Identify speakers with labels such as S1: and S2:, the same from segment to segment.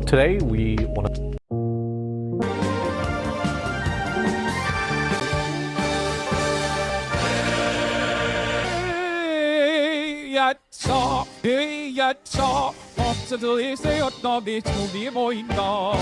S1: Today we want to
S2: 야차 야차 업체들이 세웠더니 총이 보인다.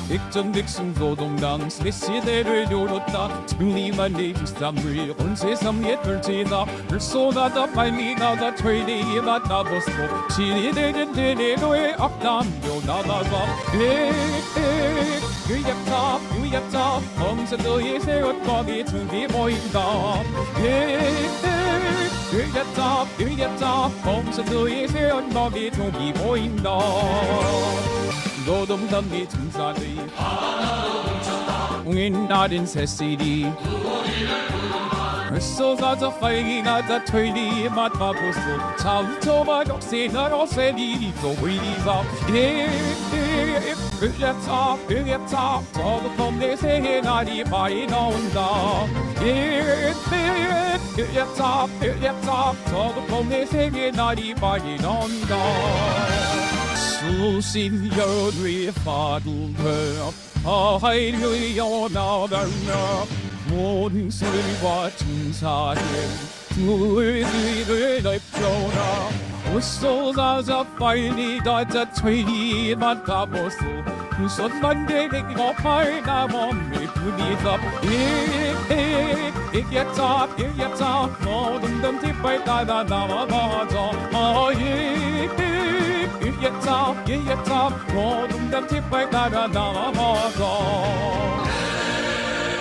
S2: 백전 백승 노동당 시대를 열었다. 승리만 내 힘쌈을 온 세상에 펼치다. 불쏘나다 빨리 나가 퇴리에 만나보소. 시대는 대내로의 앞담겨 나가가. 유약자 범죄도에 세웠더니 총이 보인다. 유약자 범죄도에 세웠더니 총이 보인다. 노동당의 증사들이 하나로 뭉쳤다. 웅인 날인 새씨리 벌써 가자 빨리 나자 퇴리에 만나보소. 차우쳐봐 역세나로 세리도 보이자. 으야차 저도 내 새해 날이 많이 나온다. 으야차 저도 내 새해 날이 많이 나온다. 수십 년의 파도가 하이려 나가며 모든 소리와 증사에 물들을 넓혀라. 어서 가자 빨리 가자 퇴리에 만나보소. 손만 대고 팔다 몸을 부딪혀. 이야차 모든 덤 뒷발 따라 나와봐줘. 이야차 모든 덤 뒷발 따라 나와봐줘.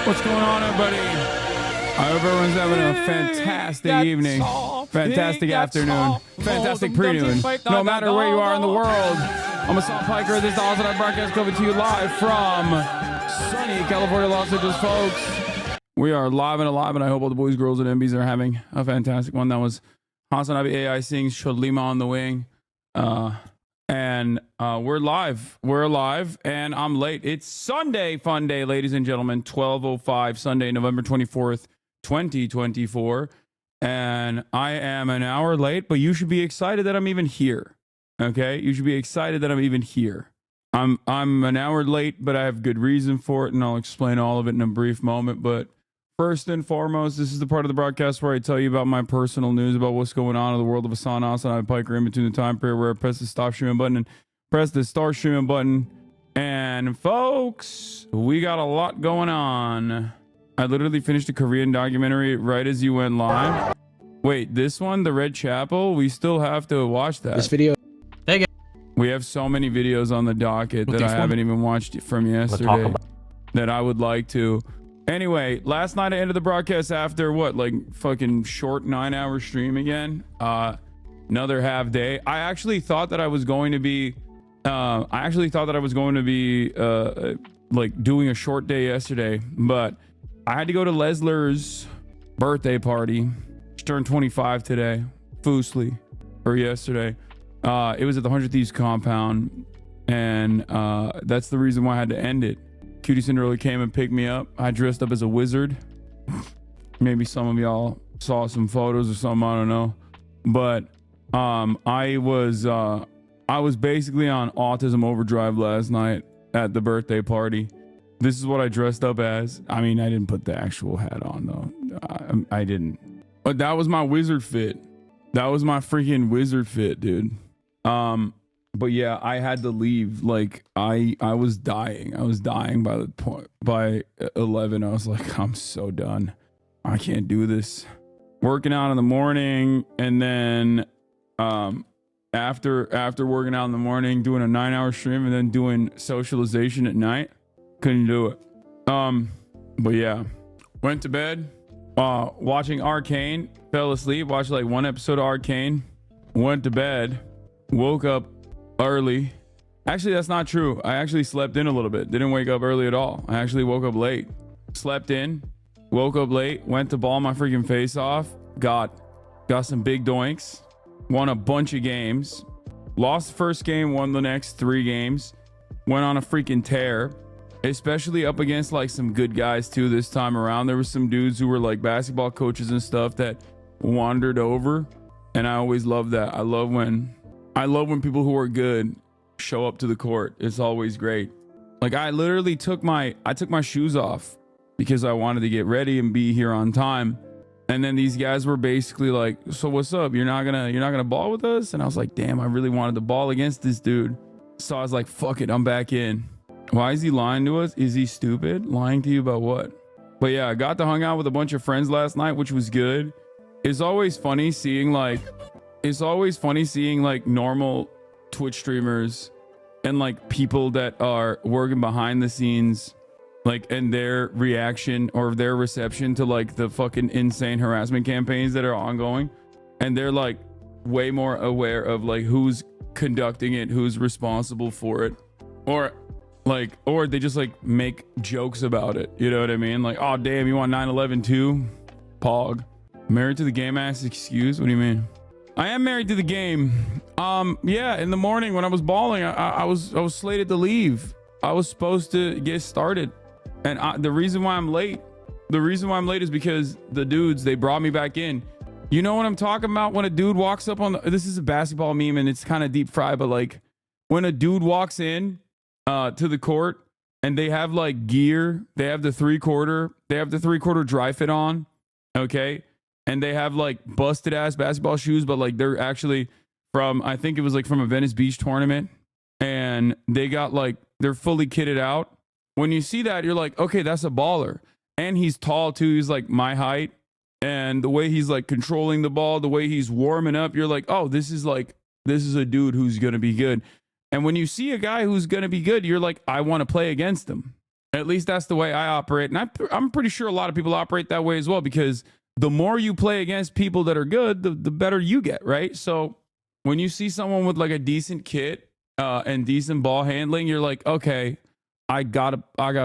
S3: What's going on, everybody? I hope everyone's having a fantastic evening, fantastic afternoon, fantastic pre-noon. No matter where you are in the world, I'm Assault Piker. This is the Awesome Night Broadcast coming to you live from sunny California, Los Angeles, folks. We are live and alive, and I hope all the boys, girls, and MBs are having a fantastic one. That was Hasanabi AI sings Sholima on the Wing. We're live. We're alive, and I'm late. It's Sunday Fun Day, ladies and gentlemen. 12:05 Sunday, November 24th, 2024. And I am an hour late, but you should be excited that I'm even here. Okay? You should be excited that I'm even here. I'm an hour late, but I have good reason for it, and I'll explain all of it in a brief moment. But first and foremost, this is the part of the broadcast where I tell you about my personal news about what's going on in the world of Asana and Piker in between the time period where I press the stop streaming button and press the start streaming button. And folks, we got a lot going on. I literally finished a Korean documentary right as you went live. Wait, this one, The Red Chapel, we still have to watch that.
S4: This video.
S3: We have so many videos on the docket that I haven't even watched from yesterday that I would like to. Anyway, last night I ended the broadcast after what, like fucking short 9-hour stream again. Another half day. I actually thought that I was going to be like doing a short day yesterday, but I had to go to Lesler's birthday party. She turned 25 today, Foosly, or yesterday. It was at the 100 Thieves compound, and that's the reason why I had to end it. Cutie Cinderella came and picked me up. I dressed up as a wizard. Maybe some of y'all saw some photos or something, I don't know. But I was basically on autism overdrive last night at the birthday party. This is what I dressed up as. I mean, I didn't put the actual hat on though. I didn't. But that was my wizard fit. That was my freaking wizard fit, dude. But yeah, I had to leave. Like I was dying. I was dying by the point by 11. I was like, I'm so done. I can't do this. Working out in the morning, and then after working out in the morning, doing a 9-hour stream, and then doing socialization at night. Couldn't do it. But yeah, went to bed, watching Arcane, fell asleep, watched like one episode of Arcane, went to bed, woke up early. Actually, that's not true. I actually slept in a little bit. Didn't wake up early at all. I actually woke up late. Slept in, woke up late, went to ball my freaking face off, got some big doinks, won a bunch of games, lost the first game, won the next 3 games, went on a freaking tear, especially up against like some good guys too this time around. There was some dudes who were like basketball coaches and stuff that wandered over, and I always love that. I love when people who are good show up to the court. It's always great. Like I literally took my shoes off because I wanted to get ready and be here on time. And then these guys were basically like, "So what's up? You're not gonna ball with us?" And I was like, "Damn, I really wanted to ball against this dude." So I was like, "Fuck it, I'm back in." Why is he lying to us? Is he stupid? Lying to you about what? But yeah, I got to hang out with a bunch of friends last night, which was good. It's always funny seeing like normal Twitch streamers and like people that are working behind the scenes, like, and their reaction or their reception to like the fucking insane harassment campaigns that are ongoing. And they're like way more aware of like who's conducting it, who's responsible for it, or they just like make jokes about it. You know what I mean? Like, "Oh damn, you want 9/11 too? Pog. Married to the game ass excuse? What do you mean?" I am married to the game. Yeah, in the morning when I was balling, I was slated to leave. I was supposed to get started. And the reason why I'm late is because the dudes, they brought me back in. You know what I'm talking about? When a dude walks up on this is a basketball meme and it's kind of deep fried, but like when a dude walks in to the court and they have like gear, they have the 3/4 dry fit on, okay? And they have like busted ass basketball shoes, but like they're actually from, I think it was like from a Venice Beach tournament, and they got like, they're fully kitted out. When you see that, you're like, okay, that's a baller. And he's tall too. He's like my height. And the way he's like controlling the ball, the way he's warming up, you're like, oh, this is a dude who's going to be good. And when you see a guy who's going to be good, you're like, I want to play against him. At least that's the way I operate. And I'm pretty sure a lot of people operate that way as well, because the more you play against people that are good, the better you get, right? So when you see someone with like a decent kit and decent ball handling, you're like, okay, I gotta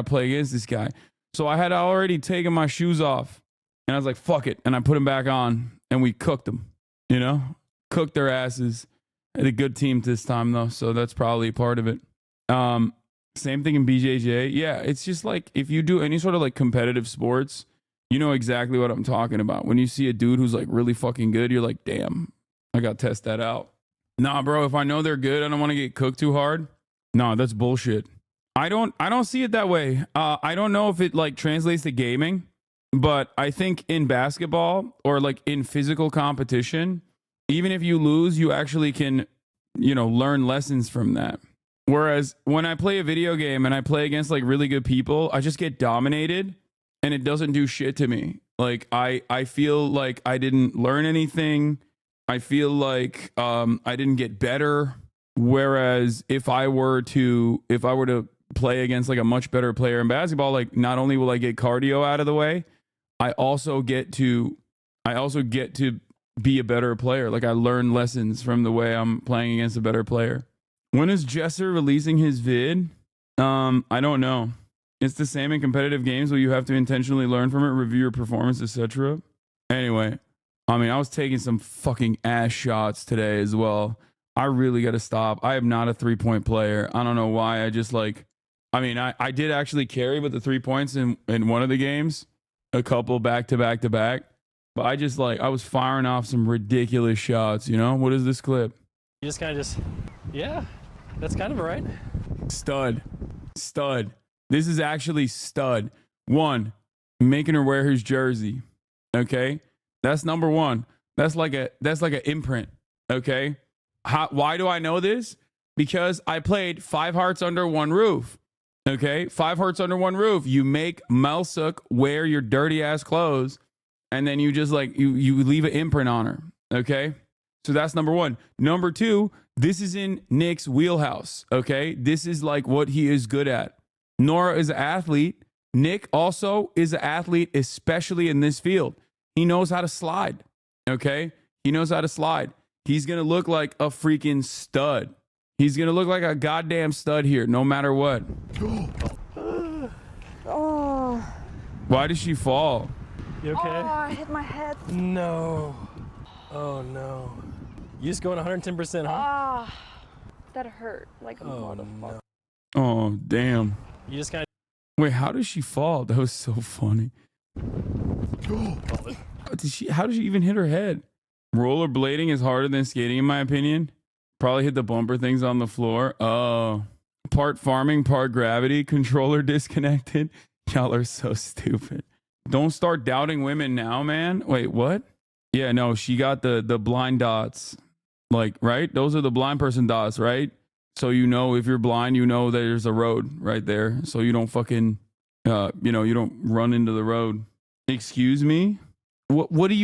S3: play against this guy. So I had already taken my shoes off, and I was like, fuck it, and I put them back on, and we cooked them. You know, cooked their asses. Had a good team this time though, so that's probably part of it. Same thing in BJJ. Yeah, it's just like if you do any sort of like competitive sports, you know exactly what I'm talking about. When you see a dude who's like really fucking good, you're like, damn, I gotta test that out. Nah, bro, if I know they're good, I don't want to get cooked too hard. Nah, that's bullshit. I don't see it that way. I don't know if it like translates to gaming, but I think in basketball or like in physical competition, even if you lose, you actually can, you know, learn lessons from that. Whereas when I play a video game and I play against like really good people, I just get dominated and it doesn't do shit to me. Like I feel like I didn't learn anything. I feel like I didn't get better. Whereas if I were to play against like a much better player in basketball, like not only will I get cardio out of the way, I also get to be a better player. Like I learn lessons from the way I'm playing against a better player. When is Jesser releasing his vid? I don't know. It's the same in competitive games where you have to intentionally learn from it, review your performance, etc. Anyway, I mean, I was taking some fucking ass shots today as well. I really got to stop. I am not a 3-point player. I don't know why. I just like, I mean, I did actually carry with the 3 points in one of the games, a couple back to back to back. But I just like, I was firing off some ridiculous shots, you know? What is this clip?
S4: You just kind of yeah, that's kind of right.
S3: Stud. This is actually stud. One, making her wear his jersey. Okay? That's number one. That's like an imprint. Okay? Why do I know this? Because I played 5 Hearts Under One Roof. Okay? 5 Hearts Under One Roof. You make Melsuk wear your dirty ass clothes, and then you just like, you leave an imprint on her. Okay? So that's number one. Number two, this is in Nick's wheelhouse. Okay? This is like what he is good at. Nora is an athlete. Nick also is an athlete, especially in this field. He knows how to slide. Okay? He knows how to slide. He's going to look like a freaking stud. He's going to look like a goddamn stud here, no matter what.
S5: Oh.
S3: Why did she fall?
S4: You okay?
S5: Oh, I hit my head.
S4: No. Oh no. You just going 110%, huh?
S5: Ah, that hurt like a motherfucker.
S4: No.
S3: Oh, damn.
S4: You just kind
S3: Wait, how did she fall? That was so funny. how did she even hit her head? Rollerblading is harder than skating, in my opinion. Probably hit the bumper things on the floor. Oh, part farming, part gravity. Controller disconnected. Y'all are so stupid. Don't start doubting women now, man. Wait, what? Yeah, no, she got the blind dots. Like, right? Those are the blind person dots, right? So you know if you're blind, you know there's a road right there. So you don't fucking, you don't run into the road. Excuse me? What do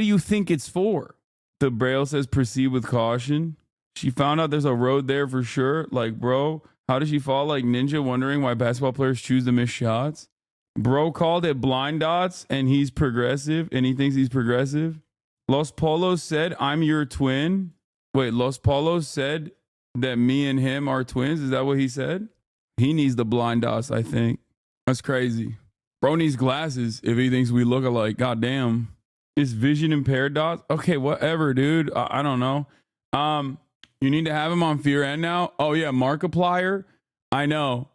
S3: you think it's for? The Braille says proceed with caution. She found out there's a road there for sure. Like, bro, how did she fall like ninja, wondering why basketball players choose to miss shots? Bro called it blind dots and he's progressive and he thinks he's progressive. Los Polos said, I'm your twin. Wait, Los Polos said that me and him are twins. Is that what he said? He needs the blind dots, I think. That's crazy. Bro needs glasses if he thinks we look alike. Goddamn. Is vision impaired dots? Okay, whatever, dude. I don't know. You need to have him on Fear End now. Oh yeah, Markiplier. I know.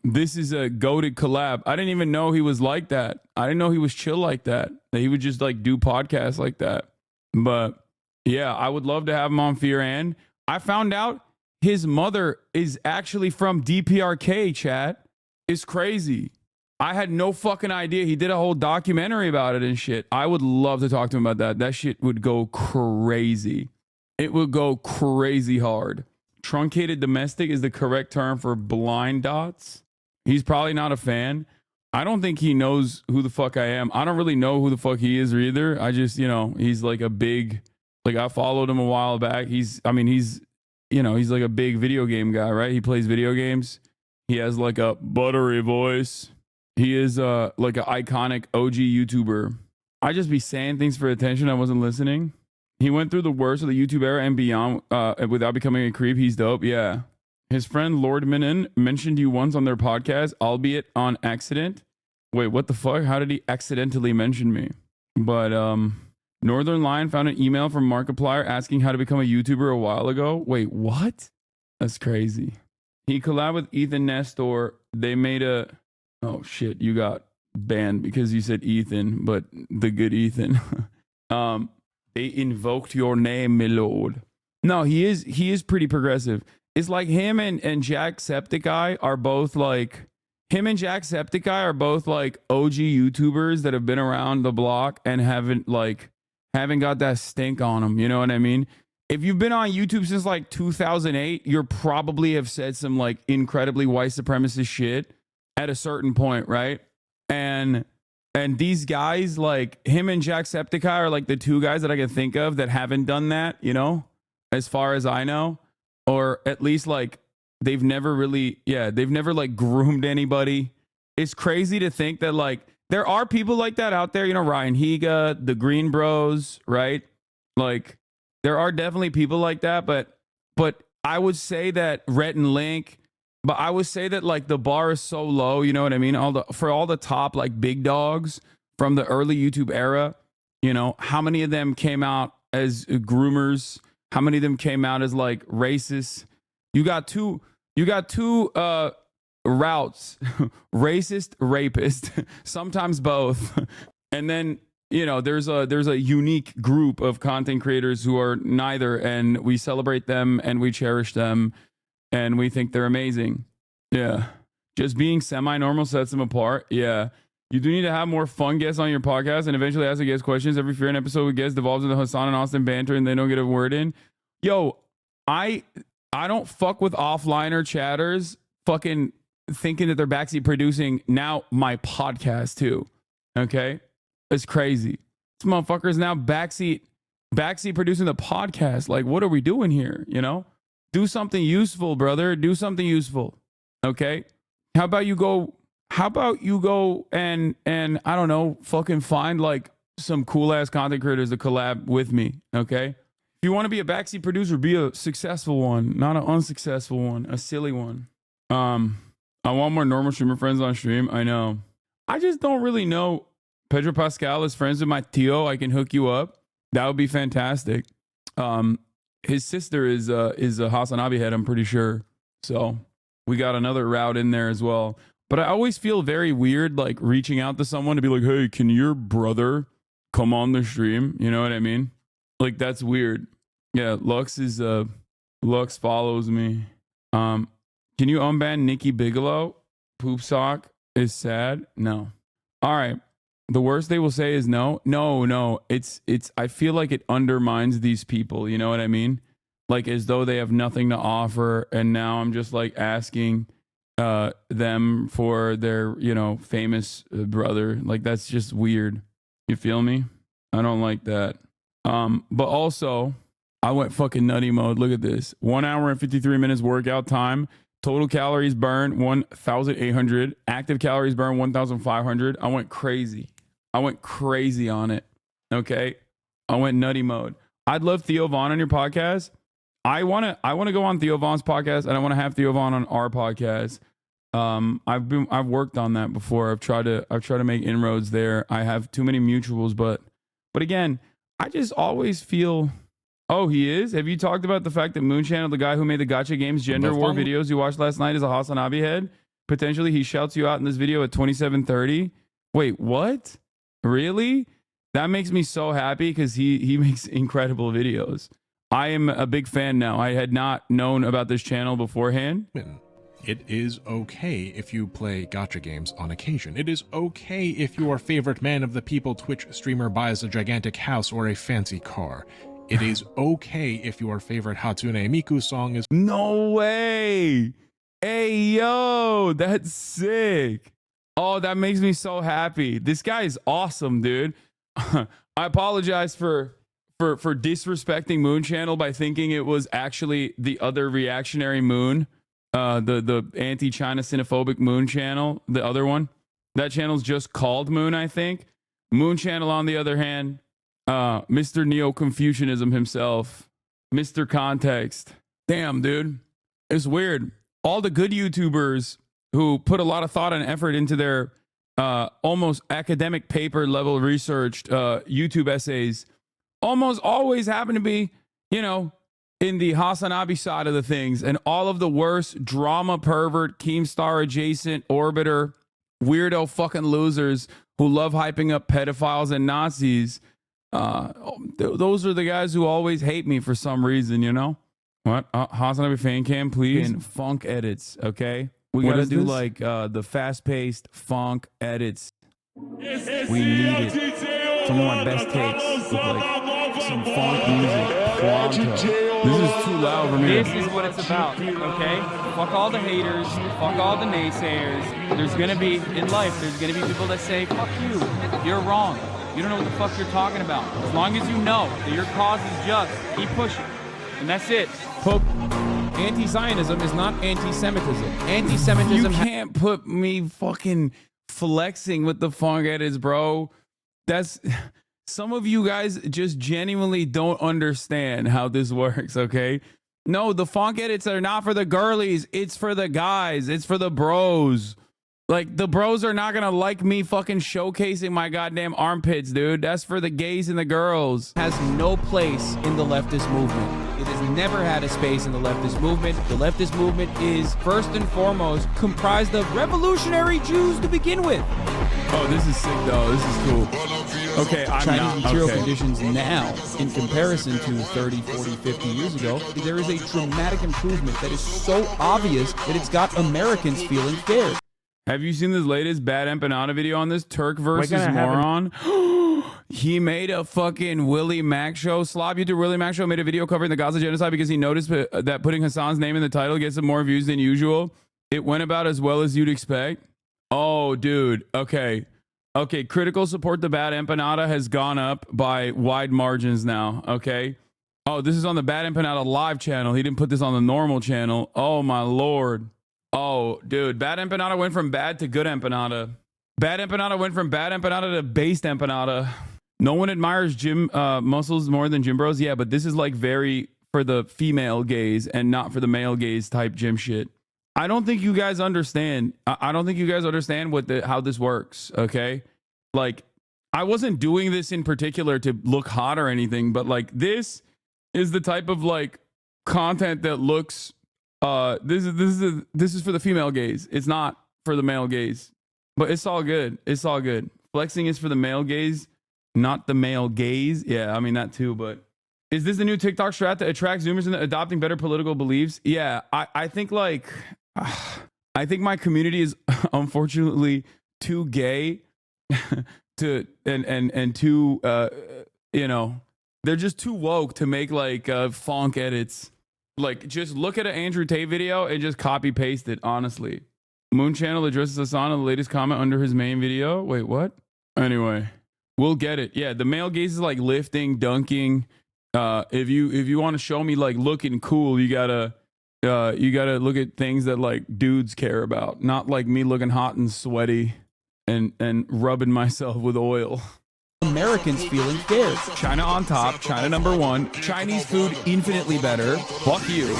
S3: This is a goated collab. I didn't even know he was like that. I didn't know he was chill like that. That he would just like do podcasts like that. But yeah, I would love to have him on Fear End. I found out his mother is actually from DPRK, chat. It's crazy. I had no fucking idea. He did a whole documentary about it and shit. I would love to talk to him about that. That shit would go crazy. It would go crazy hard. Truncated domestic is the correct term for blind dots. He's probably not a fan. I don't think he knows who the fuck I am. I don't really know who the fuck he is either. I just, he's like a big, like I followed him a while back. He's like a big video game guy, right? He plays video games. He has like a buttery voice. He is like an iconic OG YouTuber. I just be saying things for attention. I wasn't listening. He went through the worst of the YouTube era and beyond without becoming a creep. He's dope. Yeah. His friend Lord Minin mentioned you once on their podcast, albeit on accident. Wait, what the fuck? How did he accidentally mention me? But Northern Lion found an email from Markiplier asking how to become a YouTuber a while ago. Wait, what? That's crazy. He collabed with Ethan Nestor. They made a... Oh, shit. You got banned because you said Ethan, but the good Ethan. They invoked your name, my lord. No, he is pretty progressive. It's like him and Jacksepticeye are both like... Him and Jacksepticeye are both like OG YouTubers that have been around the block and haven't got that stink on them. You know what I mean? If you've been on YouTube since like 2008, you probably have said some like incredibly white supremacist shit at a certain point, right? And these guys, like him and Jacksepticeye, are like the two guys that I can think of that haven't done that, as far as I know, or at least like they've never like groomed anybody. It's crazy to think that like there are people like that out there, Ryan Higa, the Green Bros, right? Like there are definitely people like that, but I would say that Rhett and Link, but I would say that like the bar is so low, you know what I mean? For all the top like big dogs from the early YouTube era, how many of them came out as groomers? How many of them came out as like racists? You got two routes, racist, rapist, sometimes both. And then, there's a unique group of content creators who are neither, and we celebrate them and we cherish them and we think they're amazing. Yeah. Just being semi-normal sets them apart. Yeah. You do need to have more fun guests on your podcast and eventually ask the guest questions. Every Fear End episode with guests devolves into Hassan and Austin banter and they don't get a word in. Yo, I don't fuck with offliner chatters fucking thinking that they're backseat producing now my podcast too. Okay? It's crazy. This motherfucker's now backseat producing the podcast. Like, what are we doing here? Do something useful, brother. Do something useful. Okay? How about you go and I don't know, fucking find like some cool ass content creators to collab with me. Okay? If you want to be a backseat producer, be a successful one, not an unsuccessful one, a silly one. I want more normal streamer friends on stream. I know. I just don't really know. Pedro Pascal is friends with my Tio. I can hook you up. That would be fantastic. His sister is a Hassan Abihead, I'm pretty sure. So we got another route in there as well. But I always feel very weird, like reaching out to someone to be like, hey, can your brother come on the stream. You know what I mean? Like that's weird. Yeah, Lux follows me. Can you unban Nikki Bigelow? Poop sock is sad. No. All right. The worst they will say is no. No. It's I feel like it undermines these people, you know what I mean? Like as though they have nothing to offer, and now I'm just like asking them for their, you know, famous brother. Like that's just weird. You feel me? I don't like that. But also I went fucking nutty mode. Look at this. 1 hour and 53 minutes workout time. Total calories burned 1,800. Active calories burned 1,500. I went crazy. On it. Okay. I went nutty mode. I'd love Theo Vaughn on your podcast. I wanna go on Theo Vaughn's podcast, and I want to have Theo Vaughn on our podcast. I've worked on that before. I've tried to make inroads there. I have too many mutuals, but again, I just always feel. Oh, he is? Have you talked about the fact that Moon Channel, the guy who made the Gacha Games gender war videos you watched last night, is a Hasanabi head? Potentially, he shouts you out in this video at 27:30. Wait, what? Really? That makes me so happy because he makes incredible videos. I am a big fan now. I had not known about this channel beforehand.
S6: It is okay if you play gacha games on occasion. It is okay if your favorite man of the people Twitch streamer buys a gigantic house or a fancy car. It is okay if your favorite Hatsune Miku song is—
S3: No way. Hey, yo, that's sick. Oh, that makes me so happy. This guy is awesome, dude. I apologize for disrespecting Moon Channel by thinking it was actually the other reactionary Moon, the anti-China xenophobic Moon Channel, the other one. That channel's just called Moon, I think. Moon Channel, on the other hand, Mr. Neo-Confucianism himself, Mr. Context. Damn, dude. It's weird. All the good YouTubers who put a lot of thought and effort into their almost academic paper level researched YouTube essays almost always happen to be, you know, in the Hasanabi side of the things, and all of the worst drama pervert, Keemstar adjacent, orbiter, weirdo fucking losers who love hyping up pedophiles and Nazis. Those are the guys who always hate me for some reason, you know? What? Hasanabi fan cam, please. And funk edits, okay? We gotta do like the fast-paced funk edits. We need it. Some of my best takes with like some funk music. Pronto. This is too loud for me.
S7: This is what it's about, okay? Fuck all the haters, fuck all the naysayers. There's gonna be, in life, there's gonna be people that say, fuck you, you're wrong. You don't know what the fuck you're talking about. As long as you know that your cause is just, keep pushing. And that's it.
S2: Anti-Zionism is not anti-Semitism. Anti-Semitism.
S3: You can't put me fucking flexing with the funk edits, bro. That's... Some of you guys just genuinely don't understand how this works, okay? No, the funk edits are not for the girlies. It's for the guys. It's for the bros. Like, the bros are not gonna like me fucking showcasing my goddamn armpits, dude. That's for the gays and the girls.
S2: Has no place in the leftist movement. It has never had a space in the leftist movement. The leftist movement is, first and foremost, comprised of revolutionary Jews to begin with.
S3: Oh, this is sick, though. This is cool. Okay, I'm
S2: Chinese
S3: not.
S2: material
S3: Okay.
S2: conditions now, in comparison to 30, 40, 50 years ago, there is a dramatic improvement that is so obvious that it's got Americans feeling scared.
S3: Have you seen this latest Bad Empanada video on this Turk versus moron? He made a fucking Willie Mac show. Slob YouTuber Willie Mac show made a video covering the Gaza genocide because he noticed that putting Hassan's name in the title gets him more views than usual. It went about as well as you'd expect. Oh, dude. Okay. Okay. Critical support to Bad Empanada has gone up by wide margins now. Okay. Oh, this is on the Bad Empanada live channel. He didn't put this on the normal channel. Oh, my Lord. Oh, dude. Bad Empanada went from bad to good Empanada. Bad Empanada went from bad Empanada to based Empanada. No one admires gym muscles more than gym bros. Yeah, but this is like very for the female gaze and not for the male gaze type gym shit. I don't think you guys understand. I don't think you guys understand how this works, okay? Like, I wasn't doing this in particular to look hot or anything, but like this is the type of like content that looks this is for the female gaze. It's not for the male gaze. But it's all good. It's all good. Flexing is for the male gaze. not the male gaze. Yeah, I mean that too, but is this the new TikTok strat that attracts Zoomers into adopting better political beliefs? Yeah, I think like I think my community is unfortunately too gay to and too you know, they're just too woke to make like funk edits. Like just look at an Andrew Tate video and just copy paste it, honestly. Moon Channel addresses Hassan on the latest comment under his main video. Wait, what? Anyway, we'll get it. Yeah, the male gaze is like lifting, dunking. If you want to show me like looking cool, you gotta look at things that like dudes care about, not like me looking hot and sweaty and rubbing myself with oil.
S2: Americans feeling scared.
S3: China on top, China number one, Chinese food infinitely better. Fuck you.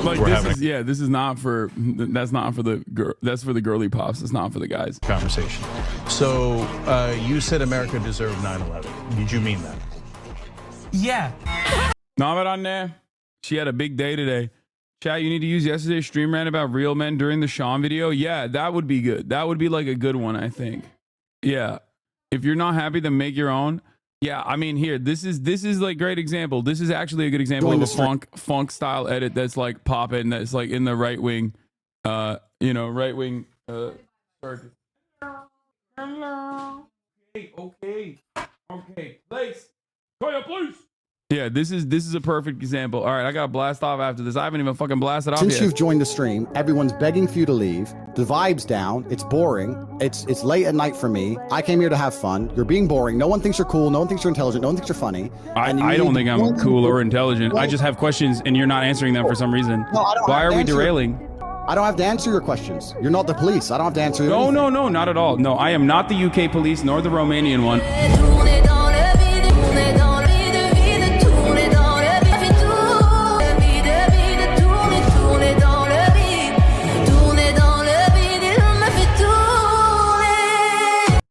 S3: Like this is not for, that's not for the girl, that's for the girly pops. It's not for the guys.
S8: Conversation. So you said America deserved 9/11. Did you mean that?
S7: Yeah.
S3: Navid on there. She had a big day today. Chat, you need to use yesterday's stream rant about real men during the Sean video. Yeah, that would be good. That would be like a good one, I think. Yeah. If you're not happy, then make your own. Yeah, I mean, here, this is like great example. This is actually a good example of a funk style edit that's like popping, that's like in the right wing, right wing. Hello. Okay, place. Koya, please. Yeah, this is a perfect example. All right, I got to blast off after this. I haven't even fucking blasted off
S9: Since
S3: yet.
S9: you've joined the stream, everyone's begging for you to leave. The vibe's down. It's boring. It's late at night for me. I came here to have fun. You're being boring. No one thinks you're cool. No one thinks you're intelligent. No one thinks you're funny.
S3: I don't think I'm cool or intelligent. I just have questions and you're not answering them for some reason.
S9: No, I don't
S3: Why
S9: have
S3: are
S9: to
S3: we
S9: answer-
S3: derailing?
S9: I don't have to answer your questions. You're not the police. I don't have to answer your
S3: No, not at all. No, I am not the UK police nor the Romanian one.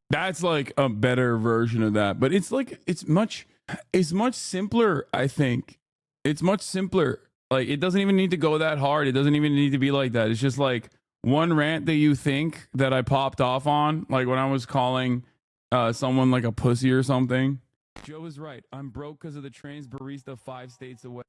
S3: That's like a better version of that, but it's like it's much simpler. I think it's much simpler. Like it doesn't even need to go that hard. It doesn't even need to be like that. It's just like one rant that you think that I popped off on, like when I was calling someone like a pussy or something. Joe is right. I'm broke because of the trains barista 5 states away.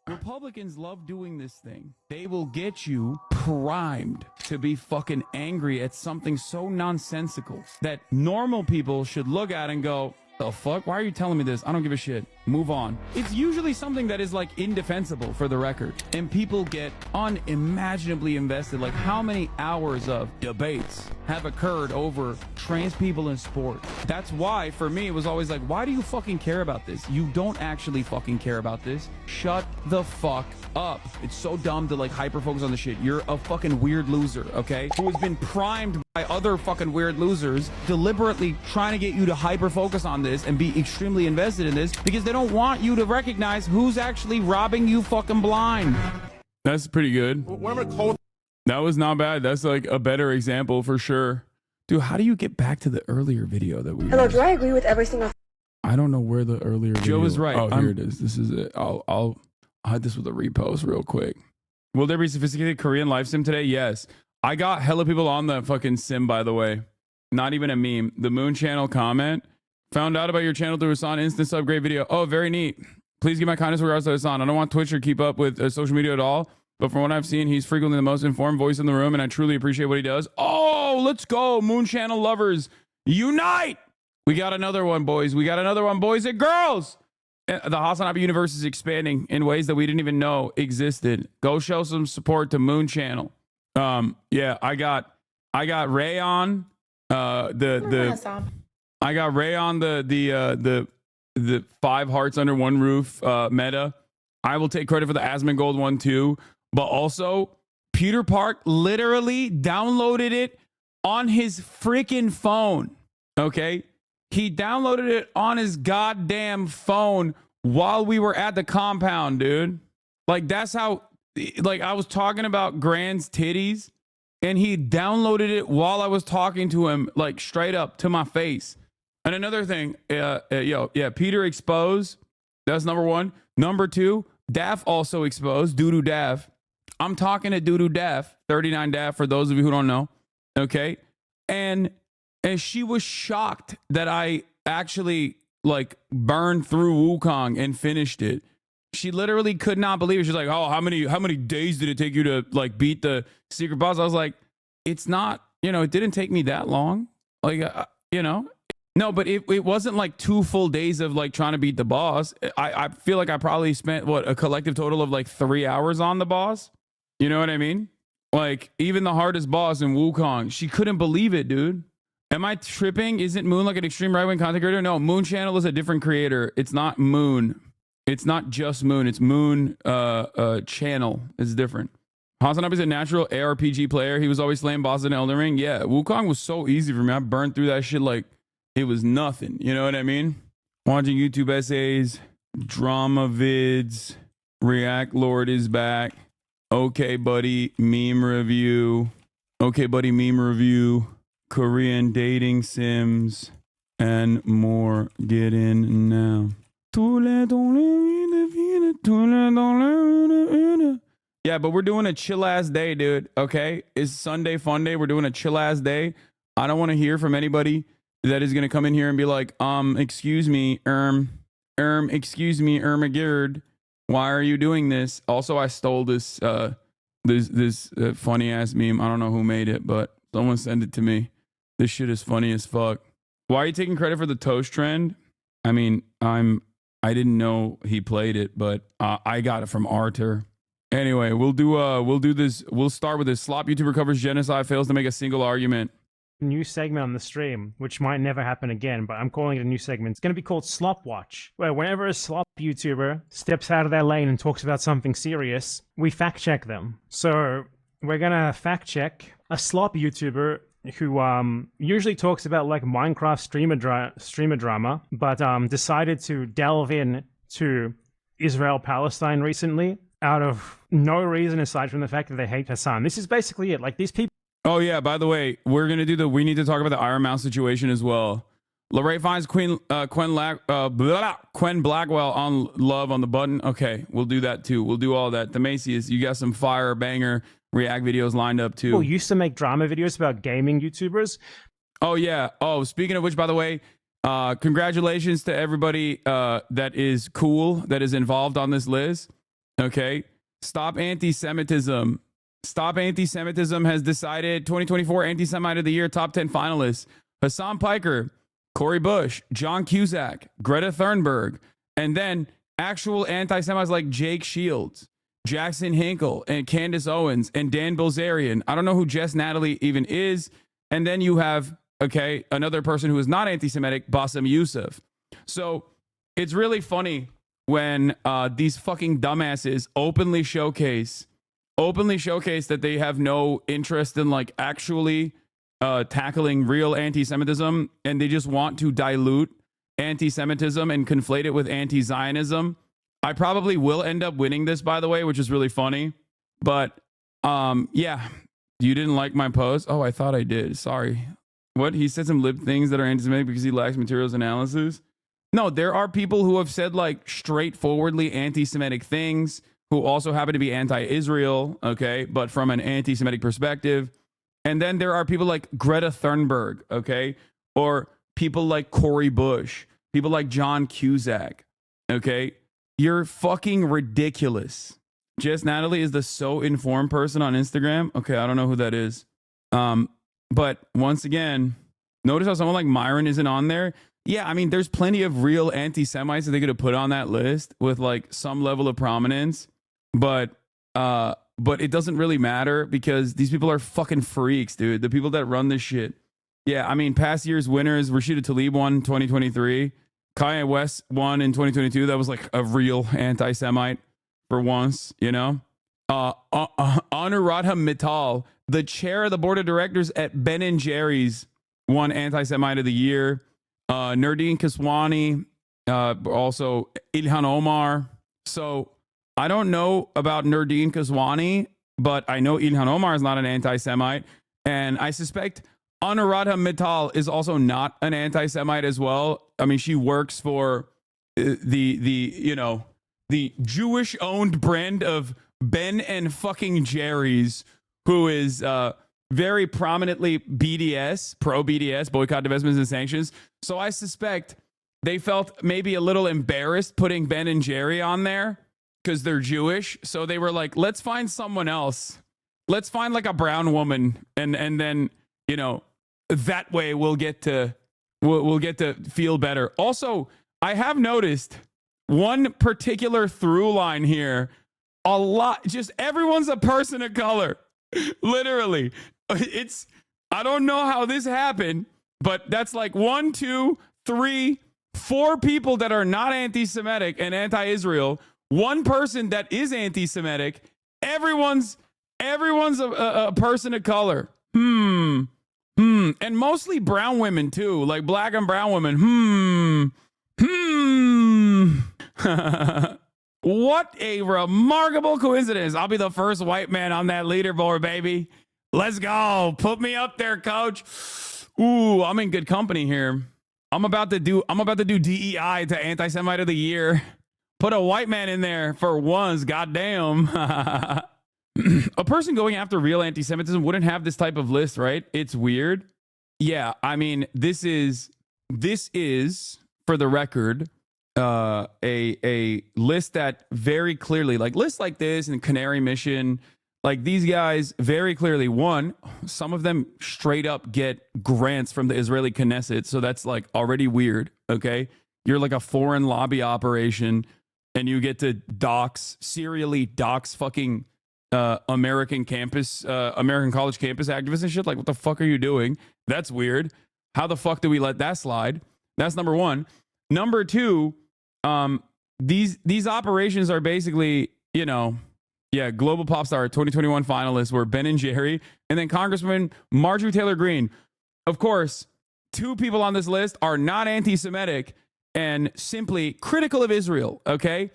S3: Republicans love doing this thing. They will get you primed to be fucking angry at something so nonsensical that normal people should look at and go, the fuck? Why are you telling me this? I don't give a shit. Move on. It's usually something that is like indefensible for the record. And people get unimaginably invested. Like how many hours of debates have occurred over trans people in sport? That's why for me it was always like, why do you fucking care about this? You don't actually fucking care about this. Shut the fuck up. It's so dumb to like hyper focus on the shit. You're a fucking weird loser, okay? Who has been primed by other fucking weird losers deliberately trying to get you to hyper focus on this and be extremely invested in this because they don't want you to recognize who's actually robbing you fucking blind. That's pretty good. That was not bad. That's like a better example for sure. Dude, how do you get back to the earlier video that we
S5: Hello,
S3: watched?
S5: do I agree with every single
S3: I don't know where the earlier video.
S2: Joe is right.
S3: Oh, here it is. This is it. I'll hide this with a repost real quick. Will there be sophisticated Korean live sim today? Yes. I got hella people on the fucking sim, by the way. Not even a meme. The Moon Channel comment. Found out about your channel through Hassan instant sub, great video. Oh, very neat. Please give my kindness regards to Hassan. I don't want Twitch or keep up with social media at all, but from what I've seen, he's frequently the most informed voice in the room, and I truly appreciate what he does. Oh, let's go, Moon Channel lovers. Unite! We got another one, boys. We got another one, boys and girls. The Hassan Abi universe is expanding in ways that we didn't even know existed. Go show some support to Moon Channel. Yeah, I got Ray on I got Ray on the 5 hearts under one roof meta. I will take credit for the Asmongold one too, but also Peter Park literally downloaded it on his freaking phone. Okay, he downloaded it on his goddamn phone while we were at the compound, dude. Like that's how. Like I was talking about Grand's titties, and he downloaded it while I was talking to him, like straight up to my face. And another thing, Peter exposed. That's number 1. Number 2, Daff also exposed. Doodoo Daff. I'm talking to Doodoo Daff 39 DAF for those of you who don't know. Okay. And she was shocked that I actually like burned through Wukong and finished it. She literally could not believe it. She's like, "Oh, how many days did it take you to like beat the secret boss?" I was like, "It's not, it didn't take me that long." Like, no, but it wasn't like 2 full days of like trying to beat the boss. I feel like I probably spent a collective total of like 3 hours on the boss. You know what I mean? Like even the hardest boss in Wukong, she couldn't believe it, dude. Am I tripping? Isn't Moon like an extreme right-wing content creator? No, Moon Channel is a different creator. It's not Moon. It's not just Moon. It's Moon Channel. It's different. Hasanab is a natural ARPG player. He was always slaying bosses in Elden Ring. Yeah, Wukong was so easy for me. I burned through that shit like it was nothing. You know what I mean? Watching YouTube essays, drama vids, React Lord is back. Okay, buddy, meme review. Okay, buddy, meme review. Korean dating sims and more. Get in now. Yeah, but we're doing a chill ass day, dude. Okay, it's Sunday fun day. We're doing a chill ass day. I don't want to hear from anybody that is gonna come in here and be like, excuse me, excuse me, Ermagerd, why are you doing this? Also, I stole this this funny ass meme. I don't know who made it, but someone sent it to me. This shit is funny as fuck. Why are you taking credit for the toast trend? I mean, I didn't know he played it, but I got it from Arthur. Anyway, we'll do this. We'll start with this. Slop YouTuber covers genocide, fails to make a single argument.
S10: New segment on the stream, which might never happen again, but I'm calling it a new segment. It's going to be called Slop Watch, where whenever a slop YouTuber steps out of their lane and talks about something serious, we fact check them. So we're going to fact check a slop YouTuber who usually talks about like Minecraft streamer drama, but decided to delve in to Israel-Palestine recently out of no reason aside from the fact that they hate Hassan. This is basically it. Like these people.
S3: Oh yeah, by the way, we need to talk about the Iron Mouse situation as well. Lorraine finds Quen Blackwell on love on the button. Okay, we'll do that too. We'll do all that. Demasius, you got some fire banger React videos lined up too.
S10: People used to make drama videos about gaming YouTubers.
S3: Oh yeah. Oh, speaking of which, by the way, congratulations to everybody that is cool, that is involved on this list. Okay. Stop Anti-Semitism. Stop Anti-Semitism has decided 2024 Anti-Semite of the Year top 10 finalists. Hassan Piker, Corey Bush, John Cusack, Greta Thunberg, and then actual anti-Semites like Jake Shields, Jackson Hinkle, and Candace Owens, and Dan Bilzerian. I don't know who Jess Natalie even is. And then you have, okay, another person who is not anti-Semitic, Bassem Youssef. So it's really funny when these fucking dumbasses openly showcase that they have no interest in like actually tackling real anti-Semitism, and they just want to dilute anti-Semitism and conflate it with anti-Zionism. I probably will end up winning this, by the way, which is really funny. But yeah, you didn't like my post? Oh, I thought I did. Sorry. What? He said some lib things that are anti-Semitic because he lacks materials analysis? No, there are people who have said like straightforwardly anti-Semitic things who also happen to be anti-Israel, okay, but from an anti-Semitic perspective. And then there are people like Greta Thunberg, okay, or people like Corey Bush, people like John Cusack, okay? You're fucking ridiculous. Jess Natalie is the so informed person on Instagram. Okay, I don't know who that is. But once again, notice how someone like Myron isn't on there. Yeah, I mean, there's plenty of real anti-Semites that they could have put on that list with like some level of prominence. But it doesn't really matter because these people are fucking freaks, dude. The people that run this shit. Yeah, I mean, past year's winners, Rashida Tlaib won in 2023. Kanye West won in 2022. That was like a real anti-Semite for once, you know? Anuradha Mittal, the chair of the board of directors at Ben & Jerry's, won Anti-Semite of the Year. Nurdeen Kaswani, also Ilhan Omar. So I don't know about Nurdeen Kaswani, but I know Ilhan Omar is not an anti-Semite. And I suspect Anuradha Mittal is also not an anti-Semite as well. I mean, she works for the Jewish-owned brand of Ben and fucking Jerry's, who is very prominently BDS, pro BDS, boycott, divestments, and sanctions. So I suspect they felt maybe a little embarrassed putting Ben and Jerry on there because they're Jewish. So they were like, let's find someone else. Let's find like a brown woman, and then, you know, that way we'll get to feel better. Also, I have noticed one particular through line here. A lot, just everyone's a person of color. Literally. I don't know how this happened, but that's like 1, 2, 3, 4 people that are not anti-Semitic and anti-Israel. One person that is anti-Semitic. Everyone's a person of color. And mostly brown women too, like black and brown women. What a remarkable coincidence. I'll be the first white man on that leaderboard, baby. Let's go. Put me up there, coach. Ooh, I'm in good company here. I'm about to do DEI to Anti-Semite of the Year. Put a white man in there for once, goddamn. A person going after real anti-Semitism wouldn't have this type of list, right? It's weird. Yeah, I mean, this is for the record, a list that very clearly, like lists like this and Canary Mission, like these guys very clearly, one, some of them straight up get grants from the Israeli Knesset, so that's like already weird. Okay, you're like a foreign lobby operation, and you get to serially dox fucking American college campus activists and shit. Like, what the fuck are you doing? That's weird. How the fuck do we let that slide? That's number one. Number two, these operations are basically, you know, yeah, Global Pop Star 2021 finalists were Ben and Jerry, and then Congresswoman Marjorie Taylor Greene. Of course, 2 people on this list are not anti-Semitic and simply critical of Israel, okay?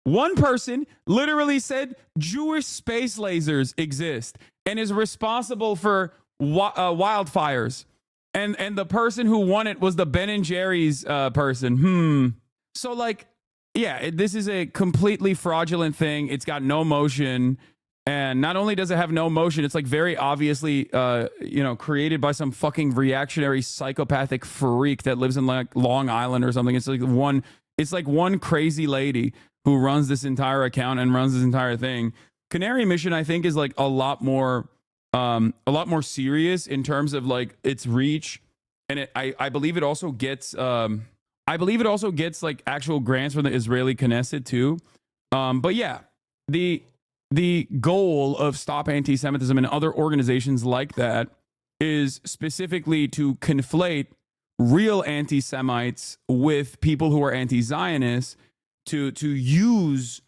S3: One person literally said Jewish space lasers exist and is responsible for wildfires. And the person who won it was the Ben and Jerry's person. So like, yeah, this is a completely fraudulent thing. It's got no motion. And not only does it have no motion, it's like very obviously, created by some fucking reactionary psychopathic freak that lives in like Long Island or something. It's like one crazy lady who runs this entire account and runs this entire thing. Canary Mission, I think, is like a lot more serious in terms of like its reach, and I believe it also gets like actual grants from the Israeli Knesset too. But yeah, the goal of Stop Anti-Semitism and other organizations like that is specifically to conflate real anti-Semites with people who are anti-Zionists to use,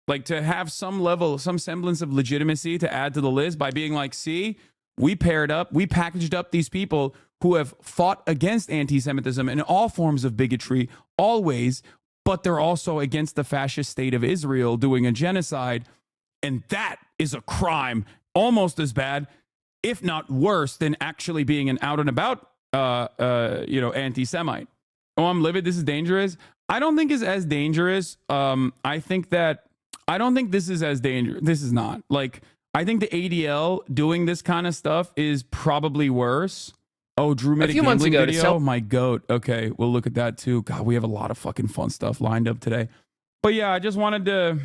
S3: like, to have some semblance of legitimacy to add to the list by being like, see, we packaged up these people who have fought against anti-Semitism and all forms of bigotry, always, but they're also against the fascist state of Israel doing a genocide. And that is a crime almost as bad, if not worse, than actually being an out and about, anti-Semite. Oh, I'm livid. This is dangerous. I don't think it's as dangerous. I don't think this is as dangerous. This is not. Like, I think the ADL doing this kind of stuff is probably worse. Oh, Drew made a few months ago video. My goat. Okay, we'll look at that too. God, we have a lot of fucking fun stuff lined up today. But yeah, I just wanted to,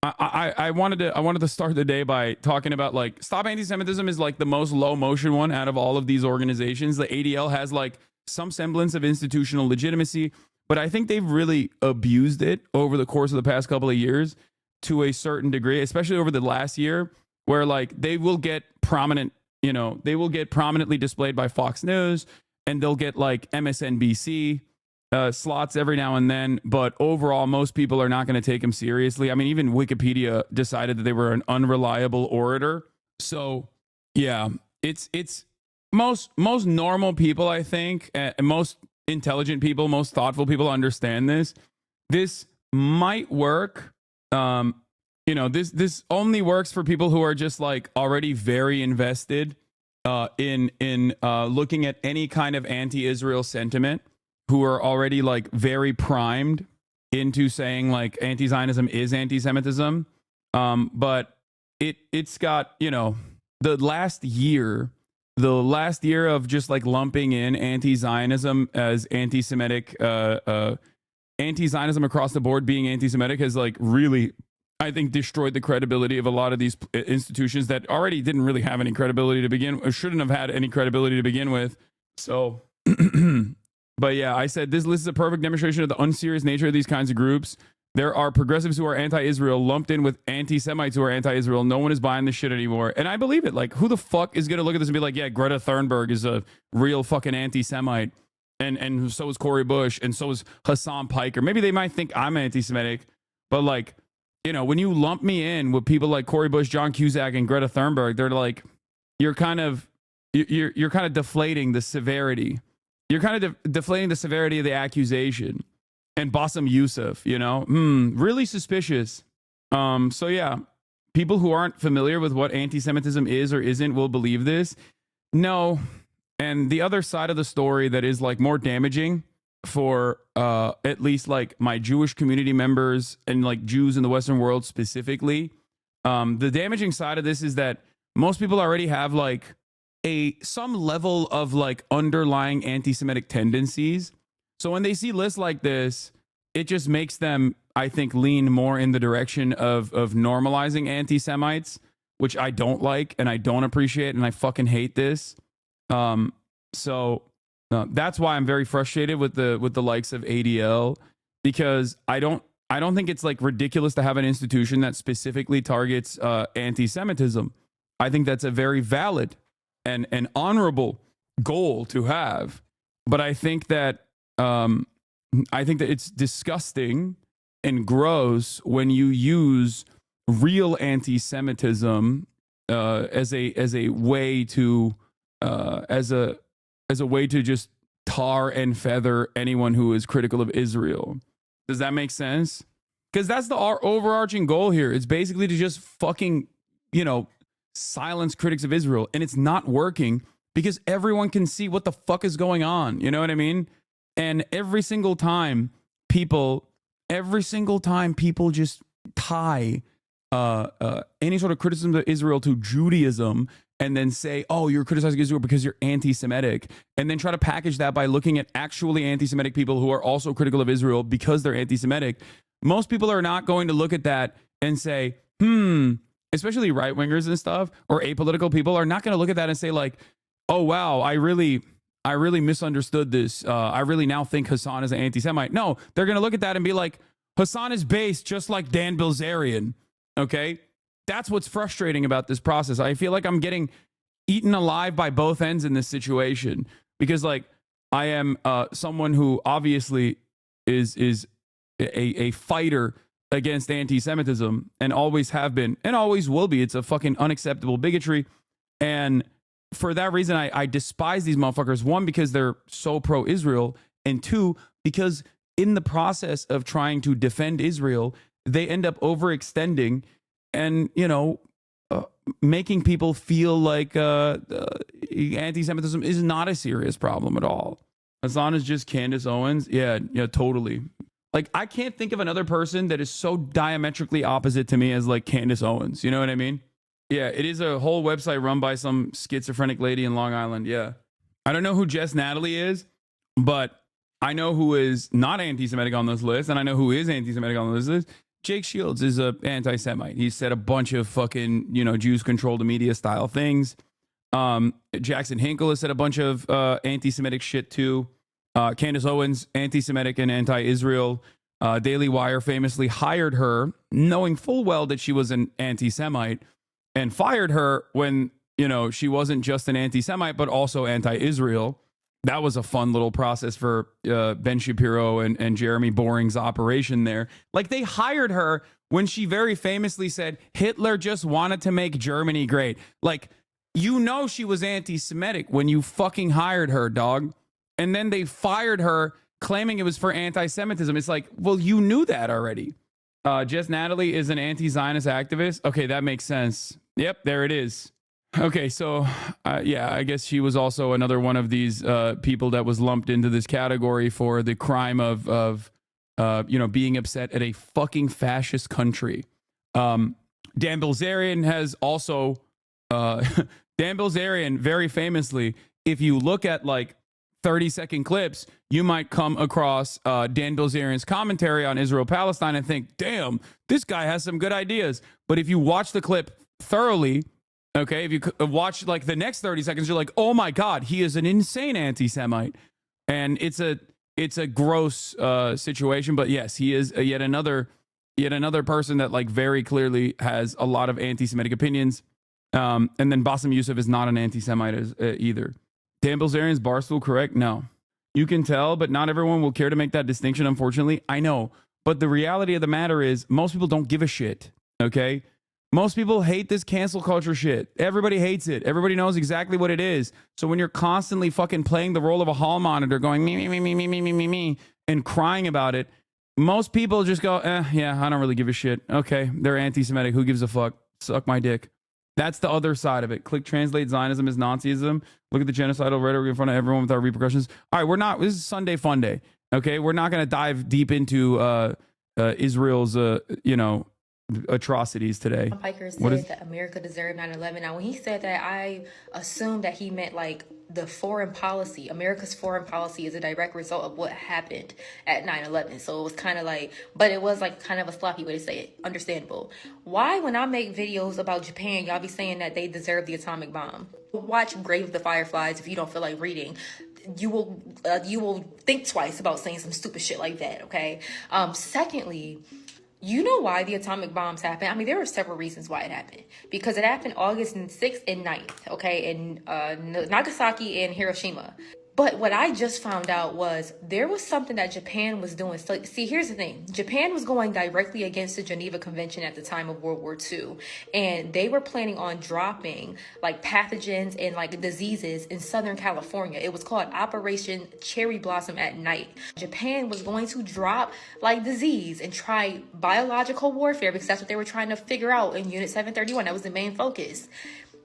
S3: I wanted to start the day by talking about, like, Stop Anti-Semitism is like the most low motion one out of all of these organizations. The ADL has like some semblance of institutional legitimacy, but I think they've really abused it over the course of the past couple of years to a certain degree, especially over the last year, where like they will get prominently displayed by Fox News, and they'll get like MSNBC slots every now and then. But overall, most people are not going to take them seriously. I mean, even Wikipedia decided that they were an unreliable orator. So yeah, it's most normal people, I think, and most intelligent people, most thoughtful people understand this. This might work. This only works for people who are just like already very invested in looking at any kind of anti-Israel sentiment, who are already like very primed into saying like anti-Zionism is anti-Semitism. But it's got, you know, the last year of just like lumping in anti-Zionism as anti-Semitic, anti-Zionism across the board being anti-Semitic has like really, I think, destroyed the credibility of a lot of these institutions that already didn't really have any credibility to begin, or shouldn't have had any credibility to begin with. So, but yeah, I said this list is a perfect demonstration of the unserious nature of these kinds of groups. There are progressives who are anti-Israel lumped in with anti-Semites who are anti-Israel. No one is buying this shit anymore. And I believe it. Like, who the fuck is going to look at this and be like, yeah, Greta Thunberg is a real fucking anti-Semite. And so is Cori Bush. And so is Hassan Piker. Maybe they might think I'm anti-Semitic. But like, you know, when you lump me in with people like Cori Bush, John Cusack, and Greta Thunberg, they're like, you're kind of deflating the severity. You're kind of deflating the severity of the accusation. And Bassem Youssef, you know, really suspicious. So yeah, people who aren't familiar with what anti-Semitism is or isn't will believe this. No. And the other side of the story that is like more damaging for at least like my Jewish community members and like Jews in the Western world specifically, the damaging side of this is that most people already have like some level of like underlying anti-Semitic tendencies. So when they see lists like this, it just makes them, I think, lean more in the direction of normalizing anti-Semites, which I don't like and I don't appreciate, and I fucking hate this. So that's why I'm very frustrated with the likes of ADL, because I don't think it's like ridiculous to have an institution that specifically targets anti-Semitism. I think that's a very valid and an honorable goal to have, but I think that it's disgusting and gross when you use real anti-Semitism as a way to just tar and feather anyone who is critical of Israel. Does that make sense? Because that's our overarching goal here. It's basically to just fucking, you know, silence critics of Israel, and it's not working because everyone can see what the fuck is going on. You know what I mean? And every single time people just tie any sort of criticism of Israel to Judaism and then say, oh, you're criticizing Israel because you're anti-Semitic, and then try to package that by looking at actually anti-Semitic people who are also critical of Israel because they're anti-Semitic. Most people are not going to look at that and say, especially right-wingers and stuff, or apolitical people are not going to look at that and say like, oh, wow, I really misunderstood this. I really now think Hassan is an anti-Semite. No, they're going to look at that and be like, Hassan is based just like Dan Bilzerian. Okay? That's what's frustrating about this process. I feel like I'm getting eaten alive by both ends in this situation, because like I am someone who obviously is a fighter against anti-Semitism and always have been and always will be. It's a fucking unacceptable bigotry. And for that reason, I despise these motherfuckers. One, because they're so pro-Israel, and two, because in the process of trying to defend Israel, they end up overextending and, you know, making people feel like anti-Semitism is not a serious problem at all. Hassan is just Candace Owens. Yeah, totally. Like, I can't think of another person that is so diametrically opposite to me as like Candace Owens. You know what I mean? Yeah, it is a whole website run by some schizophrenic lady in Long Island. Yeah. I don't know who Jess Natalie is, but I know who is not anti-Semitic on this list, and I know who is anti-Semitic on this list. Jake Shields is a anti-Semite. He said a bunch of fucking, Jews control the media style things. Jackson Hinkle has said a bunch of anti-Semitic shit too. Candace Owens, anti-Semitic and anti-Israel. Daily Wire famously hired her, knowing full well that she was an anti-Semite, and fired her when, she wasn't just an anti-Semite, but also anti-Israel. That was a fun little process for Ben Shapiro and Jeremy Boring's operation there. Like, they hired her when she very famously said Hitler just wanted to make Germany great. Like, she was anti-Semitic when you fucking hired her, dog. And then they fired her claiming it was for anti-Semitism. It's like, well, you knew that already. Jess Natalie is an anti-Zionist activist. Okay, that makes sense. Yep, there it is. Okay, so I guess she was also another one of these people that was lumped into this category for the crime of being upset at a fucking fascist country. Dan Bilzerian has also, Dan Bilzerian very famously, if you look at like 30-second clips, you might come across Dan Bilzerian's commentary on Israel-Palestine and think, damn, this guy has some good ideas. But if you watch the clip thoroughly, okay, if you watch like the next 30 seconds, you're like, oh my God, he is an insane anti-Semite. And it's a gross situation. But yes, he is yet another person that like very clearly has a lot of anti-Semitic opinions. And then Bassem Youssef is not an anti-Semite either. Dan Bilzerian's Barstool correct? No. You can tell, but not everyone will care to make that distinction, unfortunately. I know. But the reality of the matter is most people don't give a shit, okay? Most people hate this cancel culture shit. Everybody hates it. Everybody knows exactly what it is. So when you're constantly fucking playing the role of a hall monitor going me, and crying about it, most people just go, yeah, I don't really give a shit. Okay, they're anti-Semitic. Who gives a fuck? Suck my dick. That's the other side of it. Click translate Zionism as Nazism. Look at the genocidal rhetoric in front of everyone without repercussions. All right, this is Sunday Fun Day. Okay, we're not going to dive deep into Israel's, atrocities today.
S11: Piker said that America deserved 9/11. Now, when he said that, I assumed that he meant like the foreign policy. America's foreign policy is a direct result of what happened at 9/11. So it was kind of like, but it was like kind of a sloppy way to say it. Understandable. Why, when I make videos about Japan, y'all be saying that they deserve the atomic bomb? Watch Grave of the Fireflies if you don't feel like reading. You will think twice about saying some stupid shit like that. Okay. Secondly, you know why the atomic bombs happened? I mean, there were several reasons why it happened. Because it happened August 6th and 9th, okay, in Nagasaki and Hiroshima. But what I just found out was there was something that Japan was doing. So, see, here's the thing. Japan was going directly against the Geneva Convention at the time of World War II. And they were planning on dropping like pathogens and like diseases in Southern California. It was called Operation Cherry Blossom at Night. Japan was going to drop like disease and try biological warfare because that's what they were trying to figure out in Unit 731. That was the main focus.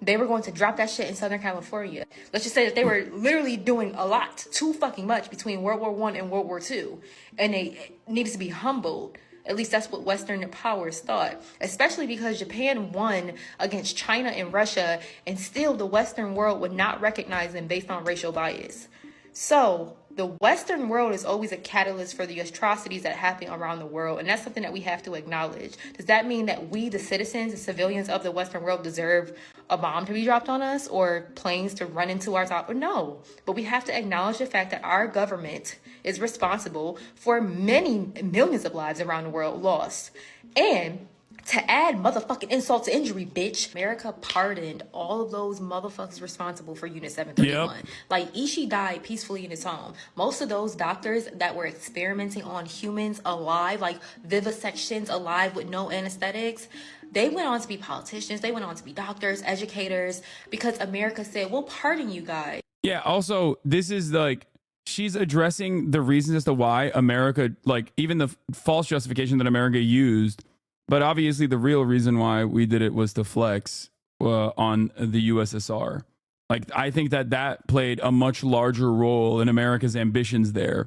S11: They were going to drop that shit in Southern California. Let's just say that they were literally doing a lot, too fucking much between World War I and World War II. And they needed to be humbled. At least that's what Western powers thought. Especially because Japan won against China and Russia, and still the Western world would not recognize them based on racial bias. So the Western world is always a catalyst for the atrocities that happen around the world. And that's something that we have to acknowledge. Does that mean that we, the citizens and civilians of the Western world, deserve a bomb to be dropped on us or planes to run into our top? No. But we have to acknowledge the fact that our government is responsible for many millions of lives around the world lost. And to add motherfucking insult to injury, bitch, America pardoned all of those motherfuckers responsible for Unit 731. Yep. Like, Ishii died peacefully in his home. Most of those doctors that were experimenting on humans alive, like vivisections alive with no anesthetics, they went on to be politicians. They went on to be doctors, educators, because America said, we'll pardon you guys.
S3: Yeah, also, this is like, she's addressing the reasons as to why America, like, even the false justification that America used. But obviously, the real reason why we did it was to flex on the USSR. Like, I think that played a much larger role in America's ambitions there.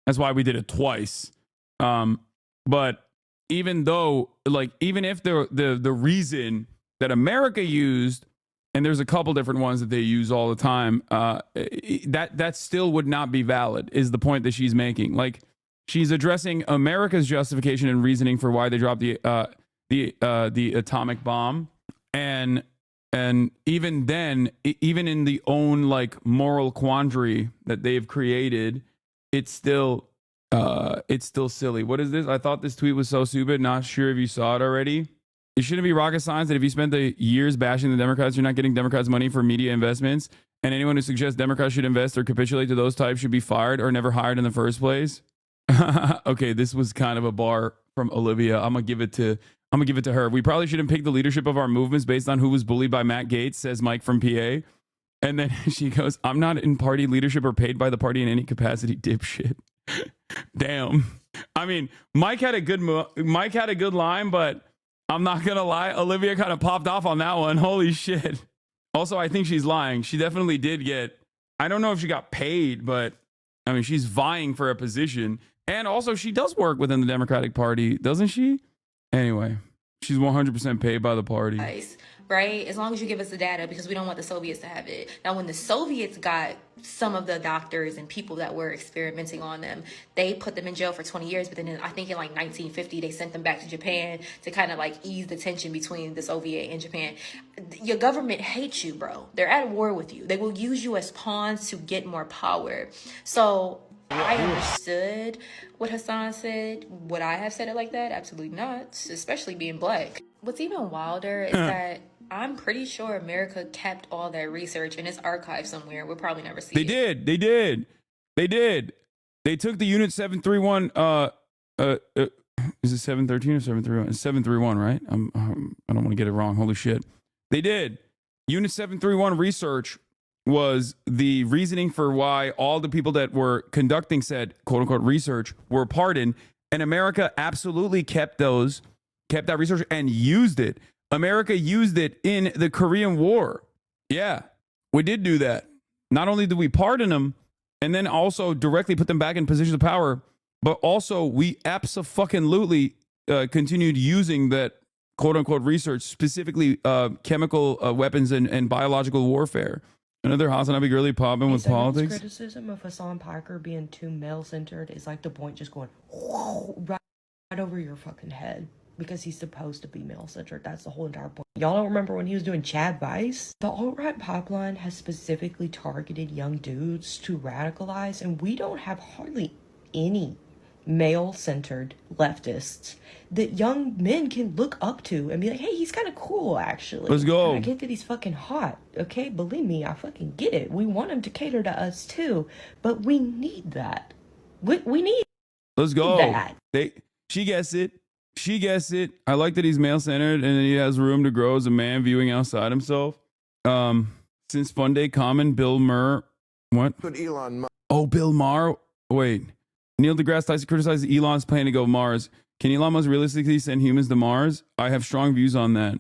S3: That's why we did it twice. But even though, like, even if the reason that America used, and there's a couple different ones that they use all the time, that still would not be valid, is the point that she's making. Like, she's addressing America's justification and reasoning for why they dropped the atomic bomb, and even then, even in the own like moral quandary that they've created, it's still silly. What is this? I thought this tweet was so stupid. Not sure if you saw it already. It shouldn't be rocket science that if you spend the years bashing the Democrats, you're not getting Democrats money for media investments, and anyone who suggests Democrats should invest or capitulate to those types should be fired or never hired in the first place. Okay, this was kind of a bar from Olivia. I'm gonna give it to her. We probably shouldn't pick the leadership of our movements based on who was bullied by Matt Gaetz, says Mike from PA. And then she goes, I'm not in party leadership or paid by the party in any capacity, dipshit. Damn. I mean, Mike had a good line, but I'm not gonna lie, Olivia kind of popped off on that one. Holy shit. Also, I think she's lying. She definitely did get, I don't know if she got paid, but I mean, she's vying for a position. And also, she does work within the Democratic Party, doesn't she? Anyway, She's 100% paid by the party.
S11: Nice, right? As long as you give us the data, because we don't want the Soviets to have it. Now, when the Soviets got some of the doctors and people that were experimenting on them, they put them in jail for 20 years. But then I think in like 1950, they sent them back to Japan to kind of like ease the tension between the Soviet and Japan. Your government hates you, bro. They're at war with you. They will use you as pawns to get more power. So I understood what Hassan said. Would I have said it like that? Absolutely not, especially being black. What's even wilder is that I'm pretty sure America kept all that research in its archive somewhere. We'll probably never see it.
S3: They did. They took the Unit 731, is it 713 or 731? It's 731, right? I don't want to get it wrong. Holy shit. They did. Unit 731 research was the reasoning for why all the people that were conducting said quote unquote research were pardoned, and America absolutely kept that research and used it. America used it in the Korean War. Yeah, we did do that. Not only did we pardon them and then also directly put them back in positions of power, but also we absolutely continued using that quote unquote research, specifically chemical weapons and biological warfare. Another Hassan Abi girly popping with politics.
S12: Criticism of Hassan Piker being too male-centered is like the point just going right over your fucking head because he's supposed to be male-centered. That's the whole entire point. Y'all don't remember when he was doing Chad Vice? The alt-right pipeline has specifically targeted young dudes to radicalize, and we don't have hardly any male-centered leftists that young men can look up to and be like, hey, he's kind of cool, actually.
S3: Let's go.
S12: I get that he's fucking hot, okay? Believe me, I fucking get it. We want him to cater to us, too. But we need that. We need
S3: Let's go.
S12: that.
S3: She gets it. She gets it. I like that he's male-centered and he has room to grow as a man viewing outside himself. Since Fun Day Common, Bill Maher... What? Oh, Bill Maher? Wait. Neil deGrasse Tyson criticized Elon's plan to go Mars. Can Elon Musk realistically send humans to Mars? I have strong views on that.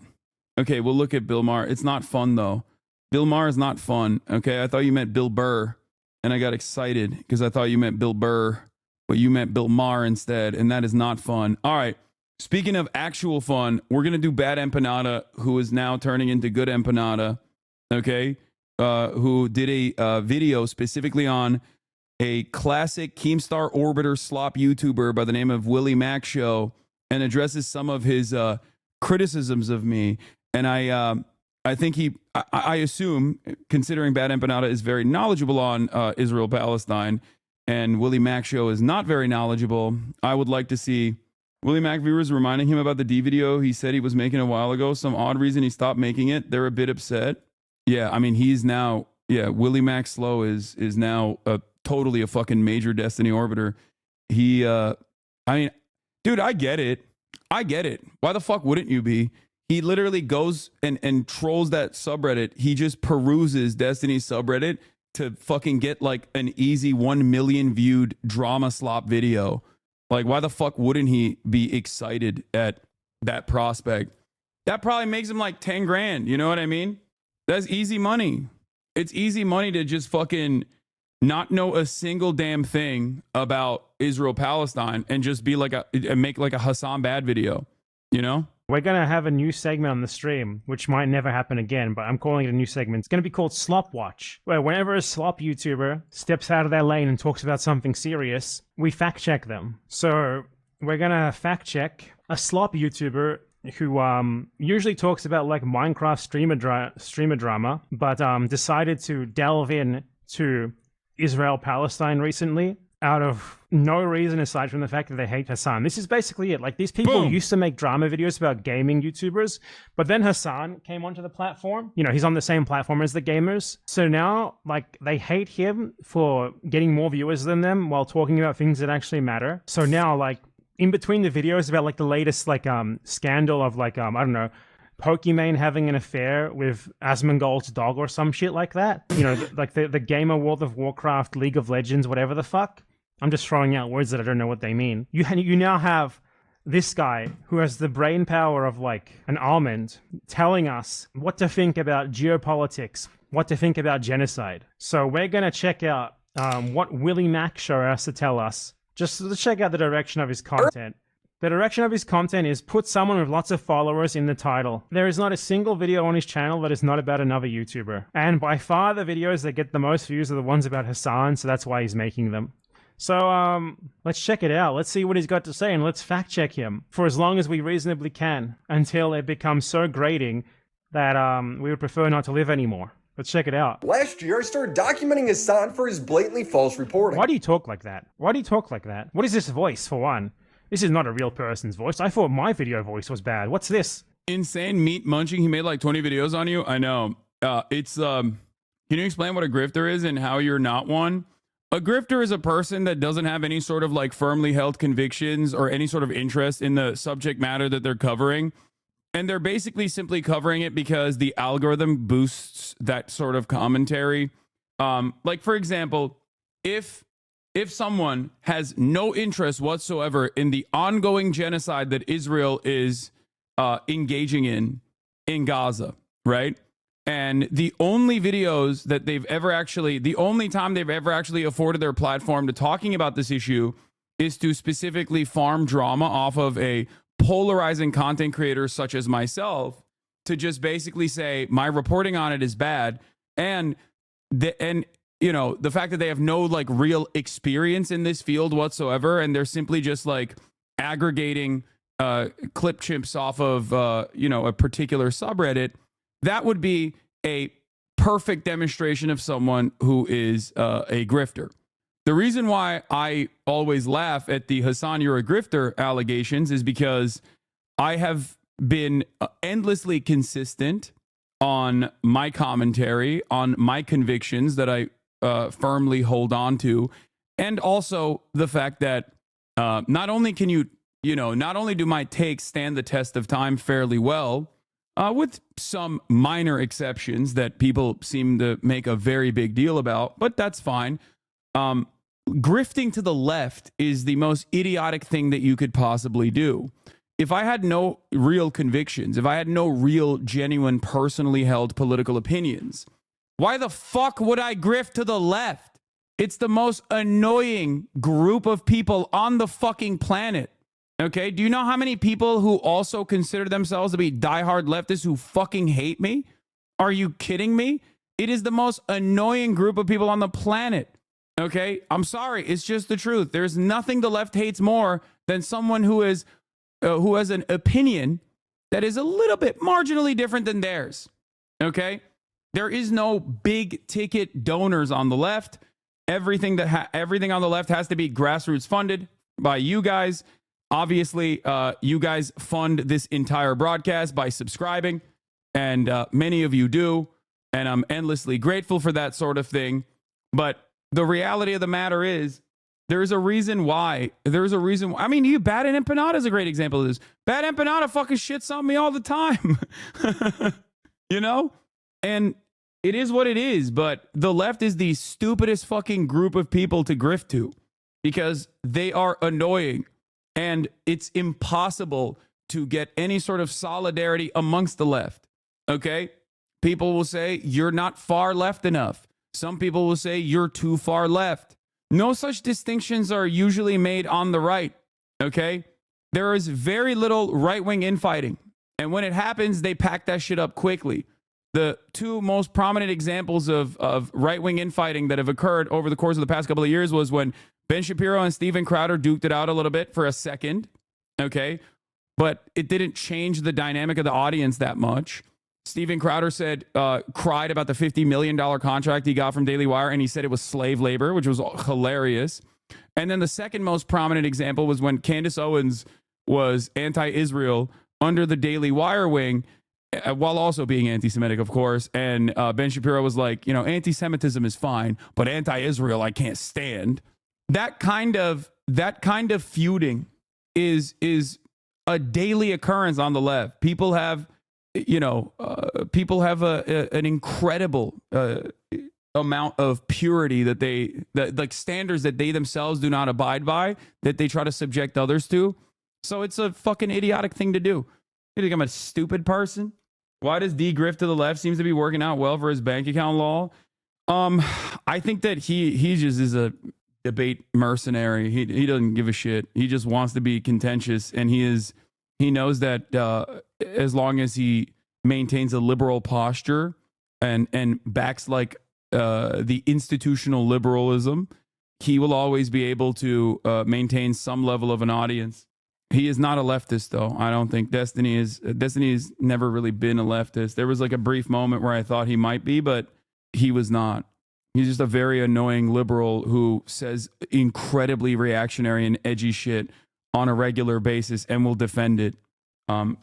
S3: Okay, we'll look at Bill Maher. It's not fun, though. Bill Maher is not fun. Okay, I thought you meant Bill Burr, and I got excited because I thought you meant Bill Burr, but you meant Bill Maher instead, and that is not fun. All right, speaking of actual fun, we're going to do Bad Empanada, who is now turning into Good Empanada, okay, who did a video specifically on a classic Keemstar Orbiter slop YouTuber by the name of Willie Mac Show, and addresses some of his criticisms of me. And I think I assume, considering Bad Empanada is very knowledgeable on Israel-Palestine, and Willie Mac Show is not very knowledgeable, I would like to see Willie Mac viewers reminding him about the D video he said he was making a while ago. Some odd reason he stopped making it. They're a bit upset. Yeah, I mean, he's now, Willie Mac Slow is now totally a fucking major Destiny Orbiter. He, I mean, dude, I get it. Why the fuck wouldn't you be? He literally goes and trolls that subreddit. He just peruses Destiny's subreddit to fucking get like an easy 1 million viewed drama slop video. Like, why the fuck wouldn't he be excited at that prospect? That probably makes him like 10 grand. You know what I mean? That's easy money. It's easy money to just fucking not know a single damn thing about Israel-Palestine and just be like make like a Hassan Bad video, you know?
S10: We're going to have a new segment on the stream, which might never happen again, but I'm calling it a new segment. It's going to be called Slop Watch, where whenever a slop YouTuber steps out of their lane and talks about something serious, we fact check them. So we're going to fact check a slop YouTuber who usually talks about like Minecraft streamer drama, but decided to delve in to Israel-Palestine recently out of no reason aside from the fact that they hate Hassan. This is basically it. Like, these people used to make drama videos about gaming YouTubers, but then Hassan came onto the platform. You know, he's on the same platform as the gamers. So now, like, they hate him for getting more viewers than them while talking about things that actually matter. So now, like, in between the videos about, like, the latest, like, scandal of, like, I don't know, Pokimane having an affair with Asmongold's dog or some shit like that. You know, like the gamer World of Warcraft, League of Legends, whatever the fuck. I'm just throwing out words that I don't know what they mean. You now have this guy who has the brain power of like an almond telling us what to think about geopolitics, what to think about genocide. So we're going to check out what Willie Mac Show has to tell us. Just to check out the direction of his content. The direction of his content is put someone with lots of followers in the title. There is not a single video on his channel that is not about another YouTuber. And by far the videos that get the most views are the ones about Hassan, so that's why he's making them. So, let's check it out. Let's see what he's got to say and let's fact check him for as long as we reasonably can until it becomes so grating that, we would prefer not to live anymore. Let's check it out.
S13: Last year, I started documenting Hassan for his blatantly false reporting.
S10: Why do you talk like that? Why do you talk like that? What is this voice, for one? This is not a real person's voice. I thought my video voice was bad. What's this?
S3: Insane meat munching. He made like 20 videos on you. I know. Can you explain what a grifter is and how you're not one? A grifter is a person that doesn't have any sort of like firmly held convictions or any sort of interest in the subject matter that they're covering. And they're basically simply covering it because the algorithm boosts that sort of commentary. Like, for example, if someone has no interest whatsoever in the ongoing genocide that Israel is engaging in Gaza, right? And the only videos that the only time they've ever actually afforded their platform to talking about this issue is to specifically farm drama off of a polarizing content creators such as myself to just basically say my reporting on it is bad. And you know, the fact that they have no like real experience in this field whatsoever, and they're simply just like aggregating clip chimps off of you know, a particular subreddit, that would be a perfect demonstration of someone who is a grifter. The reason why I always laugh at the Hassan, you're a grifter allegations is because I have been endlessly consistent on my commentary, on my convictions that I firmly hold on to, and also the fact that not only can not only do my takes stand the test of time fairly well, with some minor exceptions that people seem to make a very big deal about, but that's fine. Grifting to the left is the most idiotic thing that you could possibly do. If I had no real convictions, if I had no real, genuine, personally held political opinions, why the fuck would I grift to the left? It's the most annoying group of people on the fucking planet. Okay? Do you know how many people who also consider themselves to be diehard leftists who fucking hate me? Are you kidding me? It is the most annoying group of people on the planet. Okay, I'm sorry. It's just the truth. There's nothing the left hates more than someone who has an opinion that is a little bit marginally different than theirs. Okay, there is no big ticket donors on the left. Everything on the left has to be grassroots funded by you guys. Obviously, you guys fund this entire broadcast by subscribing, and many of you do, and I'm endlessly grateful for that sort of thing. But the reality of the matter is, there's a reason why. I mean, Bad and Empanada is a great example of this. Bad Empanada fucking shits on me all the time. You know? And it is what it is. But the left is the stupidest fucking group of people to grift to because they are annoying. And it's impossible to get any sort of solidarity amongst the left. Okay? People will say, you're not far left enough. Some people will say you're too far left. No such distinctions are usually made on the right, okay? There is very little right-wing infighting. And when it happens, they pack that shit up quickly. The two most prominent examples of right-wing infighting that have occurred over the course of the past couple of years was when Ben Shapiro and Steven Crowder duked it out a little bit for a second, okay? But it didn't change the dynamic of the audience that much. Steven Crowder cried about the $50 million contract he got from Daily Wire, and he said it was slave labor, which was hilarious. And then the second most prominent example was when Candace Owens was anti-Israel under the Daily Wire wing, while also being anti-Semitic, of course. And Ben Shapiro was like, anti-Semitism is fine, but anti-Israel I can't stand. That kind of feuding is a daily occurrence on the left. People have an incredible amount of purity that like standards that they themselves do not abide by, that they try to subject others to. So it's a fucking idiotic thing to do. You think I'm a stupid person? Why does D-grift to the left seems to be working out well for his bank account law? I think that he just is a debate mercenary. He doesn't give a shit. He just wants to be contentious, and he knows that as long as he maintains a liberal posture and backs like the institutional liberalism, he will always be able to maintain some level of an audience. He is not a leftist, though. I don't think Destiny has never really been a leftist. There was like a brief moment where I thought he might be, but he was not. He's just a very annoying liberal who says incredibly reactionary and edgy shit on a regular basis and will defend it.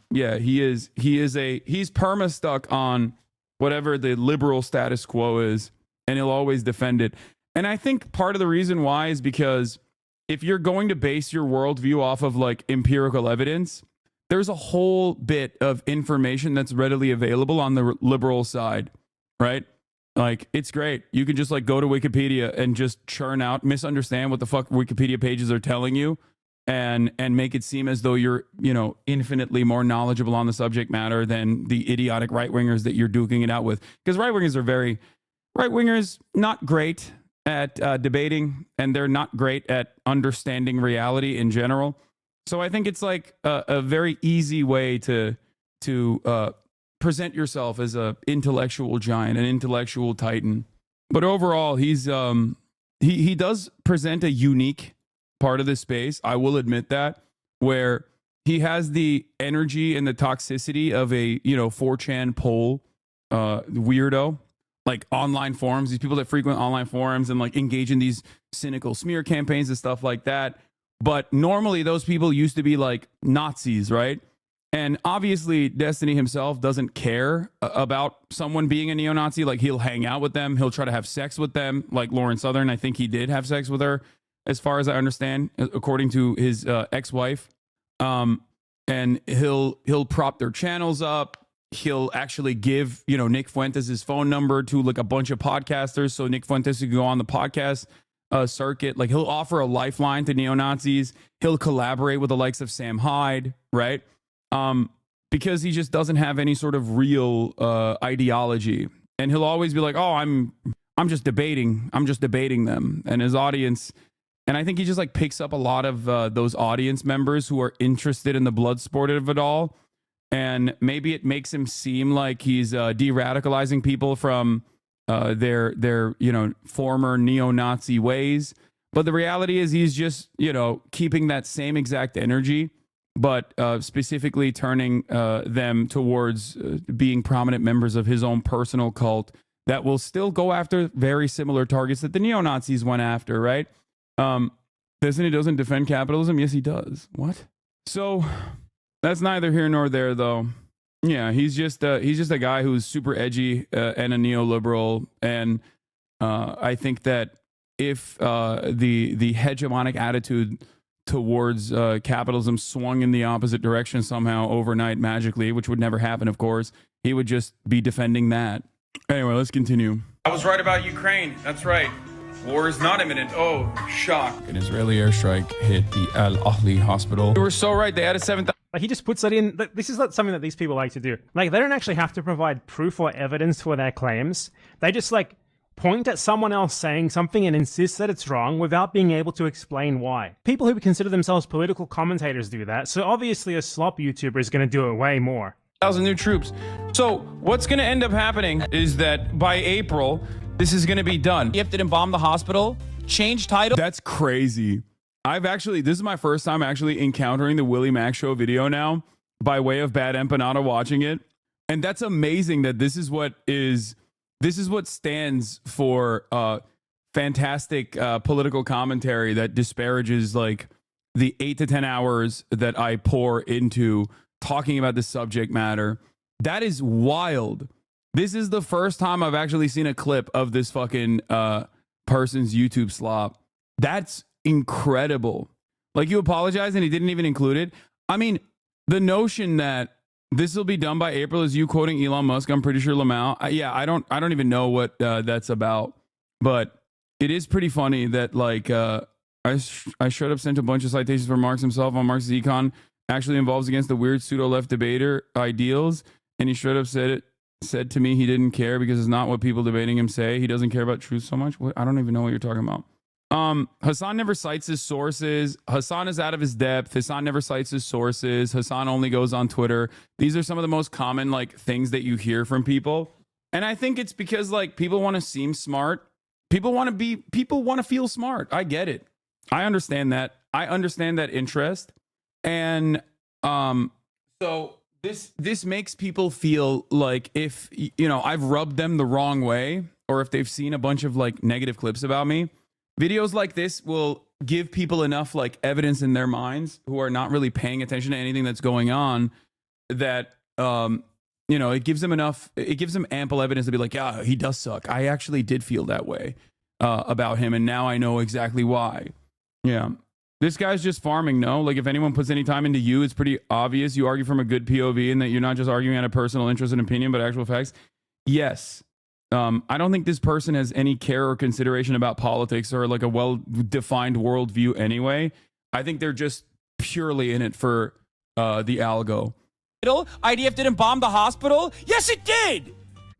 S3: Yeah, he's perma stuck on whatever the liberal status quo is, and he'll always defend it. And I think part of the reason why is because if you're going to base your worldview off of like empirical evidence, there's a whole bit of information that's readily available on the liberal side, right? Like, it's great. You can just like go to Wikipedia and just churn out, misunderstand what the fuck Wikipedia pages are telling you, and make it seem as though you're, you know, infinitely more knowledgeable on the subject matter than the idiotic right-wingers that you're duking it out with. Because right-wingers not great at debating, and they're not great at understanding reality in general. So I think it's like a very easy way to present yourself as a intellectual giant, an intellectual titan. But overall, he does present a unique part of the space. I will admit that, where he has the energy and the toxicity of a 4chan poll weirdo. Like online forums, these people that frequent online forums and like engage in these cynical smear campaigns and stuff like that. But normally those people used to be like Nazis, right? And obviously Destiny himself doesn't care about someone being a neo-Nazi. Like, he'll hang out with them. He'll try to have sex with them. Like Lauren Southern, I think he did have sex with her, as far as I understand, according to his ex-wife. And he'll prop their channels up. He'll actually give, Nick Fuentes his phone number to like a bunch of podcasters, so Nick Fuentes can go on the podcast circuit. Like, he'll offer a lifeline to neo-Nazis. He'll collaborate with the likes of Sam Hyde, right? Because he just doesn't have any sort of real ideology. And he'll always be like, oh, I'm just debating them. And his audience, and I think he just like picks up a lot of those audience members who are interested in the blood sport of it all. And maybe it makes him seem like he's de-radicalizing people from their former neo-Nazi ways. But the reality is he's just, keeping that same exact energy, but specifically turning them towards being prominent members of his own personal cult that will still go after very similar targets that the neo-Nazis went after, right? Disney doesn't defend capitalism? Yes, he does. What? So that's neither here nor there, though. Yeah, he's just a guy who's super edgy and a neoliberal, and I think that if the hegemonic attitude towards capitalism swung in the opposite direction somehow overnight magically, which would never happen, of course, he would just be defending that. Anyway, let's continue. I was right about Ukraine. That's right. War is not imminent. Oh, shock.
S2: An Israeli airstrike hit the Al Ahli hospital.
S3: You were so right. They added 7,000.
S10: Like, he just puts that in. This is not something that these people like to do. Like, they don't actually have to provide proof or evidence for their claims. They just like point at someone else saying something and insist that it's wrong without being able to explain why. People who consider themselves political commentators do that, so obviously a slop YouTuber is going to do it way more.
S3: 1,000 new troops. So what's going to end up happening is that by April, this is going to be done.
S2: Gifted and bombed the hospital, change title.
S3: That's crazy. This is my first time actually encountering the Willie Mac Show video now by way of Bad Empanada watching it. And that's amazing that this is what stands for fantastic political commentary that disparages like the 8 to 10 hours that I pour into talking about the subject matter. That is wild. This is the first time I've actually seen a clip of this fucking person's YouTube slop. That's incredible. Like, you apologize and he didn't even include it. I mean, the notion that this will be done by April is you quoting Elon Musk. I'm pretty sure Lamau. I don't even know what that's about, but it is pretty funny that like I straight up sent a bunch of citations for Marx himself on Marx's econ actually involves against the weird pseudo left debater ideals, and he straight up said to me he didn't care because it's not what people debating him say. He doesn't care about truth so much. I don't even know what you're talking about. Hassan never cites his sources. Hassan is out of his depth. Hassan never cites his sources. Hassan only goes on Twitter. These are some of the most common like things that you hear from people. And I think it's because like people want to seem smart. People want to feel smart. I get it. I understand that. I understand that interest. And so this makes people feel like if I've rubbed them the wrong way, or if they've seen a bunch of like negative clips about me, videos like this will give people enough like evidence in their minds who are not really paying attention to anything that's going on, that it gives them ample evidence to be like, yeah, he does suck. I actually did feel that way about him, and now I know exactly why. Yeah. This guy's just farming, no? Like, if anyone puts any time into you, it's pretty obvious you argue from a good POV and that you're not just arguing out of personal interest and opinion, but actual facts. Yes. I don't think this person has any care or consideration about politics or like a well-defined worldview anyway. I think they're just purely in it for the algo.
S2: IDF didn't bomb the hospital? Yes, it did!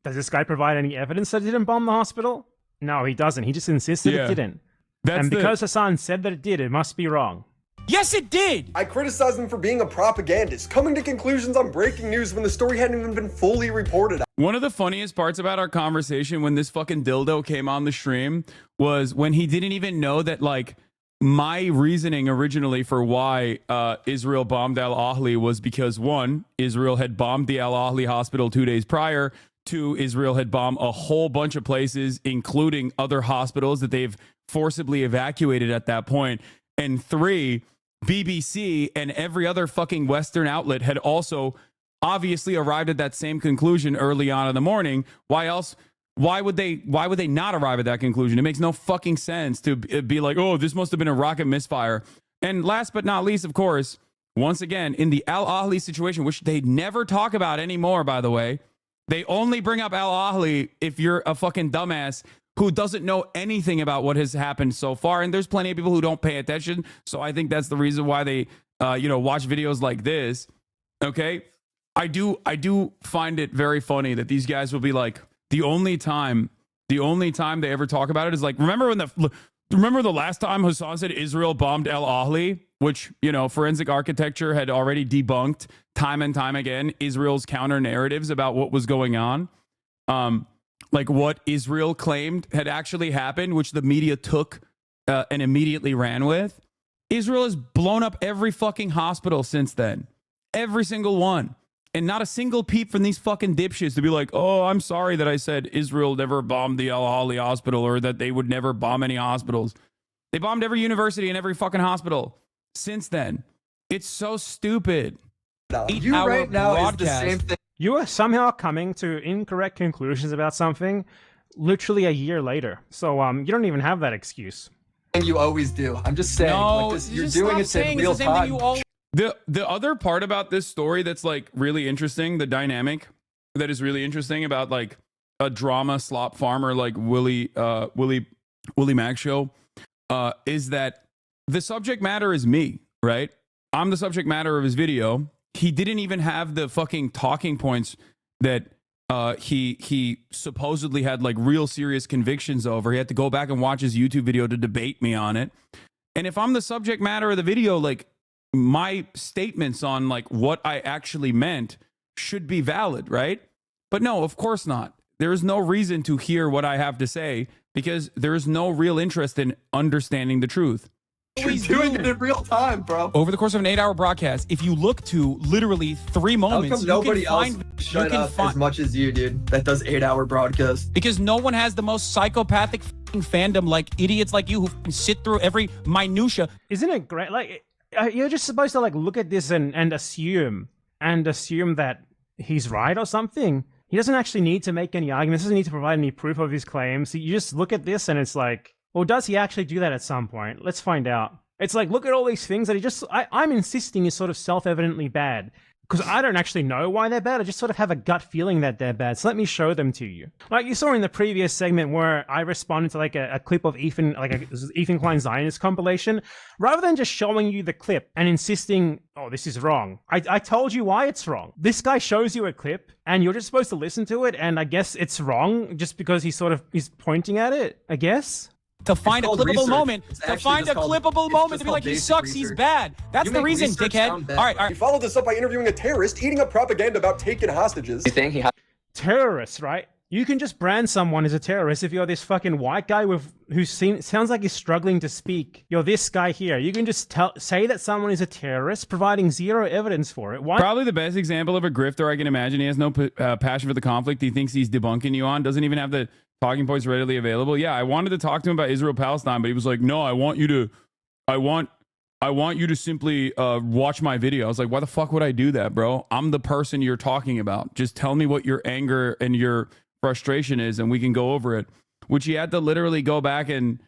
S10: Does this guy provide any evidence that it didn't bomb the hospital? No, he doesn't. He just insisted it didn't. And because Hassan said that it did, it must be wrong.
S2: Yes, it did!
S13: I criticized him for being a propagandist, coming to conclusions on breaking news when the story hadn't even been fully reported.
S3: One of the funniest parts about our conversation when this fucking dildo came on the stream was when he didn't even know that, like, my reasoning originally for why Israel bombed Al Ahli was because, one, Israel had bombed the Al Ahli hospital 2 days prior. Two, Israel had bombed a whole bunch of places, including other hospitals that they've forcibly evacuated at that point. And three, BBC and every other fucking Western outlet had also obviously arrived at that same conclusion early on in the morning. Why else? Why would they not arrive at that conclusion? It makes no fucking sense to be like, oh, this must have been a rocket misfire. And last but not least, of course, once again, in the Al Ahli situation, which they never talk about anymore, by the way, they only bring up Al Ahli if you're a fucking dumbass who doesn't know anything about what has happened so far. And there's plenty of people who don't pay attention. So I think that's the reason why they, watch videos like this. Okay. I do find it very funny that these guys will be like, the only time they ever talk about it is like, remember the last time Hassan said Israel bombed Al Ahli, which, forensic architecture had already debunked time and time again Israel's counter narratives about what was going on. Like what Israel claimed had actually happened, which the media took and immediately ran with. Israel has blown up every fucking hospital since then. Every single one. And not a single peep from these fucking dipshits to be like, oh, I'm sorry that I said Israel never bombed the Al Ahli hospital or that they would never bomb any hospitals. They bombed every university and every fucking hospital since then. It's so stupid.
S10: You right now is the same thing. You are somehow coming to incorrect conclusions about something literally a year later. So you don't even have that excuse.
S14: And you always do. I'm just saying.
S2: No,
S14: you're doing it in real time.
S3: The other part about this story that's like really interesting, the dynamic that is really interesting about like a drama slop farmer like Willie Mac show, is that the subject matter is me, right? I'm the subject matter of his video. He didn't even have the fucking talking points that he supposedly had like real serious convictions over. He had to go back and watch his YouTube video to debate me on it. And if I'm the subject matter of the video, like my statements on like what I actually meant should be valid, right? But no, of course not. There is no reason to hear what I have to say because there is no real interest in understanding the truth.
S14: You're doing it in real time, bro.
S2: Over the course of an 8-hour broadcast, if you look to literally 3 moments,
S14: how come nobody else shut up as much as you, dude, that does 8-hour broadcasts?
S2: Because no one has the most psychopathic fandom like idiots like you who sit through every minutia.
S10: Isn't it great? Like, you're just supposed to like look at this and assume that he's right or something. He doesn't actually need to make any arguments. Doesn't need to provide any proof of his claims. You just look at this and it's like, well, does he actually do that at some point? Let's find out. It's like, look at all these things that I'm insisting is sort of self-evidently bad. Because I don't actually know why they're bad. I just sort of have a gut feeling that they're bad. So let me show them to you. Like you saw in the previous segment where I responded to like a clip of Ethan, like a Ethan Klein Zionist compilation. Rather than just showing you the clip and insisting, oh, this is wrong. I told you why it's wrong. This guy shows you a clip and you're just supposed to listen to it. And I guess it's wrong just because he's pointing at it, I guess.
S7: to find a
S14: called
S7: clippable
S14: research.
S7: moment,
S14: It's
S7: to
S14: actually
S7: find a
S14: just called-
S7: clippable
S14: it's
S7: moment
S14: just
S7: to be like,
S14: called
S7: he
S14: basic
S7: sucks, he's
S14: research.
S7: bad. That's
S14: You
S7: the
S14: make
S7: reason,
S14: research
S7: dickhead.
S14: sound bad.
S7: All right.
S13: He followed this up by interviewing a terrorist, eating up propaganda about taking hostages.
S15: You think he has
S10: Terrorists, right? You can just brand someone as a terrorist if you're this fucking white guy who sounds like he's struggling to speak. You're this guy here. You can just say that someone is a terrorist, providing zero evidence for it. Why?
S3: Probably the best example of a grifter I can imagine. He has no passion for the conflict. He thinks he's debunking you on. Doesn't even have the talking points readily available. Yeah, I wanted to talk to him about Israel-Palestine, but he was like, no, I want you to simply watch my video. I was like, why the fuck would I do that, bro? I'm the person you're talking about. Just tell me what your anger and your frustration is, and we can go over it. Which he had to literally go back and,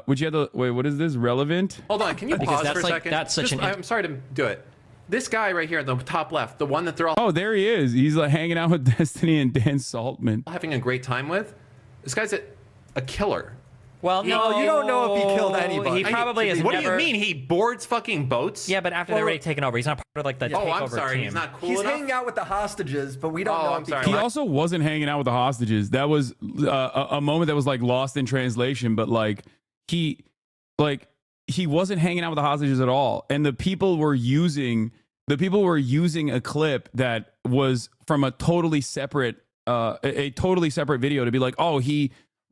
S3: which you had to, wait, what is this? Relevant?
S16: Hold on, can you
S17: Because
S16: pause
S17: that's
S16: for a
S17: like-
S16: second?
S17: that's such
S16: Just-
S17: an-
S16: I'm sorry to do it. This guy right here, the top left, the one that they're all
S3: Oh, there he is. He's like hanging out with Destiny and Dan Saltman.
S16: having a great time with. This guy's a killer.
S17: Well, no,
S18: you don't know if he killed anybody.
S17: He probably has
S16: What
S17: never.
S16: do you mean? He boards fucking boats?
S17: Yeah, but after they're already taken over, he's not part of like the
S16: Oh,
S17: takeover
S16: I'm sorry.
S17: team.
S16: He's not cool
S18: He's
S16: enough.
S18: hanging out with the hostages, but we don't
S16: Oh,
S18: know
S16: I'm
S18: if he
S16: sorry.
S3: He
S18: killed
S3: also wasn't hanging out with the hostages. That was a moment that was like lost in translation, but like he wasn't hanging out with the hostages at all. And the people were using a clip that was from a totally separate video to be like, oh,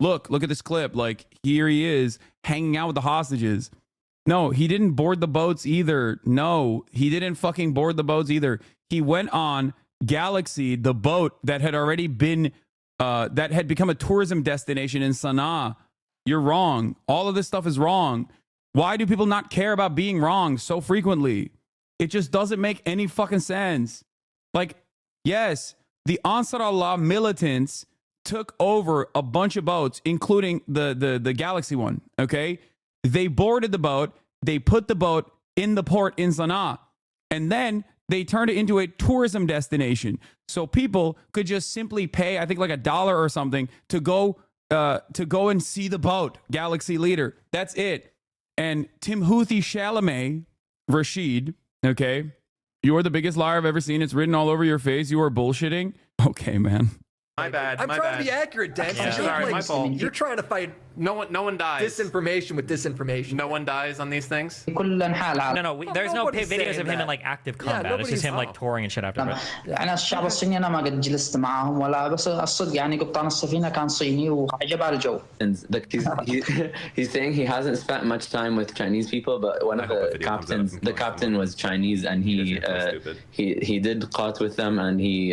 S3: look at this clip. Like, here he is hanging out with the hostages. No, he didn't board the boats either. No, he didn't fucking board the boats either. He went on Galaxy, the boat that had already been, that had become a tourism destination in Sana'a. You're wrong. All of this stuff is wrong. Why do people not care about being wrong so frequently? It just doesn't make any fucking sense. Like, yes, the Ansar Allah militants took over a bunch of boats, including the Galaxy one, okay? They boarded the boat, they put the boat in the port in Sana'a, and then they turned it into a tourism destination. So people could just simply pay, I think like $1 or something, to go and see the boat, Galaxy Leader. That's it. And Timothy Chalamet, Rashid, okay? You're the biggest liar I've ever seen. It's written all over your face. You are bullshitting. Okay, man.
S16: My bad.
S18: I'm
S16: my
S18: trying
S16: bad.
S18: to be accurate, Dan.
S16: Yeah. Sorry, my fault.
S18: You're trying to fight
S16: No one dies.
S18: disinformation with disinformation.
S16: No one dies on these things.
S17: No, there's no
S18: nobody's
S17: videos
S18: saying
S17: of him in
S18: that.
S17: like active
S18: Yeah,
S17: combat. It's just him like
S16: nobody's-
S17: touring and shit afterwards.
S19: أنا الشعب الصيني أنا ما قد جلست معهم ولا بس الصدق يعني قبطان السفينة كان صيني وعجبها الجو.
S15: And like he's saying he hasn't spent much time with Chinese people, but one of the captains, the captain was Chinese, and he did qat with them, and he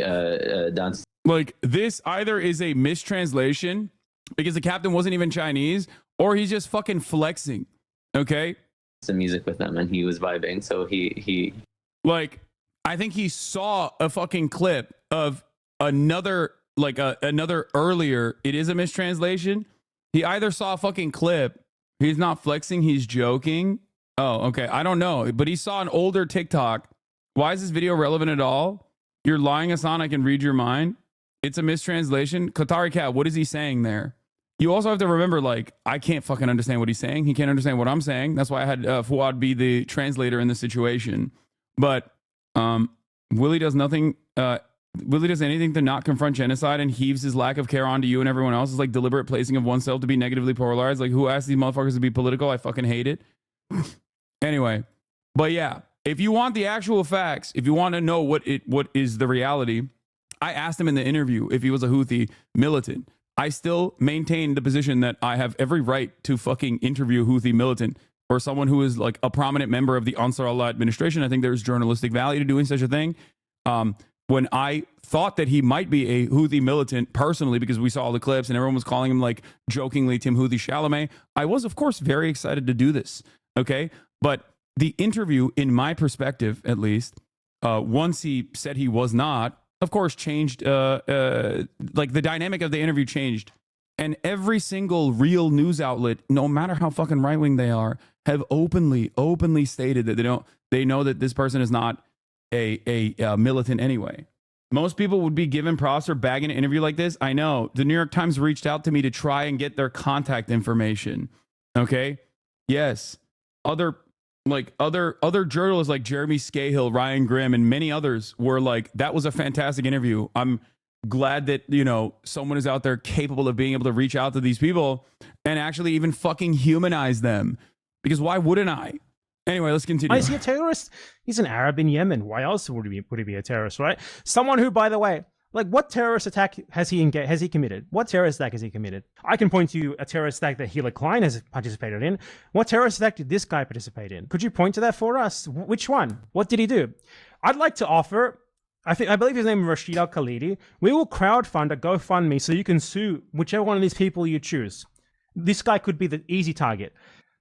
S15: danced.
S3: Like, this either is a mistranslation because the captain wasn't even Chinese, or he's just fucking flexing. Okay?
S15: Some music with them, and he was vibing. So he
S3: Like, I think he saw a fucking clip of another earlier. It is a mistranslation. He either saw a fucking clip. He's not flexing. He's joking. Oh, okay. I don't know. But he saw an older TikTok. Why is this video relevant at all? You're lying, Hassan. I can read your mind. It's a mistranslation. Qatari Cat, what is he saying there? You also have to remember, like, I can't fucking understand what he's saying. He can't understand what I'm saying. That's why I had Fuad be the translator in this situation. But Willie does nothing. Willie does anything to not confront genocide and heaves his lack of care onto you and everyone else. It's like deliberate placing of oneself to be negatively polarized. Like, who asked these motherfuckers to be political? I fucking hate it. Anyway, but yeah, if you want the actual facts, if you want to know what is the reality, I asked him in the interview if he was a Houthi militant. I still maintain the position that I have every right to fucking interview a Houthi militant or someone who is like a prominent member of the Ansar Allah administration. I think there's journalistic value to doing such a thing. When I thought that he might be a Houthi militant personally, because we saw all the clips and everyone was calling him like jokingly Timothy Chalamet, I was of course very excited to do this. Okay. But the interview, in my perspective, at least, once he said he was not, of course, changed, like the dynamic of the interview changed. And every single real news outlet, no matter how fucking right-wing they are, have openly stated that they know that this person is not a militant anyway. Most people would be given props for bagging an interview like this. I know. The New York Times reached out to me to try and get their contact information. Okay? Yes. Other journalists like Jeremy Scahill, Ryan Grimm, and many others were like, that was a fantastic interview. I'm glad that, you know, someone is out there capable of being able to reach out to these people and actually even fucking humanize them. Because why wouldn't I? Anyway, let's continue.
S10: Why is he a terrorist? He's an Arab in Yemen. Why else would he be a terrorist, right? Someone who, by the way, like, what terrorist attack has he committed? What terrorist attack has he committed? I can point to a terrorist attack that Hillary Klein has participated in. What terrorist attack did this guy participate in? Could you point to that for us? Which one? What did he do? I'd like to offer, I believe his name is Rashid Al-Khalidi. We will crowdfund a GoFundMe so you can sue whichever one of these people you choose. This guy could be the easy target.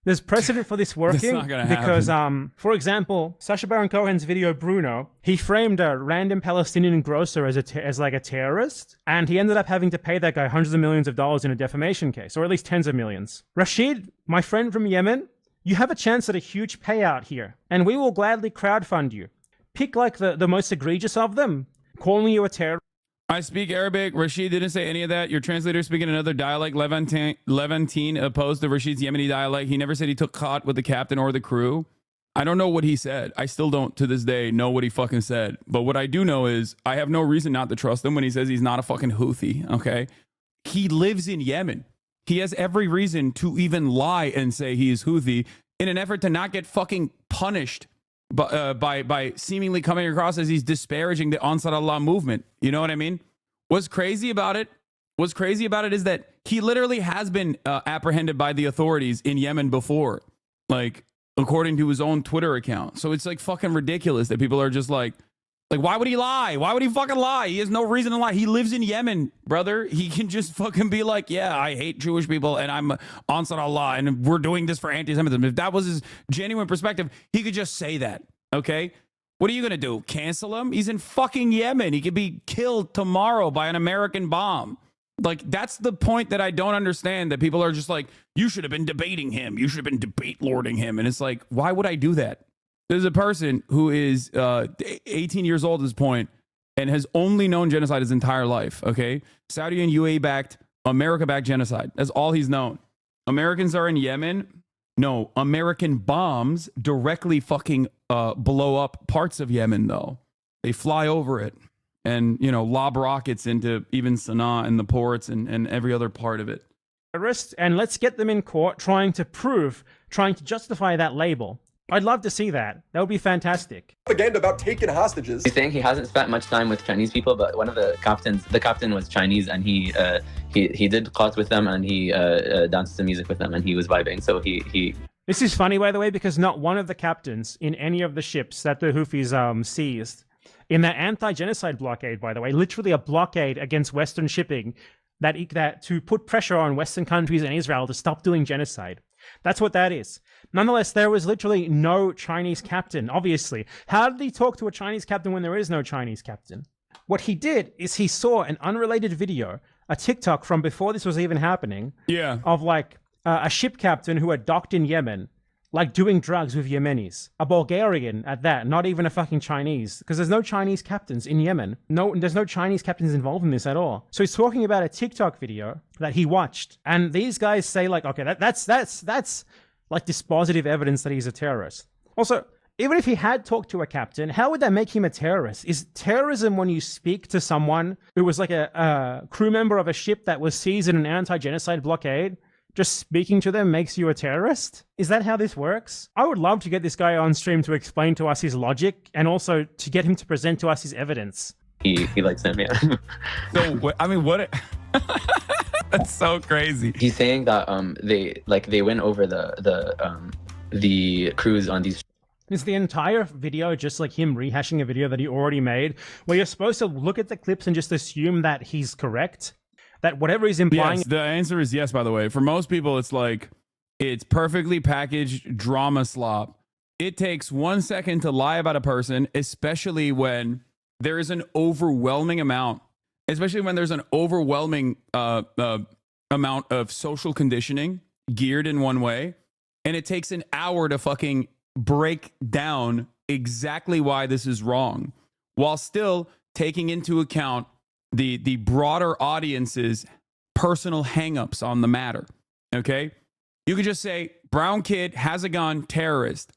S10: There's precedent for this working
S3: not gonna
S10: because, for example, Sacha Baron Cohen's video Bruno, he framed a random Palestinian grocer as like a terrorist, and he ended up having to pay that guy hundreds of millions of dollars in a defamation case, or at least tens of millions. Rashid, my friend from Yemen, you have a chance at a huge payout here, and we will gladly crowdfund you. Pick like the most egregious of them, calling you a terrorist.
S3: I speak Arabic. Rashid didn't say any of that. Your translator speaking another dialect, Levantine, opposed to Rashid's Yemeni dialect. He never said he took caught with the captain or the crew. I don't know what he said. I still don't, to this day, know what he fucking said. But what I do know is I have no reason not to trust him when he says he's not a fucking Houthi, okay? He lives in Yemen. He has every reason to even lie and say he is Houthi in an effort to not get fucking punished by seemingly coming across as he's disparaging the Ansar Allah movement. You know what I mean? What's crazy about it is that he literally has been apprehended by the authorities in Yemen before, like, according to his own Twitter account. So it's like fucking ridiculous that people are just like, why would he lie? Why would he fucking lie? He has no reason to lie. He lives in Yemen, brother. He can just fucking be like, yeah, I hate Jewish people and I'm Ansar Allah and we're doing this for anti-Semitism. If that was his genuine perspective, he could just say that, okay? What are you going to do? Cancel him? He's in fucking Yemen. He could be killed tomorrow by an American bomb. Like, that's the point that I don't understand, that people are just like, you should have been debating him. You should have been debate lording him. And it's like, why would I do that? There's a person who is 18 years old at this point and has only known genocide his entire life, okay? Saudi and UAE-backed, America-backed genocide. That's all he's known. Americans are in Yemen. No, American bombs directly fucking blow up parts of Yemen, though. They fly over it and, you know, lob rockets into even Sana'a and the ports and every other part of it.
S10: And let's get them in court trying to justify that label. I'd love to see that. That would be fantastic.
S13: Propaganda about taking hostages.
S15: He's saying he hasn't spent much time with Chinese people, but one of the captain was Chinese, and he did caught with them, and he danced some music with them, and he was vibing. So he.
S10: This is funny, by the way, because not one of the captains in any of the ships that the Houthis seized in that anti-genocide blockade, by the way, literally a blockade against Western shipping that to put pressure on Western countries and Israel to stop doing genocide. That's what that is. Nonetheless, there was literally no Chinese captain, obviously. How did he talk to a Chinese captain when there is no Chinese captain? What he did is he saw an unrelated video, a TikTok from before this was even happening, of like a ship captain who had docked in Yemen, like doing drugs with Yemenis. A Bulgarian at that, not even a fucking Chinese, because there's no Chinese captains in Yemen. No, there's no Chinese captains involved in this at all. So he's talking about a TikTok video that he watched, and these guys say like, okay, that's like dispositive evidence that he's a terrorist. Also, even if he had talked to a captain, how would that make him a terrorist? Is terrorism when you speak to someone who was like a crew member of a ship that was seized in an anti-genocide blockade? Just speaking to them makes you a terrorist? Is that how this works? I would love to get this guy on stream to explain to us his logic and also to get him to present to us his evidence.
S15: He likes them, yeah.
S3: So, I mean, what? That's so crazy.
S15: He's saying that they went over the cruise on these.
S10: Is the entire video just like him rehashing a video that he already made, where you're supposed to look at the clips and just assume that he's correct? That whatever he's implying...
S3: Yes, the answer is yes, by the way. For most people, it's like, it's perfectly packaged drama slop. It takes 1 second to lie about a person, especially when there is an overwhelming amount, amount of social conditioning geared in one way, and it takes an hour to fucking break down exactly why this is wrong, while still taking into account the broader audience's personal hangups on the matter. Okay? You could just say, brown kid has a gun, terrorist.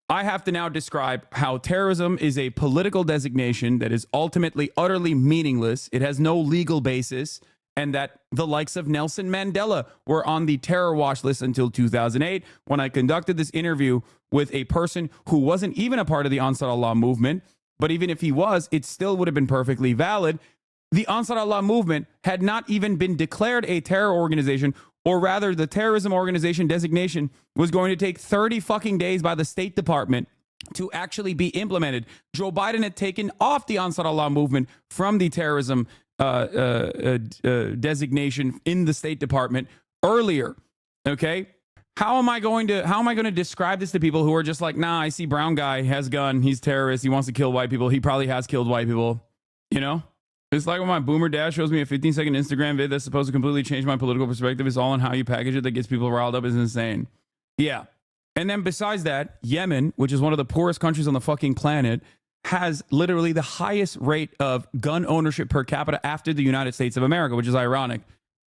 S3: I have to now describe how terrorism is a political designation that is ultimately utterly meaningless. It has no legal basis, and that the likes of Nelson Mandela were on the terror watch list until 2008, when I conducted this interview with a person who wasn't even a part of the Ansar Allah movement. But even if he was, it still would have been perfectly valid. The Ansar Allah movement had not even been declared a terror organization, or rather the terrorism organization designation was going to take 30 fucking days by the State Department to actually be implemented. Joe Biden had taken off the Ansar Allah movement from the terrorism designation in the State Department earlier. Okay, how am I going to describe this to people who are just like, nah, I see brown guy has a gun, he's terrorist, he wants to kill white people, he probably has killed white people, you know? It's like when my boomer dad shows me a 15-second Instagram vid that's supposed to completely change my political perspective. It's all on how you package it that gets people riled up. Is insane. Yeah. And then besides that, Yemen, which is one of the poorest countries on the fucking planet, has literally the highest rate of gun ownership per capita after the United States of America, which is ironic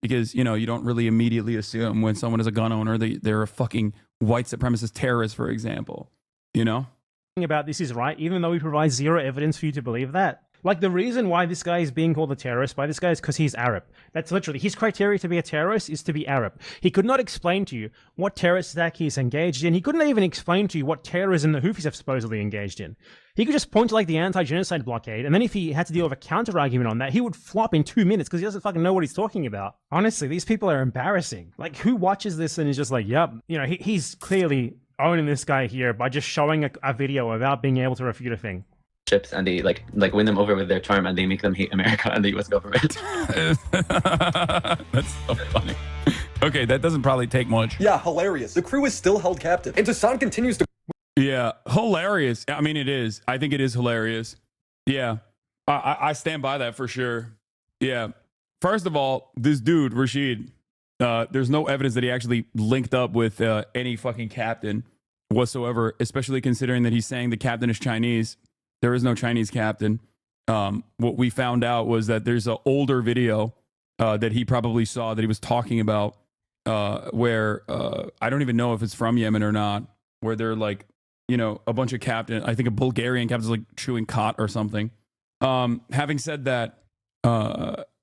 S3: because, you know, you don't really immediately assume when someone is a gun owner, they're a fucking white supremacist terrorist, for example, you know?
S10: About this is right, even though we provide zero evidence for you to believe that. Like, the reason why this guy is being called a terrorist by this guy is because he's Arab. That's literally, his criteria to be a terrorist is to be Arab. He could not explain to you what terrorist attack he's engaged in. He couldn't even explain to you what terrorism the Houthis have supposedly engaged in. He could just point to, like, the anti-genocide blockade, and then if he had to deal with a counter-argument on that, he would flop in 2 minutes because he doesn't fucking know what he's talking about. Honestly, these people are embarrassing. Like, who watches this and is just like, yep, you know, he's clearly owning this guy here by just showing a video without being able to refute a thing.
S15: And they like win them over with their charm, and they make them hate America and the U.S. government.
S3: That's so funny. Okay, that doesn't probably take much.
S13: Yeah, hilarious. The crew is still held captive, and Tassan continues to...
S3: Yeah, hilarious. I mean, it is. I think it is hilarious. Yeah, I stand by that for sure. Yeah. First of all, this dude, Rashid, there's no evidence that he actually linked up with any fucking captain whatsoever, especially considering that he's saying the captain is Chinese. There is no Chinese captain. What we found out was that there's an older video that he probably saw that he was talking about where I don't even know if it's from Yemen or not, where they're like, you know, a bunch of captain, I think a Bulgarian captain's like chewing cot or something. Having said that,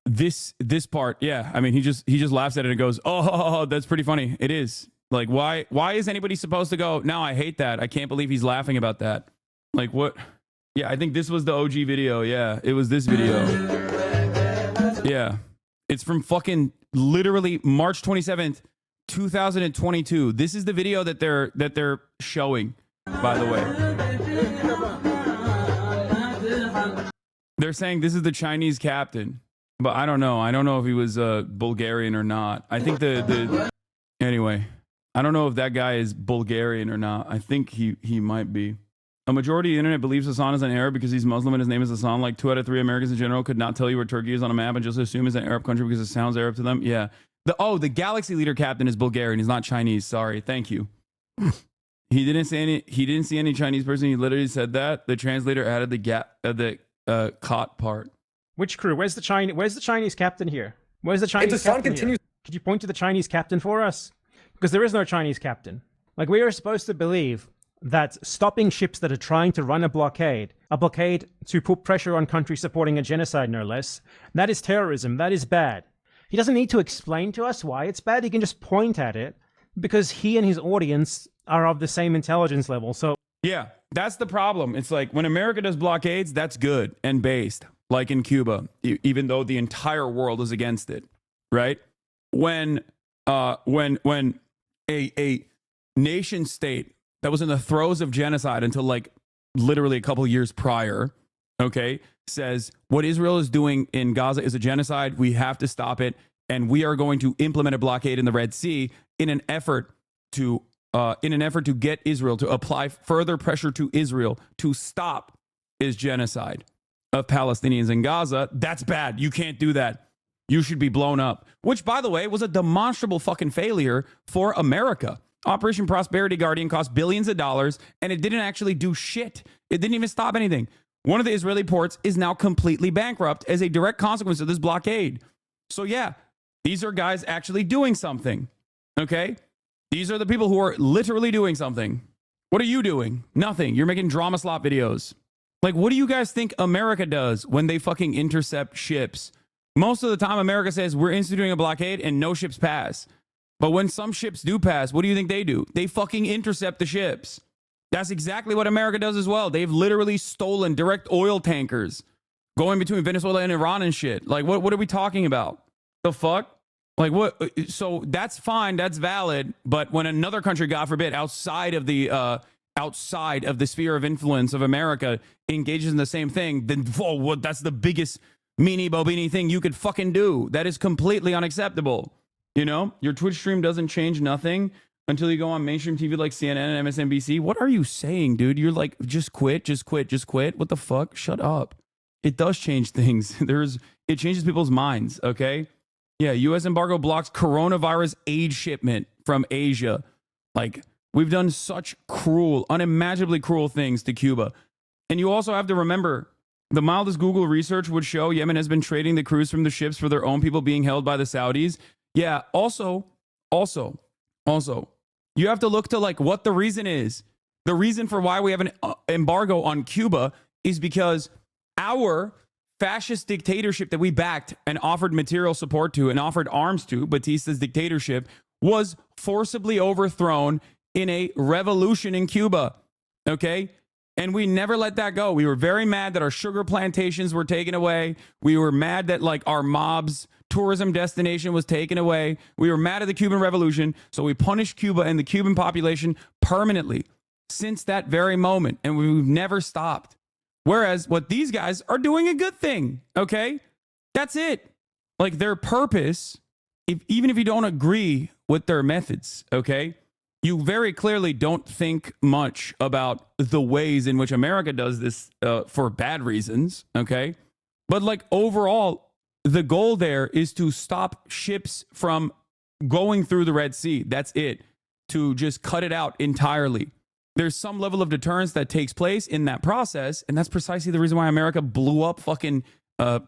S3: this part, yeah, I mean, he just laughs at it and goes, oh, that's pretty funny. It is. Like, why is anybody supposed to go, no, I hate that. I can't believe he's laughing about that. Like, what? Yeah, I think this was the OG video. Yeah, it was this video. Yeah. It's from fucking literally March 27th, 2022. This is the video that they're showing, by the way. They're saying this is the Chinese captain, but I don't know. I don't know if he was Bulgarian or not. I think anyway, I don't know if that guy is Bulgarian or not. I think he might be. A majority of the internet believes Hassan is an Arab because he's Muslim and his name is Hassan. Like 2 out of 3 Americans in general could not tell you where Turkey is on a map and just assume it's an Arab country because it sounds Arab to them. Yeah. The Galaxy Leader captain is Bulgarian. He's not Chinese. Sorry. Thank you. He didn't see any Chinese person. He literally said that. The translator added the cot part.
S10: Which crew? Where's the Chinese captain here? Where's the Chinese captain here? Could you point to the Chinese captain for us? Because there is no Chinese captain. Like, we are supposed to believe that stopping ships that are trying to run a blockade to put pressure on countries supporting a genocide, no less, that is terrorism. That is bad. He doesn't need to explain to us why it's bad. He can just point at it because he and his audience are of the same intelligence level. So
S3: yeah, that's the problem. It's like when America does blockades, that's good and based, like in Cuba, even though the entire world is against it, right? When a nation state that was in the throes of genocide until like literally a couple years prior, okay, says what Israel is doing in Gaza is a genocide. We have to stop it. And we are going to implement a blockade in the Red Sea in an effort to get Israel to apply further pressure to Israel to stop his genocide of Palestinians in Gaza. That's bad. You can't do that. You should be blown up, which, by the way, was a demonstrable fucking failure for America. Operation Prosperity Guardian cost billions of dollars, and it didn't actually do shit. It didn't even stop anything. One of the Israeli ports is now completely bankrupt as a direct consequence of this blockade. So yeah, these are guys actually doing something, okay? These are the people who are literally doing something. What are you doing? Nothing. You're making drama slop videos. Like, what do you guys think America does when they fucking intercept ships? Most of the time, America says we're instituting a blockade and no ships pass. But when some ships do pass, what do you think they do? They fucking intercept the ships. That's exactly what America does as well. They've literally stolen direct oil tankers going between Venezuela and Iran and shit. Like, what are we talking about? The fuck? Like, what? So that's fine. That's valid. But when another country, God forbid, outside of the sphere of influence of America engages in the same thing, then whoa, that's the biggest meanie bobini thing you could fucking do. That is completely unacceptable. You know, your Twitch stream doesn't change nothing until you go on mainstream TV like CNN and MSNBC. What are you saying, dude? You're like, just quit, just quit, just quit. What the fuck? Shut up. It does change things. It changes people's minds, okay? Yeah, U.S. embargo blocks coronavirus aid shipment from Asia. Like, we've done such cruel, unimaginably cruel things to Cuba. And you also have to remember, the mildest Google research would show Yemen has been trading the crews from the ships for their own people being held by the Saudis. Yeah, also, you have to look to like what the reason is. The reason for why we have an embargo on Cuba is because our fascist dictatorship that we backed and offered material support to and offered arms to, Batista's dictatorship, was forcibly overthrown in a revolution in Cuba. Okay? And we never let that go. We were very mad that our sugar plantations were taken away. We were mad that like our mob's tourism destination was taken away. We were mad at the Cuban Revolution. So we punished Cuba and the Cuban population permanently since that very moment. And we've never stopped. Whereas what these guys are doing a good thing. Okay? That's it. Like their purpose, even if you don't agree with their methods, okay? You very clearly don't think much about the ways in which America does this for bad reasons, okay? But like overall, the goal there is to stop ships from going through the Red Sea. That's it. To just cut it out entirely. There's some level of deterrence that takes place in that process, and that's precisely the reason why America blew up fucking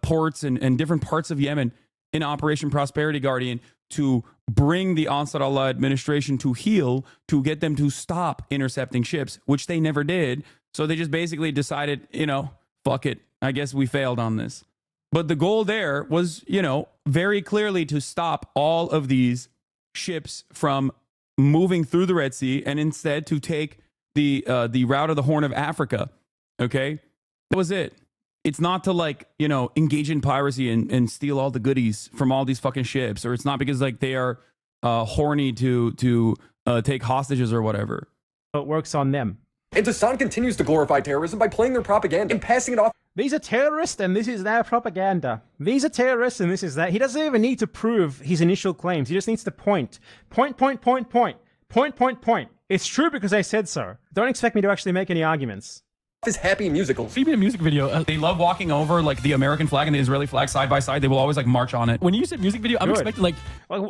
S3: ports and different parts of Yemen in Operation Prosperity Guardian to bring the Ansar Allah administration to heel, to get them to stop intercepting ships, which they never did. So they just basically decided, you know, fuck it. I guess we failed on this. But the goal there was, you know, very clearly to stop all of these ships from moving through the Red Sea and instead to take the route of the Horn of Africa. Okay? That was it. It's not to like, you know, engage in piracy and steal all the goodies from all these fucking ships, or it's not because like they are horny to take hostages or whatever.
S10: It works on them.
S13: And Hassan continues to glorify terrorism by playing their propaganda and passing it off.
S10: These are terrorists and this is their propaganda. These are terrorists and this is that. He doesn't even need to prove his initial claims. He just needs to point. It's true because I said so. Don't expect me to actually make any arguments.
S13: His happy musicals.
S3: Even a music video, they love walking over like the American flag and the Israeli flag side by side. They will always like march on it.
S4: When you said music video, I'm expecting like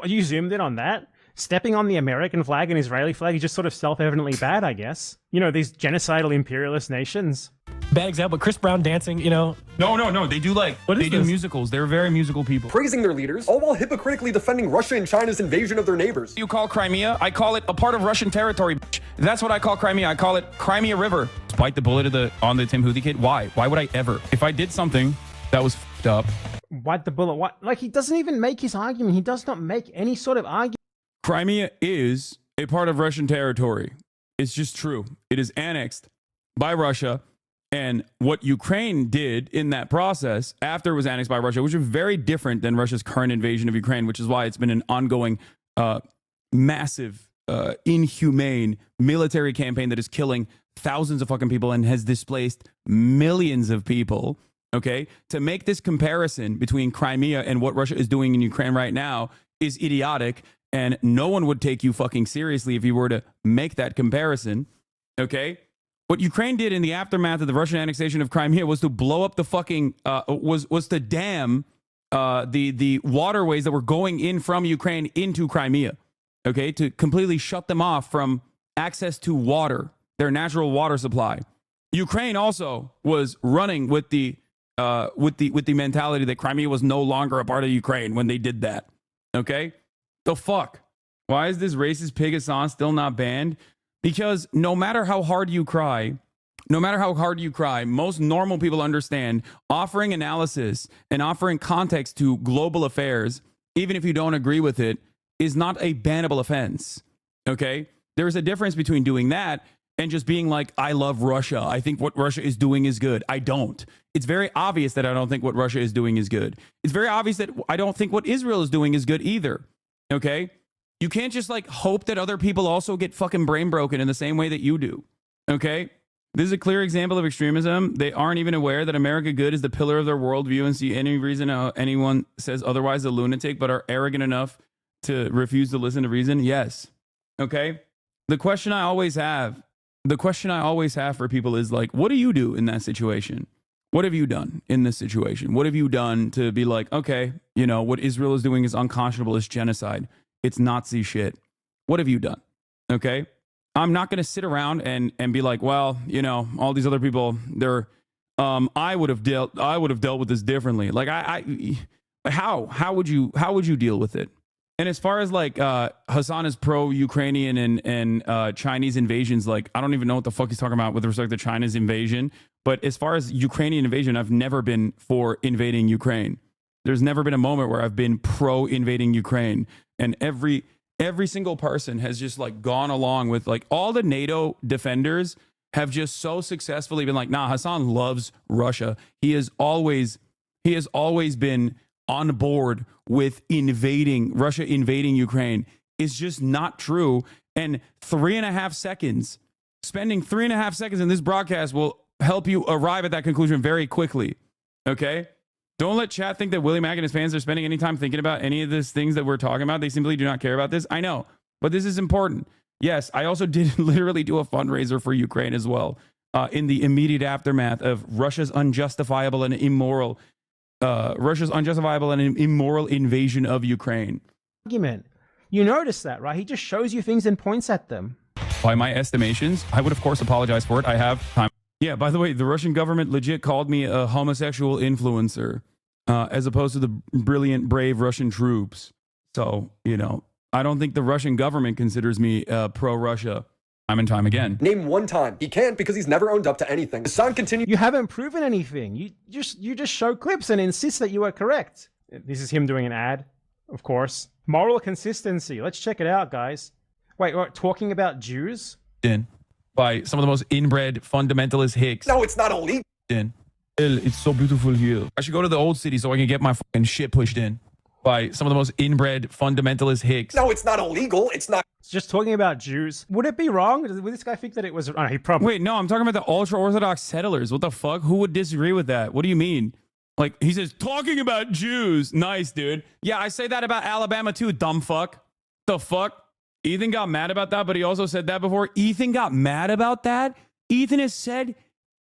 S10: you zoomed in on that. Stepping on the American flag and Israeli flag is just sort of self-evidently bad, I guess. You know, these genocidal imperialist nations.
S4: Bad example, Chris Brown dancing, you know.
S3: No. They do like, they do musicals. They're very musical people.
S13: Praising their leaders, all while hypocritically defending Russia and China's invasion of their neighbors.
S3: You call Crimea? I call it a part of Russian territory, bitch. That's what I call Crimea. I call it Crimea River. Bite the bullet on the Tim Houthi kid. Why? Why would I ever? If I did something that was fucked up.
S10: Bite the bullet? What? Like, he doesn't even make his argument. He does not make any sort of argument.
S3: Crimea is a part of Russian territory. It's just true. It is annexed by Russia. And what Ukraine did in that process after it was annexed by Russia, which is very different than Russia's current invasion of Ukraine, which is why it's been an ongoing, massive, inhumane military campaign that is killing thousands of fucking people and has displaced millions of people. Okay. To make this comparison between Crimea and what Russia is doing in Ukraine right now is idiotic. And no one would take you fucking seriously if you were to make that comparison. Okay. What Ukraine did in the aftermath of the Russian annexation of Crimea was to blow up the fucking, was to dam the waterways that were going in from Ukraine into Crimea, okay, to completely shut them off from access to water, their natural water supply. Ukraine also was running with the mentality that Crimea was no longer a part of Ukraine when they did that, okay? The fuck? Why is this racist pig Hassan still not banned? Because no matter how hard you cry, most normal people understand offering analysis and offering context to global affairs, even if you don't agree with it, is not a bannable offense. Okay? There's a difference between doing that and just being like, I love Russia. I think what Russia is doing is good. I don't. It's very obvious that I don't think what Russia is doing is good. It's very obvious that I don't think what Israel is doing is good either. Okay? You can't just like hope that other people also get fucking brain broken in the same way that you do. Okay? This is a clear example of extremism. They aren't even aware that America good is the pillar of their worldview and see any reason anyone says otherwise a lunatic, but are arrogant enough to refuse to listen to reason. Yes. Okay? The question I always have for people is like, what do you do in that situation? What have you done in this situation? What have you done to be like, okay, you know, what Israel is doing is unconscionable, it's genocide, it's Nazi shit. What have you done? Okay? I'm not going to sit around and be like, well, you know, all these other people, they're, I would have dealt with this differently. Like how would you deal with it? And as far as like Hassan is pro-Ukrainian and Chinese invasions, like I don't even know what the fuck he's talking about with respect to China's invasion. But as far as Ukrainian invasion, I've never been for invading Ukraine. There's never been a moment where I've been pro-invading Ukraine. And every single person has just like gone along with like all the NATO defenders have just so successfully been like, nah, Hassan loves Russia. He has always been on board with Russia invading Ukraine. Is just not true. And spending 3.5 seconds in this broadcast will help you arrive at that conclusion very quickly. Okay? Don't let chat think that Willie Mack and his fans are spending any time thinking about any of these things that we're talking about. They simply do not care about this. I know, but this is important. Yes, I also did literally do a fundraiser for Ukraine as well in the immediate aftermath of Russia's unjustifiable and immoral invasion of Ukraine.
S10: Argument. You notice that, right? He just shows you things and points at them.
S3: By my estimations, I would of course apologize for it. I have time. Yeah, by the way, the Russian government legit called me a homosexual influencer as opposed to the brilliant, brave Russian troops. So, you know, I don't think the Russian government considers me pro-Russia. Time and time again.
S13: Name one time. He can't because he's never owned up to anything. Hassan continued.
S10: You haven't proven anything. You just show clips and insist that you are correct. This is him doing an ad, of course. Moral consistency. Let's check it out, guys. Wait, talking about Jews?
S3: By some of the most inbred fundamentalist hicks.
S13: No, it's not illegal.
S3: It's so beautiful here. I should go to the old city so I can get my fucking shit pushed in. By some of the most inbred fundamentalist hicks.
S13: No, it's not illegal. It's not.
S10: It's just talking about Jews. Would it be wrong? Would this guy think that it was? Oh, he probably.
S3: Wait, no, I'm talking about the ultra-Orthodox settlers. What the fuck? Who would disagree with that? What do you mean? Like, he says, talking about Jews. Nice, dude. Yeah, I say that about Alabama too, dumb fuck. The fuck? Ethan got mad about that, but he also said that before. Ethan got mad about that? Ethan has said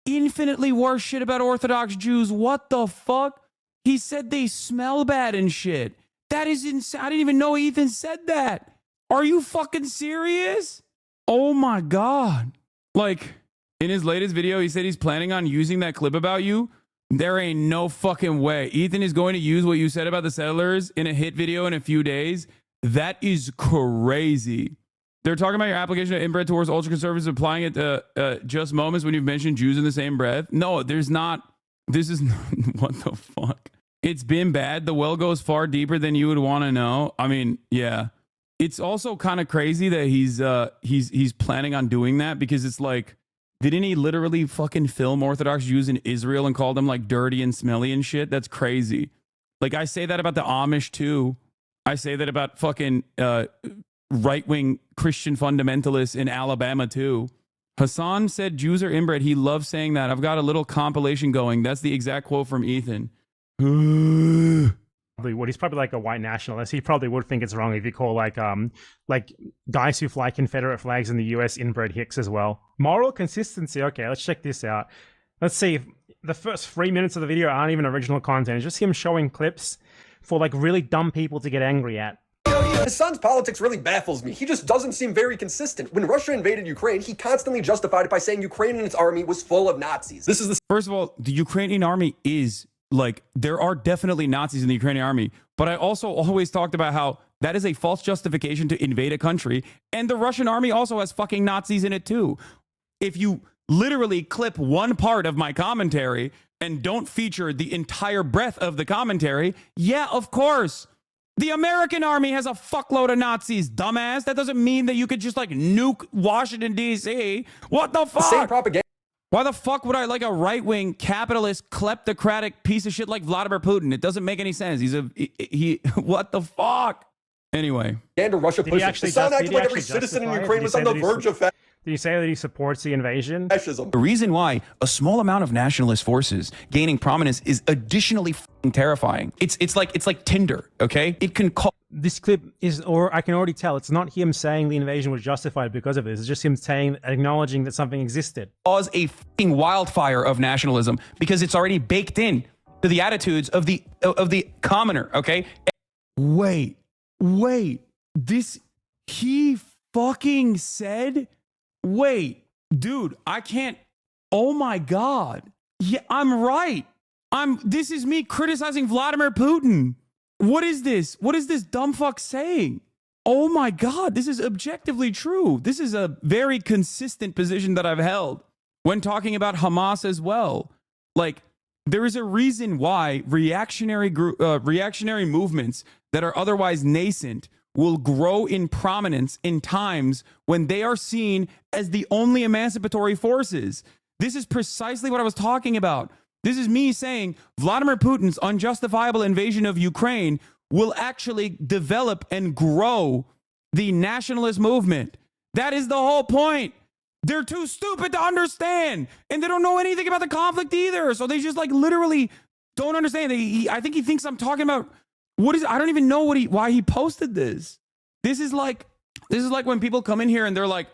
S3: infinitely worse shit about Orthodox Jews. What the fuck? He said they smell bad and shit. That is insane. I didn't even know Ethan said that. Are you fucking serious? Oh my God. Like, in his latest video, he said he's planning on using that clip about you. There ain't no fucking way. Ethan is going to use what you said about the settlers in a hit video in a few days. That is crazy. They're talking about your application of inbred towards ultra conservatives, applying it to just moments when you've mentioned Jews in the same breath. No, there's not. This is not, what the fuck? It's been bad. The well goes far deeper than you would want to know. I mean, yeah. It's also kind of crazy that he's planning on doing that, because it's like, didn't he literally fucking film Orthodox Jews in Israel and call them like dirty and smelly and shit? That's crazy. Like, I say that about the Amish too. I say that about fucking right-wing Christian fundamentalists in Alabama too. Hassan said Jews are inbred. He loves saying that. I've got a little compilation going. That's the exact quote from Ethan.
S10: He's probably like a white nationalist. He probably would think it's wrong if you call like guys who fly Confederate flags in the US inbred hicks as well. Moral consistency. Okay, let's check this out. Let's see. The first 3 minutes of the video aren't even original content. It's just him showing clips for like really dumb people to get angry at.
S13: Hassan's politics really baffles me. He just doesn't seem very consistent. When Russia invaded Ukraine, he constantly justified it by saying Ukraine and its army was full of Nazis.
S3: First of all, the Ukrainian army is like, there are definitely Nazis in the Ukrainian army, but I also always talked about how That is a false justification to invade a country. And the Russian army also has fucking Nazis in it too. If you literally clip one part of my commentary and don't feature the entire breadth of the commentary, yeah, of course. The American army has a fuckload of Nazis, dumbass. That doesn't mean that you could just like nuke Washington, D.C. What the fuck?
S13: Same propaganda.
S3: Why the fuck would I like a right-wing capitalist kleptocratic piece of shit like Vladimir Putin? It doesn't make any sense. He what the fuck? Anyway.
S13: And Russia pushes. It sounded acted like every citizen in Ukraine was on the verge of
S10: Did you say that he supports the invasion?
S13: fascism.
S3: The reason why a small amount of nationalist forces gaining prominence is additionally fucking terrifying. It's like Tinder, okay? It can call.
S10: This clip is, or I can already tell, it's not him saying the invasion was justified because of this. It's just him saying, acknowledging that something existed.
S3: Cause a fucking wildfire of nationalism because it's already baked in to the attitudes of the commoner, okay? Wait, this, he fucking said, wait, dude, I can't, oh my God. Yeah, I'm right. This is me criticizing Vladimir Putin. What is this? What is this dumb fuck saying? Oh my God, this is objectively true. This is a very consistent position that I've held when talking about Hamas as well. Like, there is a reason why reactionary movements that are otherwise nascent will grow in prominence in times when they are seen as the only emancipatory forces. This is precisely what I was talking about. This is me saying Vladimir Putin's unjustifiable invasion of Ukraine will actually develop and grow the nationalist movement. That is the whole point. They're too stupid to understand, and they don't know anything about the conflict either. So they just like literally don't understand. I think he thinks I'm talking about I don't even know why he posted this. This is like when people come in here and they're like,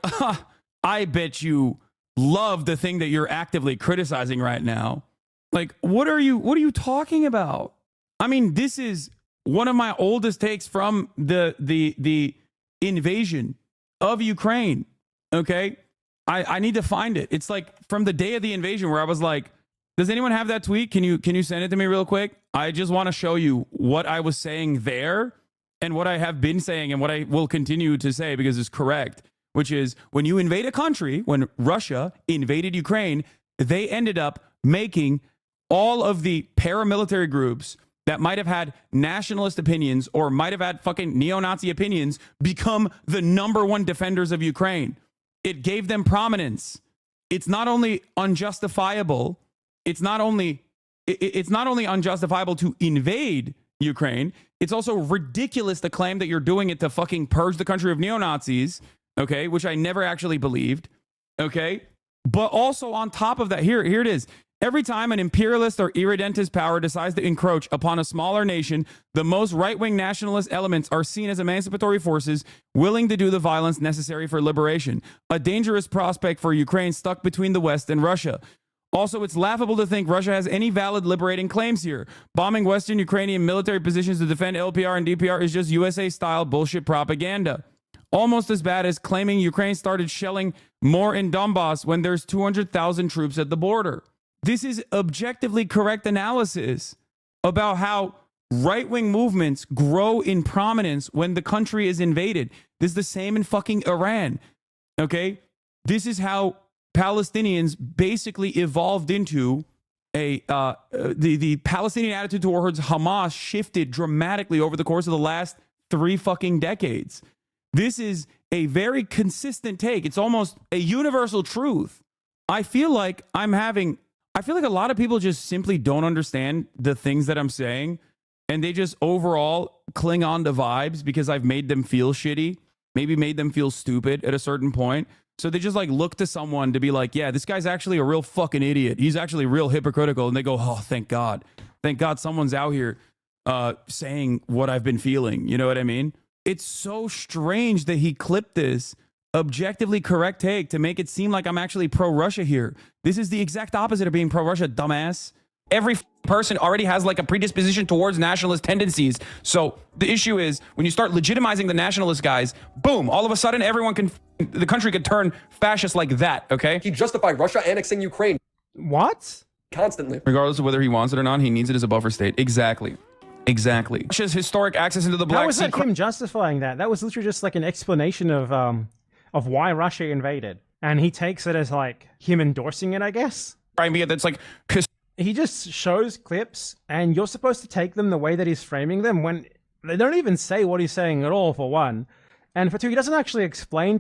S3: I bet you love the thing that you're actively criticizing right now. Like, what are you talking about? I mean, this is one of my oldest takes from the invasion of Ukraine. Okay. I need to find it. It's like from the day of the invasion where I was like, does anyone have that tweet? Can you send it to me real quick? I just want to show you what I was saying there and what I have been saying and what I will continue to say because it's correct, which is when you invade a country, when Russia invaded Ukraine, they ended up making all of the paramilitary groups that might have had nationalist opinions or might have had fucking neo-Nazi opinions become the #1 defenders of Ukraine. It gave them prominence. It's not only unjustifiable, it's not only unjustifiable to invade Ukraine, it's also ridiculous to claim that you're doing it to fucking purge the country of neo-Nazis, okay, which I never actually believed, okay? But also on top of that, here it is. Every time an imperialist or irredentist power decides to encroach upon a smaller nation, the most right-wing nationalist elements are seen as emancipatory forces willing to do the violence necessary for liberation. A dangerous prospect for Ukraine stuck between the West and Russia. Also, it's laughable to think Russia has any valid liberating claims here. Bombing Western Ukrainian military positions to defend LPR and DPR is just USA-style bullshit propaganda. Almost as bad as claiming Ukraine started shelling more in Donbass when there's 200,000 troops at the border. This is objectively correct analysis about how right-wing movements grow in prominence when the country is invaded. This is the same in fucking Iran, okay? This is how Palestinians basically evolved into the Palestinian attitude towards Hamas shifted dramatically over the course of the last 3 fucking decades. This is a very consistent take. It's almost a universal truth. I feel like a lot of people just simply don't understand the things that I'm saying, and they just overall cling on to vibes because I've made them feel shitty, maybe made them feel stupid at a certain point. So they just like look to someone to be like, yeah, this guy's actually a real fucking idiot. He's actually real hypocritical. And they go, oh, thank God. Thank God someone's out here saying what I've been feeling. You know what I mean? It's so strange that he clipped this objectively correct take to make it seem like I'm actually pro-Russia here. This is the exact opposite of being pro-Russia, dumbass. Every person already has like a predisposition towards nationalist tendencies. So the issue is when you start legitimizing the nationalist guys, boom, all of a sudden the country could turn fascist like that, okay?
S13: He justified Russia annexing Ukraine.
S10: What?
S13: Constantly.
S3: Regardless of whether he wants it or not, he needs it as a buffer state. Exactly. Exactly. Russia's historic access into the Black
S10: How was
S3: Sea.
S10: that him justifying that? That was literally just like an explanation of why Russia invaded, and he takes it as like him endorsing it, I guess.
S3: Crimea, that's like,
S10: he just shows clips, and you're supposed to take them the way that he's framing them when they don't even say what he's saying at all, for one. And for two, he doesn't actually explain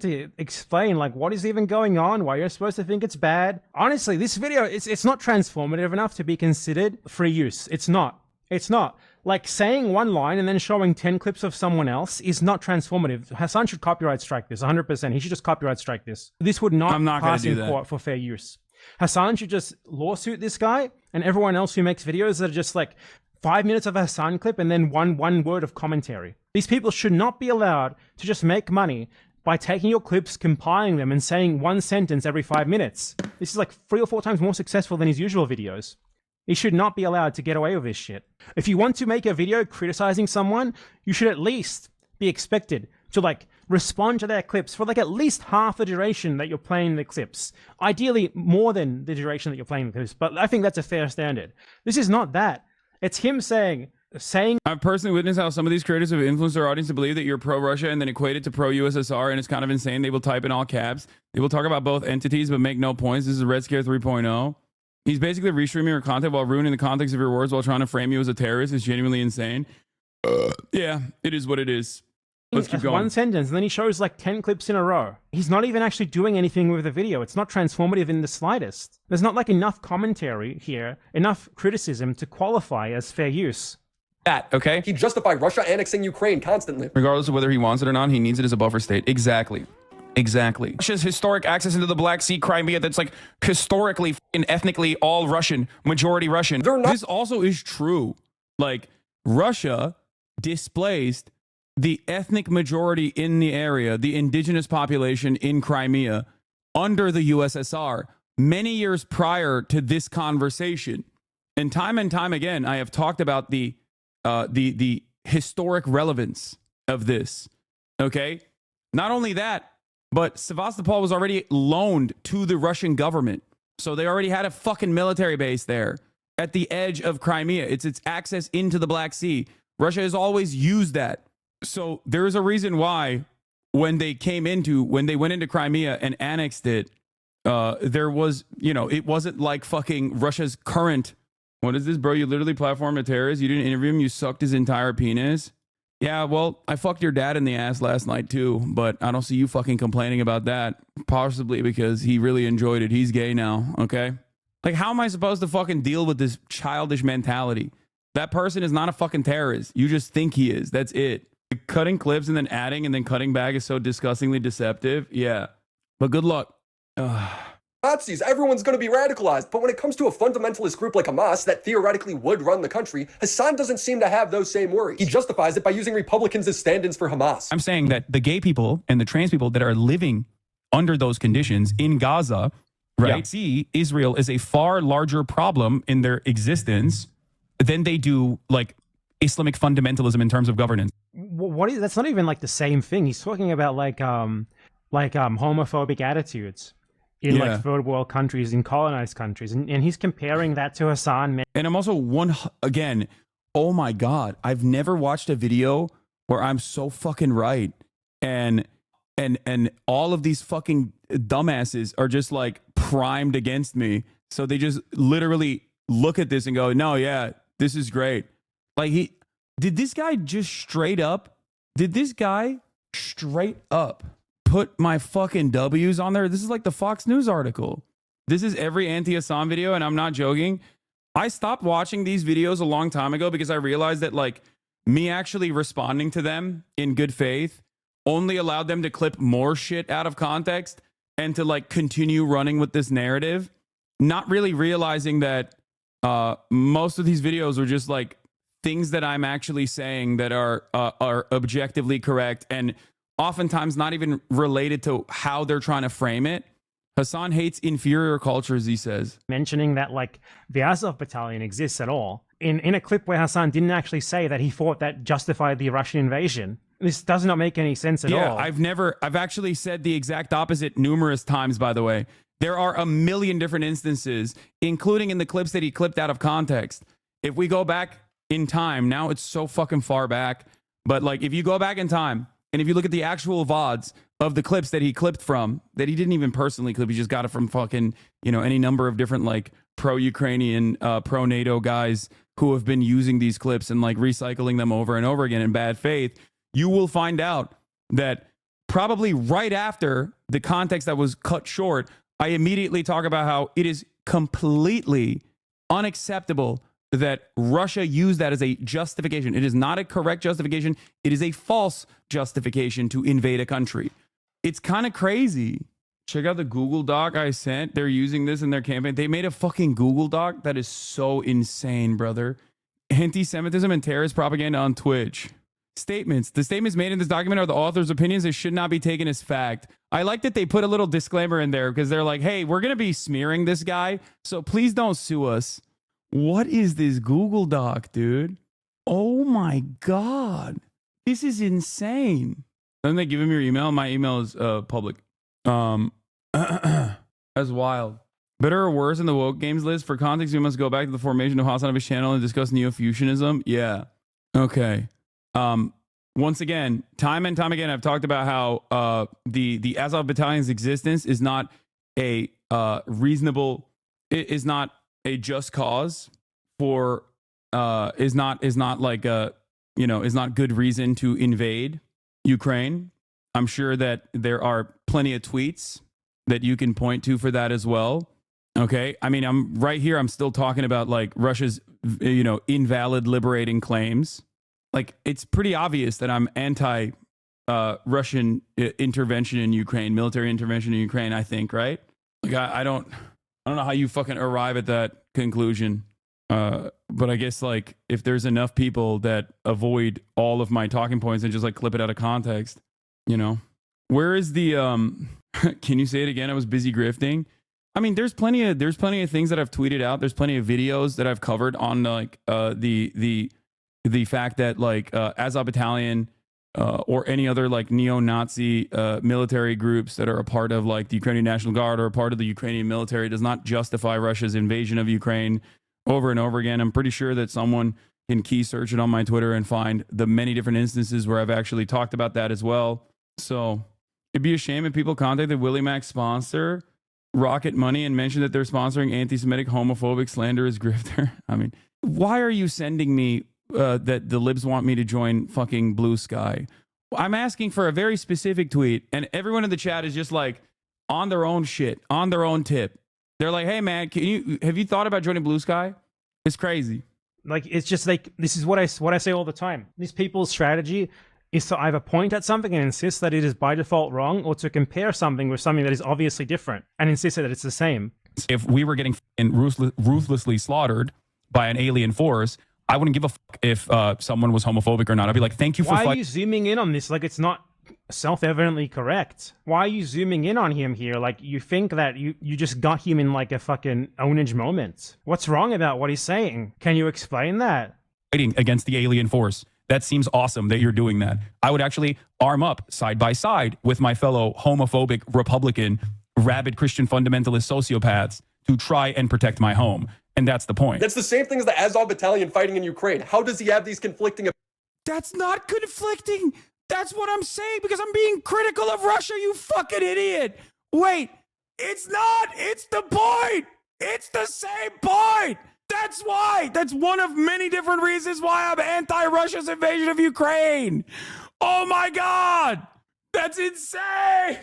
S10: like what is even going on, why you're supposed to think it's bad. Honestly, this video, it's not transformative enough to be considered free use. It's not. It's not. Like, saying one line and then showing 10 clips of someone else is not transformative. Hassan should copyright strike this, 100%. He should just copyright strike this. This would not pass in court for fair use. Hassan should just lawsuit this guy and everyone else who makes videos that are just like 5 minutes of a Hassan clip and then one word of commentary. These people should not be allowed to just make money by taking your clips, compiling them, and saying one sentence every 5 minutes. This is like 3 or 4 times more successful than his usual videos. He should not be allowed to get away with this shit. If you want to make a video criticizing someone, you should at least be expected to like respond to their clips for like at least half the duration that you're playing the clips. Ideally, more than the duration that you're playing the clips, but I think that's a fair standard. This is not that. It's him saying... I've personally witnessed how some of these creators have influenced their audience to believe that you're pro-Russia and then equate it to pro-USSR, and it's kind of insane. They will type in all caps. They will talk about both entities but make no points. This is Red Scare 3.0. He's basically restreaming your content while ruining the context of your words while trying to frame you as a terrorist. It's genuinely insane. Yeah, it is what it is. Let's keep going. One sentence, and then he shows like 10 clips in a row. He's not even actually doing anything with the video. It's not transformative in the slightest. There's not like enough commentary here, enough criticism to qualify as fair use.
S3: Okay?
S13: He justified Russia annexing Ukraine constantly.
S3: Regardless of whether he wants it or not, he needs it as a buffer state. Exactly. Russia's historic access into the Black Sea, Crimea, that's like historically and ethnically all Russian, majority Russian. This also is true. Like, Russia displaced the ethnic majority in the area, the indigenous population in Crimea, under the USSR many years prior to this conversation. And time again, I have talked about the historic relevance of this. Okay? Not only that, but Sevastopol was already loaned to the Russian government. So they already had a fucking military base there at the edge of Crimea. It's its access into the Black Sea. Russia has always used that. So there is a reason why when they went into Crimea and annexed it, there was, it wasn't like fucking Russia's current. What is this, bro? You literally platformed a terrorist. You didn't interview him. You sucked his entire penis. Yeah, well, I fucked your dad in the ass last night too, but I don't see you fucking complaining about that. Possibly because he really enjoyed it. He's gay now, okay? Like, how am I supposed to fucking deal with this childish mentality? That person is not a fucking terrorist. You just think he is. That's it. Cutting clips and then adding and then cutting back is so disgustingly deceptive. Yeah. But good luck.
S13: Nazis, everyone's going to be radicalized. But when it comes to a fundamentalist group like Hamas that theoretically would run the country, Hassan doesn't seem to have those same worries. He justifies it by using Republicans as stand-ins for Hamas.
S3: I'm saying that the gay people and the trans people that are living under those conditions in Gaza, right, see Israel as a far larger problem in their existence than they do like Islamic fundamentalism in terms of governance.
S10: That's not even like the same thing. He's talking about like homophobic attitudes in like third world countries, in colonized countries, and he's comparing that to Hassan.
S3: And I'm also again, oh my God, I've never watched a video where I'm so fucking right, and all of these fucking dumbasses are just like primed against me, so they just literally look at this and go, no, yeah, this is great. Like, did this guy straight up put my fucking W's on there? This is like the Fox News article. This is every anti-Hassan video, and I'm not joking. I stopped watching these videos a long time ago because I realized that like me actually responding to them in good faith only allowed them to clip more shit out of context and to like continue running with this narrative, not really realizing that most of these videos are just like things that I'm actually saying that are objectively correct and oftentimes not even related to how they're trying to frame it. Hassan hates inferior cultures, he says.
S10: Mentioning that like the Azov battalion exists at all. In a clip where Hassan didn't actually say that he thought that justified the Russian invasion. This does not make any sense at all.
S3: I've actually said the exact opposite numerous times, by the way. There are a million different instances, including in the clips that he clipped out of context. If we go back in time. Now it's so fucking far back. But like, if you go back in time and if you look at the actual VODs of the clips that he clipped from, that he didn't even personally clip, he just got it from fucking, you know, any number of different like pro-Ukrainian, pro-NATO guys who have been using these clips and like recycling them over and over again in bad faith, you will find out that probably right after the context that was cut short, I immediately talk about how it is completely unacceptable that Russia used that as a justification. It is not a correct justification. It is a false justification to invade a country. It's kind of crazy. Check out the Google Doc I sent. They're using this in their campaign. They made a fucking Google Doc that is so insane, brother. Anti-Semitism and terrorist propaganda on Twitch. Statements. The statements made in this document are the author's opinions. They should not be taken as fact. I like that they put a little disclaimer in there because they're like, hey, we're going to be smearing this guy, so please don't sue us. What is this Google Doc, dude? Oh my God. This is insane. Then they give him your email. My email is public. That's wild. Better or worse in the woke games list? For context, we must go back to the formation of Hasanovich channel and discuss neo-fusionism. Yeah. Okay. Once again, time and time again, I've talked about how the Azov Battalion's existence is not a reasonable, is not a just cause for, is not like a, you know, is not good reason to invade Ukraine. I'm sure that there are plenty of tweets that you can point to for that as well. Okay. I mean, I'm right here. I'm still talking about like Russia's, you know, invalid liberating claims. Like, it's pretty obvious that I'm anti Russian intervention in Ukraine, military intervention in Ukraine, I think, right? Like, I don't know how you fucking arrive at that conclusion. But I guess like if there's enough people that avoid all of my talking points and just like clip it out of context, you know, where is the, can you say it again? I was busy grifting. I mean, there's plenty of things that I've tweeted out. There's plenty of videos that I've covered on like, the fact that like, Azov Battalion, or any other like neo-Nazi military groups that are a part of like the Ukrainian National Guard or a part of the Ukrainian military does not justify Russia's invasion of Ukraine over and over again. I'm pretty sure that someone can key search it on my Twitter and find the many different instances where I've actually talked about that as well. So it'd be a shame if people contacted Willie Mac's sponsor, Rocket Money, and mentioned that they're sponsoring anti-Semitic, homophobic, slanderous grifter. I mean, why are you sending me that the libs want me to join fucking Blue Sky? I'm asking for a very specific tweet, and everyone in the chat is just like on their own shit, on their own tip. They're like, hey man, have you thought about joining Blue Sky? It's crazy.
S10: Like, it's just like, this is what I say all the time. These people's strategy is to either point at something and insist that it is by default wrong, or to compare something with something that is obviously different and insist that it's the same.
S20: If we were getting ruthlessly slaughtered by an alien force, I wouldn't give a fuck if someone was homophobic or not. I'd be like, thank you for
S10: Why are you zooming in on this? Like, it's not self-evidently correct. Why are you zooming in on him here? Like, you think that you just got him in like a fucking ownage moment. What's wrong about what he's saying? Can you explain that?
S20: Fighting against the alien force. That seems awesome that you're doing that. I would actually arm up side by side with my fellow homophobic, Republican, rabid Christian fundamentalist sociopaths to try and protect my home. And that's the point.
S13: That's the same thing as the Azov Battalion fighting in Ukraine. How does he have these conflicting?
S3: That's not conflicting. That's what I'm saying, because I'm being critical of Russia, you fucking idiot. Wait, it's not. It's the point. It's the same point. That's why. That's one of many different reasons why I'm anti-Russia's invasion of Ukraine. Oh my God. That's insane.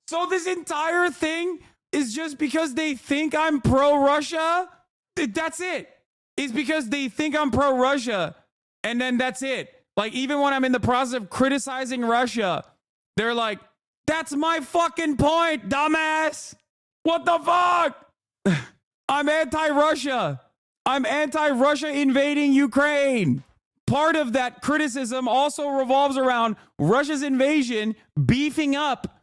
S3: So this entire thing is just because they think I'm pro-Russia? That's it. It's because they think I'm pro-Russia. And then that's it. Like, even when I'm in the process of criticizing Russia, they're like, that's my fucking point, dumbass. What the fuck? I'm anti-Russia. I'm anti-Russia invading Ukraine. Part of that criticism also revolves around Russia's invasion beefing up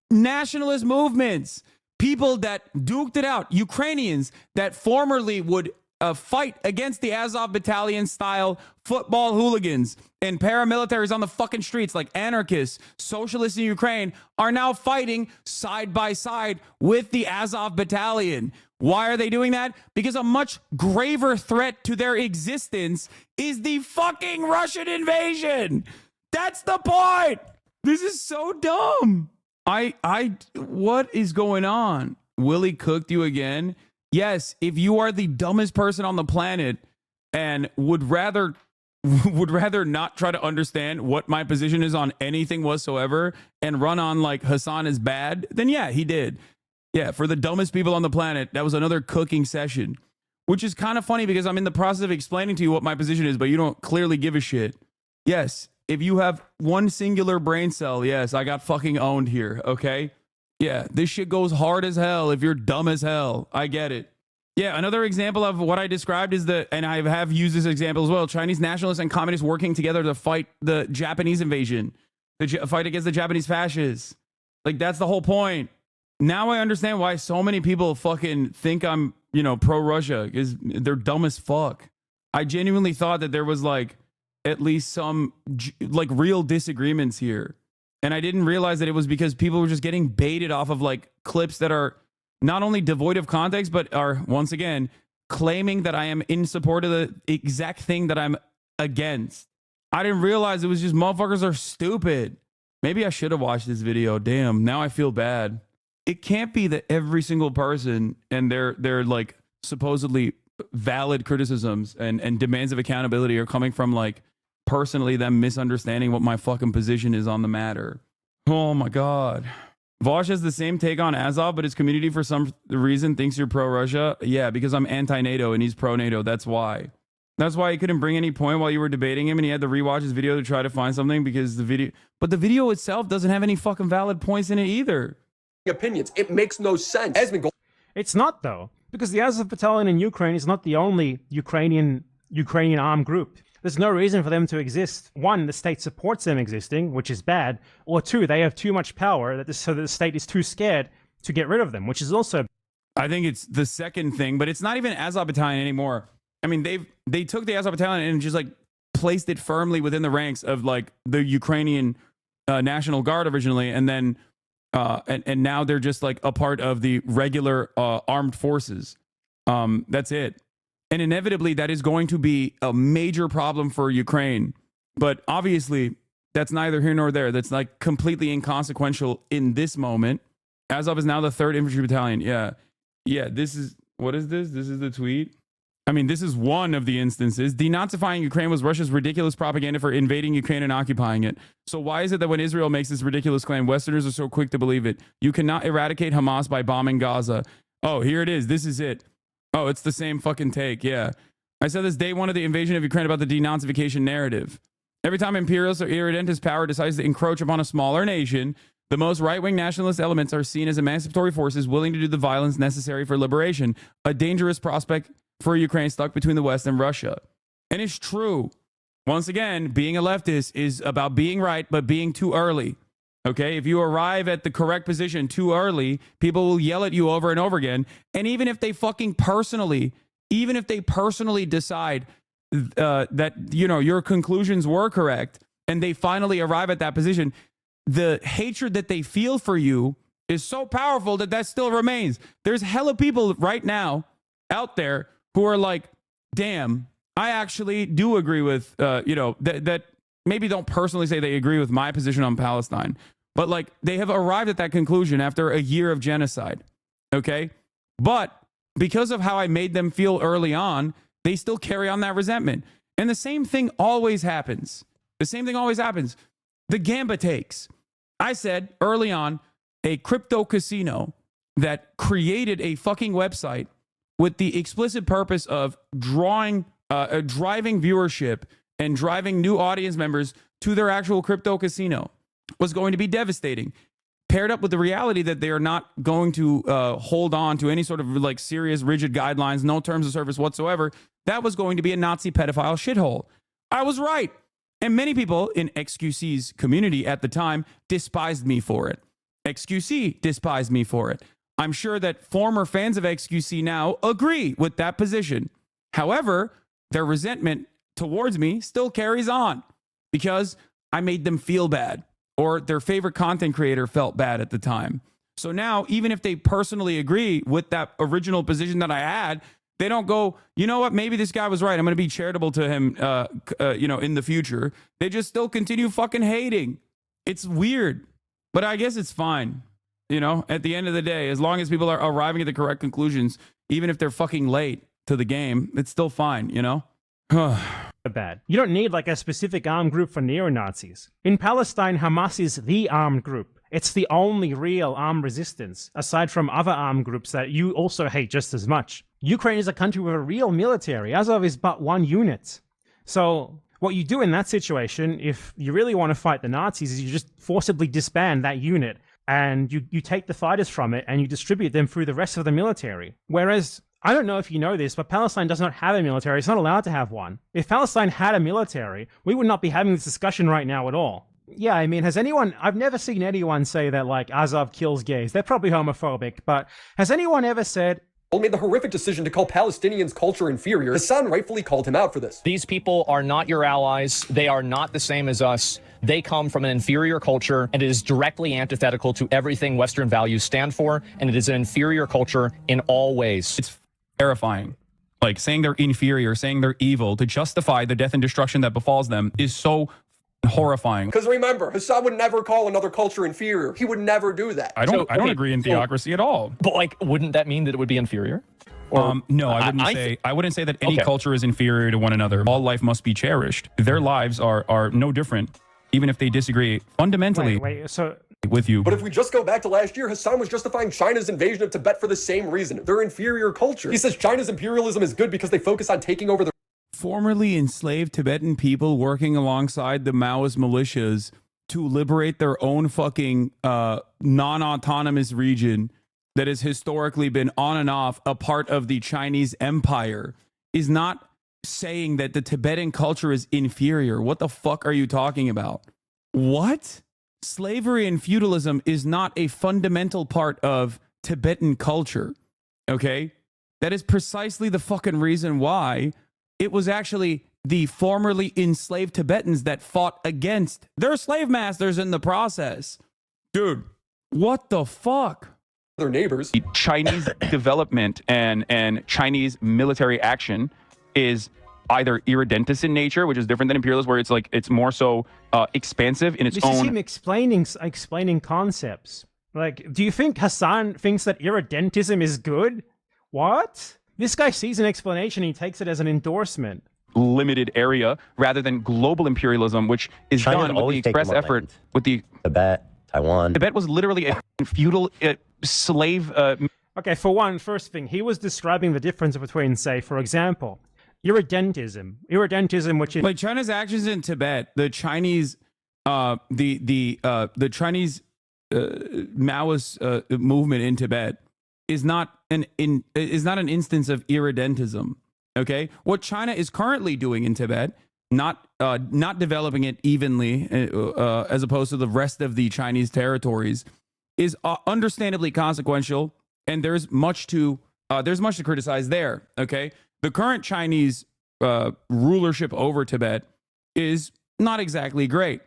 S3: nationalist movements. People that duked it out, Ukrainians that formerly would fight against the Azov battalion style football hooligans and paramilitaries on the fucking streets, like anarchists, socialists in Ukraine, are now fighting side by side with the Azov battalion. Why are they doing that? Because a much graver threat to their existence is the fucking Russian invasion. That's the point. This is so dumb. What is going on? Willie cooked you again? Yes, if you are the dumbest person on the planet and would rather not try to understand what my position is on anything whatsoever and run on like Hassan is bad, then yeah, he did. Yeah, for the dumbest people on the planet, that was another cooking session, which is kind of funny because I'm in the process of explaining to you what my position is, but you don't clearly give a shit. Yes, if you have one singular brain cell, yes, I got fucking owned here, okay? Yeah, this shit goes hard as hell if you're dumb as hell. I get it. Yeah, another example of what I described is and I have used this example as well, Chinese nationalists and communists working together to fight the Japanese invasion, fight against the Japanese fascists. Like, that's the whole point. Now I understand why so many people fucking think I'm, pro-Russia, because they're dumb as fuck. I genuinely thought that there was, like, at least some, like, real disagreements here. And I didn't realize that it was because people were just getting baited off of like clips that are not only devoid of context, but are once again claiming that I am in support of the exact thing that I'm against. I didn't realize it was just motherfuckers are stupid. Maybe I should have watched this video. Damn, now I feel bad. It can't be that every single person and their like supposedly valid criticisms and demands of accountability are coming from like personally them misunderstanding what my fucking position is on the matter. Oh my God. Vosh has the same take on Azov, but his community for some reason thinks you're pro-Russia. Yeah, because I'm anti-NATO and he's pro-NATO. That's why. That's why he couldn't bring any point while you were debating him and he had to rewatch his video to try to find something because the video itself doesn't have any fucking valid points in it either.
S13: Opinions. It makes no sense.
S10: It's not though, because the Azov battalion in Ukraine is not the only Ukrainian armed group. There's no reason for them to exist. One, the state supports them existing, which is bad. Or two, they have too much power so that the state is too scared to get rid of them, which is also.
S3: I think it's the second thing, but it's not even Azov battalion anymore. I mean, they took the Azov battalion and just like placed it firmly within the ranks of like the Ukrainian National Guard originally, and then and now they're just like a part of the regular armed forces. That's it. And inevitably, that is going to be a major problem for Ukraine. But obviously, that's neither here nor there. That's like completely inconsequential in this moment. Azov is now the 3rd Infantry Battalion. Yeah. Yeah, this is, what is this? This is the tweet. I mean, this is one of the instances. Denazifying Ukraine was Russia's ridiculous propaganda for invading Ukraine and occupying it. So why is it that when Israel makes this ridiculous claim, Westerners are so quick to believe it? You cannot eradicate Hamas by bombing Gaza. Oh, here it is. This is it. Oh, it's the same fucking take. Yeah. I said this day one of the invasion of Ukraine about the denazification narrative. Every time imperialist or irredentist power decides to encroach upon a smaller nation, the most right-wing nationalist elements are seen as emancipatory forces willing to do the violence necessary for liberation, a dangerous prospect for Ukraine stuck between the West and Russia. And it's true. Once again, being a leftist is about being right, but being too early. Okay, if you arrive at the correct position too early, people will yell at you over and over again. And even if they personally decide that, your conclusions were correct and they finally arrive at that position, the hatred that they feel for you is so powerful that still remains. There's hella people right now out there who are like, damn, I actually do agree with, that maybe don't personally say they agree with my position on Palestine, but like they have arrived at that conclusion after a year of genocide. Okay. But because of how I made them feel early on, they still carry on that resentment. And the same thing always happens. The Gamba takes. I said early on, a crypto casino that created a fucking website with the explicit purpose of driving viewership and driving new audience members to their actual crypto casino was going to be devastating, paired up with the reality that they are not going to hold on to any sort of like serious rigid guidelines, no terms of service whatsoever. That was going to be a Nazi pedophile shithole. I was right. And many people in XQC's community at the time despised me for it. XQC despised me for it. I'm sure that former fans of XQC now agree with that position.
S20: However, their resentment towards me still carries on because I made them feel bad, or their favorite content creator felt bad at the time. So now, even if they personally agree with that original position that I had, they don't go, you know what, maybe this guy was right, I'm going to be charitable to him, in the future. They just still continue fucking hating. It's weird, but I guess it's fine. At the end of the day, as long as people are arriving at the correct conclusions, even if they're fucking late to the game, it's still fine,
S10: Bad. You don't need like a specific armed group for neo-Nazis. In Palestine, Hamas is the armed group. It's the only real armed resistance, aside from other armed groups that you also hate just as much. Ukraine is a country with a real military. Azov is but one unit. So what you do in that situation, if you really want to fight the Nazis, is you just forcibly disband that unit, and you take the fighters from it and you distribute them through the rest of the military. Whereas, I don't know if you know this, but Palestine does not have a military. It's not allowed to have one. If Palestine had a military, we would not be having this discussion right now at all. Yeah, I mean, I've never seen anyone say that, like, Azov kills gays. They're probably homophobic, but has anyone ever said,
S13: made the horrific decision to call Palestinians' culture inferior? Hassan rightfully called him out for this.
S21: These people are not your allies. They are not the same as us. They come from an inferior culture, and it is directly antithetical to everything Western values stand for, and it is an inferior culture in all ways.
S20: It's terrifying. Like, saying they're inferior, saying they're evil, to justify the death and destruction that befalls them is so horrifying.
S13: Because remember, Hassan would never call another culture inferior. He would never do that.
S20: I don't agree in theocracy at all.
S21: But, like, wouldn't that mean that it would be inferior?
S20: No, I wouldn't say that any culture is inferior to one another. All life must be cherished. Their lives are no different, even if they disagree fundamentally with you.
S13: But if we just go back to last year, Hassan was justifying China's invasion of Tibet for the same reason. Their inferior culture. He says China's imperialism is good because they focus on taking over the
S20: formerly enslaved Tibetan people working alongside the Maoist militias to liberate their own fucking non-autonomous region that has historically been on and off a part of the Chinese empire is not saying that the Tibetan culture is inferior. What the fuck are you talking about? What? Slavery and feudalism is not a fundamental part of Tibetan culture. Okay? That is precisely the fucking reason why it was actually the formerly enslaved Tibetans that fought against their slave masters in the process. Dude, what the fuck?
S13: Their neighbors.
S20: Chinese development and Chinese military action is either irredentus in nature, which is different than imperialism, where it's like it's more so expansive in its own.
S10: This is him explaining concepts. Like, do you think Hassan thinks that irredentism is good? What? This guy sees an explanation, he takes it as an endorsement.
S20: Limited area rather than global imperialism, which is done with the express effort with the
S22: Tibet, Taiwan.
S20: Tibet was literally a feudal slave.
S10: Okay, for one, first thing, he was describing the difference between, say, for example, irredentism, which is
S20: like China's actions in Tibet. The Chinese, the Chinese Maoist movement in Tibet is not an instance of irredentism. Okay, what China is currently doing in Tibet, not developing it evenly as opposed to the rest of the Chinese territories, is understandably consequential, and there's much to criticize there. Okay, the current Chinese rulership over Tibet is not exactly great,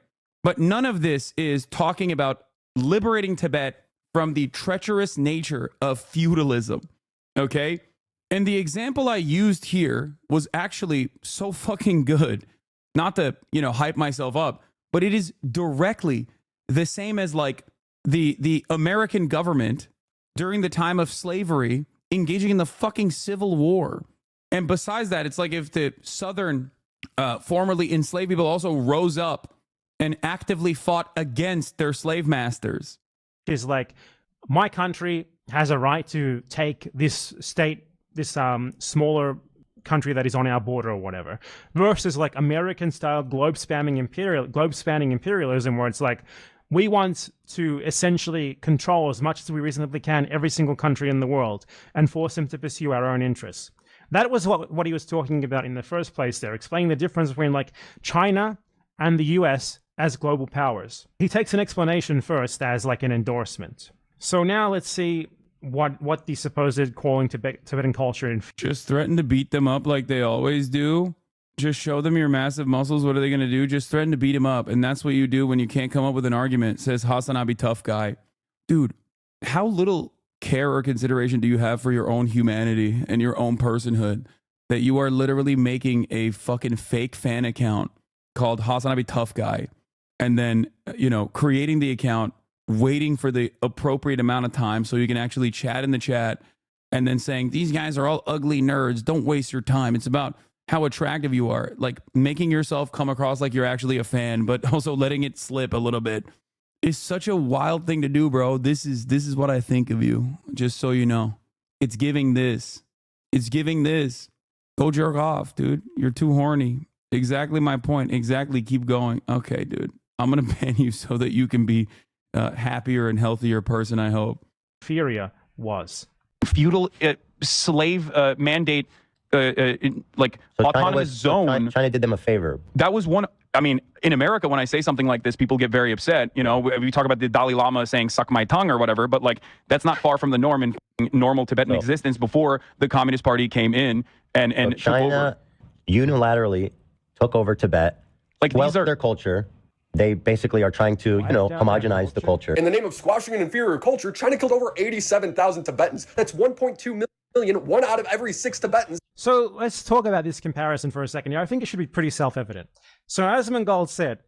S20: but none of this is talking about liberating Tibet from the treacherous nature of feudalism. Okay. And the example I used here was actually so fucking good, not to, hype myself up, but it is directly the same as like the American government during the time of slavery engaging in the fucking Civil War. And besides that, it's like if the Southern formerly enslaved people also rose up and actively fought against their slave masters.
S10: Is like, my country has a right to take this state, this smaller country that is on our border or whatever, versus like American-style globe-spanning imperialism, where it's like, we want to essentially control as much as we reasonably can every single country in the world and force them to pursue our own interests. That was what he was talking about in the first place there, explaining the difference between like China and the US as global powers. He takes an explanation first as like an endorsement. So now let's see what the supposed calling Tibetan culture in.
S3: Just threaten to beat them up like they always do. Just show them your massive muscles. What are they going to do? Just threaten to beat them up. And that's what you do when you can't come up with an argument, says Hasanabi tough guy. Dude, how little care or consideration do you have for your own humanity and your own personhood that you are literally making a fucking fake fan account called Hasanabi tough guy and then, you know, creating the account, waiting for the appropriate amount of time so you can actually chat in the chat and then saying, these guys are all ugly nerds. Don't waste your time. It's about how attractive you are, like making yourself come across like you're actually a fan, but also letting it slip a little bit is such a wild thing to do, bro. This is what I think of you, just so you know. It's giving this. It's giving this. Go jerk off, dude. You're too horny. Exactly my point. Exactly. Keep going. Okay, dude. I'm going to ban you so that you can be happier and healthier person, I hope.
S10: Inferior was.
S20: Feudal slave mandate, like
S1: So
S20: autonomous zone.
S1: China did them a favor.
S20: That was one. I mean, in America, when I say something like this, people get very upset. You know, we talk about the Dalai Lama saying "suck my tongue" or whatever, but like that's not far from the norm in normal Tibetan existence before the Communist Party came in and
S1: So
S20: took
S1: China
S20: over.
S1: unilaterally took over Tibet,
S20: like
S1: these are their culture. They basically are trying to, you know, homogenize the culture.
S13: In the name of squashing an inferior culture, China killed over 87,000 Tibetans. That's 1.2 million, 1 out of every 6 Tibetans.
S10: So let's talk about this comparison for a second. I think it should be pretty self-evident. So Asmongold said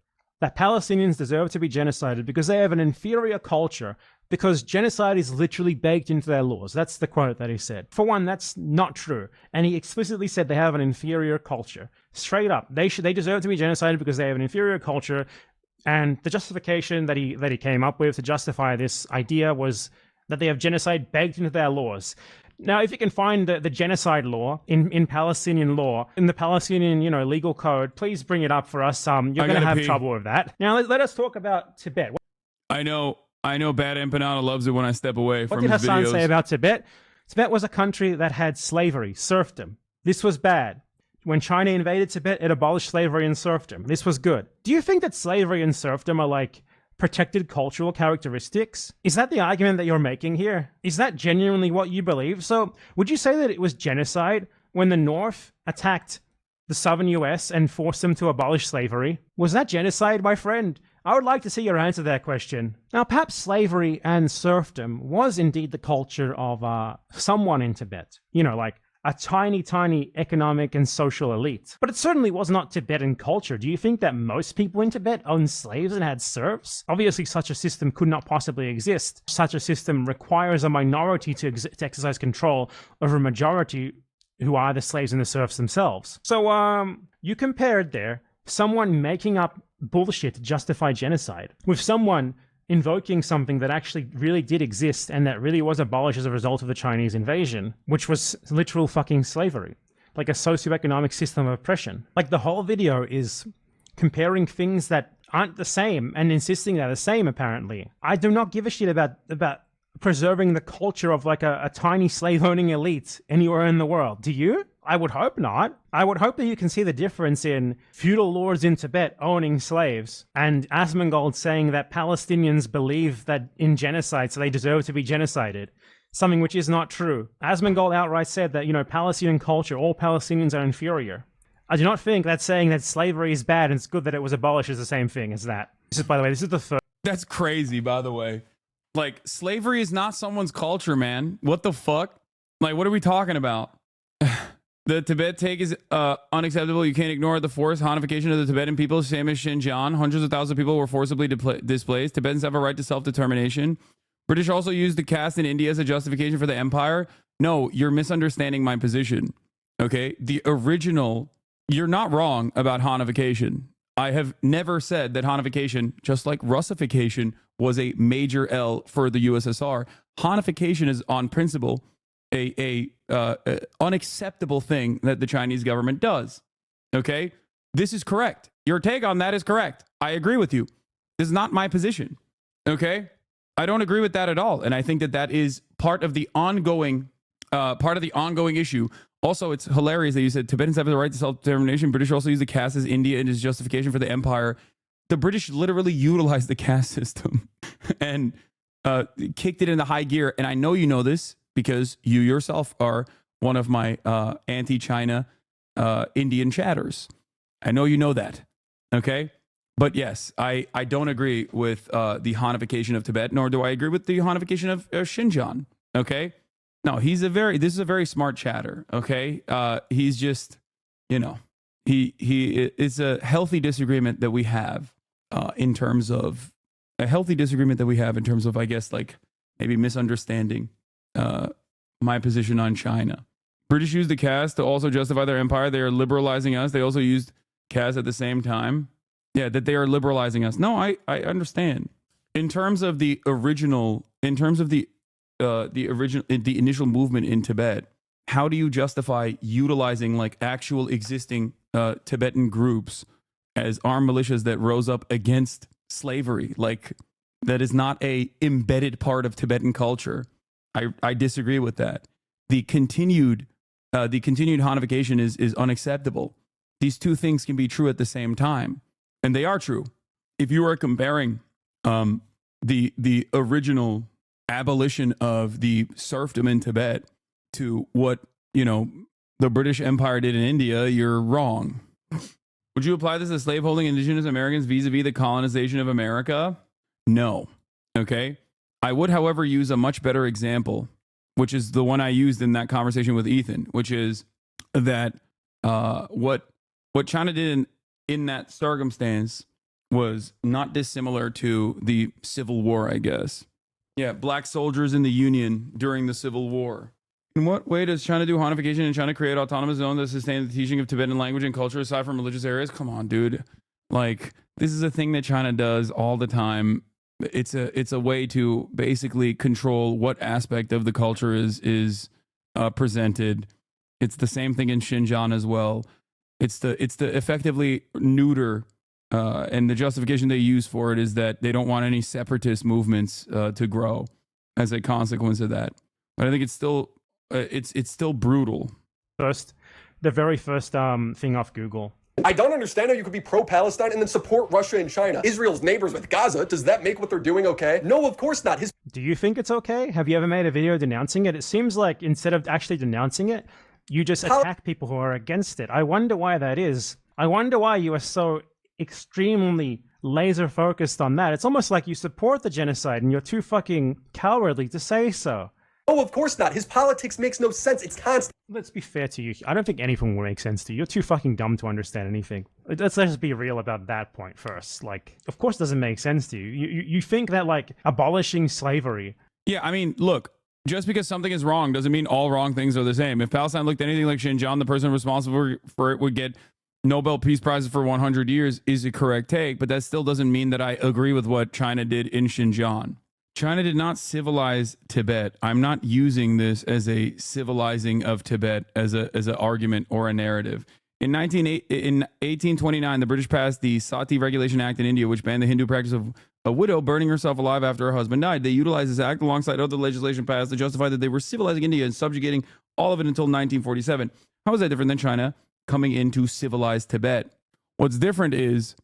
S10: that Palestinians deserve to be genocided because they have an inferior culture, because genocide is literally baked into their laws. That's the quote that he said. For one, that's not true. And he explicitly said they have an inferior culture. Straight up. They deserve to be genocided because they have an inferior culture. And the justification that he came up with to justify this idea was that they have genocide baked into their laws. Now, if you can find the genocide law in Palestinian law, in the Palestinian, you know, legal code, please bring it up for us. You're going to have trouble with that. Now, let us talk about Tibet.
S3: I know Bad Empanada loves it when I step away
S10: What
S3: from
S10: did
S3: his
S10: Hassan
S3: videos.
S10: say about Tibet? Tibet was a country that had slavery, serfdom. This was bad. When China invaded Tibet, it abolished slavery and serfdom. This was good. Do you think that slavery and serfdom are like protected cultural characteristics? Is that the argument that you're making here? Is that genuinely what you believe? So would you say that it was genocide when the North attacked the southern US and forced them to abolish slavery? Was that genocide, my friend? I would like to see your answer to that question. Now, perhaps slavery and serfdom was indeed the culture of someone in Tibet. You know, like a tiny, tiny economic and social elite. But it certainly was not Tibetan culture. Do you think that most people in Tibet owned slaves and had serfs? Obviously, such a system could not possibly exist. Such a system requires a minority to exercise control over a majority who are the slaves and the serfs themselves. So, you compared there someone making up bullshit to justify genocide with someone invoking something that actually really did exist and that really was abolished as a result of the Chinese invasion, which was literal fucking slavery, like a socioeconomic system of oppression. Like the whole video is comparing things that aren't the same and insisting they're the same, apparently. I do not give a shit about preserving the culture of like a tiny slave-owning elite anywhere in the world. Do you? I would hope not. I would hope that you can see the difference in feudal lords in Tibet owning slaves and Asmongold saying that Palestinians believe that in genocide, so they deserve to be genocided. Something which is not true. Asmongold outright said that, you know, Palestinian culture, all Palestinians are inferior. I do not think that saying that slavery is bad and it's good that it was abolished is the same thing as that. This is, by the way, this is the third.
S3: That's crazy, by the way. Like, slavery is not someone's culture, man. What the fuck? Like, what are we talking about? The Tibet take is unacceptable. You can't ignore the forced Hanification of the Tibetan people, same as Xinjiang. Hundreds of thousands of people were forcibly displaced. Tibetans have a right to self-determination. British also used the caste in India as a justification for the empire. No, you're misunderstanding my position. Okay? The original, you're not wrong about Hanification. I have never said that Hanification, just like Russification, was a major L for the USSR. Hanification is on principle a unacceptable thing that the Chinese government does. Okay? This is correct. Your take on that is correct. I agree with you. This is not my position. Okay? I don't agree with that at all. And I think that that is part of the ongoing issue. Also, it's hilarious that you said Tibetans have the right to self-determination. British also use the caste as India in its justification for the empire. The British literally utilized the caste system. And
S20: kicked it into high gear. And I know you know this because you yourself are one of my anti-China Indian chatters. I know you know that. Okay. But yes, I don't agree with the Hanification of Tibet, nor do I agree with the Hanification of Xinjiang. Okay. No, this is a very smart chatter. Okay. He's just, you know, it's a healthy disagreement that we have in terms of, I guess, like maybe misunderstanding my position on China. British used the caste to also justify their empire. They are liberalizing us. They also used caste at the same time. Yeah, that they are liberalizing us. No, I understand. In terms of the initial movement in Tibet, how do you justify utilizing like actual existing Tibetan groups as armed militias that rose up against slavery? Like, that is not a embedded part of Tibetan culture. I disagree with that. The continued Hanification is unacceptable. These two things can be true at the same time, and they are true. If you are comparing the original abolition of the serfdom in Tibet to what, you know, the British Empire did in India, you're wrong. Would you apply this to slaveholding indigenous Americans vis-a-vis the colonization of America? No. Okay. I would, however, use a much better example, which is the one I used in that conversation with Ethan, which is that what China did in that circumstance was not dissimilar to the Civil War, I guess. Yeah, black soldiers in the Union during the Civil War. In what way does China do Hanification and China create autonomous zones that sustain the teaching of Tibetan language and culture aside from religious areas? Come on, dude. Like, this is a thing that China does all the time. It's a way to basically control what aspect of the culture is presented. It's the same thing in Xinjiang as well. It's the effectively neuter, and the justification they use for it is that they don't want any separatist movements to grow as a consequence of that. But I think it's still brutal.
S10: The very first thing off Google.
S13: I don't understand how you could be pro-Palestine and then support Russia and China. Israel's neighbors with Gaza. Does that make what they're doing okay? No, of course not.
S10: Do you think it's okay? Have you ever made a video denouncing it? It seems like instead of actually denouncing it, you just attack people who are against it. I wonder why that is. I wonder why you are so extremely laser focused on that. It's almost like you support the genocide and you're too fucking cowardly to say so.
S13: Oh, of course not. His politics makes no sense. It's constant.
S10: Let's be fair to you. I don't think anything will make sense to you. You're too fucking dumb to understand anything. Let's just be real about that point first. Like, of course it doesn't make sense to you. You think that, like, abolishing slavery...
S20: Yeah, I mean, look, just because something is wrong doesn't mean all wrong things are the same. If Palestine looked anything like Xinjiang, the person responsible for it would get Nobel Peace Prizes for 100 years is a correct take, but that still doesn't mean that I agree with what China did in Xinjiang. China did not civilize Tibet. I'm not using this as a civilizing of Tibet as an argument or a narrative. In 1829, the British passed the Sati Regulation Act in India, which banned the Hindu practice of a widow burning herself alive after her husband died. They utilized this act alongside other legislation passed to justify that they were civilizing India and subjugating all of it until 1947. How is that different than China coming in to civilize Tibet? What's different is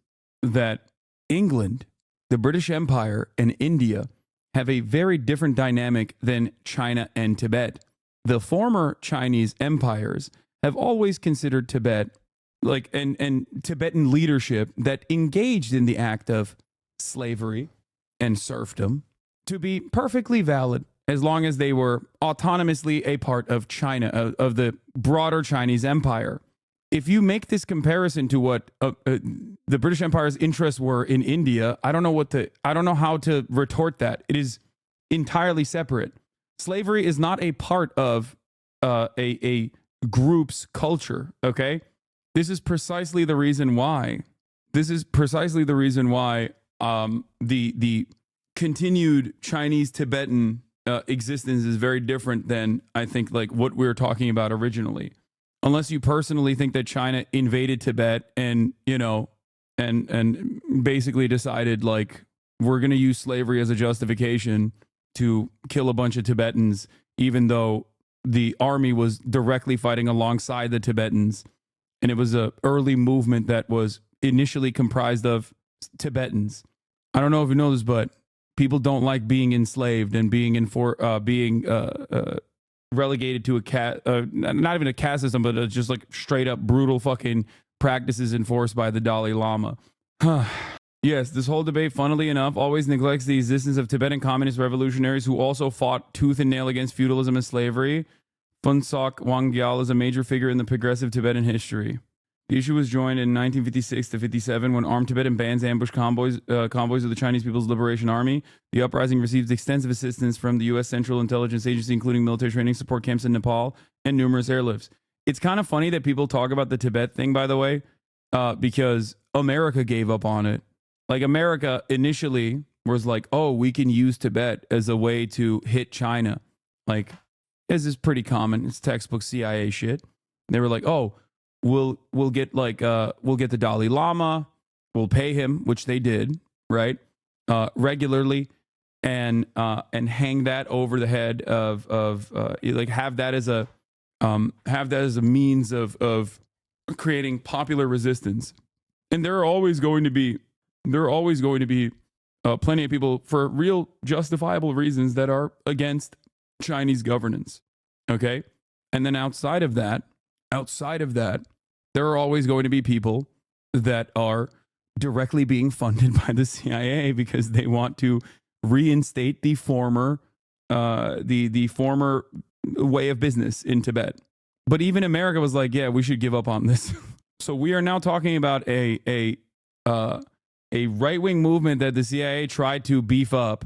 S20: that England, the British Empire, and India have a very different dynamic than China and Tibet. The former Chinese empires have always considered Tibet, like, and Tibetan leadership that engaged in the act of slavery and serfdom to be perfectly valid as long as they were autonomously a part of China, of the broader Chinese empire. If you make this comparison to what the British Empire's interests were in India, I don't know how to retort that. It is entirely separate. Slavery is not a part of a group's culture. Okay, this is precisely the reason why. The continued Chinese Tibetan existence is very different than, I think, like what we were talking about originally. Unless you personally think that China invaded Tibet and, you know, and basically decided, like, we're going to use slavery as a justification to kill a bunch of Tibetans, even though the army was directly fighting alongside the Tibetans. And it was an early movement that was initially comprised of Tibetans. I don't know if you know this, but
S3: people don't like being enslaved and being relegated to not even a caste system, but just like straight up brutal fucking practices enforced by the Dalai Lama. Yes, this whole debate, funnily enough, always neglects the existence of Tibetan communist revolutionaries who also fought tooth and nail against feudalism and slavery. Phuntsok Wangyal is a major figure in the progressive Tibetan history. The issue was joined in 1956 to 57 when armed Tibetan bands ambushed convoys of the Chinese People's Liberation Army. The uprising received extensive assistance from the U.S. Central Intelligence Agency, including military training support camps in Nepal and numerous airlifts. It's kind of funny that people talk about the Tibet thing, by the way, because America gave up on it. Like, America initially was like, oh, we can use Tibet as a way to hit China. Like, this is pretty common. It's textbook CIA shit. They were like, oh, we'll get the Dalai Lama, we'll pay him, which they did, right? Regularly, and hang that over the head of like have that as a means of creating popular resistance. And there are always going to be plenty of people for real justifiable reasons that are against Chinese governance. Okay. And then outside of that, there are always going to be people that are directly being funded by the CIA because they want to reinstate the former way of business in Tibet. But even America was like, yeah, we should give up on this. So we are now talking about a right-wing movement that the CIA tried to beef up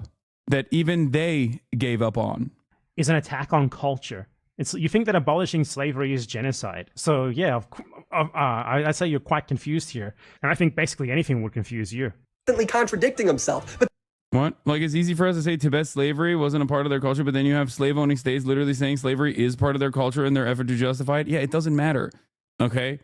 S3: that even they gave up on.
S10: Is an attack on culture. You think that abolishing slavery is genocide. So yeah, I'd say you're quite confused here. And I think basically anything would confuse you.
S13: Contradicting himself. But
S3: what? Like, it's easy for us to say Tibet slavery wasn't a part of their culture, but then you have slave-owning states literally saying slavery is part of their culture in their effort to justify it. Yeah, it doesn't matter. Okay?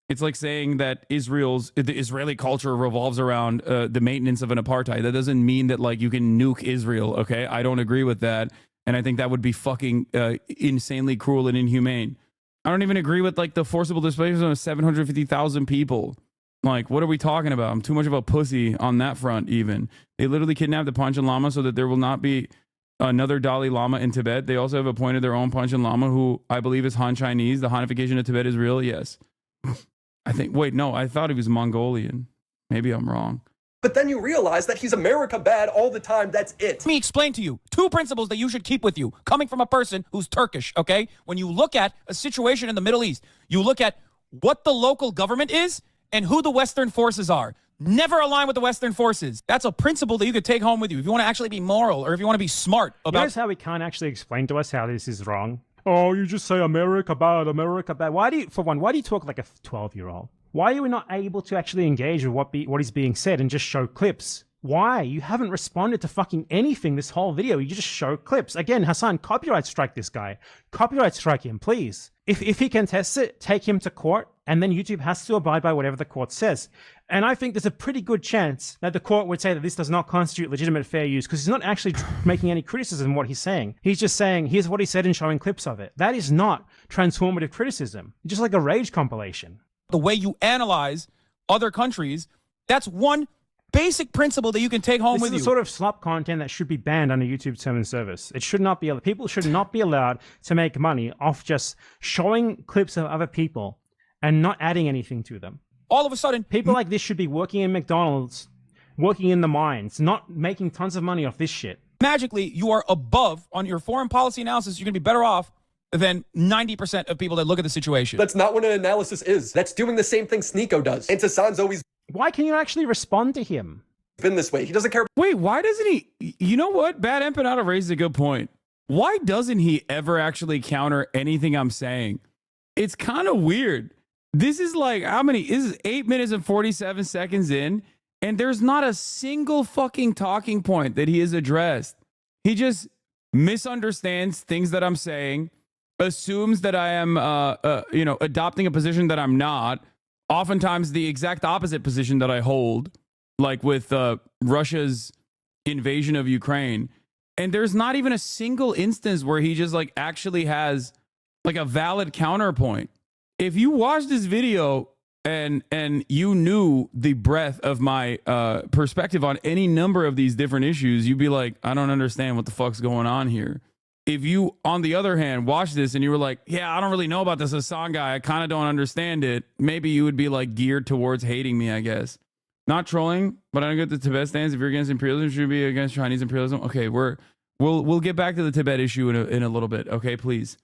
S3: It's like saying that the Israeli culture revolves around the maintenance of an apartheid. That doesn't mean that, like, you can nuke Israel, okay? I don't agree with that. And I think that would be fucking insanely cruel and inhumane. I don't even agree with, like, the forcible displacement of 750,000 people. Like, what are we talking about? I'm too much of a pussy on that front, even. They literally kidnapped the Panchen Lama so that there will not be another Dalai Lama in Tibet. They also have appointed their own Panchen Lama, who I believe is Han Chinese. The Hanification of Tibet is real, yes. I thought he was Mongolian. Maybe I'm wrong.
S13: But then you realize that he's America bad all the time. That's it.
S2: Let me explain to you 2 principles that you should keep with you, coming from a person who's Turkish, okay? When you look at a situation in the Middle East, you look at what the local government is and who the Western forces are. Never align with the Western forces. That's a principle that you could take home with you if you want to actually be moral or if you want to be smart about...
S10: Notice how he can't actually explain to us how this is wrong? Oh, you just say America bad, America bad. Why do you talk like a 12-year-old? Why are we not able to actually engage with what is being said and just show clips? Why? You haven't responded to fucking anything this whole video. You just show clips. Again, Hassan, copyright strike this guy. Copyright strike him, please. If he can test it, take him to court, and then YouTube has to abide by whatever the court says. And I think there's a pretty good chance that the court would say that this does not constitute legitimate fair use because he's not actually making any criticism of what he's saying. He's just saying, here's what he said and showing clips of it. That is not transformative criticism. It's just like a rage compilation.
S2: The way you analyze other countries, that's one basic principle that you can take home with you.
S10: This is the sort of slop content that should be banned under YouTube's term and service. It should not be. People should not be allowed to make money off just showing clips of other people and not adding anything to them.
S2: All of a sudden,
S10: people like this should be working in McDonald's, working in the mines, not making tons of money off this shit.
S2: Magically, you are above on your foreign policy analysis. You're going to be better off than 90% of people that look at the situation.
S13: That's not what an analysis is. That's doing the same thing Sneeko does. And Hassan's always...
S10: Why can you actually respond to him?
S13: Been this way. He doesn't care.
S3: Wait, why doesn't he? You know what? Bad Empanada raises a good point. Why doesn't he ever actually counter anything I'm saying? It's kind of weird. This is like, how many? This is 8 minutes and 47 seconds in, and there's not a single fucking talking point that he has addressed. He just misunderstands things that I'm saying, assumes that I am, adopting a position that I'm not, oftentimes the exact opposite position that I hold, like with Russia's invasion of Ukraine. And there's not even a single instance where he just like actually has like a valid counterpoint. If you watch this video, and you knew the breadth of my perspective on any number of these different issues, you'd be like, I don't understand what the fuck's going on here. If you, on the other hand, watch this and you were like, yeah, I don't really know about this Hassan guy, I kind of don't understand it, maybe you would be like geared towards hating me, I guess. Not trolling, but I don't get the Tibet stance. If you're against imperialism, should you be against Chinese imperialism? Okay, we'll get back to the Tibet issue in a little bit. Okay, please.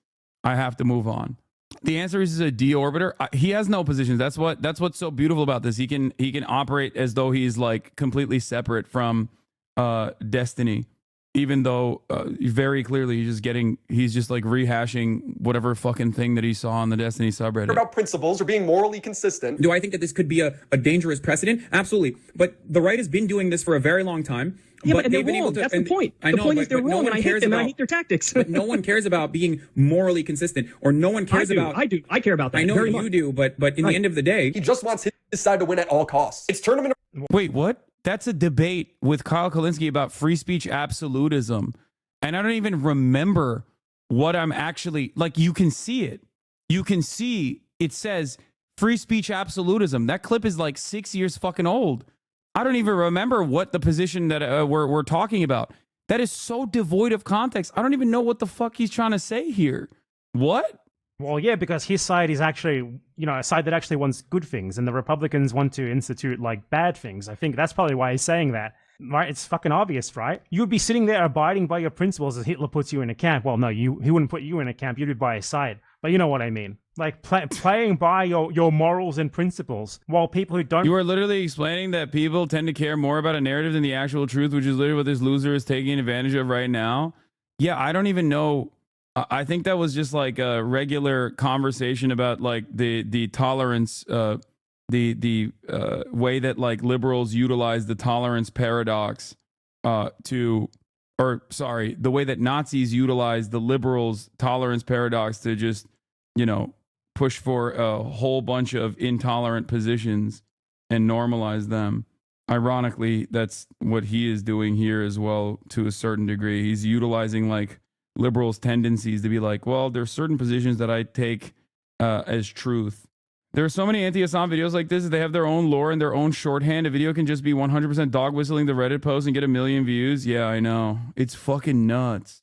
S3: I have to move on. The answer is a deorbiter. He has no positions. That's what's so beautiful about this. He can operate as though he's like completely separate from Destiny, even though very clearly he's just like rehashing whatever fucking thing that he saw on the Destiny subreddit.
S13: About principles or being morally consistent.
S6: Do I think that this could be a dangerous precedent? Absolutely. But the right has been doing this for a very long time.
S22: Yeah, but
S6: they've
S22: they're
S6: been
S22: wrong.
S6: able to,
S22: That's the point.
S6: I
S22: The
S6: know,
S22: point is they're
S6: but no
S22: wrong,
S6: one
S22: and I hate
S6: cares
S22: them, and I
S6: about,
S22: hate their tactics.
S6: But no one cares about being morally consistent, or no one cares about.
S22: I do. I care about that.
S6: I know
S22: very
S6: you
S22: much.
S6: do, but in the end of the day,
S13: he just wants his side to win at all costs. It's tournament.
S3: Wait, what? That's a debate with Kyle Kalinske about free speech absolutism. And I don't even remember what I'm actually, like, you can see it. You can see it says free speech absolutism. That clip is like 6 years fucking old. I don't even remember what the position that we're talking about. That is so devoid of context. I don't even know what the fuck he's trying to say here. What?
S10: Well, yeah, because his side is actually, a side that actually wants good things, and the Republicans want to institute, like, bad things. I think that's probably why he's saying that. Right? It's fucking obvious, right? You'd be sitting there abiding by your principles as Hitler puts you in a camp. Well, no, he wouldn't put you in a camp. You'd be by his side. But you know what I mean. Like, playing by your morals and principles, while people who don't...
S3: You are literally explaining that people tend to care more about a narrative than the actual truth, which is literally what this loser is taking advantage of right now. Yeah, I don't even know... I think that was just like a regular conversation about like the tolerance... the way that like liberals utilize the tolerance paradox the way that Nazis utilize the liberals' tolerance paradox to just, push for a whole bunch of intolerant positions and normalize them. Ironically, that's what he is doing here as well to a certain degree. He's utilizing like liberals' tendencies to be like, well, there's certain positions that I take as truth. There are so many anti-Assad videos like this. They have their own lore and their own shorthand. A video can just be 100% dog whistling the Reddit post and get 1 million views. Yeah, I know. It's fucking nuts.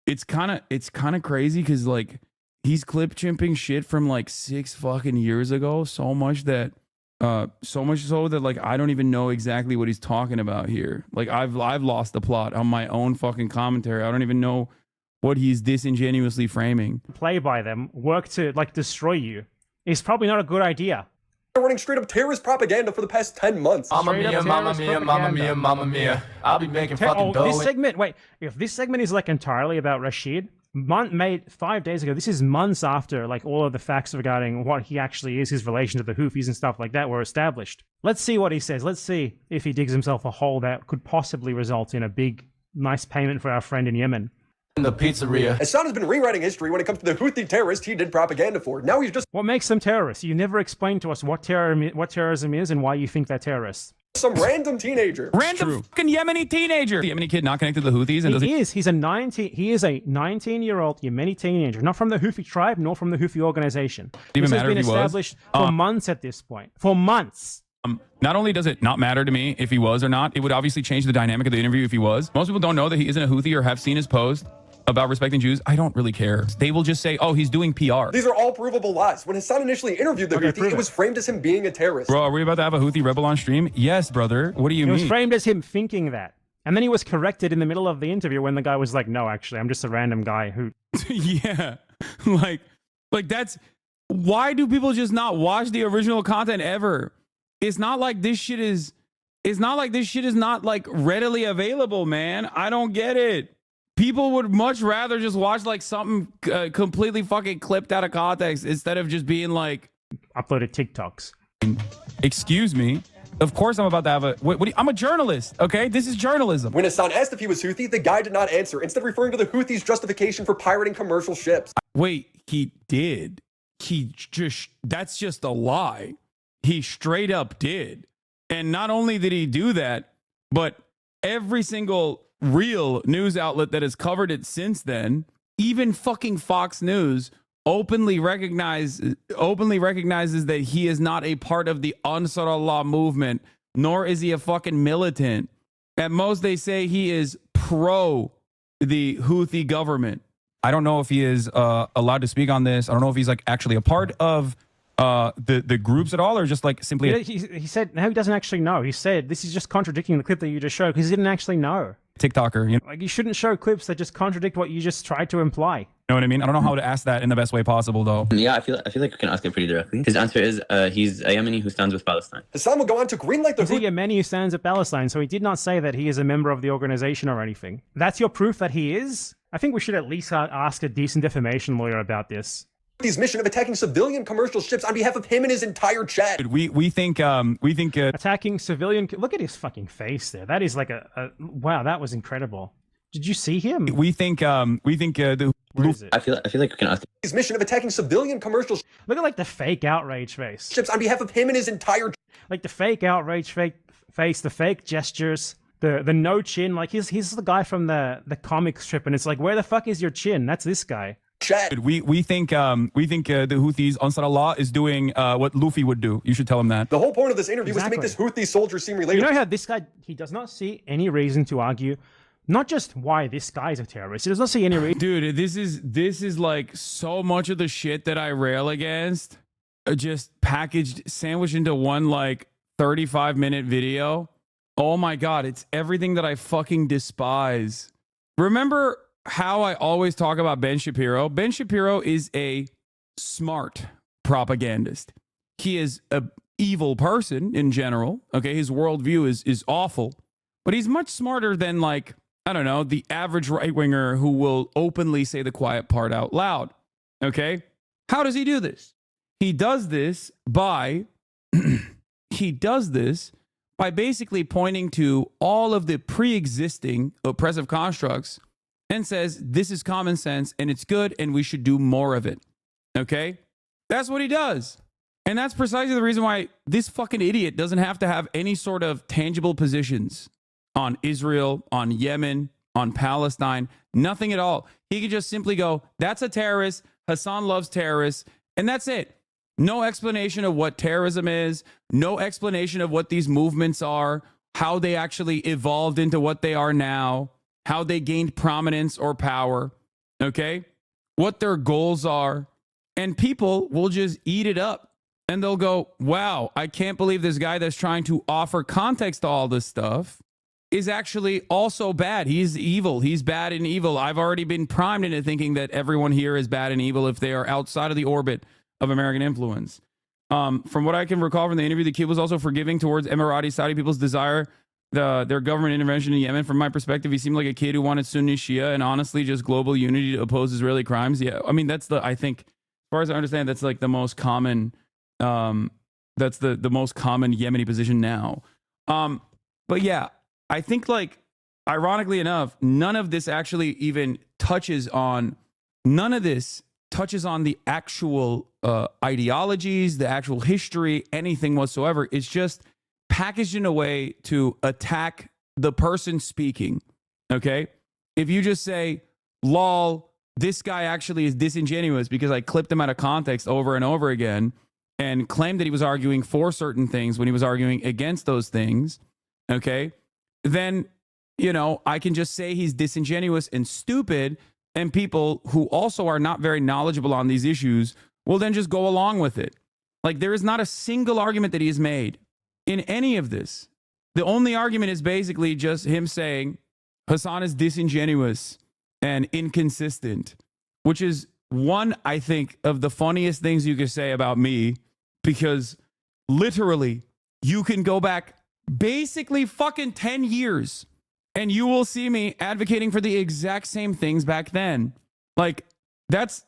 S3: It's kind of crazy because like he's clip chimping shit from like 6 fucking years ago. So much so that like I don't even know exactly what he's talking about here. Like I've lost the plot on my own fucking commentary. I don't even know what he's disingenuously framing.
S10: Play by them, work to like destroy you. It's probably not a good idea.
S13: They're running straight up terrorist propaganda for the past 10 months.
S18: Mamma mia, mamma mia, mamma mia, mamma mia. I'll be making fucking dough.
S10: If this segment is like entirely about Rashid, made 5 days ago, this is months after like all of the facts regarding what he actually is, his relation to the Houthis and stuff like that were established. Let's see what he says. Let's see if he digs himself a hole that could possibly result in a big, nice payment for our friend in Yemen.
S18: In the pizzeria.
S13: Hassan has been rewriting history when it comes to the Houthi terrorists he did propaganda for. Now he's just...
S10: What makes them terrorists? You never explained to us what terrorism is and why you think they're terrorists.
S13: Some random teenager.
S3: Random fucking Yemeni teenager. The Yemeni kid not connected to the Houthis. And
S10: He is a 19-year-old Yemeni teenager, not from the Houthi tribe, nor from the Houthi organization. This has been established for months at this point. For months.
S3: Not only does it not matter to me if he was or not, it would obviously change the dynamic of the interview if he was. Most people don't know that he isn't a Houthi or have seen his post about respecting Jews. I don't really care. They will just say, oh, he's doing PR.
S13: These are all provable lies. When Hassan initially interviewed the Houthi, it was framed as him being a terrorist.
S3: Bro, are we about to have a Houthi rebel on stream? Yes, brother. What do you mean?
S10: It was framed as him thinking that. And then he was corrected in the middle of the interview when the guy was like, no, actually, I'm just a random guy who...
S3: Yeah. Like that's... Why do people just not watch the original content ever? It's not like this shit is not like readily available, man. I don't get it. People would much rather just watch like something completely fucking clipped out of context instead of just being like
S10: uploaded TikToks.
S3: Excuse me. Of course I'm about to have I'm a journalist, okay? This is journalism.
S13: When Hassan asked if he was Houthi, the guy did not answer, instead referring to the Houthis' justification for pirating commercial ships.
S3: Wait, he did. That's just a lie. He straight up did. And not only did he do that, but every single real news outlet that has covered it since then, even fucking Fox News, openly recognizes that he is not a part of the Ansar Allah movement, nor is he a fucking militant. At most, they say he is pro the Houthi government. I don't know if he is allowed to speak on this. I don't know if he's like actually a part of the groups at all, or just like simply
S10: He said, no, he doesn't actually know. He said, this is just contradicting the clip that you just showed because he didn't actually know.
S3: TikToker. You
S10: Like, you shouldn't show clips that just contradict what you just tried to imply.
S3: know what I mean? I don't know how to ask that in the best way possible, though.
S15: Yeah, I feel like we can ask him pretty directly. His answer is he's a Yemeni who stands with Palestine.
S13: Hassan will go on to greenlight the
S10: He's a Yemeni who stands at Palestine, so he did not say that he is a member of the organization or anything. That's your proof that he is? I think we should at least ask a decent defamation lawyer about this.
S13: Houthis' mission of attacking civilian commercial ships on behalf of him and his entire chat.
S3: We think
S10: attacking civilian. Look at his fucking face there. That is like a wow. That was incredible. Did you see him?
S3: We think the.
S10: Where is it?
S15: I feel like we can ask
S13: His mission of attacking civilian commercial
S10: Look at like the fake outrage face.
S13: ships on behalf of him and his entire
S10: Like the fake outrage face, the fake gestures, the no chin. Like he's the guy from the comic strip, and it's like, where the fuck is your chin? That's this guy.
S13: chat.
S3: We think the Houthis, Ansar Allah, is doing what Luffy would do. You should tell him that.
S13: The whole point of this interview was to make this Houthi soldier seem relatable.
S10: You know how this guy, he does not see any reason to argue, not just why this guy's a terrorist. He does not see any reason.
S3: Dude, this is like so much of the shit that I rail against, just packaged, sandwiched into one like 35-minute video. Oh my God, it's everything that I fucking despise. Remember how I always talk about Ben Shapiro? Ben Shapiro is a smart propagandist. He is an evil person in general. Okay, his worldview is awful, but he's much smarter than, like, I don't know, the average right-winger who will openly say the quiet part out loud. Okay? How does he do this? He does this by basically pointing to all of the pre-existing oppressive constructs and says, this is common sense and it's good and we should do more of it. Okay? That's what he does. And that's precisely the reason why this fucking idiot doesn't have to have any sort of tangible positions on Israel, on Yemen, on Palestine, nothing at all. He could just simply go, that's a terrorist, Hassan loves terrorists, and that's it. No explanation of what terrorism is, no explanation of what these movements are, how they actually evolved into what they are now, how they gained prominence or power, okay? What their goals are. And people will just eat it up. And they'll go, wow, I can't believe this guy that's trying to offer context to all this stuff is actually also bad. He's evil. He's bad and evil. I've already been primed into thinking that everyone here is bad and evil if they are outside of the orbit of American influence. From what I can recall from the interview, the kid was also forgiving towards Emirati Saudi people's desire, their government intervention in Yemen. From my perspective, he seemed like a kid who wanted Sunni Shia and honestly just global unity to oppose Israeli crimes. Yeah, I mean, I think, as far as I understand, that's like the most common, that's the most common Yemeni position now. But yeah, I think, like, ironically enough, none of this actually even touches on the actual ideologies, the actual history, anything whatsoever. It's just packaged in a way to attack the person speaking. Okay? If you just say, lol, this guy actually is disingenuous because I clipped him out of context over and over again and claimed that he was arguing for certain things when he was arguing against those things, okay? Then, you know, I can just say he's disingenuous and stupid, and people who also are not very knowledgeable on these issues will then just go along with it. Like, there is not a single argument that he has made in any of this. The only argument is basically just him saying Hassan is disingenuous and inconsistent, which is one, I think, of the funniest things you could say about me, because literally you can go back basically fucking 10 years and you will see me advocating for the exact same things back then. Like, that's,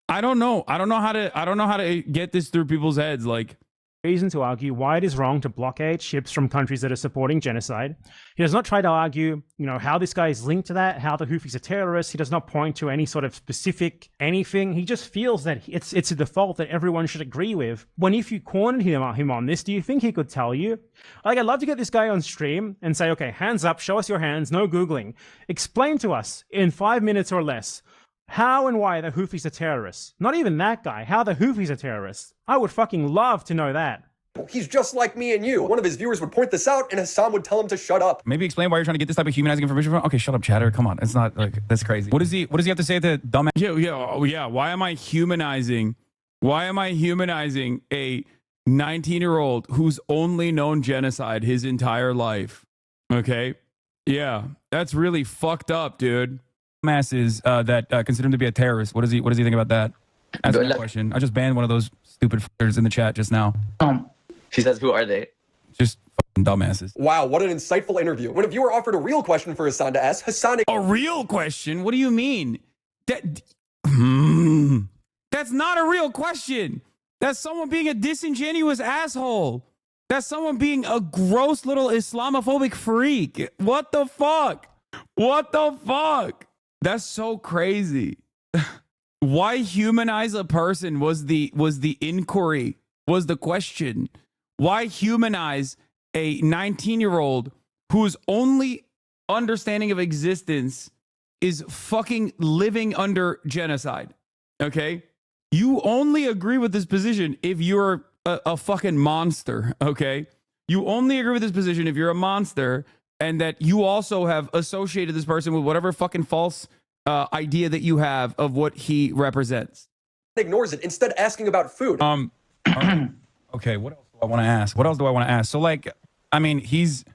S3: I don't know how to get this through people's heads. Like,
S10: reason to argue why it is wrong to blockade ships from countries that are supporting genocide. He does not try to argue, you know, how this guy is linked to that, how the Houthis are terrorists. He does not point to any sort of specific anything. He just feels that it's a default that everyone should agree with. When if you cornered him on this, do you think he could tell you? Like, I'd love to get this guy on stream and say, okay, hands up, show us your hands, no Googling. Explain to us in 5 minutes or less How and why the Houthis are terrorists. Not even that guy. How the Houthis are terrorists. I would fucking love to know that.
S13: He's just like me and you. One of his viewers would point this out, and Hassan would tell him to shut up.
S20: Maybe explain why you're trying to get this type of humanizing information from. Okay, shut up, chatter. Come on, it's not like that's crazy. What does he have to say to dumbass? Yeah. Why am I humanizing? Why am I humanizing a 19-year-old who's only known genocide his entire life? Okay, yeah, that's really fucked up, dude. Masses that consider him to be a terrorist. What does he think about that? That's a question. I just banned one of those stupid fuckers in the chat just now.
S15: She says, who are they?
S20: Just fucking dumbasses.
S13: Wow, what an insightful interview. When a viewer offered a real question for Hassan to ask, Hassan...
S20: A real question? What do you mean? That's not a real question. That's someone being a disingenuous asshole. That's someone being a gross little Islamophobic freak. What the fuck? What the fuck? That's so crazy. Why humanize a person was the inquiry, was the question. Why humanize a 19-year-old whose only understanding of existence is fucking living under genocide? Okay? You only agree with this position if you're a fucking monster, okay? You only agree with this position if you're a monster and that you also have associated this person with whatever fucking false idea that you have of what he represents.
S13: Ignores it, instead asking about food.
S20: Okay, what else do I want to ask? What else do I want to ask? So, like, I mean, he's...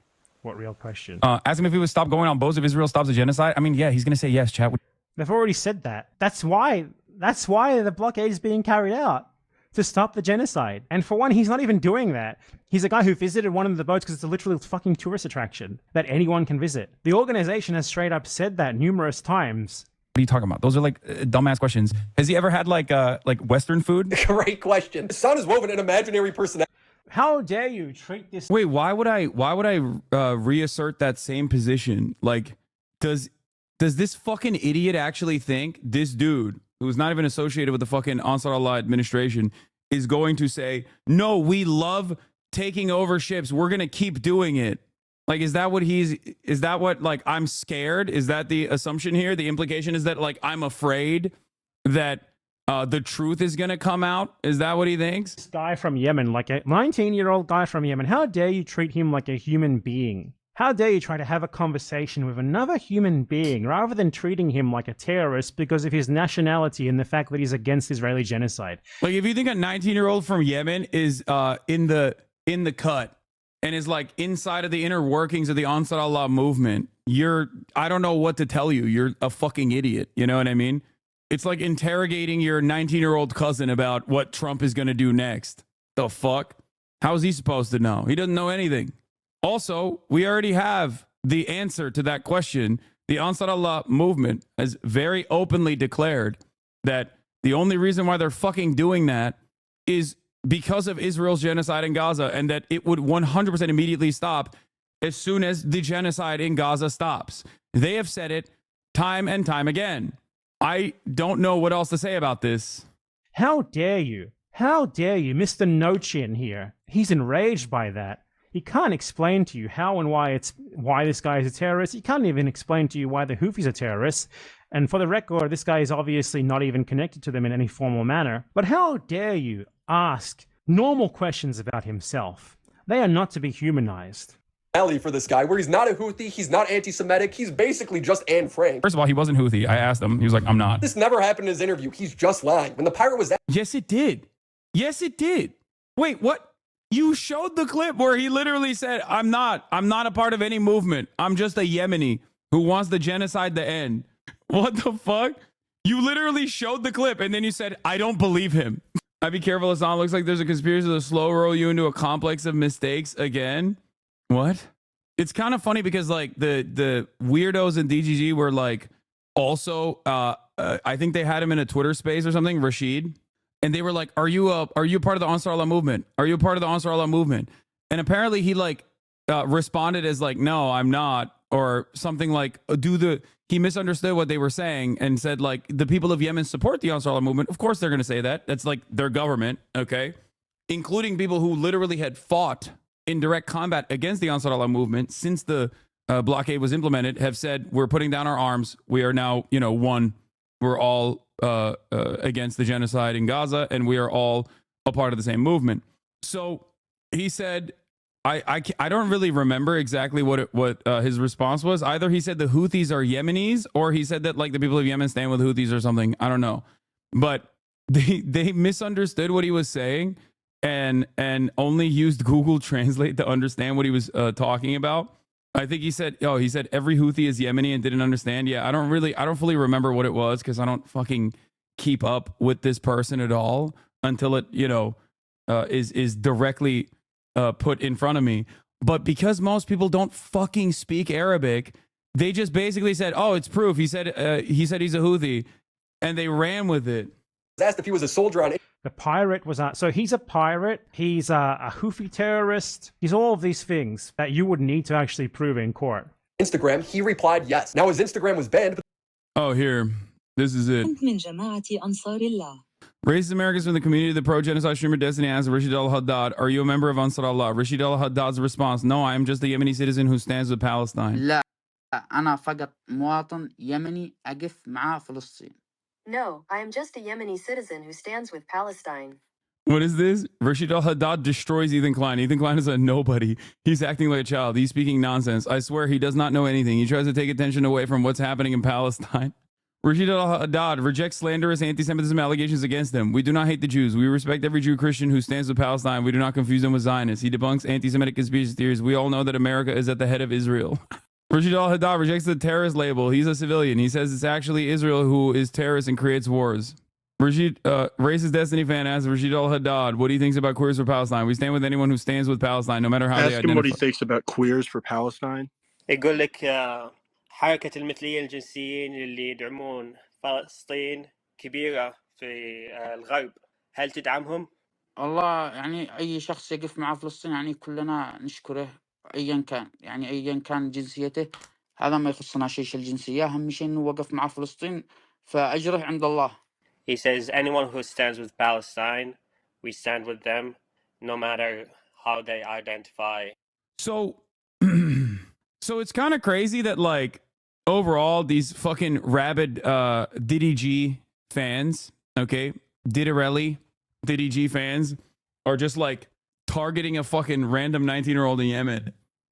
S10: What real question?
S20: Ask him if he would stop going on boats if Israel stops the genocide. I mean, yeah, he's going to say yes, chat.
S10: They've already said that. That's why the blockade is being carried out, to stop the genocide. And for one, he's not even doing that. He's a guy who visited one of the boats because it's a literal fucking tourist attraction that anyone can visit. The organization has straight up said that numerous times.
S20: What are you talking about? Those are like dumbass questions. Has he ever had like Western food?
S13: Great question. Hassan has woven an imaginary personality.
S10: How dare you treat this?
S20: Wait, why would I reassert that same position? Like, does this fucking idiot actually think this dude, who's not even associated with the fucking Ansar Allah administration, is going to say, no, we love taking over ships, we're gonna keep doing it? Like, is that what like, I'm scared? Is that the assumption here? The implication is that, like, I'm afraid that the truth is gonna come out? Is that what he thinks?
S10: This guy from Yemen, like a 19-year-old guy from Yemen, how dare you treat him like a human being? How dare you try to have a conversation with another human being rather than treating him like a terrorist because of his nationality and the fact that he's against Israeli genocide?
S20: Like, if you think a 19-year-old from Yemen is in the cut and is like inside of the inner workings of the Ansar Allah movement, I don't know what to tell you. You're a fucking idiot. You know what I mean? It's like interrogating your 19-year-old cousin about what Trump is going to do next. The fuck? How is he supposed to know? He doesn't know anything. Also, we already have the answer to that question. The Ansar Allah movement has very openly declared that the only reason why they're fucking doing that is because of Israel's genocide in Gaza, and that it would 100% immediately stop as soon as the genocide in Gaza stops. They have said it time and time again. I don't know what else to say about this.
S10: How dare you? How dare you, Mr. No-Chin here? He's enraged by that. He can't explain to you how and why this guy is a terrorist. He can't even explain to you why the Houthis are terrorists. And for the record, this guy is obviously not even connected to them in any formal manner. But how dare you ask normal questions about himself? They are not to be humanized.
S13: For this guy, where he's not a Houthi, he's not anti-Semitic, he's basically just Anne Frank.
S20: First of all, he wasn't Houthi. I asked him. He was like, I'm not.
S13: This never happened in his interview. He's just lying. When the pirate was...
S20: Yes, it did. Yes, it did. Wait, what? You showed the clip where he literally said, I'm not a part of any movement. I'm just a Yemeni who wants the genocide to end. What the fuck? You literally showed the clip and then you said, I don't believe him. I'd be careful, Hassan. Looks like there's a conspiracy to slow roll you into a complex of mistakes again. What? It's kind of funny because like the weirdos in DGG were like also, I think they had him in a Twitter space or something, Rashid. And they were like, are you part of the Ansar Allah movement? Are you a part of the Ansar Allah movement? And apparently he like responded as like, no, I'm not. Or something like, he misunderstood what they were saying and said like, the people of Yemen support the Ansar Allah movement. Of course they're going to say that. That's like their government, okay? Including people who literally had fought in direct combat against the Ansar Allah movement since the blockade was implemented, have said, we're putting down our arms. We are now, one
S3: we're all against the genocide in Gaza, and we are all a part of the same movement. So he said, I don't really remember exactly what his response was. Either he said the Houthis are Yemenis, or he said that like the people of Yemen stand with Houthis or something. I don't know, but they misunderstood what he was saying and only used Google Translate to understand what he was talking about. I think he said every Houthi is Yemeni and didn't understand. Yeah, I don't fully remember what it was because I don't fucking keep up with this person at all until it is directly put in front of me. But because most people don't fucking speak Arabic, they just basically said, "Oh, it's proof." He said he's a Houthi, and they ran with it.
S13: Asked if he was a soldier on.
S10: The pirate was so he's a pirate, he's a Houthi terrorist, he's all of these things that you would need to actually prove in court.
S13: Instagram, he replied yes. Now his Instagram was banned.
S3: Oh, here. This is it. Racist Americans from the community of the pro-genocide streamer Destiny asked Rashid al-Haddad, "Are you a member of Ansar Allah?" Rashid al-Haddad's response, "No, I am just a Yemeni citizen who stands with Palestine."
S19: لا أنا فقط مواطن يمني أقف مع فلسطين.
S8: No, I am just a Yemeni citizen who stands with Palestine.
S3: What is this? Rashid al-Haddad destroys Ethan Klein. Ethan Klein is a nobody. He's acting like a child. He's speaking nonsense. I swear he does not know anything. He tries to take attention away from what's happening in Palestine. Rashid al-Haddad rejects slanderous anti-Semitism allegations against him. "We do not hate the Jews. We respect every Jew Christian who stands with Palestine. We do not confuse them with Zionists." He debunks anti-Semitic conspiracy theories. "We all know that America is at the head of Israel." Rashid al-Haddad rejects the terrorist label. He's a civilian. He says it's actually Israel who is terrorist and creates wars. Racist Destiny fan asks Rashid al-Haddad, what he thinks about queers for Palestine. "We stand with anyone who stands with Palestine, no matter how they
S22: Ask
S3: identify."
S22: him what he thinks about queers for Palestine.
S23: يقول لك حركة المثليين الجنسيين اللي يدعمون فلسطين كبيرة في الغرب، هل تدعمهم؟
S19: والله يعني أي شخص يقف مع فلسطين يعني كلنا نشكره أيا كان، يعني أيا كان جنسيته، هذا ما يخصنا شيء الجنسية، أهم شيء إنه وقف مع فلسطين فأجره عند الله.
S23: He says anyone who stands with Palestine, we stand with them, no matter how they identify.
S3: So it's kind of crazy that like overall these fucking rabid Diddy G fans, okay, Diddy G fans are just like targeting a fucking random 19-year-old in Yemen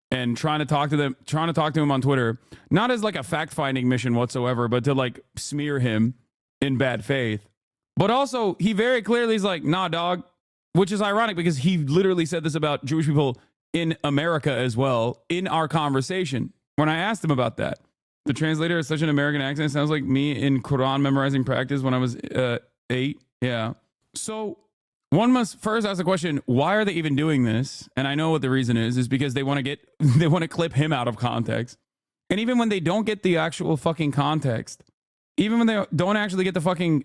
S3: and trying to talk to him on Twitter, not as like a fact-finding mission whatsoever, but to like smear him in bad faith. But also, he very clearly is like, "Nah, dog," which is ironic because he literally said this about Jewish people in America as well in our conversation when I asked him about that. The translator has such an American accent. Sounds like me in Quran memorizing practice when I was 8. Yeah. So one must first ask the question, why are they even doing this? And I know what the reason is because they want to clip him out of context. And even when they don't get the actual fucking context, even when they don't actually get the fucking,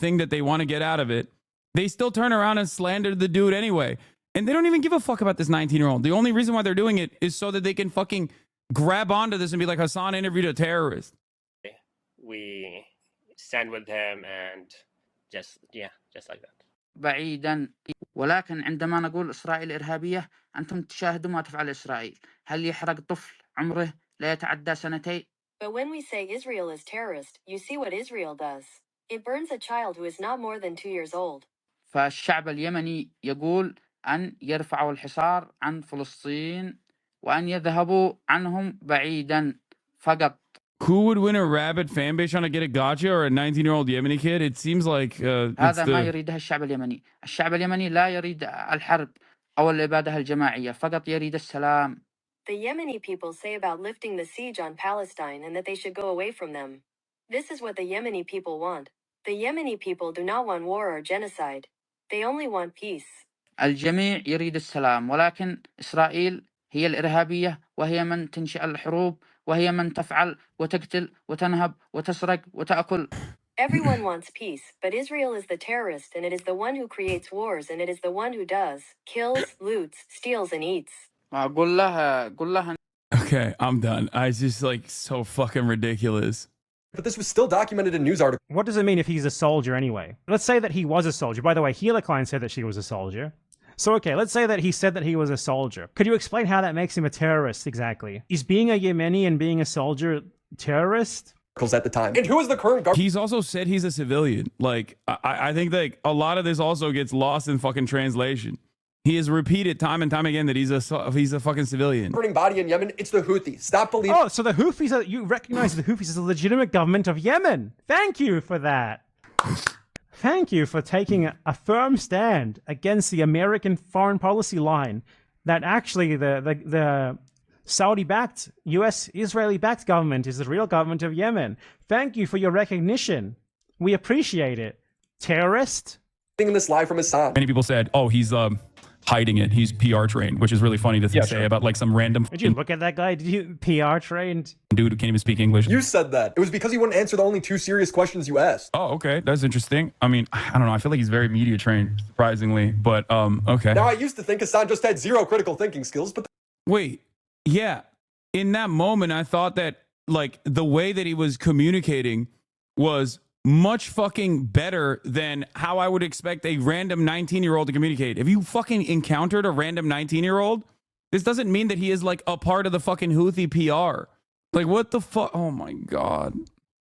S3: thing that they want to get out of it, they still turn around and slander the dude anyway. And they don't even give a fuck about this 19-year-old. The only reason why they're doing it is so that they can fucking grab onto this and be like, Hassan interviewed a terrorist.
S23: We stand with him and just like that.
S19: بعيدا ولكن عندما نقول إسرائيل إرهابية أنتم تشاهدوا ما تفعل إسرائيل هل يحرق طفل عمره لا يتعدى سنتين.
S8: But when we say Israel is terrorist, you see what Israel does. It burns a child who is not more than 2 years old.
S19: فالشعب اليمني يقول أن يرفعوا الحصار عن فلسطين وأن يذهبوا عنهم بعيدا فقط.
S3: Who would win a rabid fan base trying to get a gotcha or a 19-year-old Yemeni kid? It seems like
S19: هذا ما يريده الشعب اليمني. الشعب اليمني لا يريد الحرب أو الإبادة الجماعية فقط يريد السلام.
S8: The Yemeni people say about lifting the siege on Palestine and that they should go away from them. This is what the Yemeni people want. The Yemeni people do not want war or genocide. They only want peace.
S19: الجميع يريد السلام ولكن إسرائيل هي الإرهابية وهي من تنشئ الحروب وهي من تفعل وتقتل وتنهب وتسرق وتأكل.
S8: Everyone wants peace, but Israel is the terrorist and it is the one who creates wars and it is the one who does, kills, loots, steals and eats.
S19: قل لها.
S3: Okay, I'm done. I just like so fucking ridiculous.
S13: But this was still documented in news articles.
S10: What does it mean if he's a soldier anyway? Let's say that he was a soldier. By the way, Hila Klein said that she was a soldier. So okay, let's say that he said that he was a soldier. Could you explain how that makes him a terrorist exactly? Is being a Yemeni and being a soldier terrorist?
S13: at the time. And who is the current government?
S3: He's also said he's a civilian. Like, I think like a lot of this also gets lost in fucking translation. He has repeated time and time again that he's a fucking civilian.
S13: Governing body in Yemen, it's the Houthis. Stop believing.
S10: Oh, so the Houthis are, you recognize the Houthis as a legitimate government of Yemen. Thank you for that. Thank you for taking a firm stand against the American foreign policy line that actually the Saudi-backed, U.S. Israeli-backed government is the real government of Yemen. Thank you for your recognition. We appreciate it. Terrorist?
S13: In this lie from Hassan.
S20: Many people said, oh, he's hiding it. He's PR trained, which is really funny to say about like some random
S10: Did you look at that guy? Did you PR trained?
S20: dude who can't even speak English.
S13: You said that. It was because he wouldn't answer the only 2 serious questions you asked.
S20: Oh, okay. That's interesting. I mean, I don't know. I feel like he's very media trained, surprisingly, but okay.
S13: Now, I used to think Hassan just had 0 critical thinking skills, but...
S3: Wait, yeah. In that moment, I thought that like the way that he was communicating was much fucking better than how I would expect a random 19-year-old to communicate. If you fucking encountered a random 19-year-old, this doesn't mean that he is like a part of the fucking Houthi PR. Like, what the fuck? Oh my God.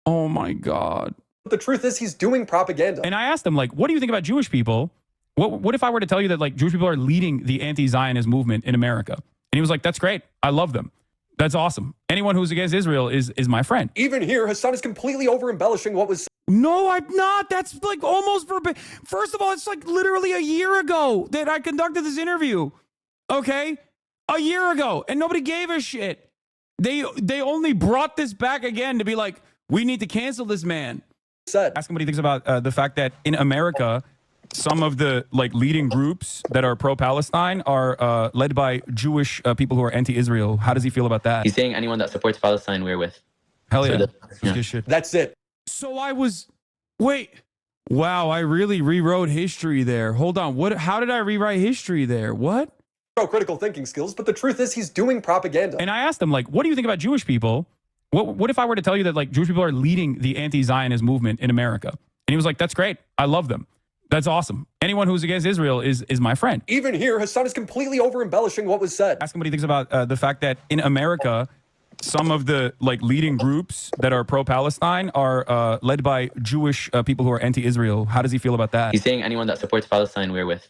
S3: Oh my God.
S13: But the truth is he's doing propaganda.
S20: And I asked him, like, what do you think about Jewish people? What if I were to tell you that like Jewish people are leading the anti-Zionist movement in America? And he was like, that's great. I love them. That's awesome. Anyone who's against Israel is my friend.
S13: Even here, Hassan is completely over-embellishing what was...
S3: No, I'm not. That's like almost verbatim. First of all, it's like literally a year ago that I conducted this interview. Okay? A year ago. And nobody gave a shit. They only brought this back again to be like, we need to cancel this man. Ask him what he thinks about the fact that in America, some of the like leading groups that are pro-Palestine are led by Jewish people who are anti-Israel. How does he feel about that?
S15: He's saying anyone that supports Palestine, we're with.
S3: Hell yeah.
S15: So
S3: Good shit.
S13: That's it.
S3: So I was, wait, wow, I really rewrote history there. Hold on, how did I rewrite history there? What?
S13: Critical thinking skills, but the truth is he's doing propaganda.
S20: And I asked him, like, what do you think about Jewish people? What if I were to tell you that like Jewish people are leading the anti-Zionist movement in America? And he was like, that's great. I love them. That's awesome. Anyone who's against Israel is my friend.
S13: Even here, Hassan is completely over-embellishing what was said.
S20: Ask him what he thinks about the fact that in America, some of the like leading groups that are pro-Palestine are led by Jewish people who are anti-Israel. How does he feel about that?
S15: He's saying anyone that supports Palestine, we're with.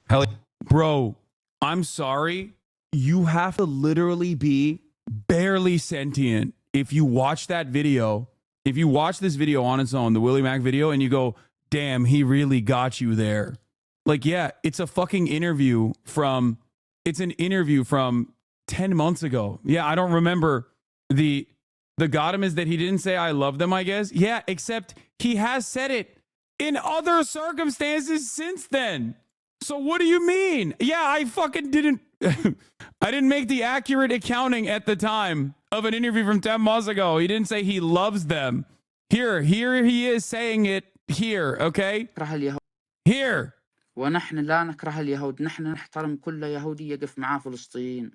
S3: Hell yeah. Bro, I'm sorry. You have to literally be barely sentient if you watch that video. If you watch this video on its own, the Willie Mack video, and you go, damn, he really got you there. Like, yeah, it's a fucking interview from 10 months ago. Yeah, I don't remember. The got him is that he didn't say I love them, I guess. Yeah, except he has said it in other circumstances since then. So what do you mean? Yeah, I fucking didn't I didn't make the accurate accounting at the time of an interview from 10 months ago. He didn't say he loves them. Here he is saying it here, okay? Here.
S19: ونحن لا نكره اليهود، نحن نحترم كل يهودي يقف مع فلسطين.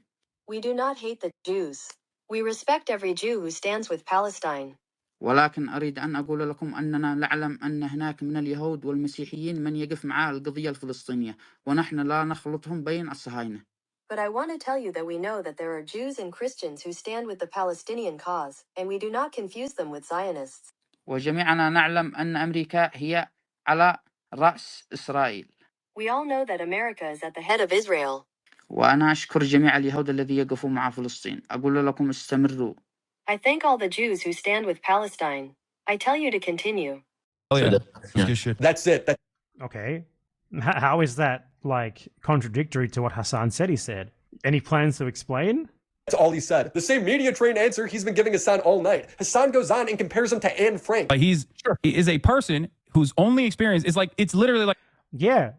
S8: We do not hate the Jews. We respect every Jew who stands with Palestine.
S19: ولكن أريد أن أقول لكم أننا نعلم أن هناك من اليهود والمسيحيين من يقف مع القضية الفلسطينية، ونحن لا نخلطهم بين الصهاينة.
S8: But I want to tell you that we know that there are Jews and Christians who stand with the Palestinian cause, and we do not confuse them with Zionists.
S19: وجميعنا نعلم أن أمريكا هي على رأس إسرائيل.
S8: We all know that America is at the head of Israel.
S19: وأنا أشكر جميع اليهود الذي يقفوا مع فلسطين. أقول لكم استمروا.
S8: I thank all the Jews who stand with Palestine. I tell you to continue.
S3: Oh yeah.
S13: That's it.
S10: Okay. How is that like contradictory to what Hassan said he said? Any plans to explain?
S13: That's all he said. The same media trained answer he's been giving Hassan all night. Hassan goes on and compares him to Anne Frank.
S20: Like he is a person whose only experience is like, it's literally like.
S10: Yeah.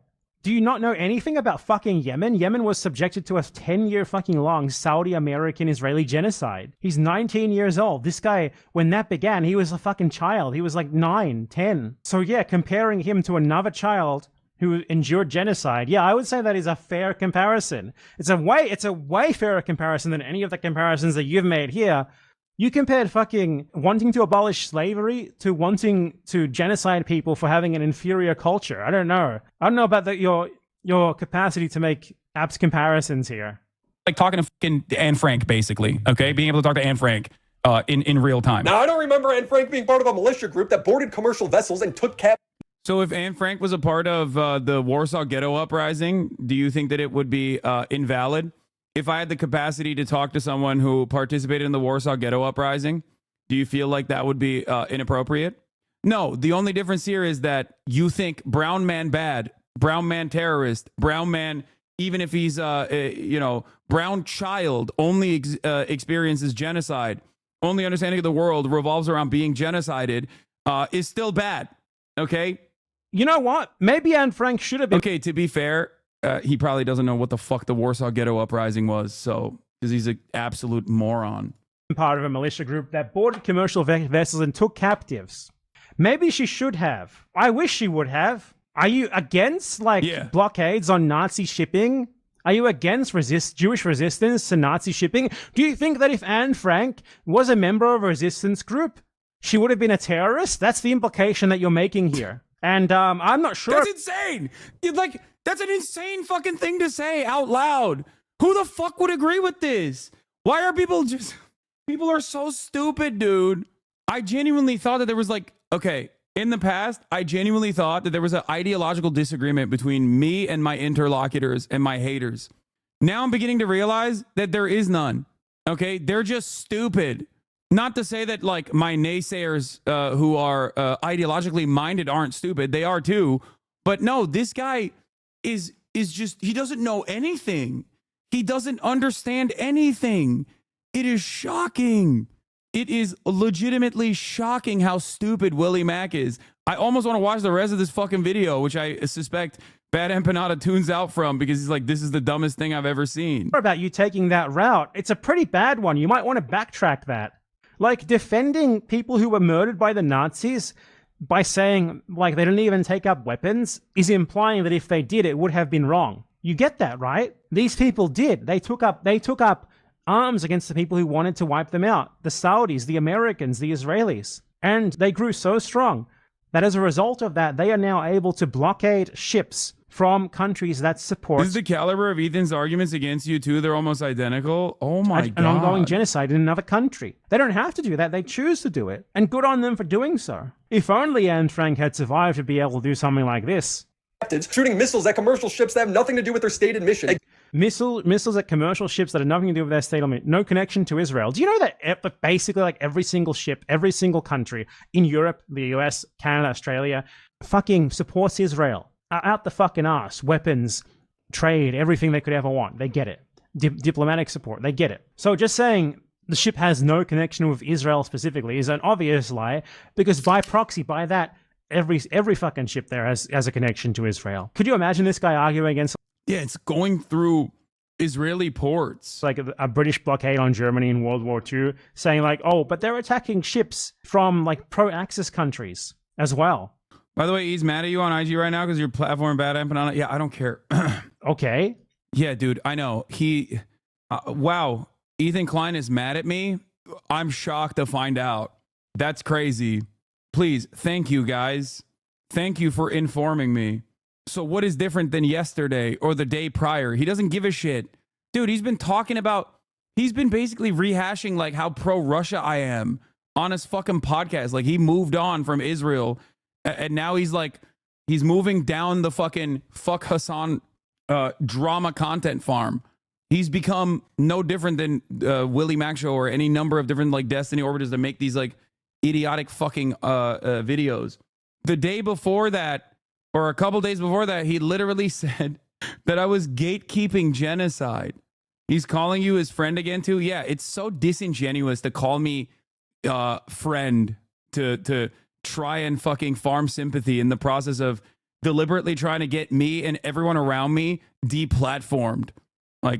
S10: Do you not know anything about fucking Yemen? Yemen was subjected to a 10-year fucking long Saudi American Israeli genocide. He's 19 years old. This guy, when that began, he was a fucking child. He was like 9, 10. So yeah, comparing him to another child who endured genocide, yeah, I would say that is a fair comparison. It's a way fairer comparison than any of the comparisons that you've made here. You compared fucking wanting to abolish slavery to wanting to genocide people for having an inferior culture. I don't know about your capacity to make apt comparisons here.
S20: Like talking to fucking Anne Frank, basically. Okay, being able to talk to Anne Frank. in real time.
S13: Now, I don't remember Anne Frank being part of a militia group that boarded commercial vessels and took captive.
S3: So if Anne Frank was a part of the Warsaw Ghetto Uprising, do you think that it would be invalid? If I had the capacity to talk to someone who participated in the Warsaw Ghetto Uprising, do you feel like that would be inappropriate? No, the only difference here is that you think brown man bad, brown man terrorist, brown man, even if he's, brown child only experiences genocide, only understanding of the world revolves around being genocided, is still bad. Okay?
S10: You know what? Maybe Anne Frank should have been.
S3: Okay, to be fair, he probably doesn't know what the fuck the Warsaw Ghetto Uprising was, so, because he's an absolute moron.
S10: Part of a militia group that boarded commercial vessels and took captives. Maybe she should have. I wish she would have. Are you against, blockades on Nazi shipping? Are you against Jewish resistance to Nazi shipping? Do you think that if Anne Frank was a member of a resistance group, she would have been a terrorist? That's the implication that you're making here. And I'm not sure.
S3: That's insane. That's an insane fucking thing to say out loud. Who the fuck would agree with this? Why are people just... People are so stupid, dude. I genuinely thought that there was in the past, I genuinely thought that there was an ideological disagreement between me and my interlocutors and my haters. Now I'm beginning to realize that there is none. Okay? They're just stupid. Not to say that my naysayers who are ideologically minded aren't stupid. They are too. But no, this guy is just, he doesn't know anything. He doesn't understand anything. It is shocking. It is legitimately shocking how stupid Willie Mack is. I almost want to watch the rest of this fucking video, which I suspect Bad Empanada tunes out from because he's like, this is the dumbest thing I've ever seen.
S10: About you taking that route, it's a pretty bad one. You might want to backtrack that. Defending people who were murdered by the Nazis by saying, they didn't even take up weapons is implying that if they did, it would have been wrong. You get that, right? These people did. They took up arms against the people who wanted to wipe them out. The Saudis, the Americans, the Israelis. And they grew so strong that as a result of that, they are now able to blockade ships from countries that support...
S3: This is the caliber of Ethan's arguments against you, too. They're almost identical. Oh, my God.
S10: An ongoing genocide in another country. They don't have to do that. They choose to do it. And good on them for doing so. If only Anne Frank had survived to be able to do something like this.
S13: Shooting missiles at commercial ships that have nothing to do with their stated mission.
S10: Missiles at commercial ships that have nothing to do with their state mission. No connection to Israel. Do you know that basically every single ship, every single country in Europe, the US, Canada, Australia, fucking supports Israel? Out the fucking ass. Weapons, trade, everything they could ever want. They get it. Diplomatic support. They get it. So just saying the ship has no connection with Israel specifically is an obvious lie because by proxy, by that, every fucking ship there has a connection to Israel. Could you imagine this guy arguing against...
S3: Yeah, it's going through Israeli ports.
S10: A British blockade on Germany in World War II, saying but they're attacking ships from pro-Axis countries as well.
S3: By the way, he's mad at you on IG right now because your platform Bad Empanada. Yeah, I don't care.
S10: Okay.
S3: Yeah, dude, I know. Wow, Ethan Klein is mad at me. I'm shocked to find out. That's crazy. Please, thank you, guys. Thank you for informing me. So what is different than yesterday or the day prior? He doesn't give a shit. Dude, he's been basically rehashing how pro-Russia I am on his fucking podcast. He moved on from Israel and now he's moving down the fucking fuck Hassan drama content farm. He's become no different than Willie Mack Show or any number of different Destiny orbiters that make these idiotic fucking videos. The day before that, or a couple days before that, he literally said that I was gatekeeping genocide. He's calling you his friend again too. Yeah, it's so disingenuous to call me friend to try and fucking farm sympathy in the process of deliberately trying to get me and everyone around me deplatformed.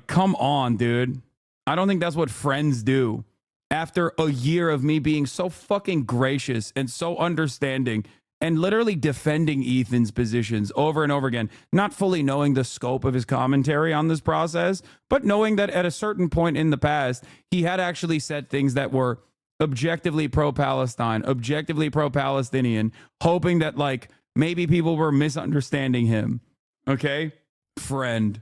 S3: Come on, dude. I don't think that's what friends do. After a year of me being so fucking gracious and so understanding and literally defending Ethan's positions over and over again, not fully knowing the scope of his commentary on this process, but knowing that at a certain point in the past, he had actually said things that were objectively pro-Palestine, objectively pro-Palestinian, hoping that maybe people were misunderstanding him. Okay? Friend.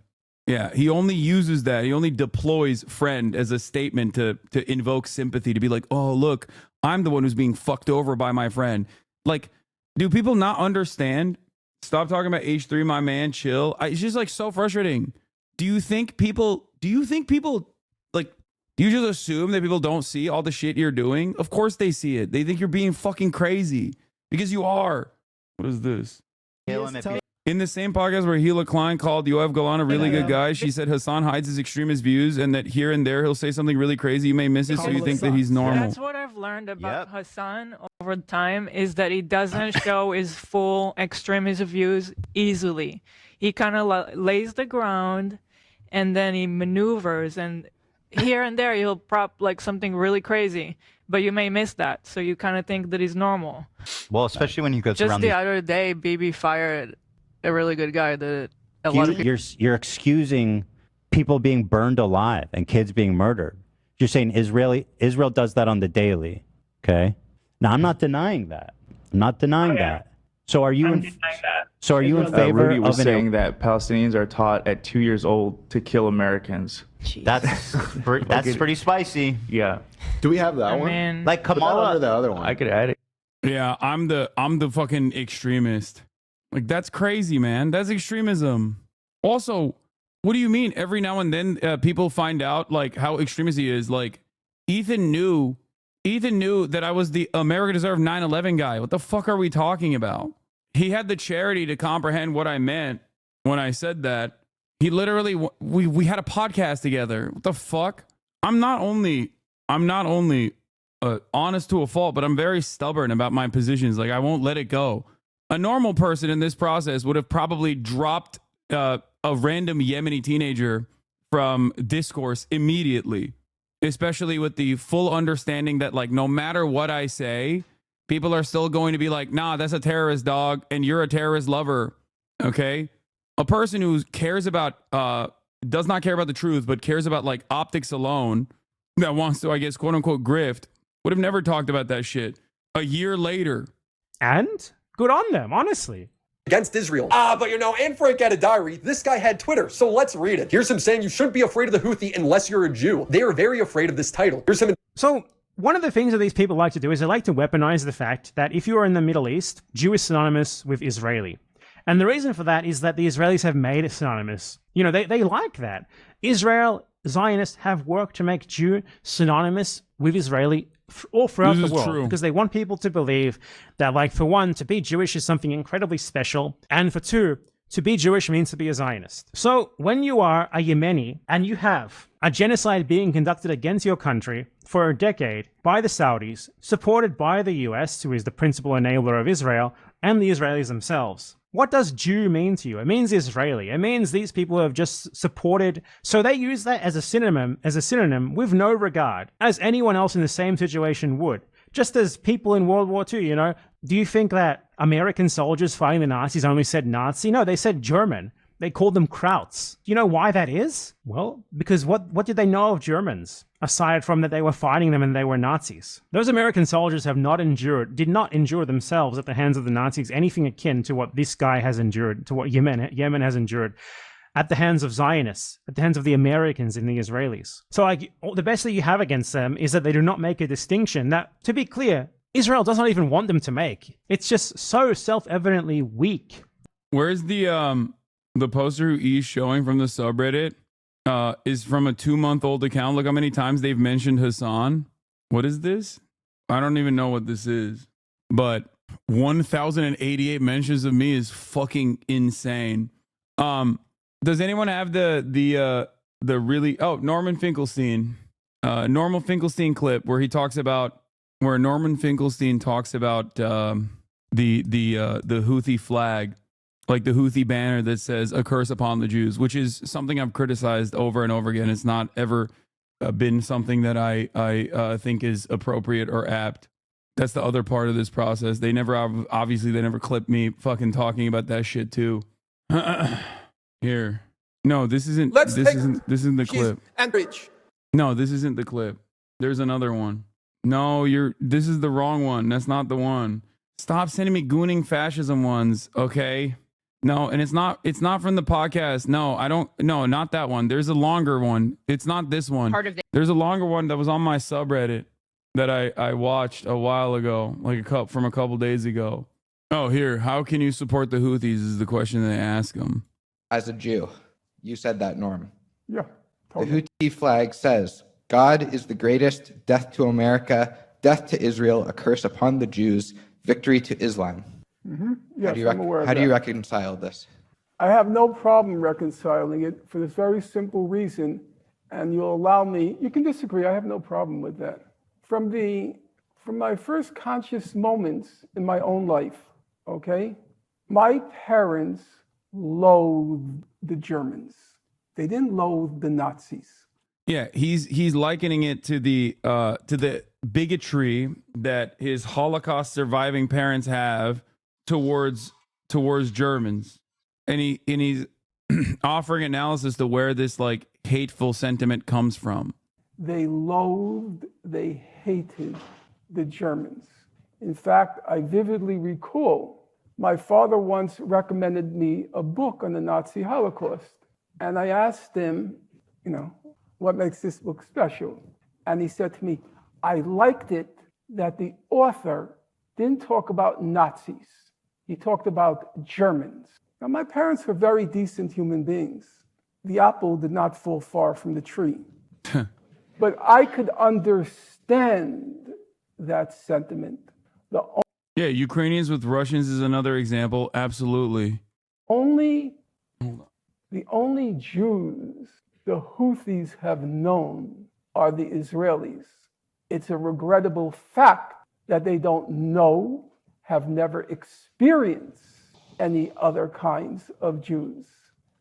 S3: Yeah, he only uses that. He only deploys friend as a statement to invoke sympathy, to be like, oh, look, I'm the one who's being fucked over by my friend. Like, do people not understand? Stop talking about H3, my man, chill. It's just like so frustrating. Do you think people like, do you just assume that people don't see all the shit you're doing? Of course they see it. They think you're being fucking crazy because you are. What is this? In the same podcast where Hila Klein called Yoav Golan a really good guy, she said Hassan hides his extremist views and that here and there he'll say something really crazy. You may miss it, so you think that he's normal.
S5: That's what I've learned about Hassan over time, is that he doesn't show his full extremist views easily. He kind of lays the ground and then he maneuvers, and here and there he'll prop like something really crazy, but you may miss that, so you kind of think that he's normal.
S9: Well, especially when he goes
S5: Just
S9: around
S5: the other day, BB fired a really good guy that a lot of people...
S9: You're excusing people being burned alive and kids being murdered. You're saying Israel does that on the daily. Okay. Now I'm not denying that. I'm not denying that. So are you in favor
S11: Rudy was
S9: of
S11: saying that Palestinians are taught at 2 years old to kill Americans.
S9: That's pretty spicy.
S11: Yeah.
S18: Do we have that one?
S9: Like
S18: Put that
S9: Kamala,
S18: under the other one.
S11: I could add it.
S3: Yeah, I'm the fucking extremist. Like, that's crazy, man. That's extremism. Also, what do you mean? Every now and then people find out like how extremist he is. Like, Ethan knew that I was the America Deserve 9/11 guy. What the fuck are we talking about? He had the charity to comprehend what I meant when I said that. He literally, we had a podcast together. What the fuck? I'm not only honest to a fault, but I'm very stubborn about my positions. Like, I won't let it go. A normal person in this process would have probably dropped a random Yemeni teenager from discourse immediately, especially with the full understanding that, like, no matter what I say, people are still going to be like, nah, that's a terrorist, dog, and you're a terrorist lover. Okay? A person who cares about, does not care about the truth, but cares about, like, optics alone, that wants to, I guess, quote unquote, grift, would have never talked about that shit. A year later.
S10: And good on them, honestly.
S13: Against Israel. But Anne Frank had a diary. This guy had Twitter, so let's read it. Here's him saying you shouldn't be afraid of the Houthi unless you're a Jew. They are very afraid of this title. Here's him.
S10: So one of the things that these people like to do is they like to weaponize the fact that if you are in the Middle East, Jew is synonymous with Israeli. And the reason for that is that the Israelis have made it synonymous. They like that. Israel, Zionists have worked to make Jew synonymous with Israeli all throughout the world, because they want people to believe that, like, for one, to be Jewish is something incredibly special, and for two, to be Jewish means to be a Zionist. So when you are a Yemeni and you have a genocide being conducted against your country for a decade by the Saudis, supported by the US, who is the principal enabler of Israel, and the Israelis themselves, what does Jew mean to you? It means Israeli. It means these people who have just supported. So they use that as a synonym with no regard, as anyone else in the same situation would. Just as people in World War II, do you think that American soldiers fighting the Nazis only said Nazi? No, they said German. They called them Krauts. Do you know why that is? Well, because what did they know of Germans, aside from that they were fighting them and they were Nazis? Those American soldiers did not endure themselves at the hands of the Nazis anything akin to what this guy has endured, to what Yemen has endured at the hands of Zionists, at the hands of the Americans and the Israelis. So, like, the best that you have against them is that they do not make a distinction that, to be clear, Israel does not even want them to make. It's just so self-evidently weak.
S3: Where's the poster who he's showing from the subreddit is from a 2-month-old account. Look how many times they've mentioned Hassan. What is this? I don't even know what this is. But 1,088 mentions of me is fucking insane. Does anyone have the really Norman Finkelstein clip where Norman Finkelstein talks about the Houthi flag, like the Houthi banner that says "A curse upon the Jews," which is something I've criticized over and over again. It's not ever been something that I think is appropriate or apt. That's the other part of this process. They never clipped me fucking talking about that shit too. Here, no, this isn't. This isn't the clip. No, this isn't the clip. There's another one. No, this is the wrong one. That's not the one. Stop sending me gooning fascism ones, okay? No, and it's not from the podcast. No, I don't. No, not that one. There's a longer one. It's not this one. There's a longer one that was on my subreddit that I watched a while ago, like from a couple days ago. Oh, here. How can you support the Houthis is the question they ask them.
S7: As a Jew, you said that, Norm.
S12: Yeah.
S7: The Houthi flag says, God is the greatest, death to America, death to Israel, a curse upon the Jews, victory to Islam.
S12: Mm-hmm. Yes,
S7: I'm aware of how do you reconcile this?
S12: I have no problem reconciling it for this very simple reason, and you'll allow me, you can disagree, I have no problem with that. From my first conscious moments in my own life, okay, my parents loathed the Germans. They didn't loathe the Nazis.
S3: Yeah, he's likening it to the bigotry that his Holocaust surviving parents have towards Germans, and he's offering analysis to where this like hateful sentiment comes from.
S12: They loathed, they hated the Germans. In fact, I vividly recall my father once recommended me a book on the Nazi Holocaust, and I asked him, what makes this book special? And he said to me, I liked it that the author didn't talk about Nazis. He talked about Germans. Now, my parents were very decent human beings. The apple did not fall far from the tree. But I could understand that sentiment.
S3: Yeah, Ukrainians with Russians is another example. Absolutely.
S12: The only Jews the Houthis have known are the Israelis. It's a regrettable fact that they don't know, have never experienced any other kinds of Jews.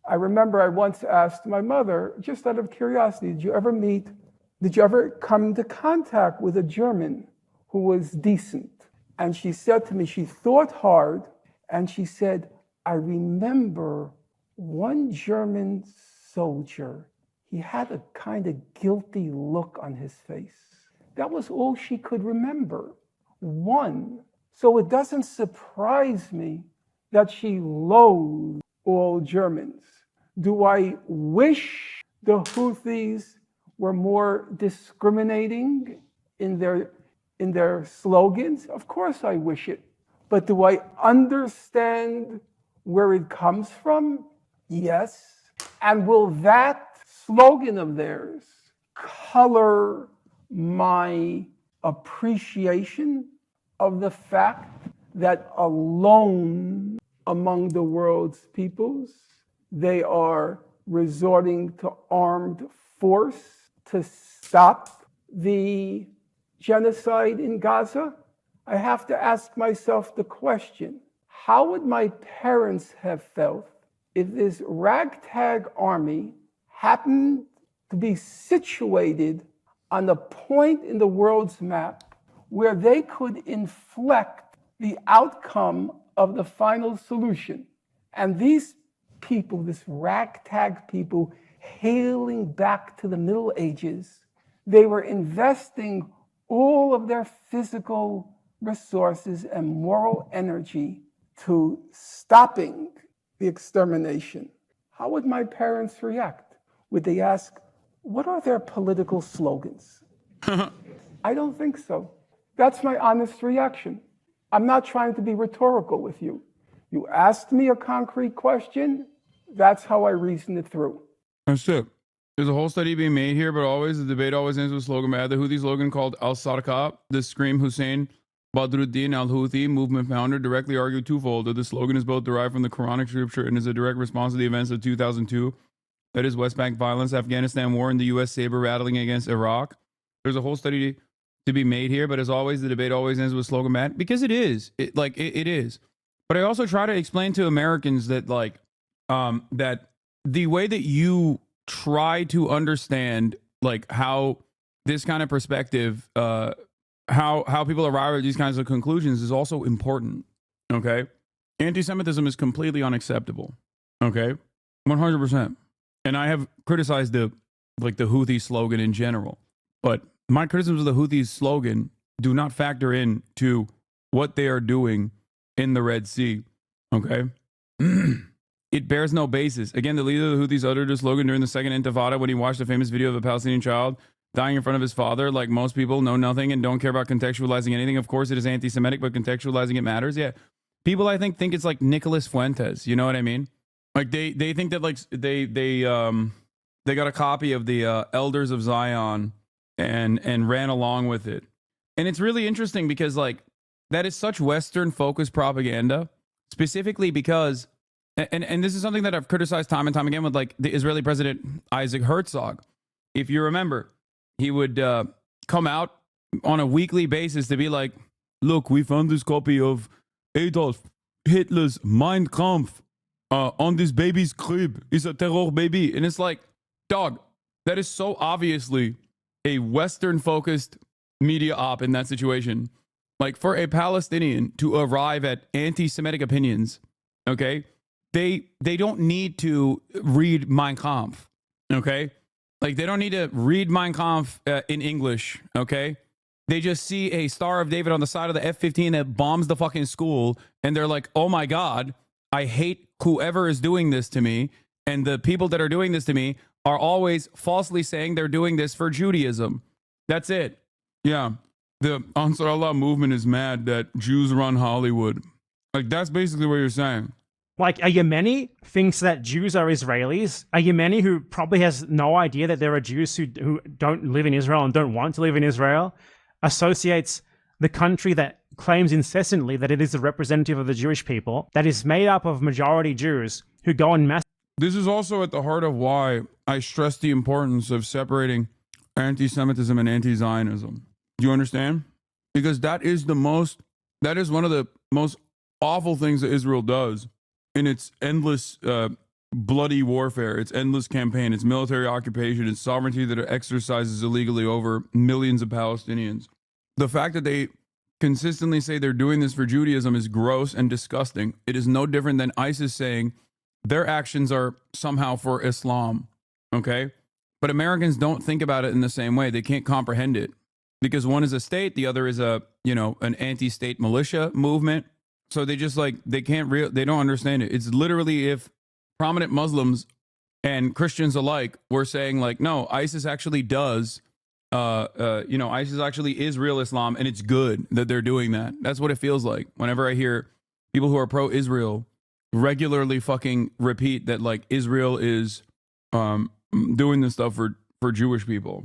S12: I remember I once asked my mother, just out of curiosity, did you ever come into contact with a German who was decent? And she said to me, she thought hard, and she said, I remember one German soldier, he had a kind of guilty look on his face. That was all she could remember. One. So it doesn't surprise me that she loathed all Germans. Do I wish the Houthis were more discriminating in their slogans? Of course I wish it. But do I understand where it comes from? Yes. And will that slogan of theirs color my appreciation of the fact that alone among the world's peoples, they are resorting to armed force to stop the genocide in Gaza? I have to ask myself the question, how would my parents have felt if this ragtag army happened to be situated on a point in the world's map where they could inflect the outcome of the final solution? And these people, this ragtag people, hailing back to the Middle Ages, they were investing all of their physical resources and moral energy to stopping the extermination. How would my parents react? Would they ask, what are their political slogans? I don't think so. That's my honest reaction. I'm not trying to be rhetorical with you. You asked me a concrete question, that's how I reasoned it through.
S3: That's it. There's a whole study being made here, but the debate always ends with a slogan. The Houthi slogan called Al-Sarqa, the Scream Hussein Badruddin al-Houthi movement founder, directly argued twofold that the slogan is both derived from the Quranic scripture and is a direct response to the events of 2002, that is West Bank violence, Afghanistan war, and the U.S. saber rattling against Iraq. There's a whole study to be made here, but as always, the debate always ends with slogan, Matt, because it is. It is. But I also try to explain to Americans that that the way that you try to understand how this kind of perspective, how people arrive at these kinds of conclusions is also important. Okay, anti-Semitism is completely unacceptable. Okay, 100%. And I have criticized the Houthi slogan in general, but my criticisms of the Houthi slogan do not factor in to what they are doing in the Red Sea. Okay. it bears no basis. Again, the leader of the Houthis uttered a slogan during the second Intifada when he watched a famous video of a Palestinian child dying in front of his father. Like most people know nothing and don't care about contextualizing anything. Of course, it is anti-Semitic, but contextualizing it matters. Yeah, people I think it's like Nicholas Fuentes. You know what I mean? Like they think that like they got a copy of the Elders of Zion and ran along with it. And it's really interesting because like that is such Western focused propaganda, specifically because and this is something that I've criticized time and time again with like the Israeli president Isaac Herzog. If you remember, he would come out on a weekly basis to be like, look, we found this copy of Adolf Hitler's Mein Kampf on this baby's crib. It's a terror baby. And it's like, dog, that is so obviously a Western focused media op in that situation. Like for a Palestinian to arrive at anti-Semitic opinions, okay, they don't need to read Mein Kampf, okay? Like they don't need to read Mein Kampf in English, okay? They just see a Star of David on the side of the F-15 that bombs the fucking school, and they're like, oh my God, I hate whoever is doing this to me, and the people that are doing this to me are always falsely saying they're doing this for Judaism. That's it. Yeah. The Ansar Allah movement is mad that Jews run Hollywood. Like, that's basically what you're saying.
S10: Like, a Yemeni thinks that Jews are Israelis. A Yemeni who probably has no idea that there are Jews who don't live in Israel and don't want to live in Israel associates the country that claims incessantly that it is a representative of the Jewish people, that is made up of majority Jews who go and mass.
S3: This is also at the heart of why I stress the importance of separating anti-Semitism and anti-Zionism. Do you understand? Because that is one of the most awful things that Israel does in its endless bloody warfare, its endless campaign, its military occupation, its sovereignty that it exercises illegally over millions of Palestinians. The fact that they consistently say they're doing this for Judaism is gross and disgusting. It is no different than ISIS saying their actions are somehow for Islam, okay? But Americans don't think about it in the same way. They can't comprehend it because one is a state, the other is an anti-state militia movement. So they just they don't understand it. It's literally if prominent Muslims and Christians alike were saying like, no, ISIS actually does, ISIS actually is real Islam and it's good that they're doing that. That's what it feels like whenever I hear people who are pro-Israel regularly fucking repeat that like Israel is doing this stuff for Jewish people.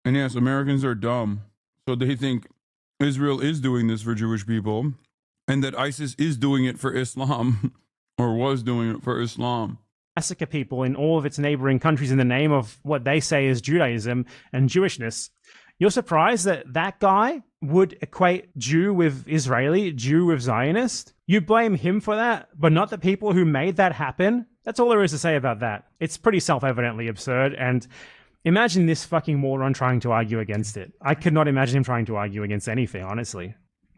S3: And yes, Americans are dumb. So they think Israel is doing this for Jewish people and that ISIS is doing it for Islam or was doing it for Islam.
S10: Massacre people in all of its neighboring countries in the name of what they say is Judaism and Jewishness. You're surprised that that guy would equate Jew with Israeli, Jew with Zionist? You blame him for that, but not the people who made that happen? That's all there is to say about that. It's pretty self-evidently absurd, and imagine this fucking moron trying to argue against it. I could not imagine him trying to argue against anything, honestly.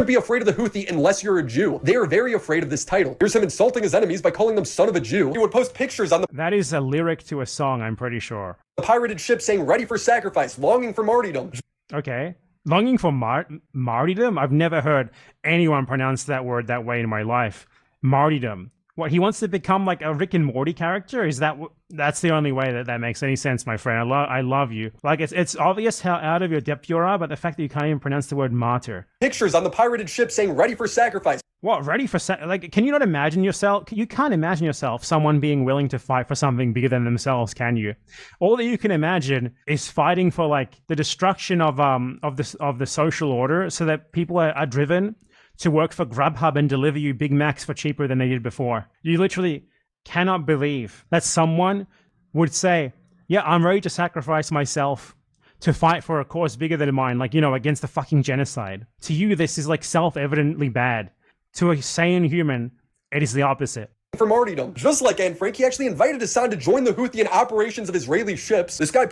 S13: Be afraid of the Houthi unless you're a Jew. They are very afraid of this title. Here's him insulting his enemies by calling them son of a Jew. He would post pictures on the—
S10: That is a lyric to a song, I'm pretty sure.
S13: The pirated ship saying ready for sacrifice, longing for martyrdom.
S10: Okay. Longing for martyrdom? I've never heard anyone pronounce that word that way in my life. Martyrdom. What, he wants to become like a Rick and Morty character? Is that's the only way that makes any sense, my friend. I love you. Like, it's obvious how out of your depth you are, but the fact that you can't even pronounce the word martyr.
S13: Pictures on the pirated ship saying ready for sacrifice.
S10: What, ready for like, can you not imagine yourself? You can't imagine yourself, someone being willing to fight for something bigger than themselves, can you? All that you can imagine is fighting for like the destruction of the social order so that people are driven to work for Grubhub and deliver you Big Macs for cheaper than they did before. You literally cannot believe that someone would say, yeah, I'm ready to sacrifice myself to fight for a cause bigger than mine, like, against the fucking genocide. To you, this is like self-evidently bad. To a sane human, it is the opposite.
S13: For martyrdom. Just like Anne Frank, he actually invited Hassan to join the Houthi in operations of Israeli ships. This guy...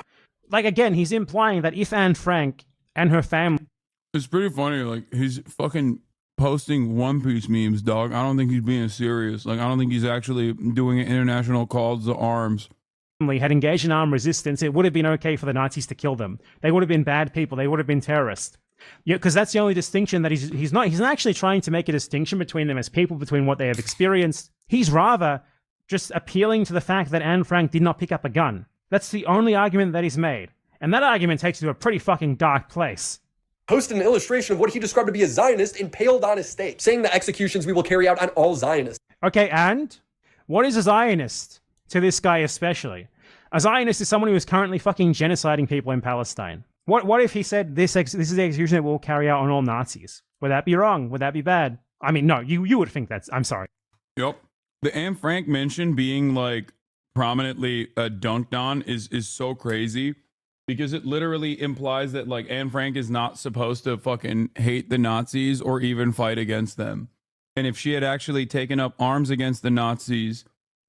S10: Like, again, he's implying that if Anne Frank and her family...
S3: It's pretty funny, like, he's fucking posting One Piece memes, dog. I don't think he's being serious. Like, I don't think he's actually doing an international call to arms.
S10: Had engaged in armed resistance, it would have been okay for the Nazis to kill them. They would have been bad people. They would have been terrorists. Yeah, because that's the only distinction that he's not actually trying to make a distinction between them as people, between what they have experienced. He's rather just appealing to the fact that Anne Frank did not pick up a gun. That's the only argument that he's made. And that argument takes you to a pretty fucking dark place.
S13: Posted an illustration of what he described to be a Zionist impaled on his stake, saying the executions we will carry out on all Zionists.
S10: Okay, and what is a Zionist to this guy especially? A Zionist is someone who is currently fucking genociding people in Palestine. What if he said this is the execution that we'll carry out on all Nazis? Would that be wrong? Would that be bad? I mean, no, you would think that's... I'm sorry.
S3: Yep. The Anne Frank mention being like prominently dunked on is so crazy because it literally implies that like Anne Frank is not supposed to fucking hate the Nazis or even fight against them. And if she had actually taken up arms against the Nazis,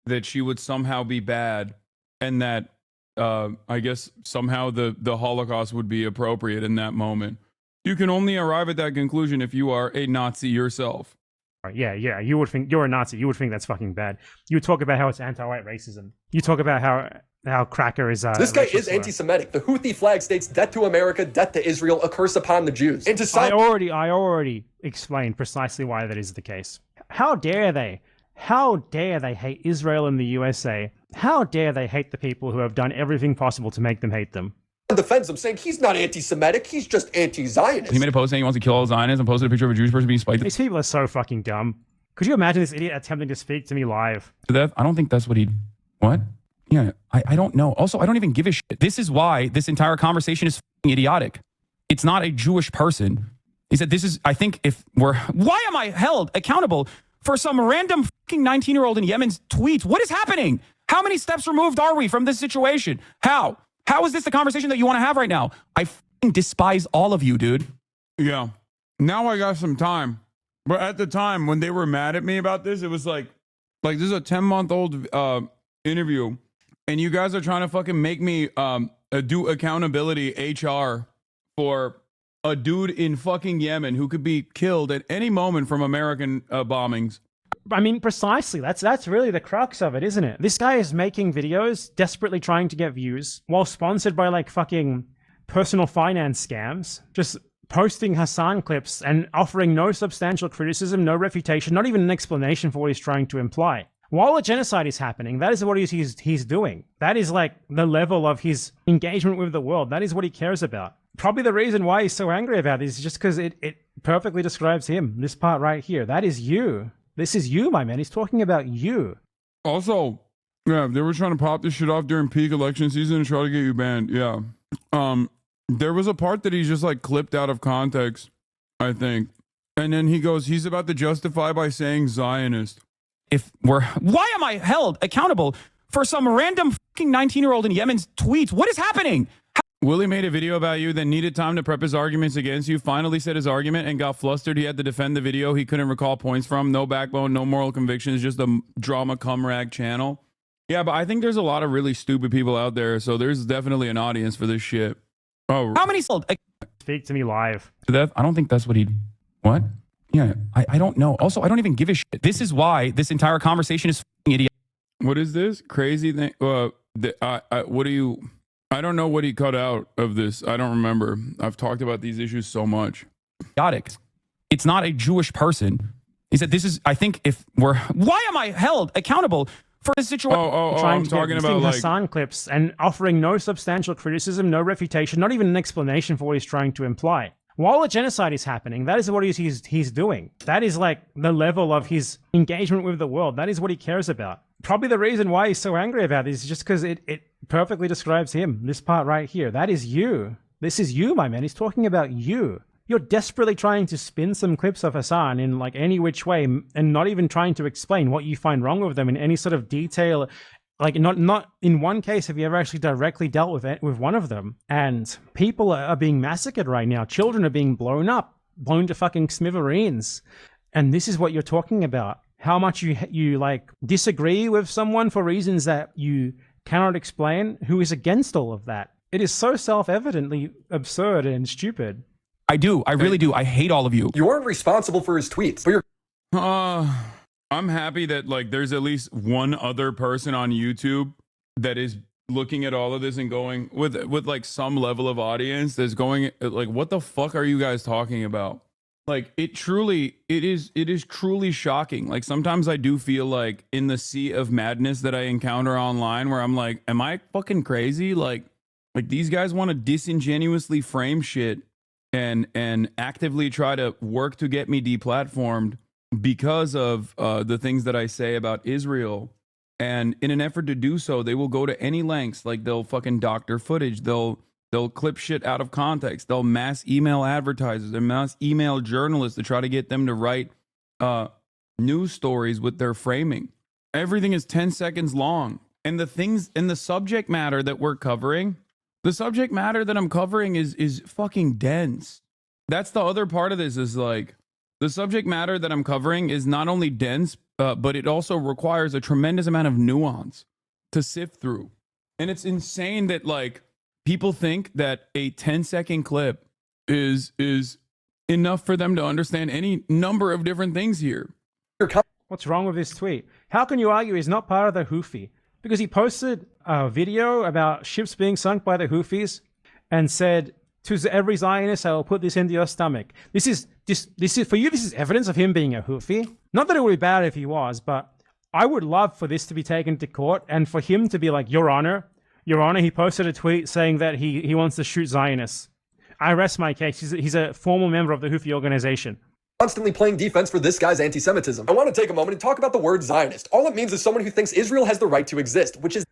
S3: that she would somehow be bad, and that I guess somehow the Holocaust would be appropriate in that moment. You can only arrive at that conclusion if you are a Nazi yourself.
S10: Yeah, you would think you're a Nazi. You would think that's fucking bad. You would talk about how it's anti-white racism. You talk about how cracker is.
S13: This guy is anti-Semitic. The Houthi flag states "Death to America, death to Israel, a curse upon the Jews." And to
S10: I already explained precisely why that is the case. How dare they? How dare they hate Israel and the USA? How dare they hate the people who have done everything possible to make them hate them?
S13: Defends him, saying he's not anti-Semitic, he's just anti-Zionist.
S3: He made a post saying he wants to kill all Zionists and posted a picture of a Jewish person being spiked.
S10: These people are so fucking dumb. Could you imagine this idiot attempting to speak to me live?
S20: I don't think that's what he... What? Yeah, I don't know. Also, I don't even give a shit. This is why this entire conversation is fucking idiotic. It's not a Jewish person. He said, this is, I think if we're... Why am I held accountable for some random fucking 19-year-old in Yemen's tweets? What is happening? How many steps removed are we from this situation? How? How is this the conversation that you want to have right now? I fucking despise all of you, dude.
S3: Yeah. Now I got some time. But at the time, when they were mad at me about this, it was like this is a 10-month-old interview, and you guys are trying to fucking make me do accountability HR for a dude in fucking Yemen who could be killed at any moment from American bombings.
S10: I mean, precisely. That's really the crux of it, isn't it? This guy is making videos, desperately trying to get views, while sponsored by like fucking personal finance scams, just posting Hassan clips and offering no substantial criticism, no refutation, not even an explanation for what he's trying to imply. While a genocide is happening, that is what he's doing. That is like the level of his engagement with the world. That is what he cares about. Probably the reason why he's so angry about this is just because it perfectly describes him. This part right here. That is you. This is you, my man. He's talking about you.
S3: Also, yeah, they were trying to pop this shit off during peak election season and try to get you banned. Yeah. There was a part that he's just like clipped out of context, I think. And then he goes, he's about to justify by saying Zionist.
S20: Why am I held accountable for some random fucking 19-year-old in Yemen's tweets? What is happening?
S3: Willie made a video about you, then needed time to prep his arguments against you, finally said his argument and got flustered. He had to defend the video he couldn't recall points from. No backbone, no moral convictions, just a drama cum rag channel. Yeah, but I think there's a lot of really stupid people out there, so there's definitely an audience for this shit. Oh,
S20: how many sold?
S10: Speak to me live.
S20: I don't think that's what he... What? Yeah, I don't know. Also, I don't even give a shit. This is why this entire conversation is fucking idiotic.
S3: What is this? Crazy thing? What do you... I don't know what he cut out of this. I don't remember. I've talked about these issues so much.
S20: Idiotic. It's not a Jewish person. He said, this is, I think if we're... Why am I held accountable for this situation?
S10: I'm talking about like Hassan clips and offering no substantial criticism, no refutation, not even an explanation for what he's trying to imply. While a genocide is happening, that is what he's doing. That is like the level of his engagement with the world. That is what he cares about. Probably the reason why he's so angry about this is just because it perfectly describes him. This part right here. That is you. This is you, my man. He's talking about you. You're desperately trying to spin some clips of Hassan in like any which way and not even trying to explain what you find wrong with them in any sort of detail. Like not in one case have you ever actually directly dealt with one of them. And people are being massacred right now. Children are being blown to fucking smithereens. And this is what you're talking about. How much you like disagree with someone for reasons that you cannot explain, who is against all of that. It is so self-evidently absurd and stupid.
S20: I do. I really do. I hate all of you.
S13: You aren't responsible for his tweets, but you're...
S3: I'm happy that like there's at least one other person on YouTube that is looking at all of this and going with like some level of audience that's going like, what the fuck are you guys talking about? Like it is truly shocking. Like sometimes I do feel like in the sea of madness that I encounter online where I'm like, am I fucking crazy? Like these guys want to disingenuously frame shit and actively try to work to get me deplatformed because of the things that I say about Israel. And in an effort to do so, they will go to any lengths. Like they'll fucking doctor footage. They'll clip shit out of context. They'll mass email advertisers and mass email journalists to try to get them to write news stories with their framing. Everything is 10 seconds long. And the things in the subject matter that we're covering, the subject matter that I'm covering is fucking dense. That's the other part of this is like the subject matter that I'm covering is not only dense, but it also requires a tremendous amount of nuance to sift through. And it's insane that like people think that a 10-second clip is enough for them to understand any number of different things here.
S10: What's wrong with this tweet? How can you argue he's not part of the Houthi? Because he posted a video about ships being sunk by the Houthis and said, to every Zionist, I will put this into your stomach. This is for you, this is evidence of him being a Houthi. Not that it would be bad if he was, but I would love for this to be taken to court and for him to be like, Your Honor, he posted a tweet saying that he wants to shoot Zionists. I rest my case. He's a formal member of the Houthi organization.
S13: Constantly playing defense for this guy's anti-Semitism. I want to take a moment and talk about the word Zionist. All it means is someone who thinks Israel has the right to exist, which is...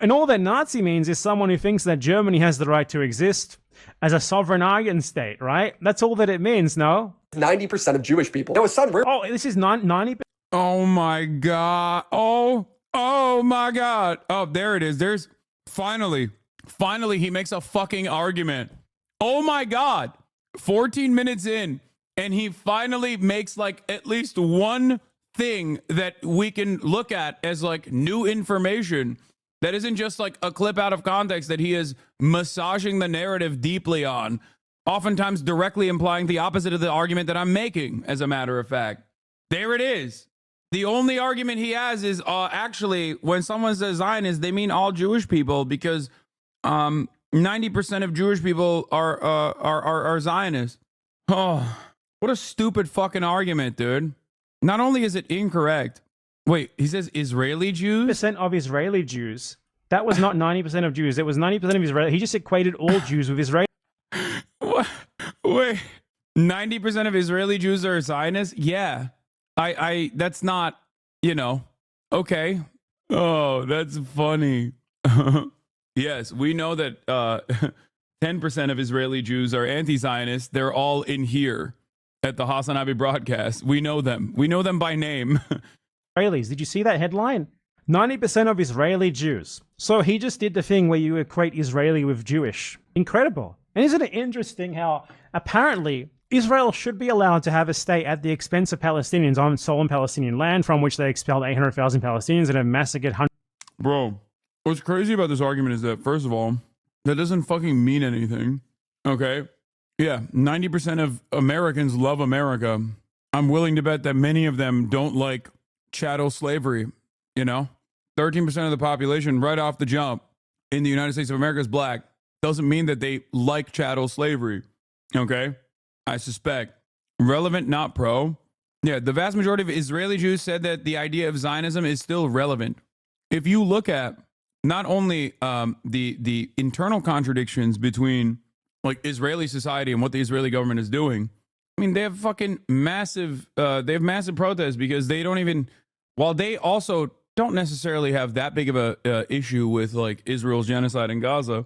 S10: And all that Nazi means is someone who thinks that Germany has the right to exist as a sovereign Aryan state, right? That's all that it means, no?
S13: 90% of Jewish people. Now, son,
S10: oh, this is 90%?
S3: Oh my God. Oh my God. Oh, there it is. There's finally he makes a fucking argument. Oh my God. 14 minutes in. And he finally makes like at least one thing that we can look at as like new information that isn't just like a clip out of context that he is massaging the narrative deeply on, oftentimes directly implying the opposite of the argument that I'm making, as a matter of fact. There it is. The only argument he has is actually when someone says Zionist, they mean all Jewish people because 90% of Jewish people are Zionists. Oh, what a stupid fucking argument, dude. Not only is it incorrect. Wait, he says Israeli Jews?
S10: Percent of Israeli Jews. That was not 90% of Jews. It was 90% of Israeli. He just equated all Jews with Israel.
S3: What? Wait, 90% of Israeli Jews are Zionists? Yeah. I that's not, okay. Oh, that's funny. Yes, we know that 10% of Israeli Jews are anti-Zionist. They're all in here at the Hassan Abi broadcast. We know them. We know them by name.
S10: Israelis. Did you see that headline? 90% of Israeli Jews. So he just did the thing where you equate Israeli with Jewish. Incredible. And isn't it interesting how apparently Israel should be allowed to have a state at the expense of Palestinians on stolen Palestinian land from which they expelled 800,000 Palestinians and have massacred hundreds.
S3: Bro, what's crazy about this argument is that, first of all, that doesn't fucking mean anything. Okay? Yeah, 90% of Americans love America. I'm willing to bet that many of them don't like chattel slavery, 13% of the population right off the jump in the United States of America is black. Doesn't mean that they like chattel slavery. Okay? I suspect. Relevant, not pro. Yeah, the vast majority of Israeli Jews said that the idea of Zionism is still relevant. If you look at not only the internal contradictions between like Israeli society and what the Israeli government is doing, I mean, they have fucking massive protests because they don't even, while they also don't necessarily have that big of a issue with like Israel's genocide in Gaza,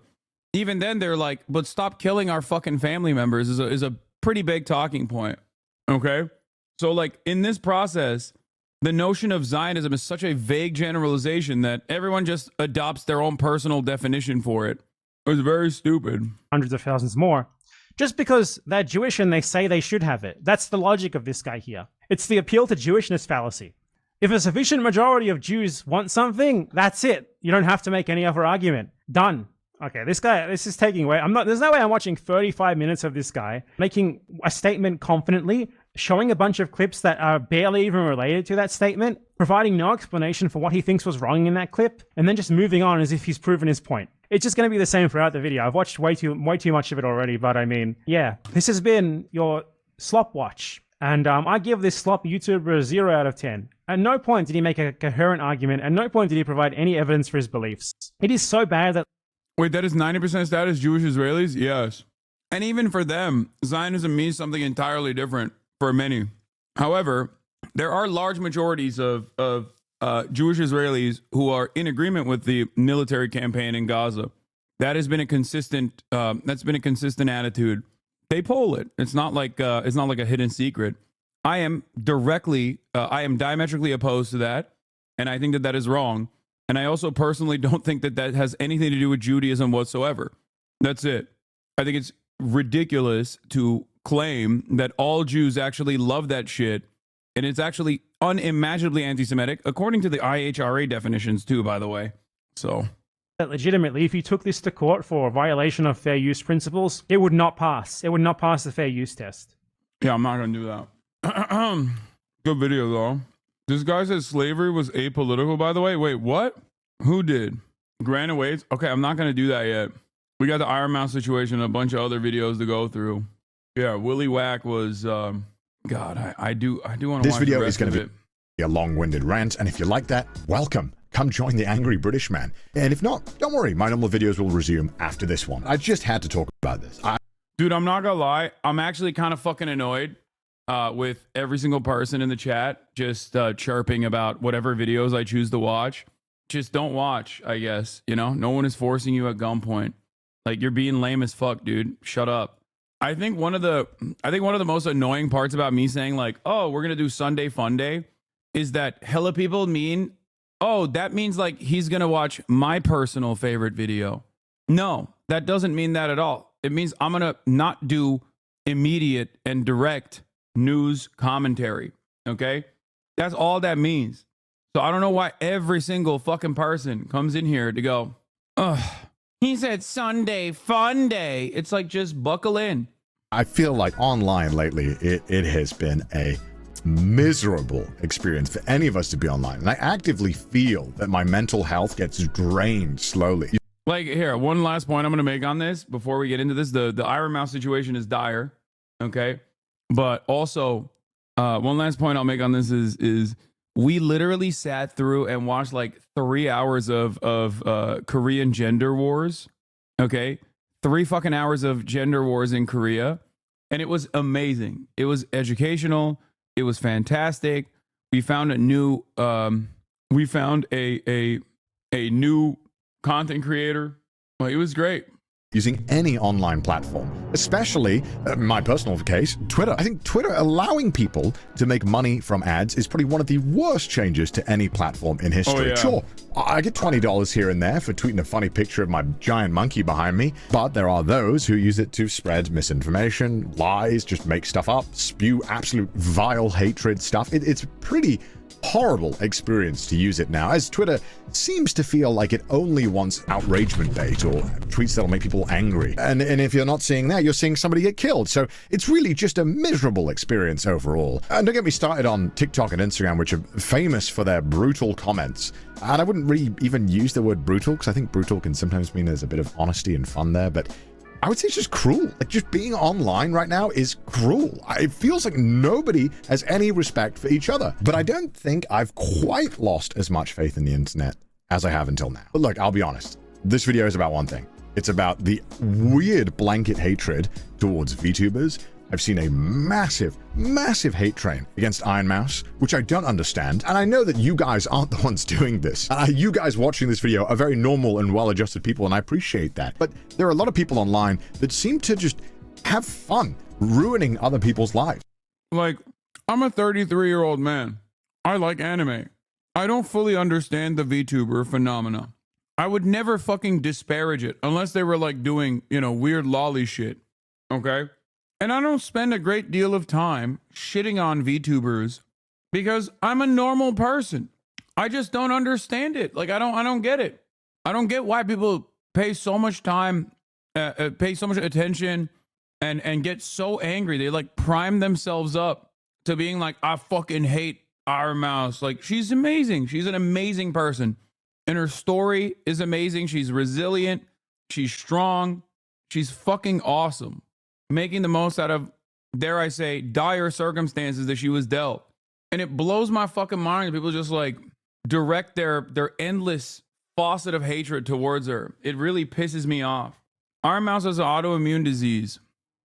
S3: even then they're like, but stop killing our fucking family members is a pretty big talking point. Okay? So like in this process, the notion of Zionism is such a vague generalization that everyone just adopts their own personal definition for it. It was very stupid.
S10: Hundreds of thousands more. Just because they're Jewish and they say they should have it. That's the logic of this guy here. It's the appeal to Jewishness fallacy. If a sufficient majority of Jews want something, that's it. You don't have to make any other argument. Done. Okay, this is taking away. There's no way I'm watching 35 minutes of this guy making a statement confidently, showing a bunch of clips that are barely even related to that statement, providing no explanation for what he thinks was wrong in that clip, and then just moving on as if he's proven his point. It's just going to be the same throughout the video. I've watched way too much of it already, but I mean, yeah. This has been your Slop Watch. And I give this slop YouTuber a 0 out of 10. At no point did he make a coherent argument. At no point did he provide any evidence for his beliefs. It is so bad that...
S3: Wait, that is 90% status Jewish Israelis? Yes. And even for them, Zionism means something entirely different for many. However, there are large majorities of Jewish Israelis who are in agreement with the military campaign in Gaza. That has been a consistent. That's been a consistent attitude. They poll it. It's not like a hidden secret. I am diametrically opposed to that, and I think that that is wrong. And I also personally don't think that that has anything to do with Judaism whatsoever. That's it. I think it's ridiculous to claim that all Jews actually love that shit, and it's actually unimaginably anti-Semitic, according to the IHRA definitions too, by the way. So...
S10: legitimately, if you took this to court for a violation of fair use principles, it would not pass. It would not pass the fair use test.
S3: Yeah, I'm not going to do that. Good video, though. This guy says slavery was apolitical, by the way. Wait, what? Who did? Grant awaits? Okay, I'm not going to do that yet. We got the Iron Mouse situation and a bunch of other videos to go through. Yeah, Willie Whack was... God, I do want to watch
S14: This video
S3: the
S14: is
S3: rest
S14: going
S3: of
S14: to
S3: it.
S14: be a long-winded rant, and if you like that, welcome. Come join the Angry British Man. And if not, don't worry, my normal videos will resume after this one. I just had to talk about this.
S3: Dude, I'm not gonna lie. I'm actually kind of fucking annoyed with every single person in the chat just chirping about whatever videos I choose to watch. Just don't watch, I guess. You know, no one is forcing you at gunpoint. Like, you're being lame as fuck, dude. Shut up. I think one of the most annoying parts about me saying like, oh, we're gonna do Sunday Fun Day is that hella people mean, oh, that means like he's gonna watch my personal favorite video. No, that doesn't mean that at all. It means I'm gonna not do immediate and direct news commentary. Okay? That's all that means. So I don't know why every single fucking person comes in here to go, ugh, he said Sunday Fun Day. It's like, just buckle in.
S14: I feel like online lately, it has been a miserable experience for any of us to be online. And I actively feel that my mental health gets drained slowly.
S3: Like, here, one last point I'm going to make on this before we get into this. The Iron Mouse situation is dire, okay? But also, one last point I'll make on this is we literally sat through and watched like 3 hours of Korean gender wars, okay? 3 fucking hours of gender wars in Korea, and it was amazing. It was educational. It was fantastic. We found a new a new content creator. Well, it was great.
S14: Using any online platform, especially, my personal case, Twitter. I think Twitter allowing people to make money from ads is probably one of the worst changes to any platform in history.
S3: Oh, yeah.
S14: Sure, I get $20 here and there for tweeting a funny picture of my giant monkey behind me, but there are those who use it to spread misinformation, lies, just make stuff up, spew absolute vile hatred stuff. It's pretty horrible experience to use it now, as Twitter seems to feel like it only wants outragement bait or tweets that'll make people angry. And if you're not seeing that, you're seeing somebody get killed. So it's really just a miserable experience overall. And don't get me started on TikTok and Instagram, which are famous for their brutal comments. And I wouldn't really even use the word brutal, because I think brutal can sometimes mean there's a bit of honesty and fun there, but I would say it's just cruel. Like, just being online right now is cruel. It feels like nobody has any respect for each other. But I don't think I've quite lost as much faith in the internet as I have until now. But look, I'll be honest. This video is about one thing. It's about the weird blanket hatred towards VTubers. I've seen a massive, massive hate train against Iron Mouse, which I don't understand. And I know that you guys aren't the ones doing this. You guys watching this video are very normal and well-adjusted people, and I appreciate that. But there are a lot of people online that seem to just have fun ruining other people's lives.
S3: Like, I'm a 33-year-old man. I like anime. I don't fully understand the VTuber phenomena. I would never fucking disparage it unless they were like doing, you know, weird lolly shit. Okay? And I don't spend a great deal of time shitting on VTubers because I'm a normal person. I just don't understand it. Like, I don't get it. I don't get why people pay so much time, pay so much attention and get so angry. They like prime themselves up to being like, I fucking hate Iron Mouse. Like, she's amazing. She's an amazing person. And her story is amazing. She's resilient. She's strong. She's fucking awesome. Making the most out of dare I say, dire circumstances that she was dealt. And it blows my fucking mind that people just like direct their endless faucet of hatred towards her. It really pisses me off. Iron Mouse has an autoimmune disease.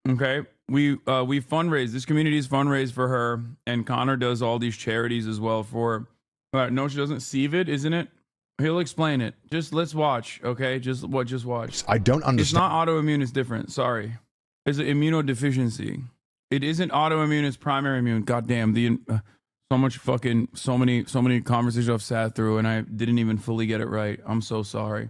S3: Okay. We fundraise. This community's fundraised for her, and Connor does all these charities as well for her. No, she doesn't. CVID, isn't it? He'll explain it. Just let's watch, okay? Just watch.
S14: I don't understand.
S3: It's not autoimmune, it's different. Sorry. It's an immunodeficiency. It isn't autoimmune, it's primary immune. Goddamn, so many conversations I've sat through and I didn't even fully get it right. I'm so sorry.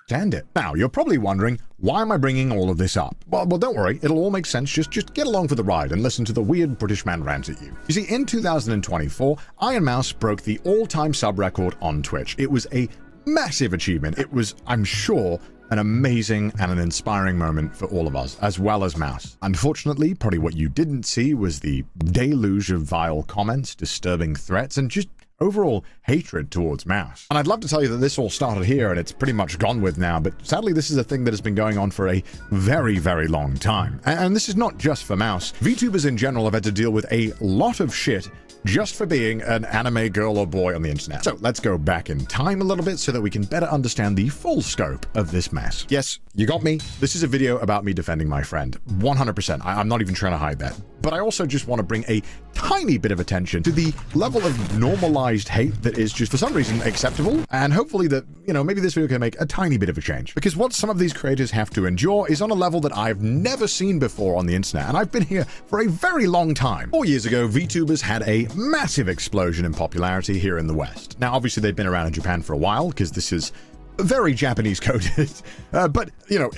S14: Stand it. Now, you're probably wondering, why am I bringing all of this up? Well, don't worry, it'll all make sense. Just get along for the ride and listen to the weird British man rant at you. You see, in 2024, Iron Mouse broke the all-time sub record on Twitch. It was a massive achievement. It was, I'm sure, an amazing and an inspiring moment for all of us, as well as Mouse. Unfortunately, probably what you didn't see was the deluge of vile comments, disturbing threats, and just overall hatred towards Mouse. And I'd love to tell you that this all started here and it's pretty much gone with now, but sadly this is a thing that has been going on for a very, very long time. And this is not just for Mouse. VTubers in general have had to deal with a lot of shit just for being an anime girl or boy on the internet. So let's go back in time a little bit so that we can better understand the full scope of this mess. Yes, you got me. This is a video about me defending my friend. 100%. I'm not even trying to hide that. But I also just want to bring a tiny bit of attention to the level of normalized hate that is just for some reason acceptable. And hopefully that, maybe this video can make a tiny bit of a change. Because what some of these creators have to endure is on a level that I've never seen before on the internet. And I've been here for a very long time. 4 years ago, VTubers had a massive explosion in popularity here in the West. Now, obviously they've been around in Japan for a while because this is very Japanese coded. But,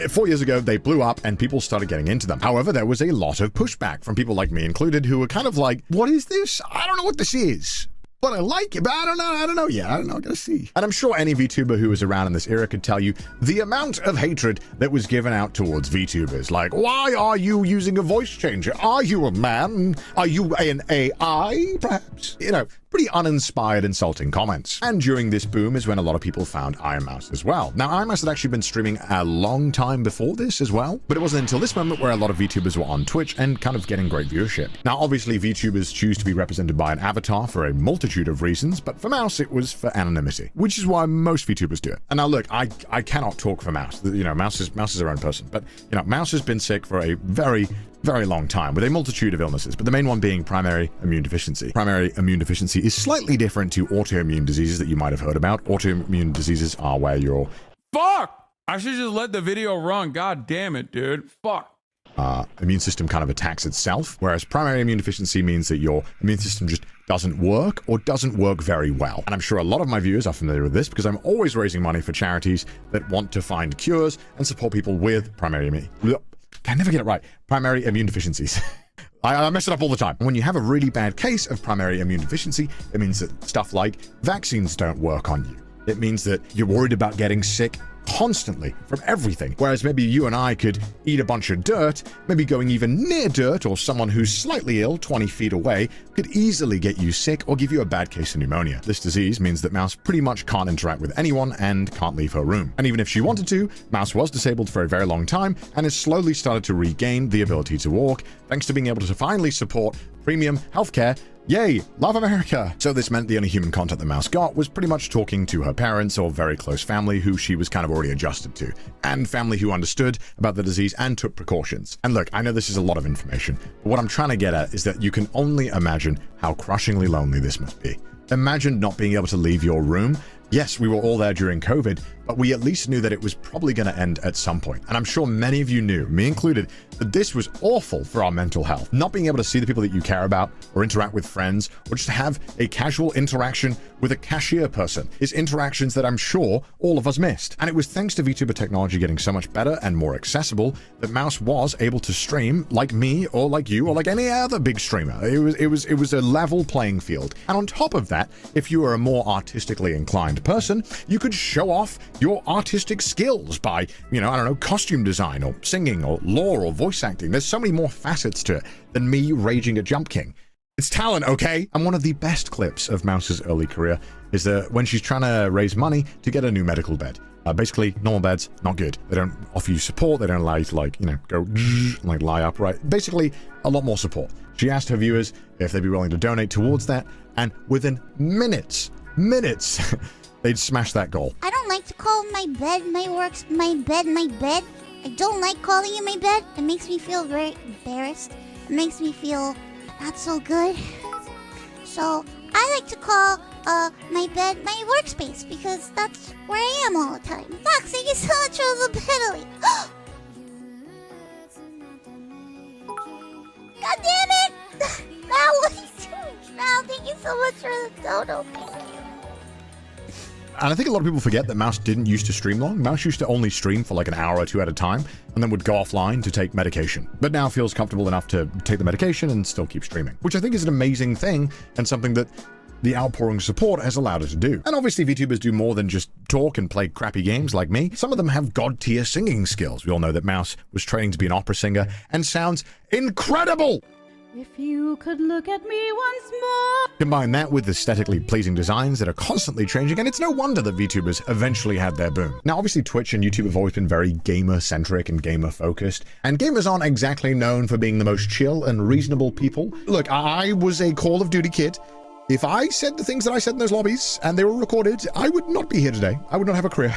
S14: 4 years ago, they blew up and people started getting into them. However, there was a lot of pushback from people like me included who were kind of like, what is this? I don't know what this is. But I like it, but I don't know. Yeah, I don't know. I gotta see. And I'm sure any VTuber who was around in this era could tell you the amount of hatred that was given out towards VTubers. Like, why are you using a voice changer? Are you a man? Are you an AI, perhaps? Pretty uninspired, insulting comments. And during this boom is when a lot of people found Iron Mouse as well. Now, Iron Mouse had actually been streaming a long time before this as well, but it wasn't until this moment where a lot of VTubers were on Twitch and kind of getting great viewership. Now, obviously, VTubers choose to be represented by an avatar for a multitude of reasons, but for Mouse, it was for anonymity, which is why most VTubers do it. And now, look, I cannot talk for Mouse. Mouse is her own person, but, Mouse has been sick for a very, very long time with a multitude of illnesses, but the main one being primary immune deficiency. Primary immune deficiency is slightly different to autoimmune diseases that you might have heard about. Autoimmune diseases are where your
S3: I should just let the video run. God damn it, dude. Fuck.
S14: Immune system kind of attacks itself, whereas primary immune deficiency means that your immune system just doesn't work or doesn't work very well. And I'm sure a lot of my viewers are familiar with this because I'm always raising money for charities that want to find cures and support people with primary immune. I never get it right. Primary immune deficiencies. I mess it up all the time. When you have a really bad case of primary immune deficiency, it means that stuff like vaccines don't work on you. It means that you're worried about getting sick constantly from everything. Whereas maybe you and I could eat a bunch of dirt, maybe going even near dirt or someone who's slightly ill 20 feet away could easily get you sick or give you a bad case of pneumonia. This disease means that Mouse pretty much can't interact with anyone and can't leave her room. And even if she wanted to, Mouse was disabled for a very long time and has slowly started to regain the ability to walk thanks to being able to finally support premium healthcare. Yay, love America! So this meant the only human contact the Mouse got was pretty much talking to her parents or very close family who she was kind of already adjusted to, and family who understood about the disease and took precautions. And look, I know this is a lot of information, but what I'm trying to get at is that you can only imagine how crushingly lonely this must be. Imagine not being able to leave your room. Yes, we were all there during COVID, but we at least knew that it was probably going to end at some point. And I'm sure many of you knew, me included, that this was awful for our mental health. Not being able to see the people that you care about or interact with friends or just have a casual interaction with a cashier person is interactions that I'm sure all of us missed. And it was thanks to VTuber technology getting so much better and more accessible that Mouse was able to stream like me or like you or like any other big streamer. It was a level playing field. And on top of that, if you were a more artistically inclined person, you could show off your artistic skills by, costume design or singing or lore or voice acting. There's so many more facets to it than me raging at Jump King. It's talent, okay? And one of the best clips of Mouse's early career is that when she's trying to raise money to get a new medical bed. Basically, normal beds, not good. They don't offer you support. They don't allow you to, like, you know, go like lie upright. Basically, a lot more support. She asked her viewers if they'd be willing to donate towards that, and within minutes, they'd smash that goal.
S4: I don't like to call my bed my works, my bed. I don't like calling it my bed. It makes me feel very embarrassed. It makes me feel not so good. So I like to call my bed my workspace because that's where I am all the time. Fox, thank you so much for the pedally. God damn it! Mal, what are you doing? Mal, thank you so much for the dono. Thank you.
S14: And I think a lot of people forget that Mouse didn't used to stream long. Mouse used to only stream for like an hour or two at a time, and then would go offline to take medication. But now feels comfortable enough to take the medication and still keep streaming, which I think is an amazing thing and something that the outpouring support has allowed her to do. And obviously VTubers do more than just talk and play crappy games like me. Some of them have god-tier singing skills. We all know that Mouse was training to be an opera singer and sounds incredible!
S16: If you could look at me once more.
S14: Combine that with aesthetically pleasing designs that are constantly changing, and it's no wonder that VTubers eventually had their boom. Now, obviously, Twitch and YouTube have always been very gamer-centric and gamer-focused, and gamers aren't exactly known for being the most chill and reasonable people. Look, I was a Call of Duty kid. If I said the things that I said in those lobbies, and they were recorded, I would not be here today. I would not have a career.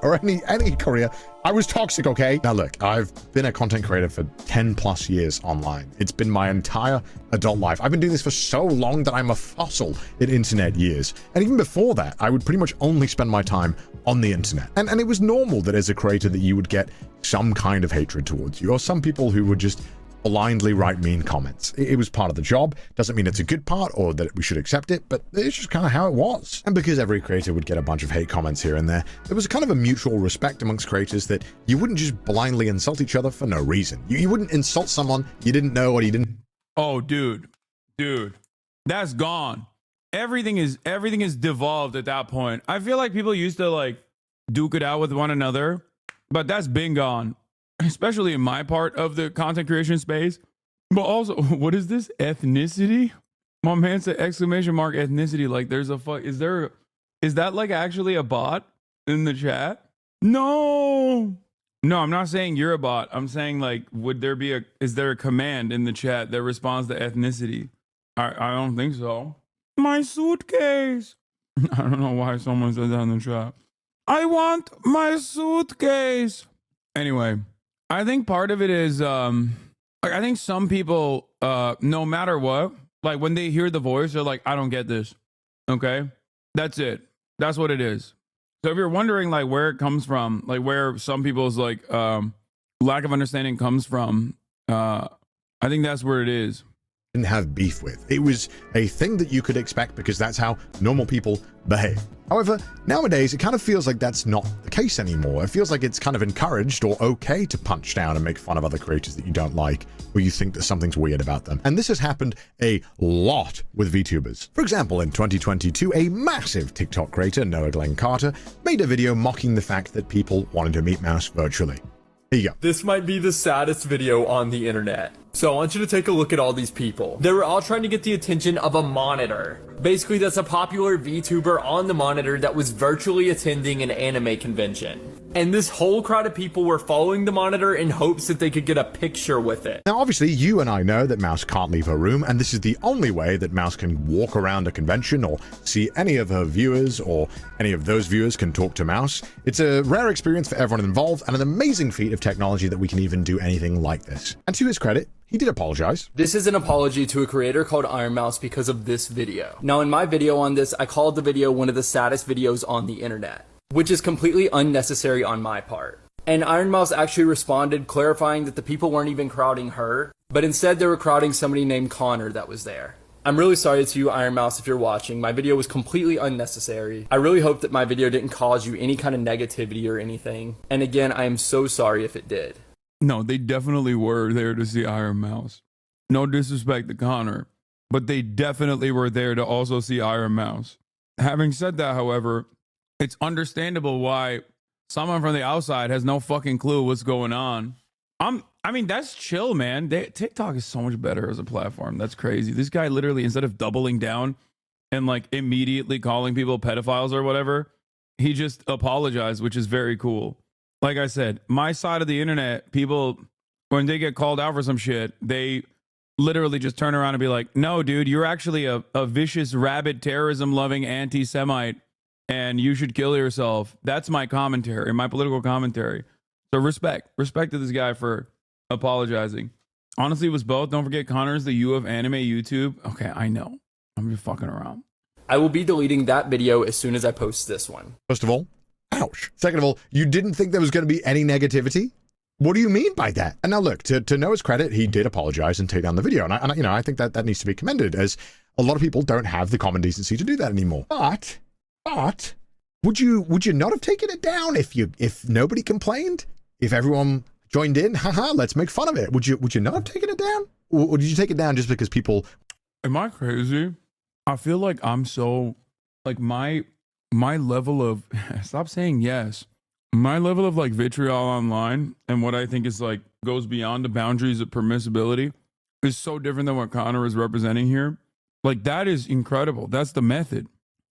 S14: Or any career. I was toxic, okay? Now look, I've been a content creator for 10 plus years online. It's been my entire adult life. I've been doing this for so long that I'm a fossil in internet years. And even before that, I would pretty much only spend my time on the internet. And it was normal that as a creator that you would get some kind of hatred towards you, or some people who would just blindly write mean comments. It was part of the job. Doesn't mean it's a good part or that we should accept it, but it's just kind of how it was. And because every creator would get a bunch of hate comments here and there was a kind of a mutual respect amongst creators that you wouldn't just blindly insult each other for no reason. You wouldn't insult someone you didn't know or you didn't.
S3: Oh, dude, that's gone. Everything is devolved at that point. I feel like people used to like duke it out with one another, but that's been gone. Especially in my part of the content creation space. But also, what is this? Ethnicity? My man said exclamation mark ethnicity. Like there's a fuck. Is that like actually a bot in the chat? No, I'm not saying you're a bot. I'm saying like, is there a command in the chat that responds to ethnicity? I don't think so. My suitcase. I don't know why someone said that in the chat. I want my suitcase. Anyway. I think part of it is, I think some people, no matter what, like when they hear the voice, they're like, I don't get this. Okay. That's it. That's what it is. So if you're wondering like where it comes from, like where some people's like, lack of understanding comes from, I think that's where it is.
S14: Didn't have beef with. It was a thing that you could expect because that's how normal people behave. However, nowadays it kind of feels like that's not the case anymore. It feels like it's kind of encouraged or okay to punch down and make fun of other creators that you don't like or you think that something's weird about them. And this has happened a lot with VTubers. For example, in 2022, a massive TikTok creator, Noah Glenn Carter, made a video mocking the fact that people wanted to meet Mouse virtually. Here you go.
S13: This might be the saddest video on the internet. So I want you to take a look at all these people. They were all trying to get the attention of a monitor. Basically, that's a popular VTuber on the monitor that was virtually attending an anime convention. And this whole crowd of people were following the monitor in hopes that they could get a picture with it.
S14: Now, obviously, you and I know that Mouse can't leave her room, and this is the only way that Mouse can walk around a convention or see any of her viewers, or any of those viewers can talk to Mouse. It's a rare experience for everyone involved, and an amazing feat of technology that we can even do anything like this. And to his credit, he did apologize.
S13: This is an apology to a creator called Iron Mouse because of this video. Now, in my video on this, I called the video one of the saddest videos on the internet, which is completely unnecessary on my part. And Iron Mouse actually responded, clarifying that the people weren't even crowding her, but instead they were crowding somebody named Connor that was there. I'm really sorry to you, Iron Mouse, if you're watching. My video was completely unnecessary. I really hope that my video didn't cause you any kind of negativity or anything. And again, I am so sorry if it did.
S3: No, they definitely were there to see Iron Mouse. No disrespect to Connor, but they definitely were there to also see Iron Mouse. Having said that, however, it's understandable why someone from the outside has no fucking clue what's going on. I mean, that's chill, man. TikTok is so much better as a platform. That's crazy. This guy literally, instead of doubling down and like immediately calling people pedophiles or whatever, he just apologized, which is very cool. Like I said, my side of the internet, people, when they get called out for some shit, they literally just turn around and be like, no, dude, you're actually a vicious, rabid, terrorism-loving anti-Semite, and you should kill yourself. That's my commentary, my political commentary. So respect to this guy for apologizing. Honestly, it was both. Don't forget, Connor's the U of anime YouTube. Okay, I know. I'm just fucking around.
S13: I will be deleting that video as soon as I post this one.
S14: First of all, ouch. Second of all, you didn't think there was going to be any negativity? What do you mean by that? And now look, to Noah's credit, he did apologize and take down the video. And I think that needs to be commended, as a lot of people don't have the common decency to do that anymore. But would you not have taken it down if nobody complained? If everyone joined in? Haha, let's make fun of it. Would you not have taken it down? Or did you take it down just because people...
S3: Am I crazy? I feel like I'm so, like, my level of, stop saying yes. My level of, like, vitriol online and what I think is, like, goes beyond the boundaries of permissibility is so different than what Connor is representing here. Like, that is incredible. That's the method.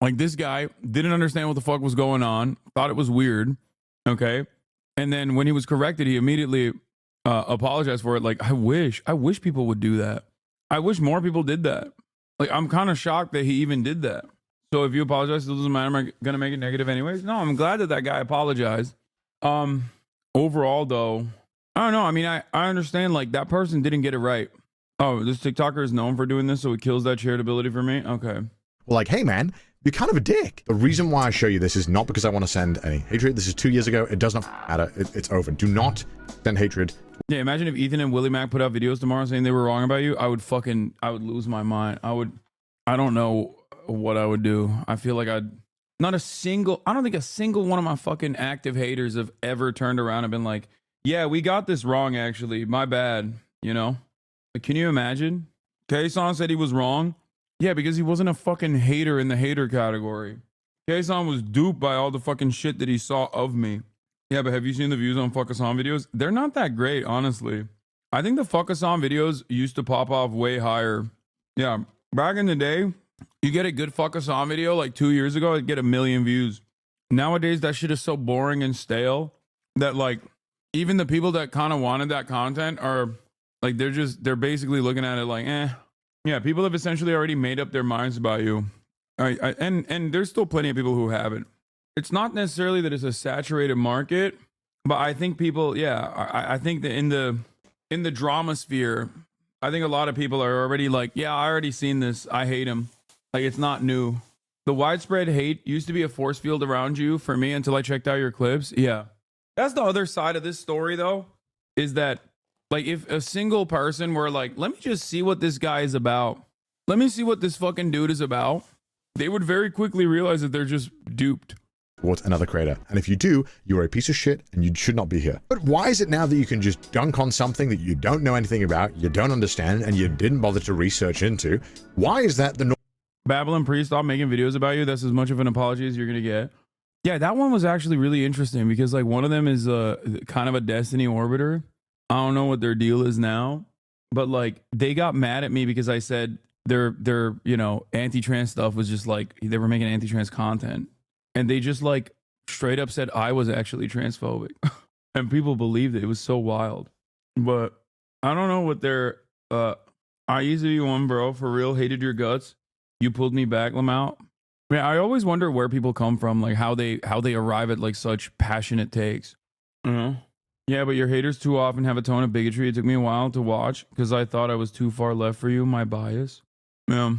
S3: Like, this guy didn't understand what the fuck was going on, thought it was weird, okay? And then when he was corrected, he immediately apologized for it. Like, I wish people would do that. I wish more people did that. Like, I'm kind of shocked that he even did that. So if you apologize, it doesn't matter. Am I going to make it negative anyways? No, I'm glad that guy apologized. Overall, though, I don't know. I mean, I understand, like, that person didn't get it right. Oh, this TikToker is known for doing this, so it kills that charitability for me? Okay.
S14: Well, like, hey, man, you're kind of a dick. The reason why I show you this is not because I want to send any hatred. This is 2 years ago. It does not matter. It's over. Do not send hatred.
S3: Yeah, imagine if Ethan and Willie Mac put out videos tomorrow saying they were wrong about you. I would lose my mind. I don't know what I would do. I feel like I don't think a single one of my fucking active haters have ever turned around and been like, yeah, we got this wrong, actually. My bad. You know? Like, can you imagine? K-San said he was wrong. Yeah, because he wasn't a fucking hater in the hater category. K-San was duped by all the fucking shit that he saw of me. Yeah, but have you seen the views on Fuck-a-san videos? They're not that great, honestly. I think the Fuck-a-san videos used to pop off way higher. Yeah, back in the day, you get a good Fuck-a-san video like 2 years ago, it'd get 1 million views. Nowadays, that shit is so boring and stale that, like, even the people that kind of wanted that content are, like, they're basically looking at it like, eh. Yeah, people have essentially already made up their minds about you. And there's still plenty of people who haven't. It's not necessarily that it's a saturated market, but I think people, yeah, I think that in the drama sphere, I think a lot of people are already like, yeah, I already seen this. I hate him. Like, it's not new. The widespread hate used to be a force field around you for me until I checked out your clips. Yeah. That's the other side of this story, though, is that, like, if a single person were like, let me just see what this guy is about. Let me see what this fucking dude is about. They would very quickly realize that they're just duped.
S14: Towards another creator. And if you do, you're a piece of shit and you should not be here. But why is it now that you can just dunk on something that you don't know anything about, you don't understand, and you didn't bother to research into? Why is that the norm?
S3: Babylon Priest, stop making videos about you. That's as much of an apology as you're going to get. Yeah, that one was actually really interesting because, like, one of them is kind of a Destiny orbiter. I don't know what their deal is now, but, like, they got mad at me because I said their you know, anti-trans stuff was just like, they were making anti-trans content. And they just, like, straight up said I was actually transphobic. And people believed it. It was so wild. But I don't know what their I used to be one, bro. For real, hated your guts. You pulled me back, Lamau. I mean, I always wonder where people come from, like how they arrive at, like, such passionate takes. You know? Yeah, but your haters too often have a tone of bigotry. It took me a while to watch because I thought I was too far left for you. My bias. Yeah.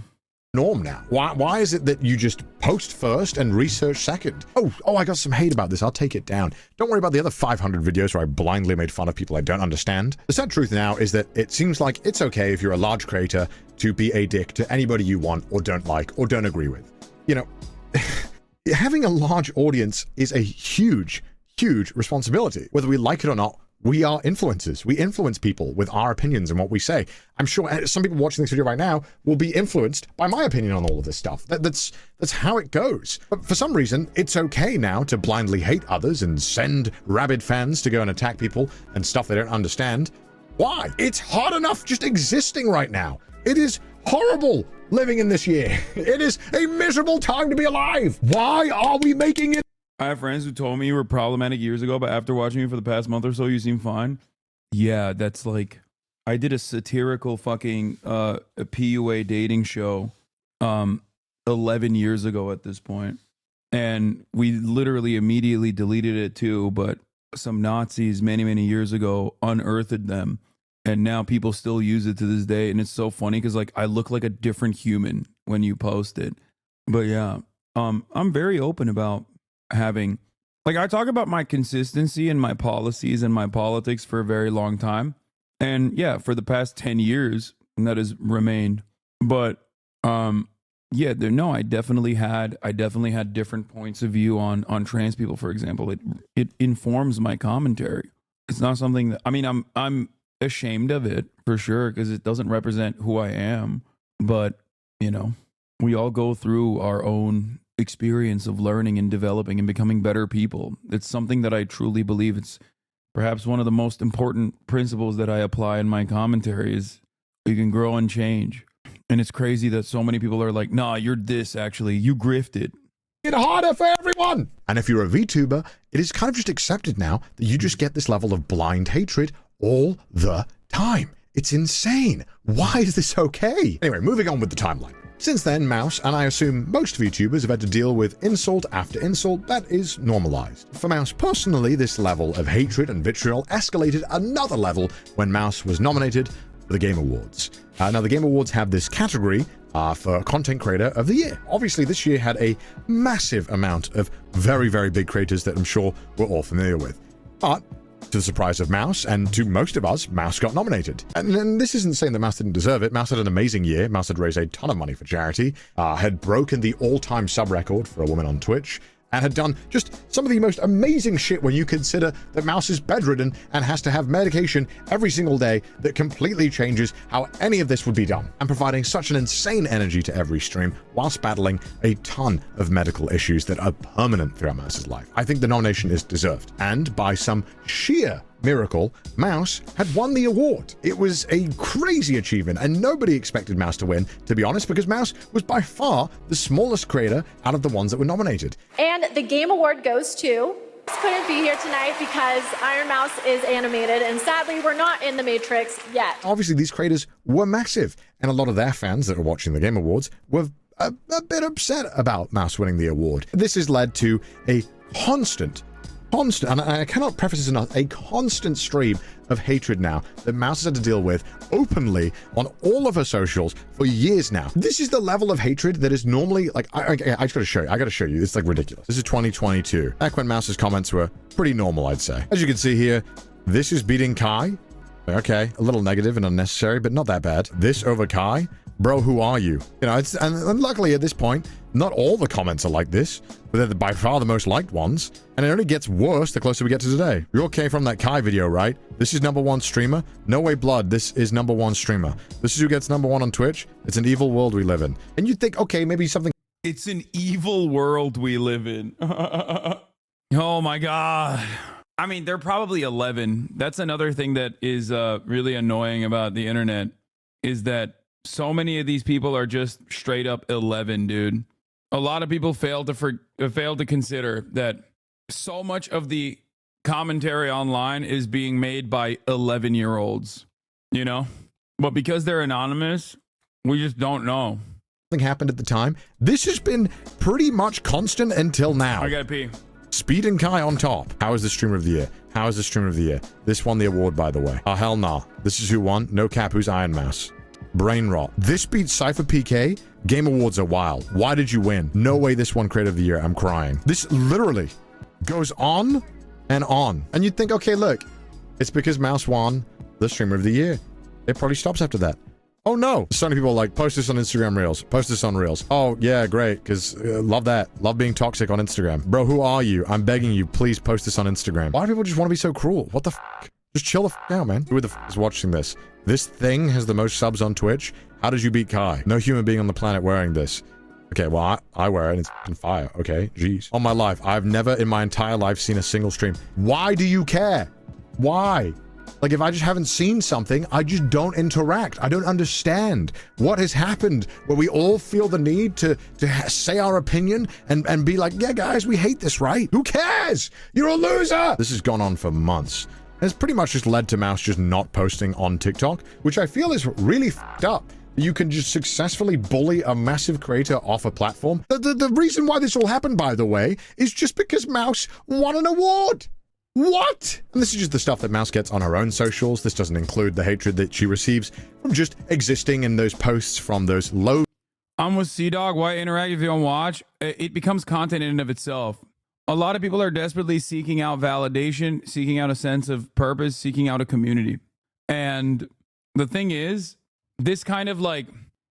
S14: Norm now. Why is it that you just post first and research second? Oh, I got some hate about this. I'll take it down. Don't worry about the other 500 videos where I blindly made fun of people I don't understand. The sad truth now is that it seems like it's okay if you're a large creator to be a dick to anybody you want or don't like or don't agree with. You know, having a large audience is a huge responsibility. Whether we like it or not, we are influencers. We influence people with our opinions and what we say. I'm sure some people watching this video right now will be influenced by my opinion on all of this stuff. That's how it goes. But for some reason, it's okay now to blindly hate others and send rabid fans to go and attack people and stuff they don't understand. Why? It's hard enough just existing right now. It is horrible living in this year. It is a miserable time to be alive. Why are we making it?
S3: I have friends who told me you were problematic years ago, but after watching you for the past month or so, you seem fine. Yeah, that's like, I did a satirical fucking a PUA dating show 11 years ago at this point. And we literally immediately deleted it too, but some Nazis many, many years ago unearthed them. And now people still use it to this day. And it's so funny because like I look like a different human when you post it. But yeah, I'm very open about having, like, I talk about my consistency and my policies and my politics for a very long time. And yeah, for the past 10 years, that has remained. But yeah, I definitely had different points of view on trans people, for example. It informs my commentary. It's not something that, I mean, I'm ashamed of it for sure because it doesn't represent who I am. But, you know, we all go through our own experience of learning and developing and becoming better people. It's something that I truly believe. It's perhaps one of the most important principles that I apply in my commentary is you can grow and change. And it's crazy that so many people are like, nah, you're this actually. You grifted.
S14: It harder for everyone. And if you're a VTuber, it is kind of just accepted now that you just get this level of blind hatred all the time. It's insane. Why is this okay? Anyway, moving on with the timeline. Since then, Mouse, and I assume most VTubers, have had to deal with insult after insult that is normalized. For Mouse personally, this level of hatred and vitriol escalated another level when Mouse was nominated for the Game Awards. Now, the Game Awards have this category for Content Creator of the Year. Obviously, this year had a massive amount of very, very big creators that I'm sure we're all familiar with. But to the surprise of Mouse, and to most of us, Mouse got nominated. And this isn't saying that Mouse didn't deserve it. Mouse had an amazing year. Mouse had raised a ton of money for charity, had broken the all-time sub record for a woman on Twitch, and had done just some of the most amazing shit when you consider that Mouse is bedridden and has to have medication every single day that completely changes how any of this would be done, and providing such an insane energy to every stream whilst battling a ton of medical issues that are permanent throughout Mouse's life. I think the nomination is deserved, and by some sheer miracle, Mouse had won the award. It was a crazy achievement, and nobody expected Mouse to win, to be honest, because Mouse was by far the smallest creator out of the ones that were nominated.
S1: And the Game Award goes to... Couldn't be here tonight because Iron Mouse is animated, and sadly, we're not in the Matrix yet.
S14: Obviously, these creators were massive, and a lot of their fans that are watching the Game Awards were a bit upset about Mouse winning the award. This has led to a constant, and I cannot preface this enough, a constant stream of hatred now that Mouse has had to deal with openly on all of her socials for years now. This is the level of hatred that is normally like, I just gotta show you. I gotta show you. It's like ridiculous. This is 2022. Back when Mouse's comments were pretty normal, I'd say. As you can see here, this is beating Kai. Okay, a little negative and unnecessary, but not that bad. This over Kai. Bro, who are you? You know, and luckily at this point, not all the comments are like this, but they're by far the most liked ones. And it only gets worse the closer we get to today. You all came from that Kai video, right? This is #1 streamer. No way blood, this is #1 streamer. This is who gets #1 on Twitch. It's an evil world we live in. And you'd think, okay, maybe something...
S3: It's an evil world we live in. Oh my God. I mean, they're probably 11. That's another thing that is really annoying about the internet, is that so many of these people are just straight up 11, dude. A lot of people fail to consider that so much of the commentary online is being made by 11-year-olds, you know? But because they're anonymous, we just don't know.
S14: Something happened at the time. This has been pretty much constant until now.
S3: I gotta pee.
S14: Speed and Kai on top. How is the streamer of the year? How is the streamer of the year? This won the award, by the way. Oh, hell nah. This is who won. No cap, who's Iron Mouse? Brain rot. This beats Cypher PK. Game Awards are wild. Why did you win? No way this won Creator of the Year. I'm crying. This literally goes on and on. And you'd think, okay, look, it's because Mouse won the Streamer of the Year. It probably stops after that. Oh no. So many people are like, post this on Instagram Reels. Post this on Reels. Oh yeah, great. Because love that. Love being toxic on Instagram. Bro, who are you? I'm begging you, please post this on Instagram. Why do people just want to be so cruel? What the f***? Just chill the f*** out, man. Who the f*** is watching this? This thing has the most subs on Twitch. How did you beat Kai? No human being on the planet wearing this. Okay, well, I wear it and it's f***ing fire. Okay, jeez. On my life, I've never in my entire life seen a single stream. Why do you care? Why? Like, if I just haven't seen something, I just don't interact. I don't understand what has happened where we all feel the need to say our opinion and be like, yeah, guys, we hate this, right? Who cares? You're a loser. This has gone on for months. And it's pretty much just led to Mouse just not posting on TikTok, which I feel is really fucked up. You can just successfully bully a massive creator off a platform. The reason why this all happened, by the way, is just because Mouse won an award. What? And this is just the stuff that Mouse gets on her own socials. This doesn't include the hatred that she receives from just existing in those posts from those low.
S3: I'm with C-Dog. Why interact if you don't watch? It becomes content in and of itself. A lot of people are desperately seeking out validation, seeking out a sense of purpose, seeking out a community. And the thing is, this kind of like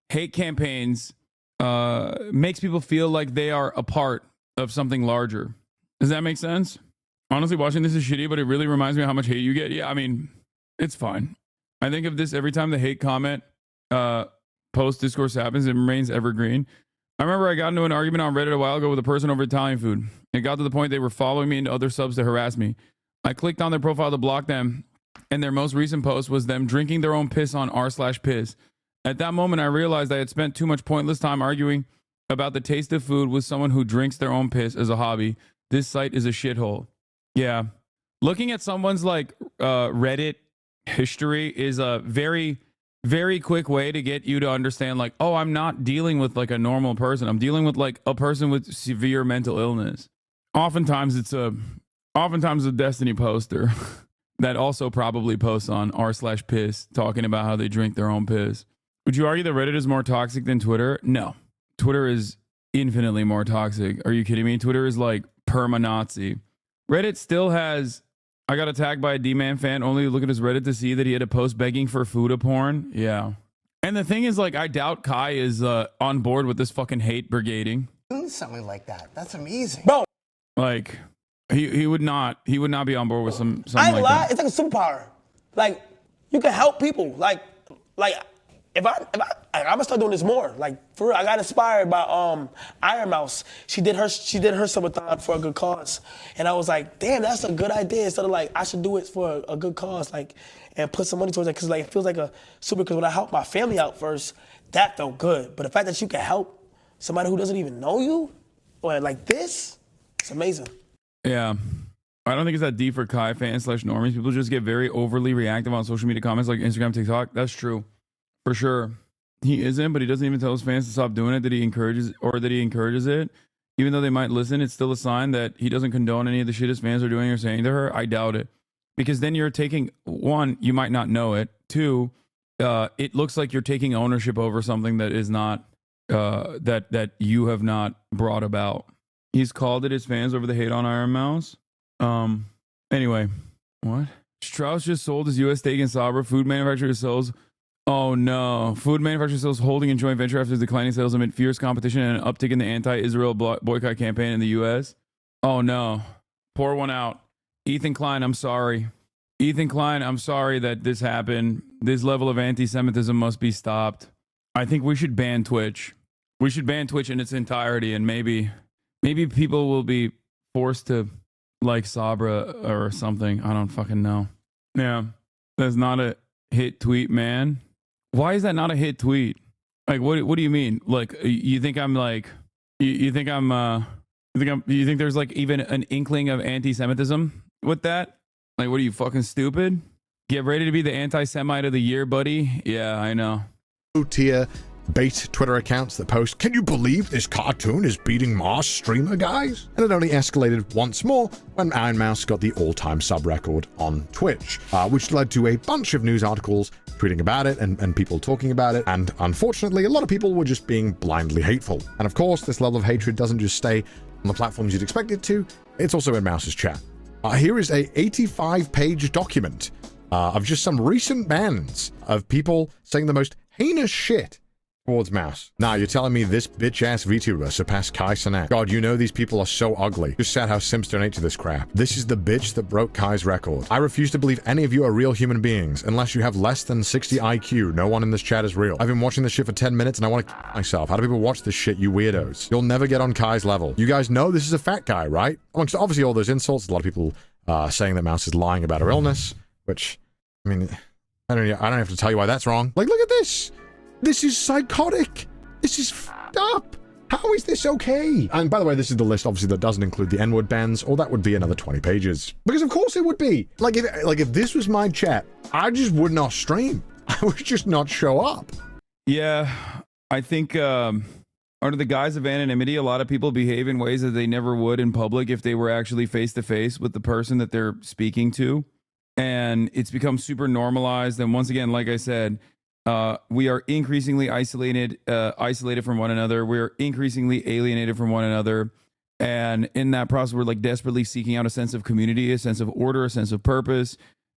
S3: hate campaigns makes people feel like they are a part of something larger. Does that make sense? Honestly, watching this is shitty, but it really reminds me of how much hate you get. Yeah, I mean, it's fine. I think of this every time the hate comment post discourse happens, it remains evergreen. I remember I got into an argument on Reddit a while ago with a person over Italian food. It got to the point they were following me into other subs to harass me. I clicked on their profile to block them, and their most recent post was them drinking their own piss on r/piss. At that moment, I realized I had spent too much pointless time arguing about the taste of food with someone who drinks their own piss as a hobby. This site is a shithole. Yeah. Looking at someone's like Reddit history is a very, very quick way to get you to understand like, oh, I'm not dealing with like a normal person. I'm dealing with like a person with severe mental illness. Oftentimes it's a Destiny poster that also probably posts on r/piss talking about how they drink their own piss. Would you argue that Reddit is more toxic than Twitter? No. Twitter is infinitely more toxic. Are you kidding me? Twitter is like perma-Nazi. Reddit still has, I got attacked by a D-Man fan only to look at his Reddit to see that he had a post begging for Fuda porn. Yeah. And the thing is, like, I doubt Kai is on board with this fucking hate brigading.
S2: Something like that. That's amazing.
S17: Bro.
S3: Like, he would not be on board with something
S17: I ain't
S3: like
S17: lie,
S3: that.
S17: it's like a superpower. Like, you can help people. Like if I'm gonna start doing this more. Like, for real, I got inspired by Iron Mouse. She did her subathon for a good cause, and I was like, damn, that's a good idea. Instead of like, I should do it for a good cause, like, and put some money towards it, because like it feels like a super. Because when I helped my family out first, that felt good. But the fact that you can help somebody who doesn't even know you, or like this, it's amazing.
S3: Yeah. I don't think it's that deep for Kai fans / normies. People just get very overly reactive on social media comments like Instagram, TikTok. That's true. For sure. He isn't, but he doesn't even tell his fans to stop doing it, that he encourages it. Even though they might listen, it's still a sign that he doesn't condone any of the shit his fans are doing or saying to her. I doubt it. Because then you're taking, one, you might not know it. Two, it looks like you're taking ownership over something that is not, that you have not brought about. He's called it his fans over the hate on Iron Mouse. Anyway, what? Strauss just sold his U.S. stake in Sabra. Food manufacturer sells. Oh no. Food manufacturer sells holding a joint venture after declining sales amid fierce competition and an uptick in the anti-Israel boycott campaign in the U.S. Oh no. Pour one out. Ethan Klein, I'm sorry. Ethan Klein, I'm sorry that this happened. This level of anti-Semitism must be stopped. I think we should ban Twitch. We should ban Twitch in its entirety, and maybe people will be forced to like Sabra or something. I don't fucking know. Yeah. That's not a hit tweet, man. Why is that not a hit tweet? Like, what do you mean? Like, you think I'm like, you think there's like even an inkling of anti-Semitism with that? Like, what are you, fucking stupid? Get ready to be the anti-Semite of the year, buddy. Yeah, I know.
S14: Tier bait Twitter accounts that post, "Can you believe this cartoon is beating Mars streamer, guys?" And it only escalated once more when Iron Mouse got the all-time sub record on Twitch, which led to a bunch of news articles tweeting about it and people talking about it. And unfortunately, a lot of people were just being blindly hateful. And of course, this level of hatred doesn't just stay on the platforms you'd expect it to. It's also in Mouse's chat. Here is a 85-page document of just some recent bans of people saying the most heinous shit towards Mouse. Now, you're telling me this bitch-ass VTuber surpassed Kai Cenat? God, you know these people are so ugly. Just sad how Sims donate to this crap. This is the bitch that broke Kai's record. I refuse to believe any of you are real human beings unless you have less than 60 IQ. No one in this chat is real. I've been watching this shit for 10 minutes and I want to myself. How do people watch this shit, you weirdos? You'll never get on Kai's level. You guys know this is a fat guy, right? Amongst obviously all those insults, a lot of people saying that Mouse is lying about her illness, which I mean, I don't have to tell you why that's wrong. Like, look at this. This is psychotic. This is fucked up. How is this okay? And by the way, this is the list, obviously, that doesn't include the N-word bans, or that would be another 20 pages. Because of course it would be. Like if this was my chat, I just would not stream. I would just not show up.
S3: Yeah, I think under the guise of anonymity, a lot of people behave in ways that they never would in public if they were actually face to face with the person that they're speaking to. And it's become super normalized. And once again, like I said, we are increasingly isolated from one another. We're increasingly alienated from one another. And in that process, we're like desperately seeking out a sense of community, a sense of order, a sense of purpose.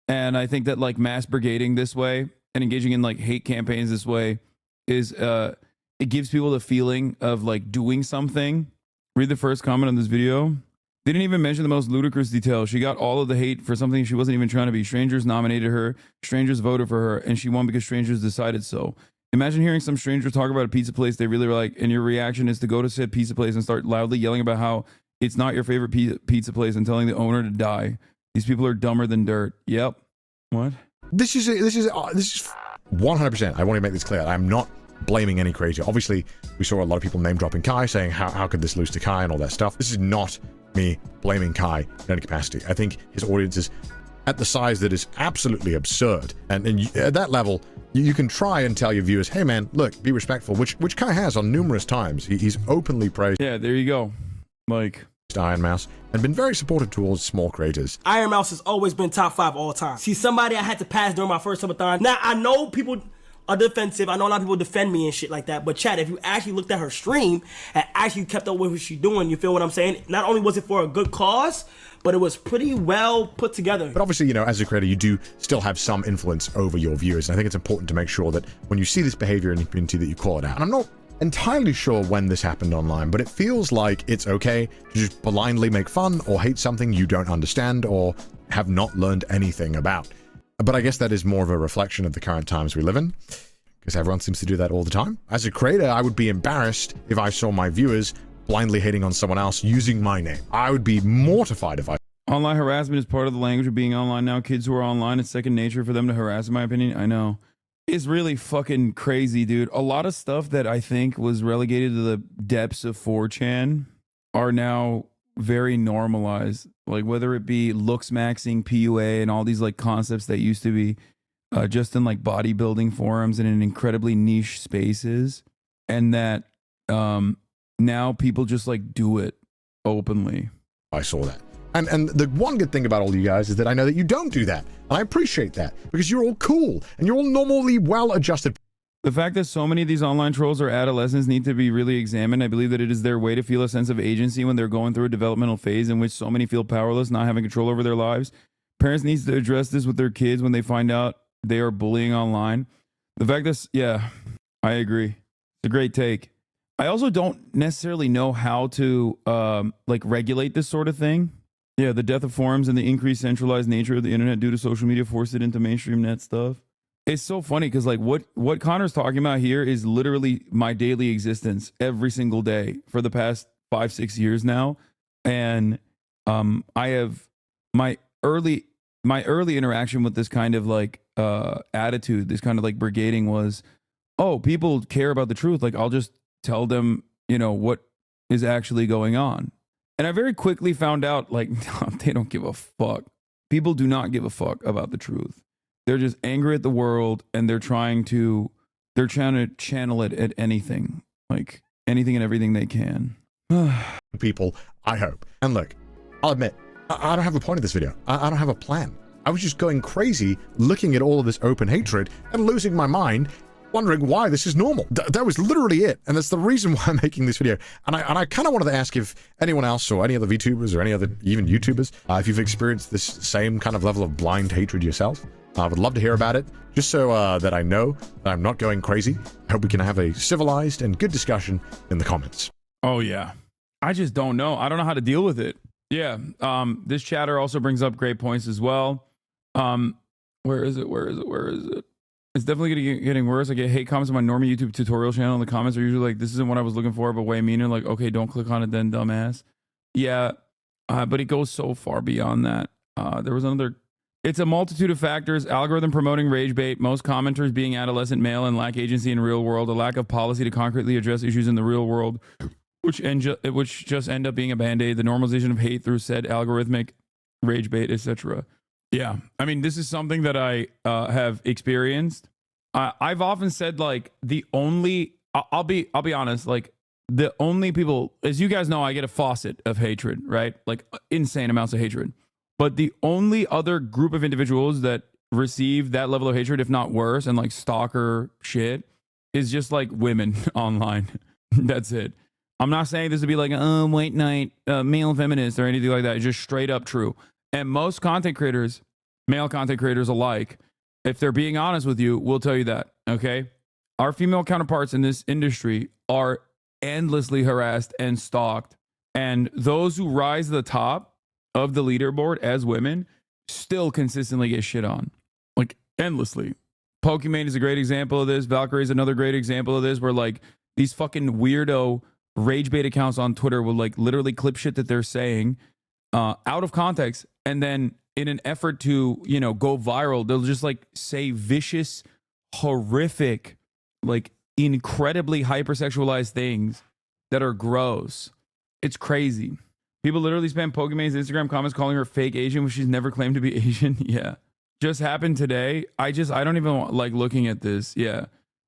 S3: And I think that like mass brigading this way and engaging in like hate campaigns this way is, it gives people the feeling of like doing something. Read the first comment on this video. They didn't even mention the most ludicrous detail. She got all of the hate for something she wasn't even trying to be. Strangers nominated her, strangers voted for her, and she won because strangers decided so. Imagine hearing some stranger talk about a pizza place they really like, and your reaction is to go to said pizza place and start loudly yelling about how it's not your favorite pizza place and telling the owner to die. These people are dumber than dirt. Yep. What?
S14: This is 100%. I want to make this clear. I'm not blaming any creator. Obviously, we saw a lot of people name dropping Kai, saying how could this lose to Kai and all that stuff. This is not me blaming Kai in any capacity. I think his audience is at the size that is absolutely absurd. And at that level, you can try and tell your viewers, hey man, look, be respectful, which Kai has on numerous times. He's openly praised.
S3: Yeah, there you go. Like
S14: Iron Mouse and been very supportive towards small creators.
S17: Iron Mouse has always been top 5 all time. She's somebody I had to pass during my first subathon. Now, I know people are defensive. I know a lot of people defend me and shit like that. But Chad, if you actually looked at her stream and actually kept up with what she's doing, you feel what I'm saying? Not only was it for a good cause, but it was pretty well put together.
S14: But obviously, you know, as a creator, you do still have some influence over your viewers. And I think it's important to make sure that when you see this behavior in the community that you call it out. And I'm not entirely sure when this happened online, but it feels like it's okay to just blindly make fun or hate something you don't understand or have not learned anything about. But I guess that is more of a reflection of the current times we live in, because everyone seems to do that all the time. As a creator, I would be embarrassed if I saw my viewers blindly hating on someone else using my name. I would be mortified if I...
S3: Online harassment is part of the language of being online now. Kids who are online, it's second nature for them to harass, in my opinion. I know. It's really fucking crazy, dude. A lot of stuff that I think was relegated to the depths of 4chan are now very normalized. Like whether it be looks maxing, PUA, and all these like concepts that used to be just in like bodybuilding forums and in incredibly niche spaces, and that now people just like do it openly.
S14: I saw that. And the one good thing about all you guys is that I know that you don't do that. And I appreciate that because you're all cool and you're all normally well-adjusted.
S3: The fact that so many of these online trolls are adolescents need to be really examined. I believe that it is their way to feel a sense of agency when they're going through a developmental phase in which so many feel powerless, not having control over their lives. Parents need to address this with their kids when they find out they are bullying online. The fact that, yeah, I agree. It's a great take. I also don't necessarily know how to like regulate this sort of thing. Yeah, the death of forums and the increased centralized nature of the internet due to social media forced it into mainstream net stuff. It's so funny because like what Connor's talking about here is literally my daily existence every single day for the past 5-6 years now. And I have my early interaction with this kind of like attitude, this kind of like brigading was, oh, people care about the truth. Like I'll just tell them, you know, what is actually going on. And I very quickly found out like they don't give a fuck. People do not give a fuck about the truth. They're just angry at the world and they're trying to channel it at anything, like anything and everything they can.
S14: People, I hope. And look, I'll admit, I don't have a point of this video. I don't have a plan. I was just going crazy looking at all of this open hatred and losing my mind, wondering why this is normal. That was literally it. And that's the reason why I'm making this video. And I kind of wanted to ask if anyone else or any other VTubers or any other even YouTubers, if you've experienced this same kind of level of blind hatred yourself. I would love to hear about it, just so that I know that I'm not going crazy. I hope we can have a civilized and good discussion in the comments.
S3: Oh, yeah. I just don't know. I don't know how to deal with it. Yeah. This chatter also brings up great points as well. Where is it? It's definitely getting worse. I get hate comments on my normal YouTube tutorial channel, and the comments are usually like, this isn't what I was looking for, but way meaner. Like, okay, don't click on it then, dumbass. Yeah. But it goes so far beyond that. There was another It's a multitude of factors: algorithm promoting rage bait, most commenters being adolescent male and lack agency in real world, a lack of policy to concretely address issues in the real world, which just end up being a band-aid, the normalization of hate through said algorithmic rage bait, etc. Yeah, I mean, this is something that I have experienced. I've often said, like, I'll be honest, like, the only people, as you guys know, I get a faucet of hatred, right? Like, insane amounts of hatred. But the only other group of individuals that receive that level of hatred, if not worse, and like stalker shit, is just like women online. That's it. I'm not saying this to be like, white knight, male feminist or anything like that. It's just straight up true. And most content creators, male content creators alike, if they're being honest with you, will tell you that, okay? Our female counterparts in this industry are endlessly harassed and stalked. And those who rise to the top of the leaderboard as women still consistently get shit on, like, endlessly. Pokimane is a great example of this. Valkyrie is another great example of this, where like these fucking weirdo rage bait accounts on Twitter will like literally clip shit that they're saying out of context, and then in an effort to, you know, go viral, they'll just like say vicious, horrific, like incredibly hypersexualized things that are gross. It's crazy. People literally spam Pokimane's Instagram comments calling her fake Asian when she's never claimed to be Asian. Yeah. Just happened today. I don't even want, like, looking at this. Yeah.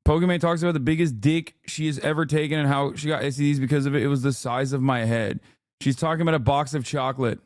S3: Pokimane talks about the biggest dick she has ever taken and how she got STDs because of it. It was the size of my head. She's talking about a box of chocolate,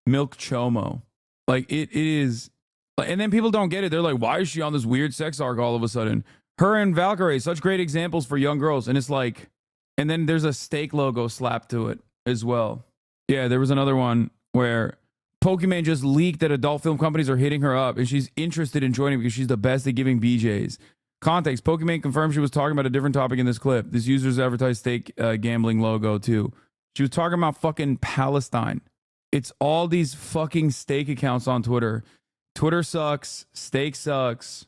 S3: milk chomo. Like, it is. And then people don't get it. They're like, why is she on this weird sex arc all of a sudden? Her and Valkyrie, such great examples for young girls. And it's like, and then there's a steak logo slapped to it as well. Yeah, there was another one where Pokimane just leaked that adult film companies are hitting her up and she's interested in joining because she's the best at giving BJs. Context: Pokimane confirmed she was talking about a different topic in this clip. This user's advertised steak gambling logo too. She was talking about fucking Palestine. It's all these fucking steak accounts on Twitter. Twitter sucks. Steak sucks.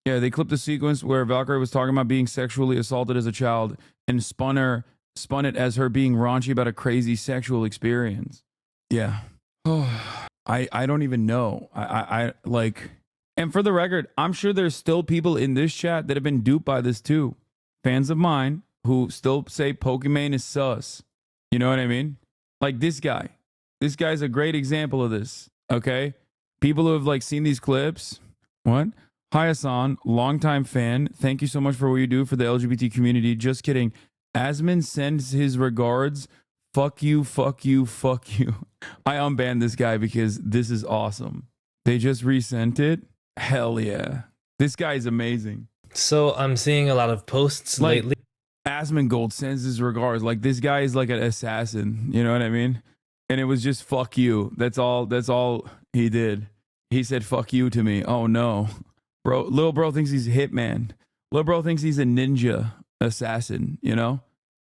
S3: Yeah, they clipped the sequence where Valkyrie was talking about being sexually assaulted as a child and spun it as her being raunchy about a crazy sexual experience. Yeah. I don't even know. I like, and for the record, I'm sure there's still people in this chat that have been duped by this too. Fans of mine who still say Pokimane is sus. You know what I mean? Like this guy. This guy's a great example of this. Okay? People who have like seen these clips. What? Hi Hassan, longtime fan. Thank you so much for what you do for the LGBT community. Just kidding. Asmin sends his regards. Fuck you, fuck you, fuck you. I unbanned this guy because this is awesome. They just resent it. Hell yeah. This guy is amazing.
S6: So I'm seeing a lot of posts
S3: like,
S6: lately.
S3: Asmongold sends his regards. Like this guy is like an assassin. You know what I mean? And it was just fuck you. That's all he did. He said fuck you to me. Oh no. Bro, little bro thinks he's a hitman. Little bro thinks he's a ninja assassin, you know?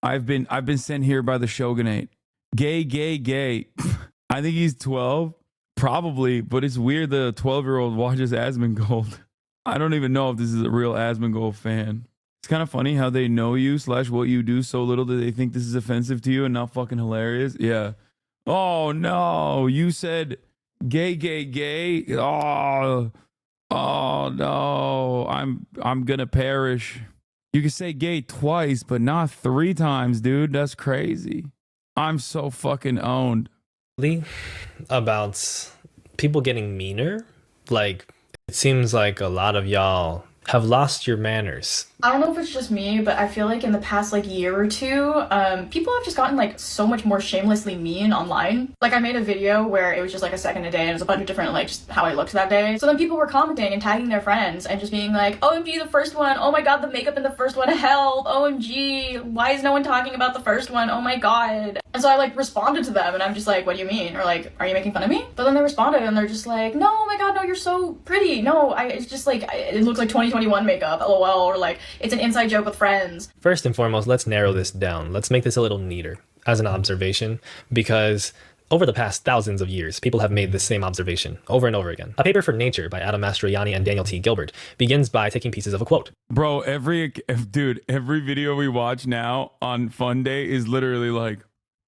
S3: I've been sent here by the shogunate. Gay. I think he's 12, probably, but it's weird that a 12-year-old watches Asmongold. I don't even know if this is a real Asmongold fan. It's kind of funny how they know you / what you do so little that they think this is offensive to you and not fucking hilarious. Yeah. Oh no, you said gay. Oh no, I'm gonna perish. You can say gay twice, but not 3 times, dude. That's crazy. I'm so fucking owned.
S6: About people getting meaner. Like, it seems like a lot of y'all have lost your manners.
S21: I don't know if it's just me, but I feel like in the past like year or two, people have just gotten like so much more shamelessly mean online. Like I made a video where it was just like a second a day and it was a bunch of different like just how I looked that day. So then people were commenting and tagging their friends and just being like, OMG, the first one. Oh my God, the makeup in the first one. Help. OMG. Why is no one talking about the first one? Oh my God. And so I like responded to them and I'm just like, what do you mean? Or like, are you making fun of me? But then they responded and they're just like, no, oh my God, no, you're so pretty. No, it's just like, it looks like 2021 makeup. LOL. Or like, it's an inside joke with friends.
S6: First and foremost, let's narrow this down. Let's make this a little neater as an observation, because over the past thousands of years, people have made this same observation over and over again. A paper for Nature by Adam Mastroianni and Daniel T. Gilbert begins by taking pieces of a quote.
S3: Bro, every video we watch now on Fun Day is literally like,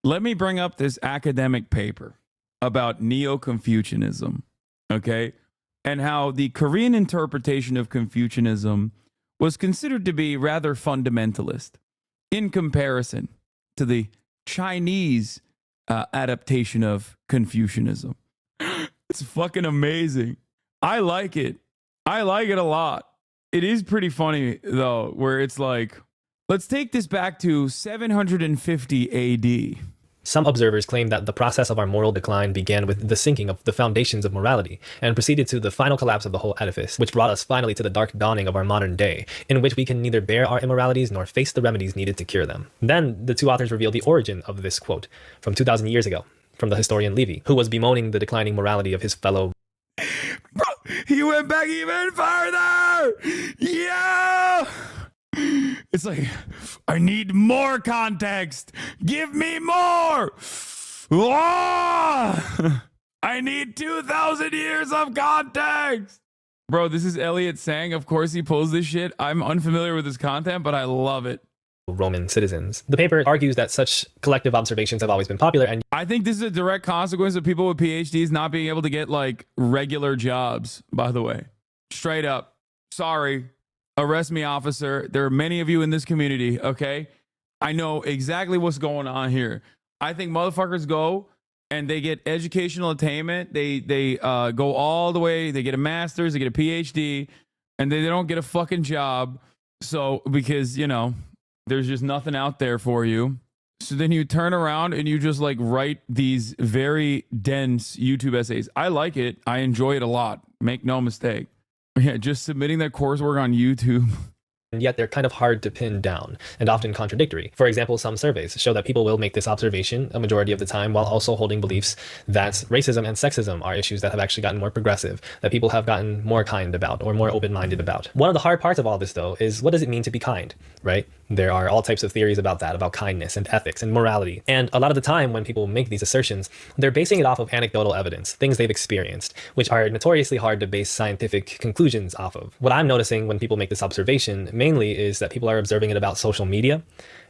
S3: let me bring up this academic paper about Neo-Confucianism, okay? and how the Korean interpretation of Confucianism was considered to be rather fundamentalist in comparison to the Chinese adaptation of Confucianism. It's fucking amazing. I like it. I like it a lot. It is pretty funny, though, where it's like, let's take this back to 750 AD.
S6: Some observers claim that the process of our moral decline began with the sinking of the foundations of morality and proceeded to the final collapse of the whole edifice, which brought us finally to the dark dawning of our modern day, in which we can neither bear our immoralities nor face the remedies needed to cure them. Then the two authors reveal the origin of this quote from 2,000 years ago from the historian Livy, who was bemoaning the declining morality of his fellow.
S3: Bro, he went back even farther! Yeah! It's like, I need more context. Give me more. Oh! I need 2,000 years of context. Bro, this is Elliot Sang. Of course he pulls this shit. I'm unfamiliar with his content, but I love it.
S6: Roman citizens. The paper argues that such collective observations have always been popular, and
S3: I think this is a direct consequence of people with PhDs not being able to get like regular jobs, by the way. Straight up. Sorry. Arrest me, officer. There are many of you in this community, okay? I know exactly what's going on here. I think motherfuckers go and they get educational attainment. They go all the way. They get a master's, they get a PhD, and they don't get a fucking job. So, because, you know, there's just nothing out there for you. So then you turn around and you just like write these very dense YouTube essays. I like it. I enjoy it a lot. Make no mistake. Yeah, just submitting that coursework on YouTube.
S6: And yet they're kind of hard to pin down and often contradictory. For example, some surveys show that people will make this observation a majority of the time while also holding beliefs that racism and sexism are issues that have actually gotten more progressive, that people have gotten more kind about or more open-minded about. One of the hard parts of all this, though, is what does it mean to be kind, right? There are all types of theories about that, about kindness and ethics and morality. And a lot of the time when people make these assertions, they're basing it off of anecdotal evidence, things they've experienced, which are notoriously hard to base scientific conclusions off of. What I'm noticing when people make this observation mainly is that people are observing it about social media.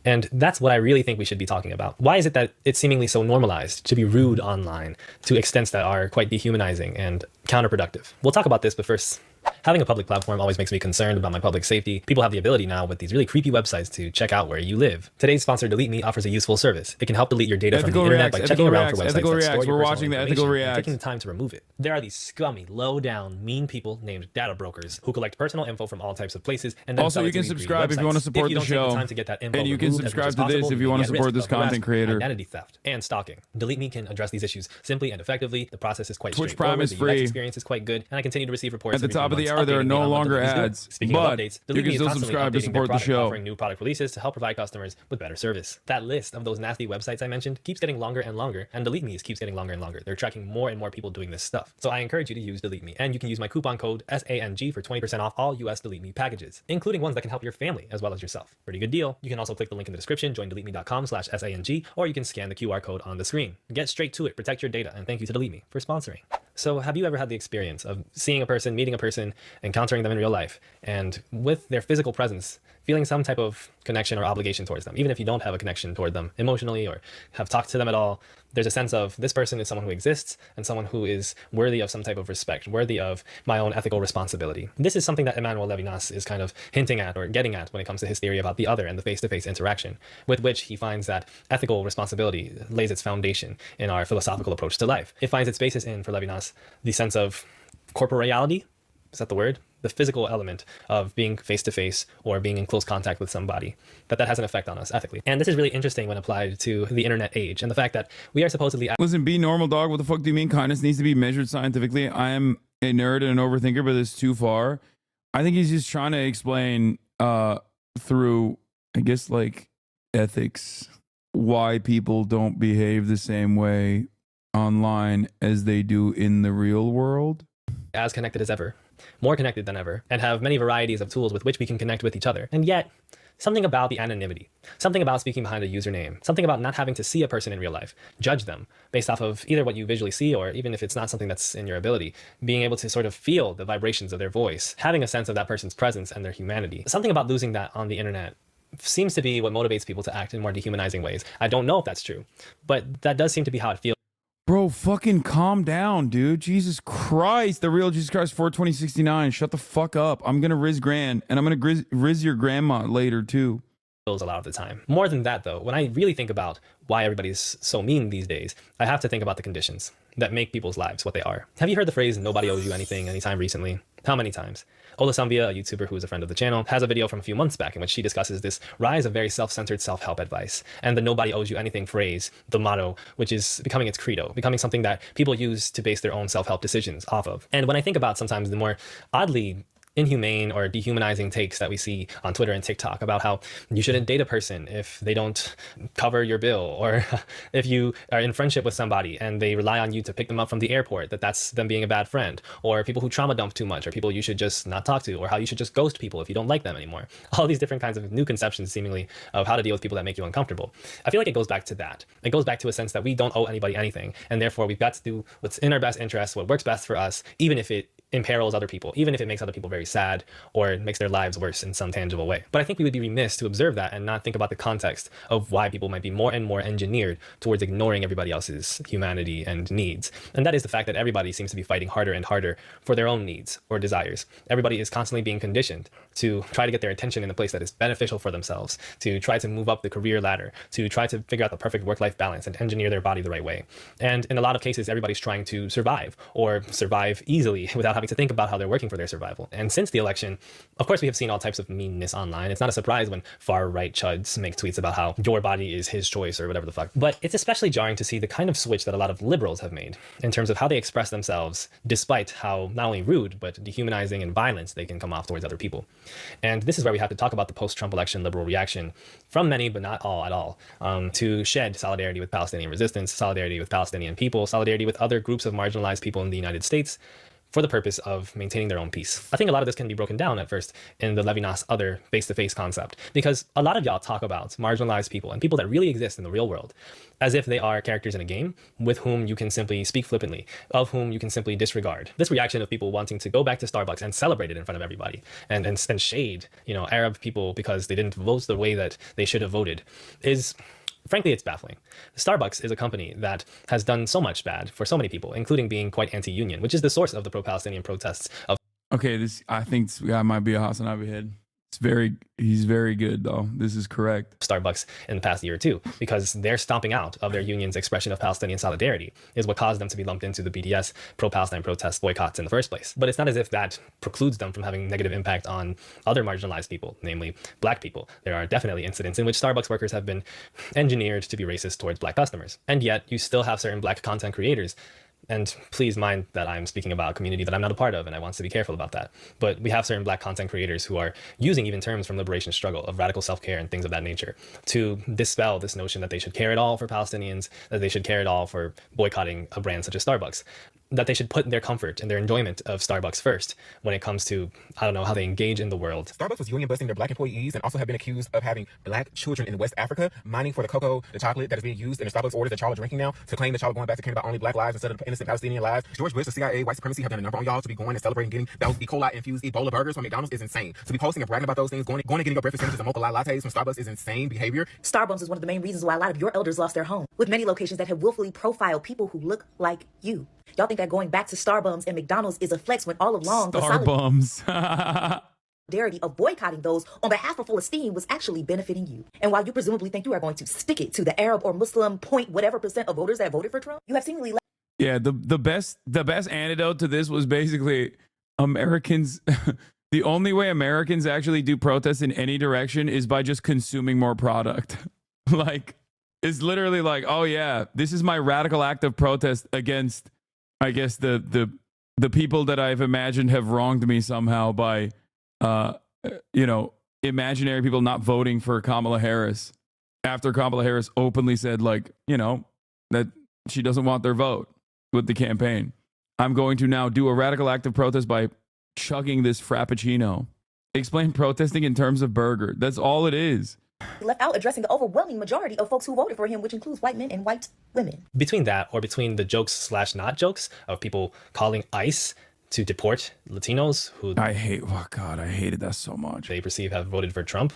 S6: And that's what I really think we should be talking about. Why is it that it's seemingly so normalized to be rude online to extents that are quite dehumanizing and counterproductive? We'll talk about this, but first, having a public platform always makes me concerned about my public safety. People have the ability now with these really creepy websites to check out where you live. Today's sponsor, Delete Me, offers a useful service. It can help delete your data from the internet by checking around for websites that store your personal information and taking the time to remove it. There are these scummy, low-down, mean people named data brokers who collect personal info from all types of places and then
S3: also, you can subscribe if you want to support the show. And you can subscribe to this if you want to support this content creator.
S6: Identity theft and stalking. Delete Me can address these issues simply and effectively. The process is quite
S3: Twitch
S6: straightforward.
S3: Prime is
S6: the
S3: free.
S6: UX experience is quite good, and I continue to receive reports
S3: at the top of the hour. There are no longer ads,
S6: Speaking
S3: but
S6: of updates,
S3: you
S6: Delete
S3: can
S6: Me is
S3: still
S6: constantly
S3: subscribe to
S6: updating their
S3: support the
S6: product,
S3: show.
S6: offering new product releases to help provide customers with better service. That list of those nasty websites I mentioned keeps getting longer and longer, and Delete Me keeps getting longer and longer. They're tracking more and more people doing this stuff. So I encourage you to use Delete Me, and you can use my coupon code SANG for 20% off all US Delete Me packages, including ones that can help your family as well as yourself. Pretty good deal. You can also click the link in the description, join deleteme.com/SANG, or you can scan the QR code on the screen. Get straight to it, protect your data, and thank you to Delete Me for sponsoring. So have you ever had the experience of seeing a person, meeting a person, encountering them in real life, and with their physical presence, feeling some type of connection or obligation towards them, even if you don't have a connection toward them emotionally or have talked to them at all? There's a sense of this person is someone who exists and someone who is worthy of some type of respect, worthy of my own ethical responsibility. This is something that Emmanuel Levinas is kind of hinting at or getting at when it comes to his theory about the other and the face-to-face interaction, with which he finds that ethical responsibility lays its foundation in our philosophical approach to life. It finds its basis in, for Levinas, the sense of corporeality. Is that the word? The physical element of being face-to-face or being in close contact with somebody, that has an effect on us ethically. And this is really interesting when applied to the internet age and the fact that we are supposedly...
S3: Listen, be normal, dog. What the fuck do you mean kindness needs to be measured scientifically? I am a nerd and an overthinker, but it's too far. I think he's just trying to explain through, I guess, like ethics, why people don't behave the same way online as they do in the real world.
S6: As connected as ever, more connected than ever, and have many varieties of tools with which we can connect with each other. And yet, something about the anonymity, something about speaking behind a username, something about not having to see a person in real life, judge them based off of either what you visually see or even if it's not something that's in your ability, being able to sort of feel the vibrations of their voice, having a sense of that person's presence and their humanity. Something about losing that on the internet seems to be what motivates people to act in more dehumanizing ways. I don't know if that's true, but that does seem to be how it feels.
S3: Bro, Bro, fucking calm down, dude. Jesus Christ. The real Jesus Christ 42069. Shut the fuck up. I'm gonna Riz Gran, and I'm gonna Riz your grandma later too.
S6: A lot of the time. More than that, though, when I really think about why everybody's so mean these days, I have to think about the conditions that make people's lives what they are. Have you heard the phrase, nobody owes you anything, anytime recently? How many times? Ola Sambia, a YouTuber who is a friend of the channel, has a video from a few months back in which she discusses this rise of very self-centered self-help advice and the nobody owes you anything phrase, the motto, which is becoming its credo, becoming something that people use to base their own self-help decisions off of. And when I think about sometimes the more oddly inhumane or dehumanizing takes that we see on Twitter and TikTok about how you shouldn't date a person if they don't cover your bill, or if you are in friendship with somebody and they rely on you to pick them up from the airport, that's them being a bad friend, or people who trauma dump too much, or people you should just not talk to, or how you should just ghost people if you don't like them anymore. All these different kinds of new conceptions seemingly of how to deal with people that make you uncomfortable. I feel like it goes back to that. It goes back to a sense that we don't owe anybody anything, and therefore we've got to do what's in our best interest, what works best for us, even if it imperils other people, even if it makes other people very sad or it makes their lives worse in some tangible way. But I think we would be remiss to observe that and not think about the context of why people might be more and more engineered towards ignoring everybody else's humanity and needs. And that is the fact that everybody seems to be fighting harder and harder for their own needs or desires. Everybody is constantly being conditioned to try to get their attention in a place that is beneficial for themselves, to try to move up the career ladder, to try to figure out the perfect work-life balance and engineer their body the right way. And in a lot of cases, everybody's trying to survive or survive easily without having to think about how they're working for their survival. And since the election, of course, we have seen all types of meanness online. It's not a surprise when far-right chuds make tweets about how your body is his choice or whatever the fuck. But it's especially jarring to see the kind of switch that a lot of liberals have made in terms of how they express themselves, despite how not only rude, but dehumanizing and violent they can come off towards other people. And this is where we have to talk about the post-Trump election liberal reaction from many, but not all at all, to shed solidarity with Palestinian resistance, solidarity with Palestinian people, solidarity with other groups of marginalized people in the United States, for the purpose of maintaining their own peace. I think a lot of this can be broken down at first in the Levinas other face-to-face concept, because a lot of y'all talk about marginalized people and people that really exist in the real world as if they are characters in a game with whom you can simply speak flippantly, of whom you can simply disregard. This reaction of people wanting to go back to Starbucks and celebrate it in front of everybody and shade, Arab people because they didn't vote the way that they should have voted is, frankly, it's baffling. Starbucks is a company that has done so much bad for so many people, including being quite anti-union, which is the source of the pro-Palestinian protests of.
S3: Okay, I think this guy might be a Hassan Abihed. He's very good though. This is correct.
S6: Starbucks in the past year or two, because their stomping out of their union's expression of Palestinian solidarity is what caused them to be lumped into the BDS pro-Palestine protest boycotts in the first place. But it's not as if that precludes them from having negative impact on other marginalized people, namely black people. There are definitely incidents in which Starbucks workers have been engineered to be racist towards black customers. And yet you still have certain black content creators. And please mind that I'm speaking about a community that I'm not a part of, and I want to be careful about that. But we have certain black content creators who are using even terms from liberation struggle of radical self-care and things of that nature to dispel this notion that they should care at all for Palestinians, that they should care at all for boycotting a brand such as Starbucks, that they should put their comfort and their enjoyment of Starbucks first when it comes to, I don't know, how they engage in the world.
S15: Starbucks was union busting their black employees and also have been accused of having black children in West Africa mining for the cocoa, the chocolate that is being used in the Starbucks orders that y'all are drinking now to claim that y'all are going back to caring about only black lives instead of innocent Palestinian lives. George Bush, the CIA, white supremacy have done a number on y'all to be going and celebrating getting those E. coli infused Ebola burgers from McDonald's is insane. To be posting and bragging about those things, going and getting your breakfast sandwiches and mocha lattes from Starbucks is insane behavior.
S22: Starbucks is one of the main reasons why a lot of your elders lost their home, with many locations that have willfully profiled people who look like you. Y'all think that going back to Starbums and McDonald's is a flex when all along the solidarity of boycotting those on behalf of Palestine was actually benefiting you. And while you presumably think you are going to stick it to the Arab or Muslim point whatever percent of voters that voted for Trump, you have seemingly
S3: Yeah, the best antidote to this was basically Americans. The only way Americans actually do protests in any direction is by just consuming more product. Like, it's literally like, oh yeah, this is my radical act of protest against, I guess, the people that I've imagined have wronged me somehow by, imaginary people not voting for Kamala Harris after Kamala Harris openly said, like, that she doesn't want their vote with the campaign. I'm going to now do a radical act of protest by chugging this Frappuccino. Explain protesting in terms of burger. That's all it is.
S22: left out addressing the overwhelming majority of folks who voted for him, which includes white men and white women.
S6: Between that, or between the jokes / not jokes of people calling ICE to deport Latinos who
S3: I hated that so much.
S6: They perceive have voted for Trump.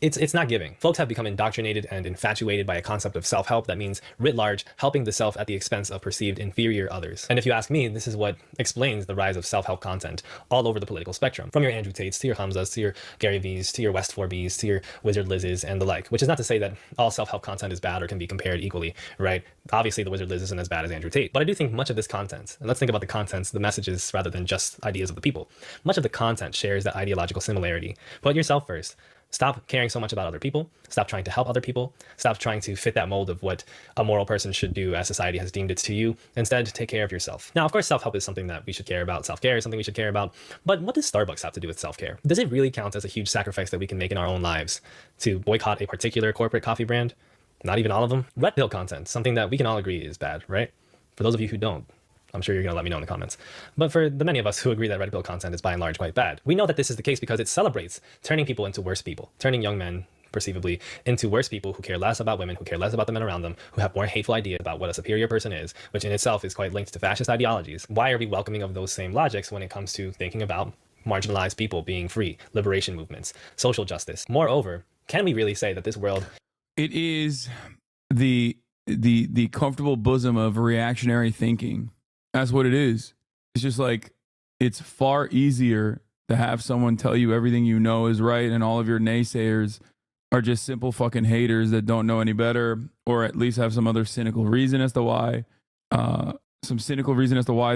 S6: It's not giving. Folks have become indoctrinated and infatuated by a concept of self-help that means, writ large, helping the self at the expense of perceived inferior others. And if you ask me, this is what explains the rise of self-help content all over the political spectrum, from your Andrew Tates to your Hamzas to your Gary V's to your West 4B's to your Wizard Liz's and the like, which is not to say that all self-help content is bad or can be compared equally, right? Obviously, the Wizard Liz isn't as bad as Andrew Tate, but I do think much of this content, and let's think about the contents, the messages, rather than just ideas of the people. Much of the content shares that ideological similarity. Put yourself first. Stop caring so much about other people. Stop trying to help other people. Stop trying to fit that mold of what a moral person should do as society has deemed it to you. Instead, take care of yourself. Now, of course, self-help is something that we should care about. Self-care is something we should care about. But what does Starbucks have to do with self-care? Does it really count as a huge sacrifice that we can make in our own lives to boycott a particular corporate coffee brand? Not even all of them. Red pill content, something that we can all agree is bad, right? For those of you who don't, I'm sure you're going to let me know in the comments. But for the many of us who agree that red pill content is by and large quite bad, we know that this is the case because it celebrates turning people into worse people, turning young men, perceivably, into worse people who care less about women, who care less about the men around them, who have more hateful ideas about what a superior person is, which in itself is quite linked to fascist ideologies. Why are we welcoming of those same logics when it comes to thinking about marginalized people being free, liberation movements, social justice? Moreover, can we really say that this world...
S3: It is the comfortable bosom of reactionary thinking. That's what it is. It's just like, it's far easier to have someone tell you everything you know is right and all of your naysayers are just simple fucking haters that don't know any better, or at least have some other cynical reason as to why,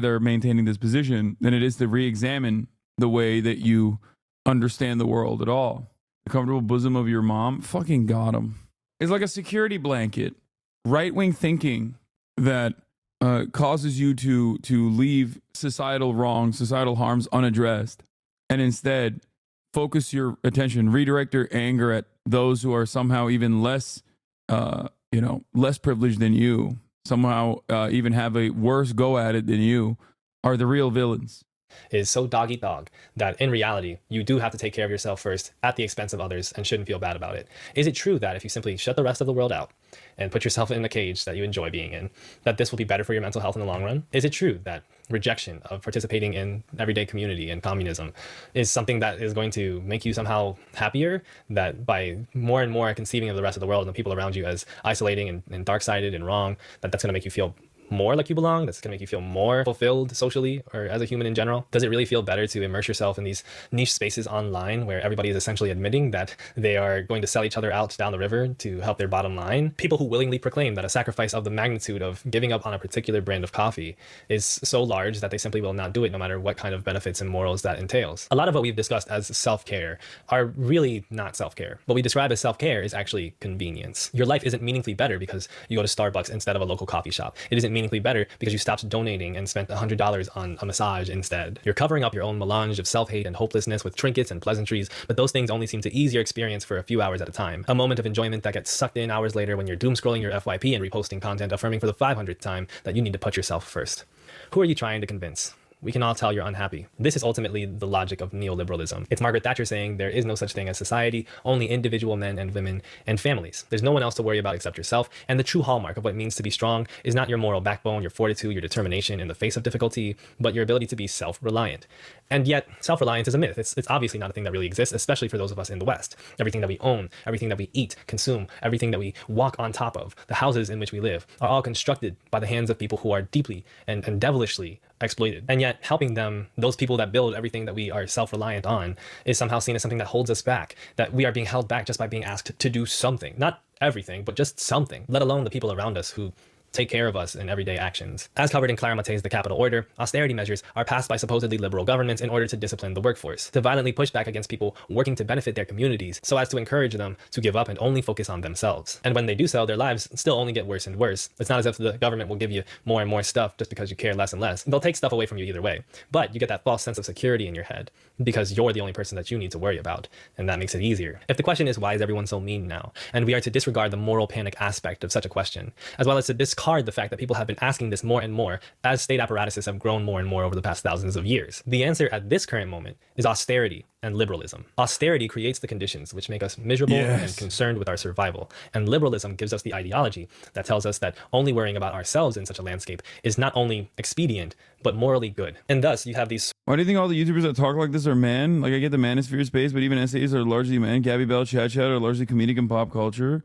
S3: they're maintaining this position, than it is to re-examine the way that you understand the world at all. The comfortable bosom of your mom, fucking got him. It's like a security blanket. Right-wing thinking that causes you to leave societal wrongs, societal harms unaddressed, and instead focus your attention, redirect your anger at those who are somehow even less, less privileged than you, somehow even have a worse go at it than you, are the real villains.
S6: Is so dog-eat-dog that in reality, you do have to take care of yourself first at the expense of others and shouldn't feel bad about it. Is it true that if you simply shut the rest of the world out and put yourself in a cage that you enjoy being in, that this will be better for your mental health in the long run? Is it true that rejection of participating in everyday community and communism is something that is going to make you somehow happier, that by more and more conceiving of the rest of the world and the people around you as isolating and dark-sided and wrong, that's going to make you feel more like you belong, that's going to make you feel more fulfilled socially or as a human in general? Does it really feel better to immerse yourself in these niche spaces online where everybody is essentially admitting that they are going to sell each other out down the river to help their bottom line? People who willingly proclaim that a sacrifice of the magnitude of giving up on a particular brand of coffee is so large that they simply will not do it no matter what kind of benefits and morals that entails. A lot of what we've discussed as self-care are really not self-care. What we describe as self-care is actually convenience. Your life isn't meaningfully better because you go to Starbucks instead of a local coffee shop. It isn't meaningfully better because you stopped donating and spent $100 on a massage instead. You're covering up your own melange of self-hate and hopelessness with trinkets and pleasantries, but those things only seem to ease your experience for a few hours at a time. A moment of enjoyment that gets sucked in hours later when you're doom scrolling your FYP and reposting content affirming for the 500th time that you need to put yourself first. Who are you trying to convince? We can all tell you're unhappy. This is ultimately the logic of neoliberalism. It's Margaret Thatcher saying there is no such thing as society, only individual men and women and families. There's no one else to worry about except yourself, and the true hallmark of what it means to be strong is not your moral backbone, your fortitude, your determination in the face of difficulty, but your ability to be self-reliant. And yet, self-reliance is a myth. It's obviously not a thing that really exists, especially for those of us in the West. Everything that we own, everything that we eat, consume, everything that we walk on top of, the houses in which we live, are all constructed by the hands of people who are deeply and devilishly exploited. And yet, helping them, those people that build everything that we are self-reliant on, is somehow seen as something that holds us back, that we are being held back just by being asked to do something. Not everything, but just something, let alone the people around us who take care of us in everyday actions. As covered in Clara Matte's The Capital Order, austerity measures are passed by supposedly liberal governments in order to discipline the workforce, to violently push back against people working to benefit their communities, so as to encourage them to give up and only focus on themselves. And when they do so, their lives still only get worse and worse. It's not as if the government will give you more and more stuff just because you care less and less. They'll take stuff away from you either way. But you get that false sense of security in your head because you're the only person that you need to worry about, and that makes it easier. If the question is, why is everyone so mean now? And we are to disregard the moral panic aspect of such a question, as well as to discard discard the fact that people have been asking this more and more as state apparatuses have grown more and more over the past thousands of years. The answer at this current moment is austerity and liberalism. Austerity creates the conditions which make us miserable and concerned with our survival. And liberalism gives us the ideology that tells us that only worrying about ourselves in such a landscape is not only expedient, but morally good. And thus, you have these...
S3: Why do you think all the YouTubers that talk like this are men? Like, I get the manosphere space, but even essays are largely men. Gabby Bell, Chat Chat are largely comedic and pop culture.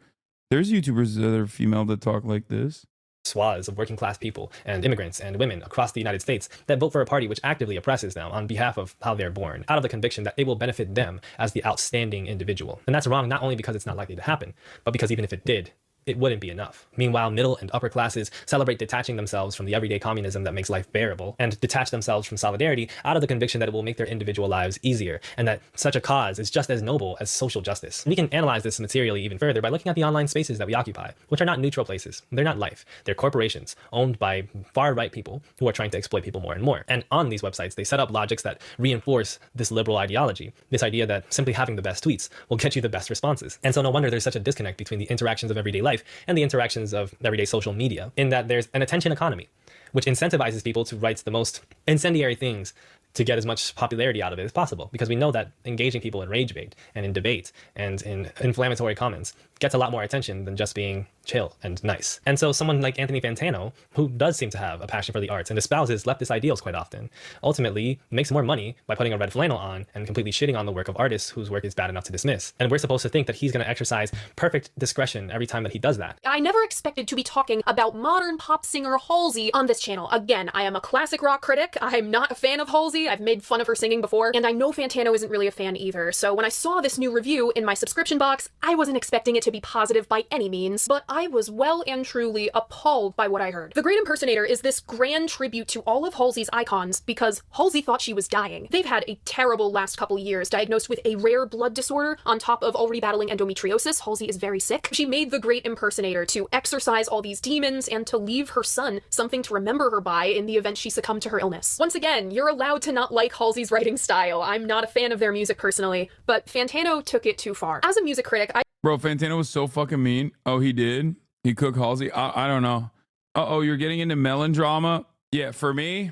S3: There's YouTubers that are female that talk like this.
S6: Swaths of working class people and immigrants and women across the United States that vote for a party which actively oppresses them on behalf of how they're born, out of the conviction that it will benefit them as the outstanding individual. And that's wrong not only because it's not likely to happen, but because even if it did, it wouldn't be enough. Meanwhile, middle and upper classes celebrate detaching themselves from the everyday communism that makes life bearable and detach themselves from solidarity out of the conviction that it will make their individual lives easier and that such a cause is just as noble as social justice. We can analyze this materially even further by looking at the online spaces that we occupy, which are not neutral places. They're not life. They're corporations owned by far-right people who are trying to exploit people more and more. And on these websites, they set up logics that reinforce this liberal ideology, this idea that simply having the best tweets will get you the best responses. And so no wonder there's such a disconnect between the interactions of everyday life and the interactions of everyday social media, in that there's an attention economy, which incentivizes people to write the most incendiary things to get as much popularity out of it as possible. Because we know that engaging people in rage bait and in debate and in inflammatory comments gets a lot more attention than just being chill and nice. And so someone like Anthony Fantano, who does seem to have a passion for the arts and espouses leftist ideals quite often, ultimately makes more money by putting a red flannel on and completely shitting on the work of artists whose work is bad enough to dismiss. And we're supposed to think that he's going to exercise perfect discretion every time that he does that.
S8: I never expected to be talking about modern pop singer Halsey on this channel. Again, I am a classic rock critic. I'm not a fan of Halsey. I've made fun of her singing before, and I know Fantano isn't really a fan either. So when I saw this new review in my subscription box, I wasn't expecting it to be positive by any means, but I was well and truly appalled by what I heard. The Great Impersonator is this grand tribute to all of Halsey's icons because Halsey thought she was dying. They've had a terrible last couple years, diagnosed with a rare blood disorder on top of already battling endometriosis. Halsey is very sick. She made the Great Impersonator to exorcise all these demons and to leave her son something to remember her by in the event she succumbed to her illness. Once again, you're allowed to not like Halsey's writing style. I'm not a fan of their music personally, but Fantano took it too far. As a music critic,
S3: Bro, Fantano was so fucking mean. Oh, he did? He cooked Halsey? I don't know. Uh-oh, you're getting into melodrama? Yeah, for me,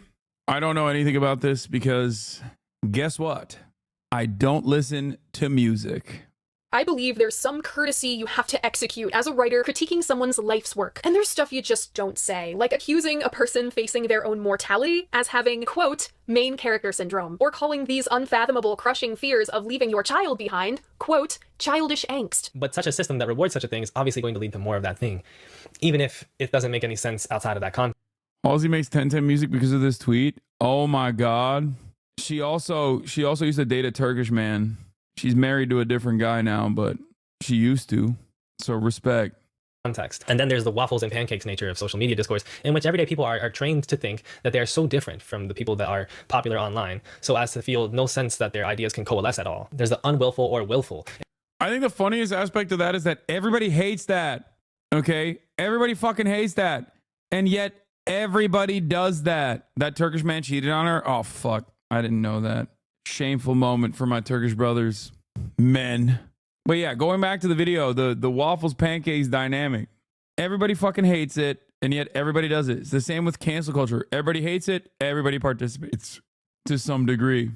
S3: I don't know anything about this because guess what? I don't listen to music.
S8: I believe there's some courtesy you have to execute as a writer critiquing someone's life's work. And there's stuff you just don't say, like accusing a person facing their own mortality as having, quote, main character syndrome, or calling these unfathomable crushing fears of leaving your child behind, quote, childish angst.
S6: But such a system that rewards such a thing is obviously going to lead to more of that thing, even if it doesn't make any sense outside of that context.
S3: Halsey makes 1010 music because of this tweet. Oh my God. She also used to date a Turkish man. She's married to a different guy now, but she used to. So respect.
S6: Context. And then there's the waffles and pancakes nature of social media discourse, in which everyday people are trained to think that they are so different from the people that are popular online, so as to feel no sense that their ideas can coalesce at all. There's the unwillful or willful.
S3: I think the funniest aspect of that is that everybody hates that. Okay? Everybody fucking hates that. And yet everybody does that. That Turkish man cheated on her? Oh, fuck. I didn't know that. Shameful moment for my Turkish brothers. Men. But yeah, going back to the video, the waffles pancakes dynamic. Everybody fucking hates it, and yet everybody does it. It's the same with cancel culture. Everybody hates it, everybody participates to some degree.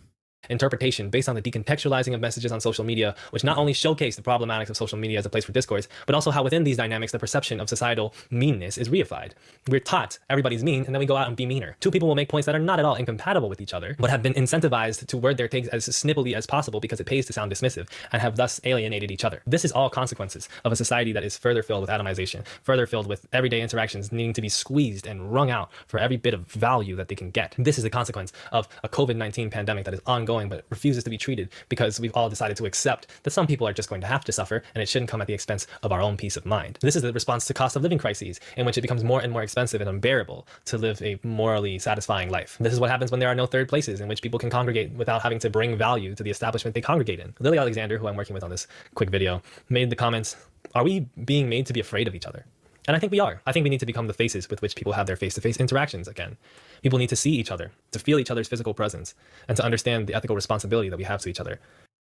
S6: Interpretation based on the decontextualizing of messages on social media, which not only showcase the problematics of social media as a place for discourse, but also how within these dynamics the perception of societal meanness is reified. We're taught everybody's mean, and then we go out and be meaner. Two people will make points that are not at all incompatible with each other, but have been incentivized to word their takes as snippily as possible because it pays to sound dismissive, and have thus alienated each other. This is all consequences of a society that is further filled with atomization, further filled with everyday interactions needing to be squeezed and wrung out for every bit of value that they can get. This is the consequence of a COVID-19 pandemic that is ongoing but refuses to be treated because we've all decided to accept that some people are just going to have to suffer, and it shouldn't come at the expense of our own peace of mind. This is the response to cost of living crises, in which it becomes more and more expensive and unbearable to live a morally satisfying life. This is what happens when there are no third places in which people can congregate without having to bring value to the establishment they congregate in. Lily Alexander, who I'm working with on this quick video, made the comments, "Are we being made to be afraid of each other?" And I think we are. I think we need to become the faces with which people have their face-to-face interactions again. People need to see each other, to feel each other's physical presence, and to understand the ethical responsibility that we have to each other.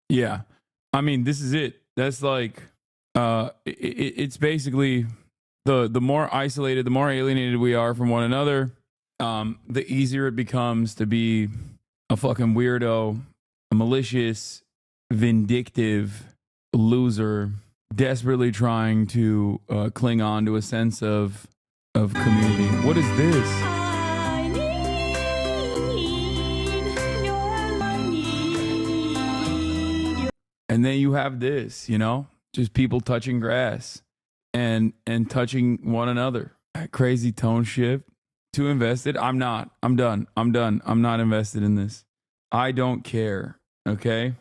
S3: Yeah. I mean, this is it. That's like, it's basically the more isolated, the more alienated we are from one another, the easier it becomes to be a fucking weirdo, a malicious, vindictive loser, desperately trying to cling on to a sense of community. What is this? And then you have this, you know, just people touching grass and touching one another. That crazy tone shift. Too invested? I'm not. I'm done. I'm not invested in this. I don't care. Okay.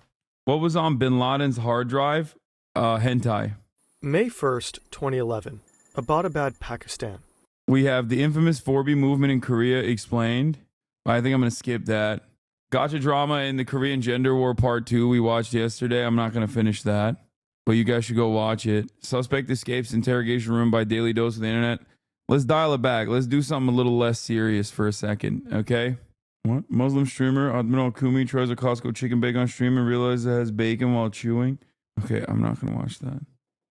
S3: What was on Bin Laden's hard drive? Hentai.
S5: May 1st, 2011. Abbottabad, Pakistan.
S3: We have the infamous 4B movement in Korea explained. I think I'm going to skip that. Gotcha drama in the Korean Gender War Part 2 we watched yesterday. I'm not going to finish that, but you guys should go watch it. Suspect escapes interrogation room by Daily Dose of the Internet. Let's dial it back. Let's do something a little less serious for a second, okay? What? Muslim streamer Admiral Kumi tries a Costco chicken bacon on stream and realizes it has bacon while chewing. Okay, I'm not going to watch that.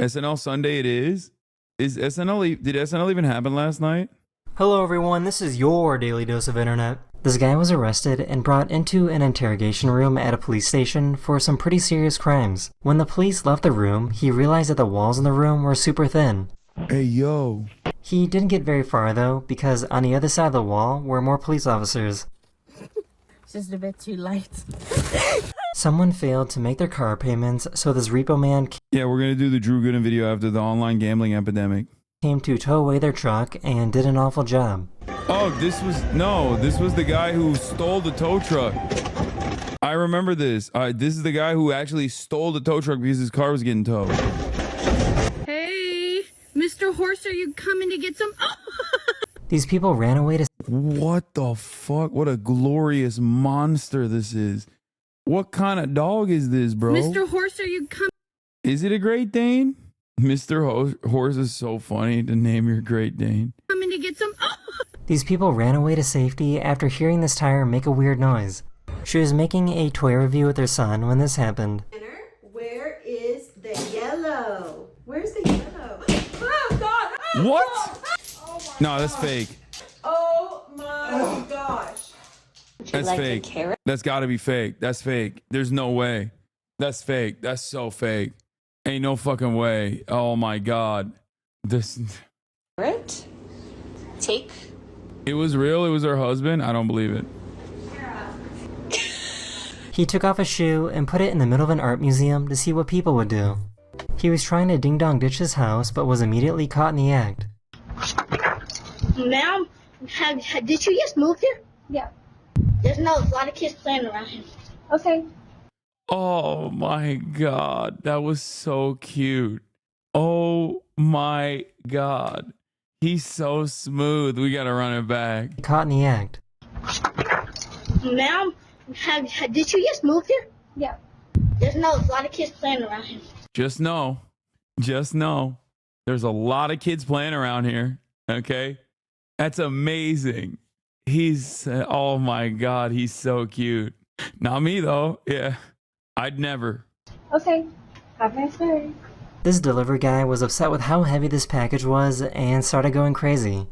S3: SNL Sunday it is? Did SNL even happen last night?
S19: Hello everyone, this is your Daily Dose of Internet. This guy was arrested and brought into an interrogation room at a police station for some pretty serious crimes. When the police left the room, he realized that the walls in the room were super thin.
S3: Hey, yo.
S19: He didn't get very far though, because on the other side of the wall were more police officers.
S23: It's just a bit too light.
S19: Someone failed to make their car payments, so this repo man
S3: Yeah, we're going to do the Drew Gooden video after the online gambling epidemic.
S19: came to tow away their truck and did an awful job.
S3: Oh, this was the guy who stole the tow truck. I remember this. This is the guy who actually stole the tow truck because his car was getting towed.
S16: Hey, Mr. Horse, are you coming to get some?
S19: These people ran away to...
S3: What the fuck? What a glorious monster this is. What kind of dog is this, bro?
S16: Mr. Horse, are you coming?
S3: Is it a Great Dane? Mr. Horse is so funny to name your Great Dane.
S16: Coming to get some?
S19: These people ran away to safety after hearing this tire make a weird noise. She was making a toy review with her son when this happened.
S24: Where is the yellow? Where's the yellow? Oh, God!
S3: What? No, that's fake.
S24: Oh, my gosh.
S3: That's fake. That's got to be fake. That's fake. There's no way. That's fake. That's so fake. Ain't no fucking way. Oh my God. This.
S24: Carrot? Take.
S3: It was real. It was her husband. I don't believe it.
S19: He took off a shoe and put it in the middle of an art museum to see what people would do. He was trying to ding-dong ditch his house, but was immediately caught in the act.
S24: Ma'am, did you just move here? Yeah. There's a lot of kids playing around here. Okay.
S3: Oh my God. That was so cute. Oh my God. He's so smooth. We got to run it back.
S19: Caught in the act.
S24: Ma'am, did you just move here? Yeah. There's a lot of kids playing around here.
S3: Just know, there's a lot of kids playing around here. Okay. That's amazing. Oh my God. He's so cute. Not me though. Yeah. I'd never.
S24: Okay. Have a nice day.
S19: This delivery guy was upset with how heavy this package was and started going crazy.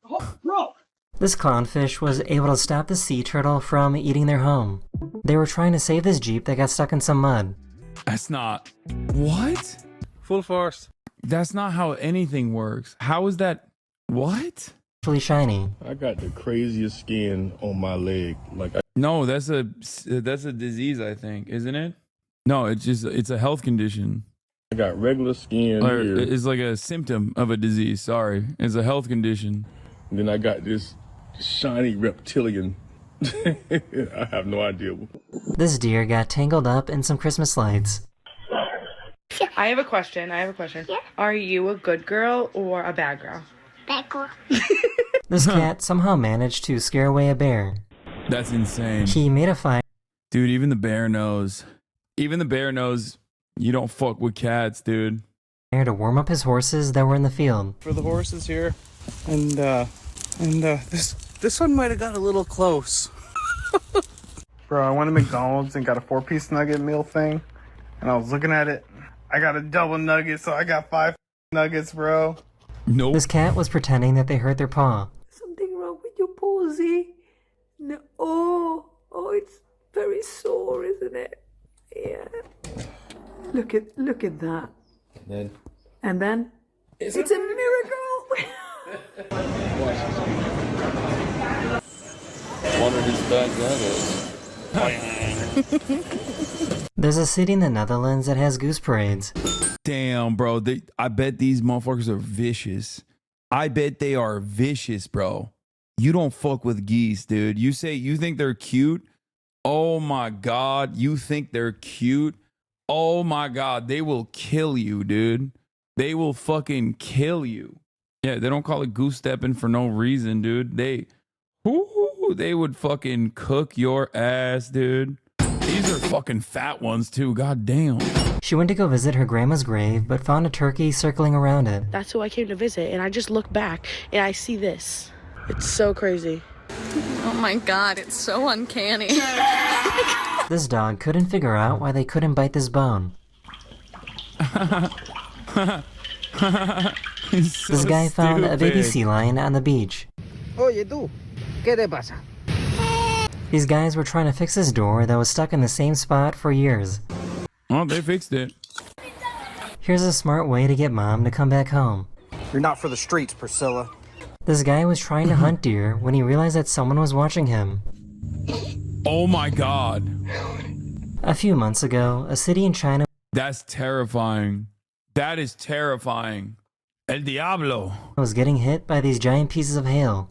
S24: Oh, bro.
S19: This clownfish was able to stop the sea turtle from eating their home. They were trying to save this Jeep that got stuck in some mud.
S3: That's not. What?
S5: Full force.
S3: That's not how anything works. How is that? What?
S19: Really shiny.
S25: I got the craziest skin on my leg.
S3: No, that's a disease, I think, isn't it? No, it's a health condition.
S25: I got regular skin
S3: Or
S25: here.
S3: it's like a symptom of a disease. Sorry, it's a health condition.
S25: And then I got this shiny reptilian. I have no idea.
S19: This deer got tangled up in some Christmas lights.
S26: I have a question. Yeah. Are you a good girl or a bad girl?
S24: Bad girl.
S19: This cat somehow managed to scare away a bear.
S3: That's insane.
S19: He made a fire.
S3: Dude, even the bear knows. Even the bear knows you don't fuck with cats, dude.
S19: To warm up his horses that were in the field.
S27: For the horses here, and this one might have got a little close.
S11: Bro, I went to McDonald's and got a 4-piece nugget meal thing, and I was looking at it. I got a double nugget, so I got 5 nuggets, bro.
S3: Nope.
S19: This cat was pretending that they hurt their paw.
S4: Something wrong with your palsy? No. Oh, it's very sore, isn't it? Yeah. Look at that. And then it's a miracle.
S7: Wonder whose bag that is.
S19: There's a city in the Netherlands that has goose parades.
S3: Damn, bro. I bet these motherfuckers are vicious. I bet they are vicious, bro. You don't fuck with geese, dude. You think they're cute? Oh my God. You think they're cute? Oh my God. They will kill you, dude. They will fucking kill you. Yeah, they don't call it goose stepping for no reason, dude. They would fucking cook your ass, dude. These are fucking fat ones too. God damn.
S19: She went to go visit her grandma's grave, but found a turkey circling around it.
S4: That's who I came to visit, and I just look back and I see this. It's so crazy.
S9: Oh my God, it's so uncanny.
S19: This dog couldn't figure out why they couldn't bite this bone. This guy found a baby sea lion on the beach.
S27: Oye, tú, ¿qué te pasa?
S19: These guys were trying to fix his door that was stuck in the same spot for years.
S3: Oh, they fixed it.
S19: Here's a smart way to get mom to come back home.
S27: You're not for the streets, Priscilla.
S19: This guy was trying to hunt deer when he realized that someone was watching him.
S3: Oh my God.
S19: A few months ago, a city in China...
S3: That's terrifying. That is terrifying. El Diablo
S19: was getting hit by these giant pieces of hail.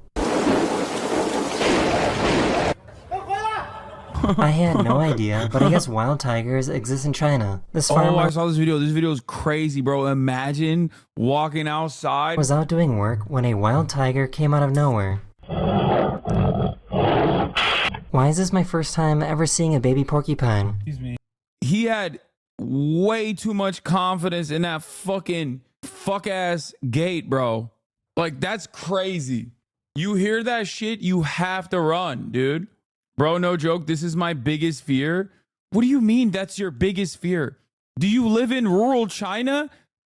S19: I had no idea, but I guess wild tigers exist in China. This farmer
S3: I saw this video. This video is crazy, bro. Imagine walking outside.
S19: Was out doing work when a wild tiger came out of nowhere. Why is this my first time ever seeing a baby porcupine?
S3: Excuse me. He had way too much confidence in that fucking fuck-ass gate, bro. Like, that's crazy. You hear that shit, you have to run, dude. Bro, no joke. This is my biggest fear. What do you mean that's your biggest fear? Do you live in rural China?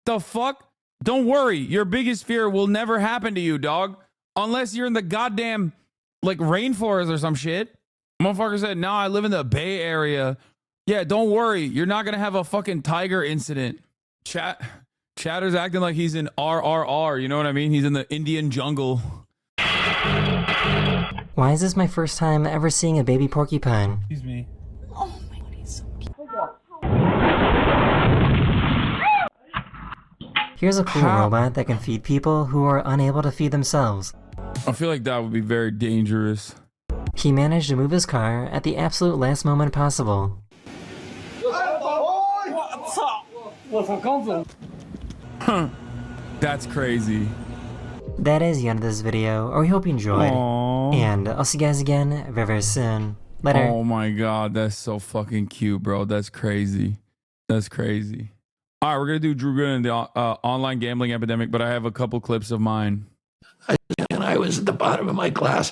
S3: The fuck? Don't worry. Your biggest fear will never happen to you, dog. Unless you're in the goddamn, like, rainforest or some shit. Motherfucker said, no, I live in the Bay Area. Yeah, don't worry. You're not going to have a fucking tiger incident. Chatter's acting like he's in RRR. You know what I mean? He's in the Indian jungle.
S19: Why is this my first time ever seeing a baby porcupine?
S3: Excuse me.
S9: Oh my God, he's so cute.
S19: Here's a cool robot that can feed people who are unable to feed themselves.
S3: I feel like that would be very dangerous.
S19: He managed to move his car at the absolute last moment possible.
S3: Huh. That's crazy.
S19: That is the end of this video, or we hope you enjoyed.
S3: Aww.
S19: And I'll see you guys again very, very soon. Later.
S3: Oh my God, that's so fucking cute, bro. That's crazy. That's crazy. All right, we're going to do Drew Gooden and the online gambling epidemic, but I have a couple clips of mine.
S10: And I was at the bottom of my class.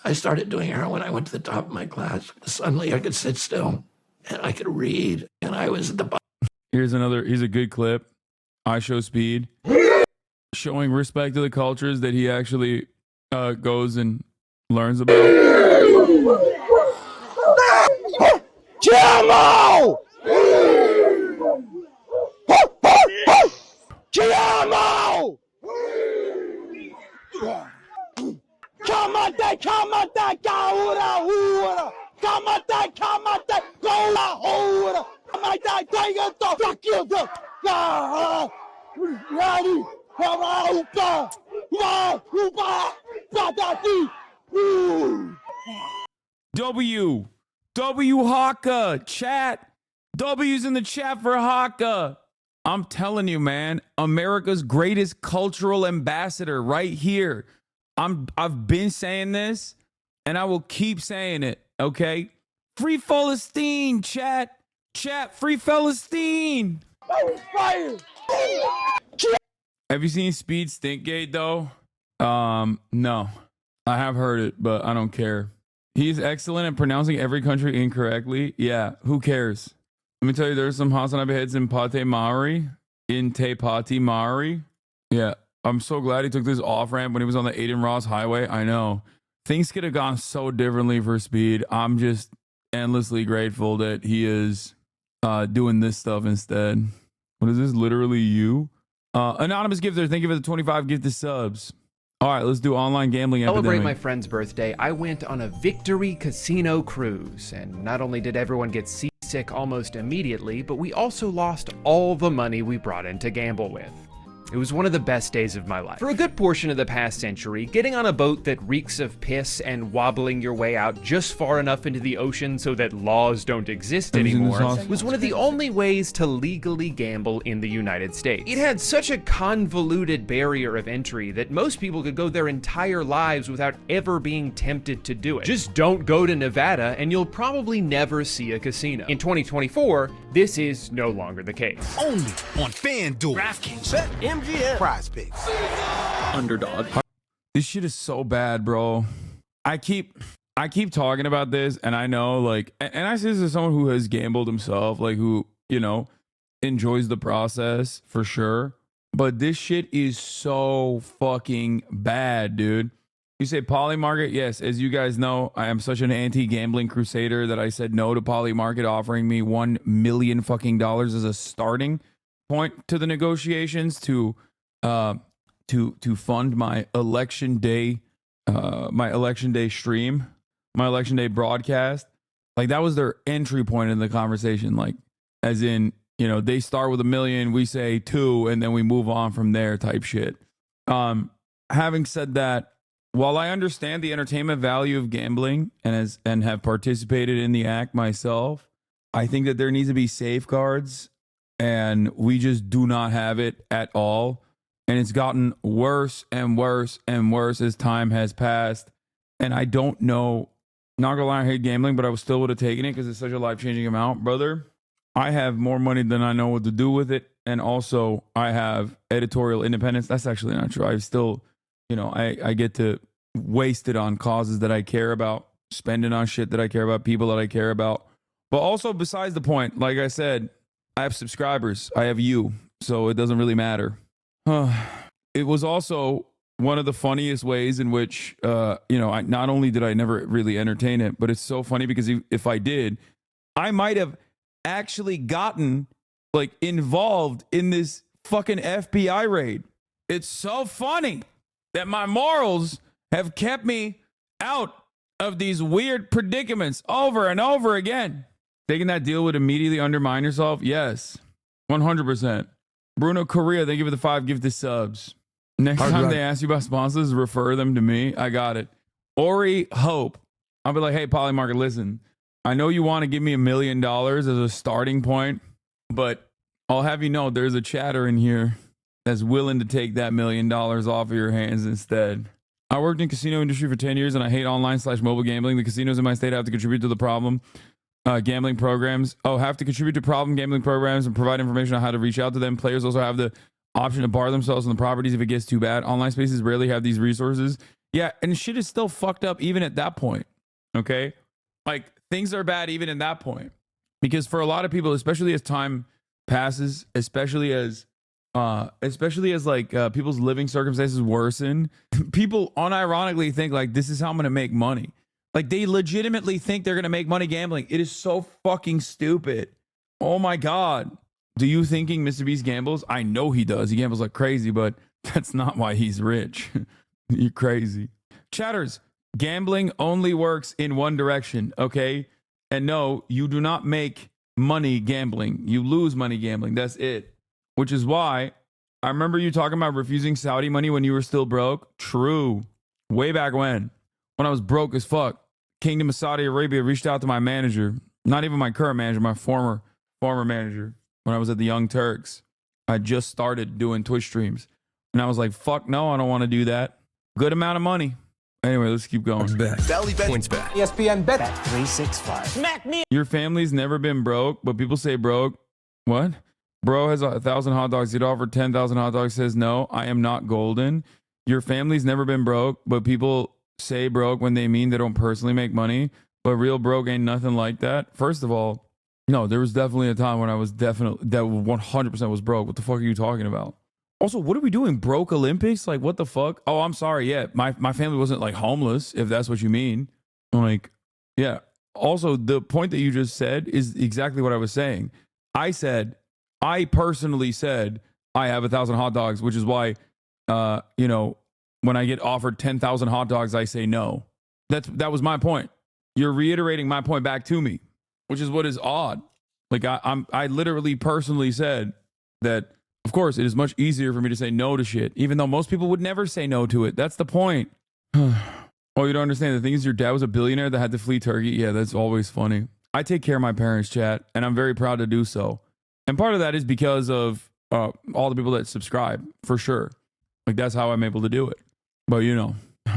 S10: I started doing heroin. I went to the top of my class. Suddenly I could sit still and I could read. And I was at the bottom.
S3: Here's a good clip. I Show Speed. Showing respect to the cultures that he actually goes and learns about.
S17: Chiamo! Chiamo! Kamate, kaura, hura! Kamate, gola, hura! Kamate, tiger, fuck you, Ready?
S3: W Haka chat. W's in the chat for Haka. I'm telling you, man, America's greatest cultural ambassador right here. I've been saying this and I will keep saying it, okay? Free Palestine, chat. Chat, free Palestine. Have you seen Speed Stinkgate though? No. I have heard it, but I don't care. He's excellent at pronouncing every country incorrectly. Yeah, who cares? Let me tell you, there's some Hassan heads in Pate Maori. In Te Pati Maori. Yeah, I'm so glad he took this off ramp when he was on the Aiden Ross highway. I know things could have gone so differently for Speed. I'm just endlessly grateful that he is doing this stuff instead. What is this? Literally you? Anonymous gifter, thank you for the 25 gifted subs. All right, let's do online gambling
S1: Celebrate
S3: epidemic.
S1: my friend's birthday. I went on a Victory Casino cruise, and not only did everyone get seasick almost immediately, but we also lost all the money we brought in to gamble with. It was one of the best days of my life. For a good portion of the past century, getting on a boat that reeks of piss and wobbling your way out just far enough into the ocean so that laws don't exist anymore was one of the only ways to legally gamble in the United States. It had such a convoluted barrier of entry that most people could go their entire lives without ever being tempted to do it. Just don't go to Nevada and you'll probably never see a casino. In 2024, this is no longer the case.
S2: Only on FanDuel, DraftKings, BetMGM, PrizePicks.
S3: Underdog. This shit is so bad, bro. I keep talking about this, and I know, like, and I say this as someone who has gambled himself, like, who, you know, enjoys the process for sure. But this shit is so fucking bad, dude. You say Polymarket? Yes, as you guys know, I am such an anti-gambling crusader that I said no to Polymarket offering me $1 million fucking dollars as a starting point to the negotiations to fund my election day stream, my election day broadcast. Like, that was their entry point in the conversation. Like, as in, you know, they start with $1 million, we say 2, and then we move on from there type shit. Having said that, while I understand the entertainment value of gambling and have participated in the act myself, I think that there needs to be safeguards, and we just do not have it at all. And it's gotten worse and worse and worse as time has passed. And I don't know, not gonna lie, I hate gambling, but I still would have taken it because it's such a life-changing amount. Brother, I have more money than I know what to do with it. And also I have editorial independence. That's actually not true. I still, you know, I get to waste it on causes that I care about, spending on shit that I care about, people that I care about. But also, besides the point, like I said, I have subscribers. I have you. So it doesn't really matter. It was also one of the funniest ways in which, you know, not only did I never really entertain it, but it's so funny because if I did, I might have actually gotten, like, involved in this fucking FBI raid. It's so funny that my morals have kept me out of these weird predicaments over and over again. Taking that deal would immediately undermine yourself? Yes, 100%. Bruno Correa, thank you for the 5 gifted subs. Next time they ask you about sponsors, refer them to me. I got it. Ori Hope. I'll be like, hey, Polymarket, listen, I know you want to give me $1 million as a starting point, but I'll have you know there's a chatter in here that's willing to take that $1 million off of your hands instead. I worked in casino industry for 10 years and I hate online/mobile gambling. The casinos in my state have to contribute to the problem gambling programs. Have to contribute to problem gambling programs and provide information on how to reach out to them. Players also have the option to bar themselves on the properties if it gets too bad. Online spaces rarely have these resources. Yeah, and shit is still fucked up even at that point. Okay? Like, things are bad even at that point. Because for a lot of people, especially as time passes, especially as like people's living circumstances worsen, people unironically think like, this is how I'm going to make money. Like, they legitimately think they're going to make money gambling. It is so fucking stupid. Oh my God. Do you thinking Mr. Beast gambles? I know he does. He gambles like crazy, but that's not why he's rich. You're crazy. Chatters, gambling only works in one direction, okay? And no, you do not make money gambling. You lose money gambling. That's it. Which is why I remember you talking about refusing Saudi money when you were still broke. True. Way back when I was broke as fuck. Kingdom of Saudi Arabia reached out to my manager, not even my current manager, my former manager, when I was at the Young Turks. I just started doing Twitch streams. And I was like, fuck no, I don't want to do that. Good amount of money. Anyway, let's keep going.
S2: Valley Bet. Points Bet. ESPN Bet 365.
S12: Smack me.
S3: Your family's never been broke, but people say broke. What? Bro has 1,000 hot dogs. He'd offer 10,000 hot dogs. Says no, I am not golden. Your family's never been broke, but people say broke when they mean they don't personally make money. But real broke ain't nothing like that. First of all, no, there was definitely a time when I was that 100% was broke. What the fuck are you talking about? Also, what are we doing? Broke Olympics? Like, what the fuck? Oh, I'm sorry. Yeah, my family wasn't like homeless, if that's what you mean. Like, yeah. Also, the point that you just said is exactly what I was saying. I personally said, I have 1,000 hot dogs, which is why, when I get offered 10,000 hot dogs, I say no. That was my point. You're reiterating my point back to me, which is what is odd. Like, I literally personally said that, of course, it is much easier for me to say no to shit, even though most people would never say no to it. That's the point. Oh, you don't understand. The thing is, your dad was a billionaire that had to flee Turkey. Yeah, that's always funny. I take care of my parents, chat, and I'm very proud to do so. And part of that is because of all the people that subscribe, for sure. Like, that's how I'm able to do it. But,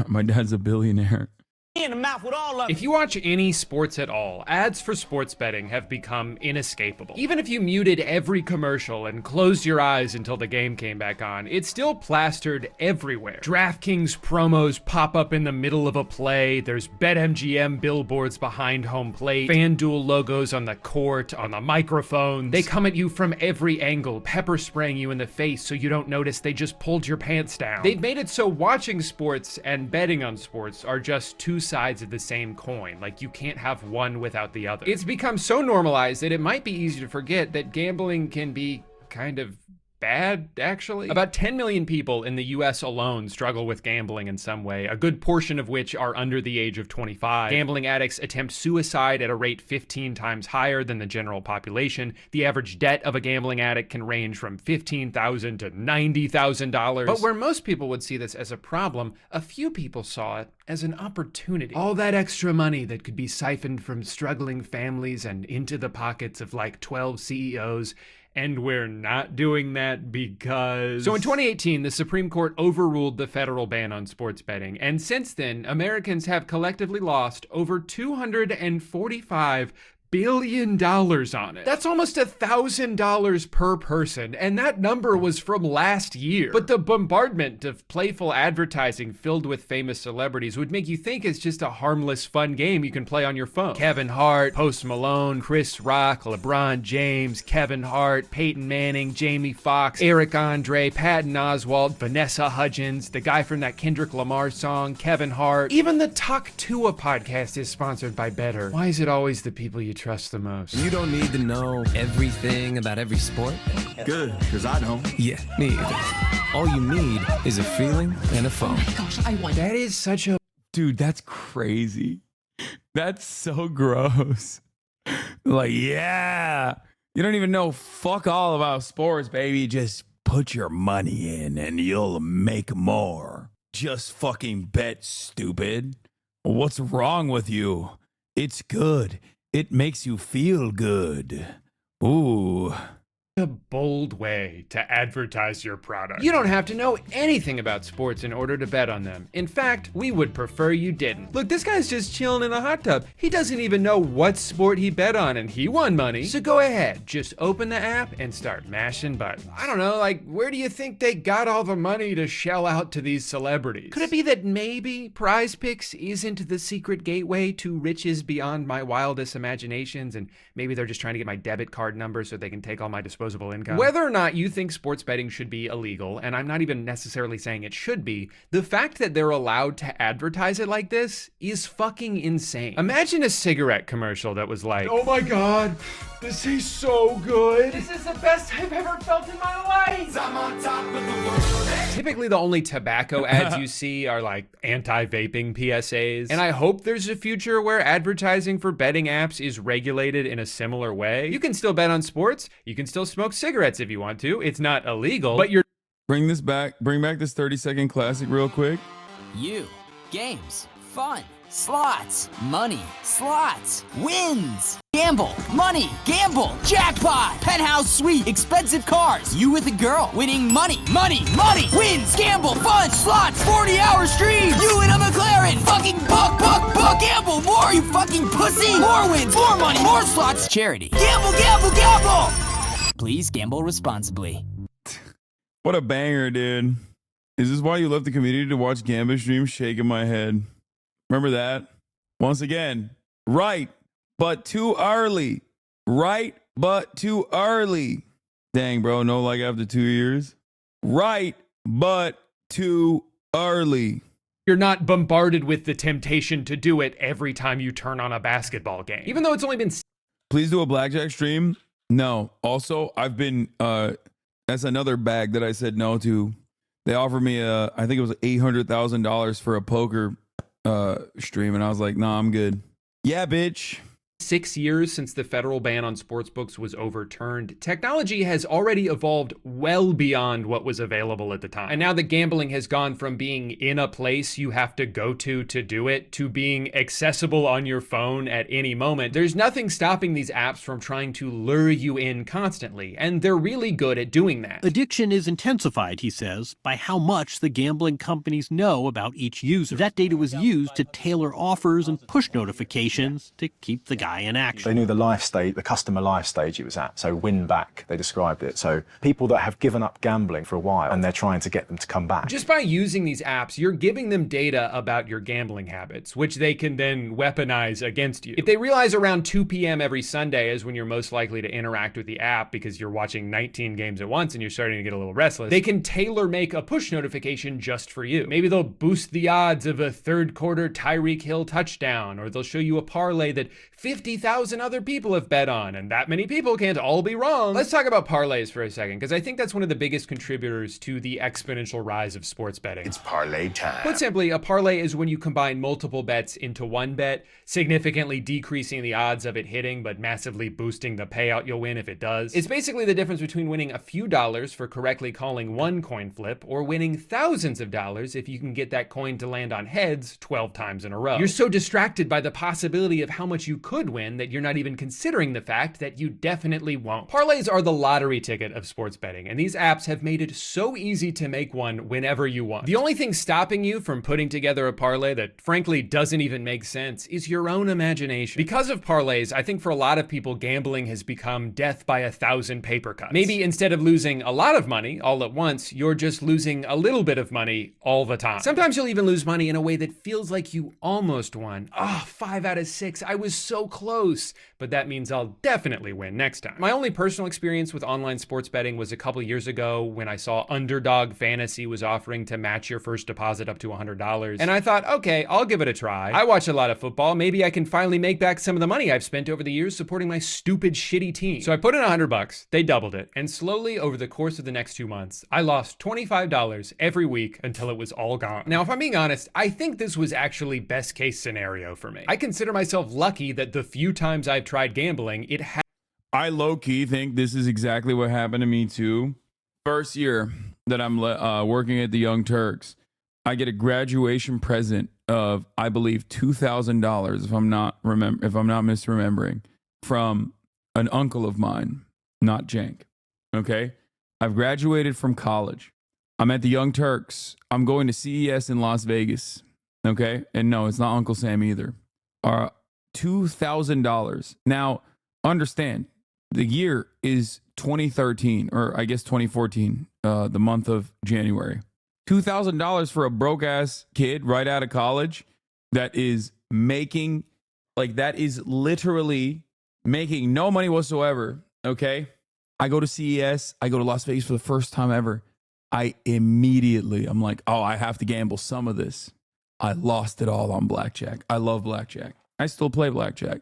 S3: my dad's a billionaire.
S2: In the mouth with all of
S1: If you watch any sports at all, ads for sports betting have become inescapable. Even if you muted every commercial and closed your eyes until the game came back on, it's still plastered everywhere. DraftKings promos pop up in the middle of a play, there's BetMGM billboards behind home plate, FanDuel logos on the court, on the microphones. They come at you from every angle, pepper spraying you in the face so you don't notice they just pulled your pants down. They've made it so watching sports and betting on sports are just two sides of the same coin. Like, you can't have one without the other. It's become so normalized that it might be easy to forget that gambling can be kind of bad, actually. About 10 million people in the US alone struggle with gambling in some way, a good portion of which are under the age of 25. Gambling addicts attempt suicide at a rate 15 times higher than the general population. The average debt of a gambling addict can range from $15,000 to $90,000. But where most people would see this as a problem, a few people saw it as an opportunity. All that extra money that could be siphoned from struggling families and into the pockets of like 12 CEOs. And we're not doing that because... So in 2018, the Supreme Court overruled the federal ban on sports betting. And since then, Americans have collectively lost over $245 billion on it. That's almost $1,000 per person, and that number was from last year. But the bombardment of playful advertising filled with famous celebrities would make you think it's just a harmless, fun game you can play on your phone. Kevin Hart, Post Malone, Chris Rock, LeBron James, Kevin Hart, Peyton Manning, Jamie Foxx, Eric Andre, Patton Oswalt, Vanessa Hudgens, the guy from that Kendrick Lamar song, Kevin Hart. Even the Talk Tua podcast is sponsored by Better. Why is it always the people you trust the most?
S12: You don't need to know everything about every sport.
S25: Good, because I don't.
S12: Yeah, me either. All you need is a feeling and a phone.
S1: Oh my gosh, I want... That is such a...
S3: Dude, that's crazy. That's so gross. Like, yeah. You don't even know fuck all about sports, baby. Just put your money in and you'll make more. Just fucking bet, stupid. What's wrong with you? It's good. It makes you feel good. Ooh.
S1: A bold way to advertise your product. You don't have to know anything about sports in order to bet on them. In fact, we would prefer you didn't. Look, this guy's just chilling in a hot tub. He doesn't even know what sport he bet on, and he won money. So go ahead, just open the app and start mashing buttons. I don't know, like, where do you think they got all the money to shell out to these celebrities? Could it be that maybe Prize Picks isn't the secret gateway to riches beyond my wildest imaginations, and maybe they're just trying to get my debit card number so they can take all my disposable income? Whether or not you think sports betting should be illegal, and I'm not even necessarily saying it should be, the fact that they're allowed to advertise it like this is fucking insane. Imagine a cigarette commercial that was like, oh my god, this tastes so good. This is the best I've ever felt in my life. I'm on top of the world. Typically the only tobacco ads you see are like anti-vaping PSAs. And I hope there's a future where advertising for betting apps is regulated in a similar way. You can still bet on sports. You can still smoke cigarettes if you want to. It's not illegal, but you're...
S3: Bring back this 30-second classic real quick.
S13: You, games, fun, slots, money, slots, wins, gamble, money, gamble, jackpot, penthouse suite, expensive cars, you with a girl, winning money, money, money, wins, gamble, fun, slots, 40-hour streams, you in a McLaren, fucking buck, gamble more, you fucking pussy, more wins, more money, more slots, charity, gamble, gamble, gamble. Please gamble responsibly.
S3: What a banger, dude. Is this why you left the community to watch Gambit stream? Shaking my head. Remember that? Once again, right, but too early. Right, but too early. Dang, bro, no like after 2 years? right, but too early.
S1: You're not bombarded with the temptation to do it every time you turn on a basketball game. Even though it's only been...
S3: Please do a blackjack stream. No. Also, I've been, that's another bag that I said no to. They offered me, I think it was $800,000 for a poker stream. And I was like, nah, I'm good. Yeah, bitch.
S1: 6 years since the federal ban on sportsbooks was overturned, technology has already evolved well beyond what was available at the time. And now that gambling has gone from being in a place you have to go to do it, to being accessible on your phone at any moment, there's nothing stopping these apps from trying to lure you in constantly, and they're really good at doing that.
S8: Addiction is intensified, he says, by how much the gambling companies know about each user. That data was used to tailor offers and push notifications to keep the guy in action.
S14: They knew the life stage, the customer life stage it was at. So win back, they described it. So people that have given up gambling for a while and they're trying to get them to come back.
S1: Just by using these apps, you're giving them data about your gambling habits, which they can then weaponize against you. If they realize around 2 p.m. every Sunday is when you're most likely to interact with the app because you're watching 19 games at once and you're starting to get a little restless, they can tailor make a push notification just for you. Maybe they'll boost the odds of a third quarter Tyreek Hill touchdown, or they'll show you a parlay that 50,000 other people have bet on, and that many people can't all be wrong. Let's talk about parlays for a second, because I think that's one of the biggest contributors to the exponential rise of sports betting.
S2: It's parlay time.
S1: Put simply, a parlay is when you combine multiple bets into one bet, significantly decreasing the odds of it hitting, but massively boosting the payout you'll win if it does. It's basically the difference between winning a few dollars for correctly calling one coin flip, or winning thousands of dollars if you can get that coin to land on heads 12 times in a row. You're so distracted by the possibility of how much you could win that you're not even considering the fact that you definitely won't. Parlays are the lottery ticket of sports betting, and these apps have made it so easy to make one whenever you want. The only thing stopping you from putting together a parlay that frankly doesn't even make sense is your own imagination. Because of parlays, I think for a lot of people, gambling has become death by 1,000 paper cuts. Maybe instead of losing a lot of money all at once, you're just losing a little bit of money all the time. Sometimes you'll even lose money in a way that feels like you almost won. 5 out of 6, I was so close, but that means I'll definitely win next time. My only personal experience with online sports betting was a couple years ago when I saw Underdog Fantasy was offering to match your first deposit up to $100. And I thought, okay, I'll give it a try. I watch a lot of football. Maybe I can finally make back some of the money I've spent over the years supporting my stupid, shitty team. So I put in $100, they doubled it. And slowly over the course of the next 2 months, I lost $25 every week until it was all gone. Now, if I'm being honest, I think this was actually best case scenario for me. I consider myself lucky that the few times I've tried gambling, it had...
S3: I low-key think this is exactly what happened to me too. First year that I'm working at the Young Turks, I get a graduation present of, I believe, $2,000 if I'm not misremembering, from an uncle of mine, not Jank. Okay, I've graduated from college. I'm at the Young Turks. I'm going to CES in Las Vegas. Okay, and no, it's not Uncle Sam either. $2,000. Now, understand, the year is 2013, or I guess 2014, the month of January. $2,000 for a broke ass kid right out of college that is making, like, that is literally making no money whatsoever. Okay. I go to CES. I go to Las Vegas for the first time ever. I'm like, oh, I have to gamble some of this. I lost it all on blackjack. I love blackjack. I still play blackjack.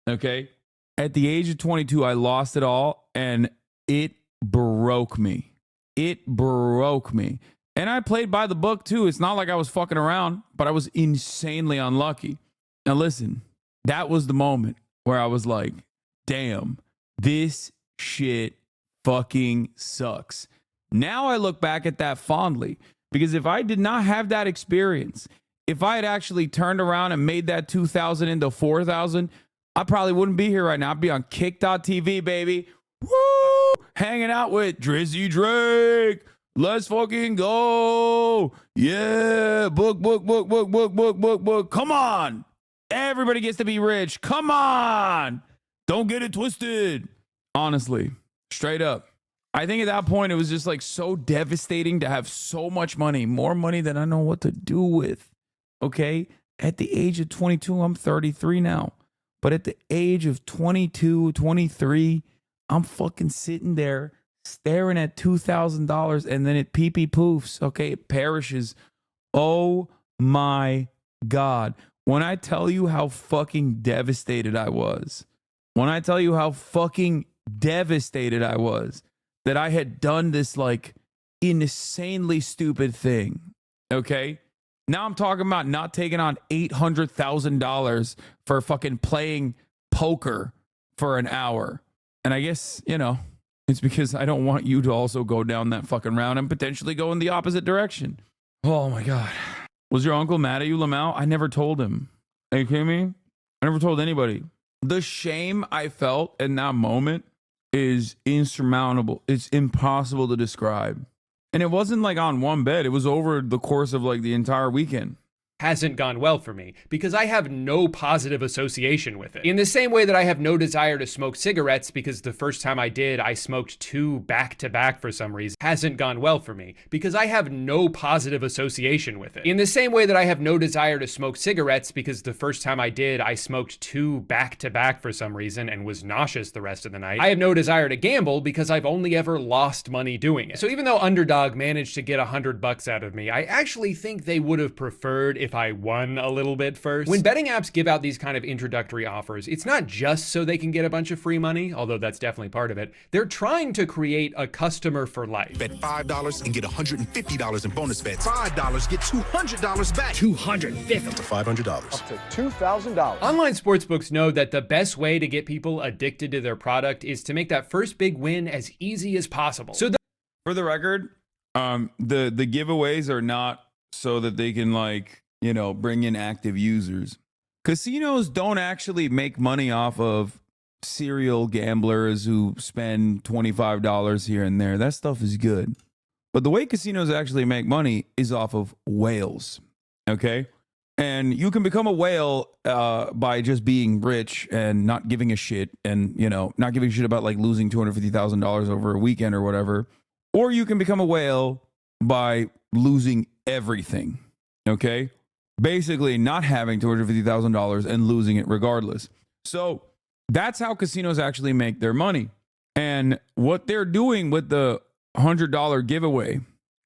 S3: Okay. At the age of 22, I lost it all and it broke me. It broke me. And I played by the book too. It's not like I was fucking around, but I was insanely unlucky. Now listen, that was the moment where I was like, damn, this shit fucking sucks. Now I look back at that fondly, because if I did not have that experience, if I had actually turned around and made that 2,000 into 4,000, I probably wouldn't be here right now. I'd be on Kick.tv, baby. Woo! Hanging out with Drizzy Drake. Let's fucking go. Yeah. Book. Come on. Everybody gets to be rich. Come on. Don't get it twisted. Honestly, straight up. I think at that point, it was just like so devastating to have so much money, more money than I know what to do with. Okay. At the age of 22, I'm 33 now. But at the age of 22, 23, I'm fucking sitting there staring at $2,000 and then it pee-pee poofs. Okay, it perishes. Oh my God. When I tell you how fucking devastated I was, when I tell you how fucking devastated I was that I had done this like insanely stupid thing, okay? Now I'm talking about not taking on $800,000 for fucking playing poker for an hour. And I guess, you know, it's because I don't want you to also go down that fucking round and potentially go in the opposite direction. Oh my God. Was your uncle mad at you, Lamau? I never told him. Are you kidding me? I never told anybody. The shame I felt in that moment is insurmountable. It's impossible to describe. And it wasn't like on one bed. It was over the course of like the entire weekend.
S1: Hasn't gone well for me because I have no positive association with it. In the same way that I have no desire to smoke cigarettes because the first time I did, I smoked 2 back-to-back for some reason. Hasn't gone well for me because I have no positive association with it. In the same way that I have no desire to smoke cigarettes because the first time I did, I smoked 2 back-to-back for some reason and was nauseous the rest of the night. I have no desire to gamble because I've only ever lost money doing it. So even though Underdog managed to get $100 out of me, I actually think they would have preferred if I won a little bit first. When betting apps give out these kind of introductory offers, it's not just so they can get a bunch of free money, although that's definitely part of it. They're trying to create a customer for life.
S2: Bet $5 and get $150 in bonus bets. $5 get $200 back. $250 up to $500.
S5: Up to $2,000.
S1: Online sportsbooks know that the best way to get people addicted to their product is to make that first big win as easy as possible. So
S3: for the record, the giveaways are not so that they can like, you know, bring in active users. Casinos don't actually make money off of serial gamblers who spend $25 here and there. That stuff is good. But the way casinos actually make money is off of whales. Okay? And you can become a whale by just being rich and not giving a shit and, you know, not giving a shit about like losing $250,000 over a weekend or whatever. Or you can become a whale by losing everything. Okay? Basically not having $250,000 and losing it regardless. So that's how casinos actually make their money. And what they're doing with the $100 giveaway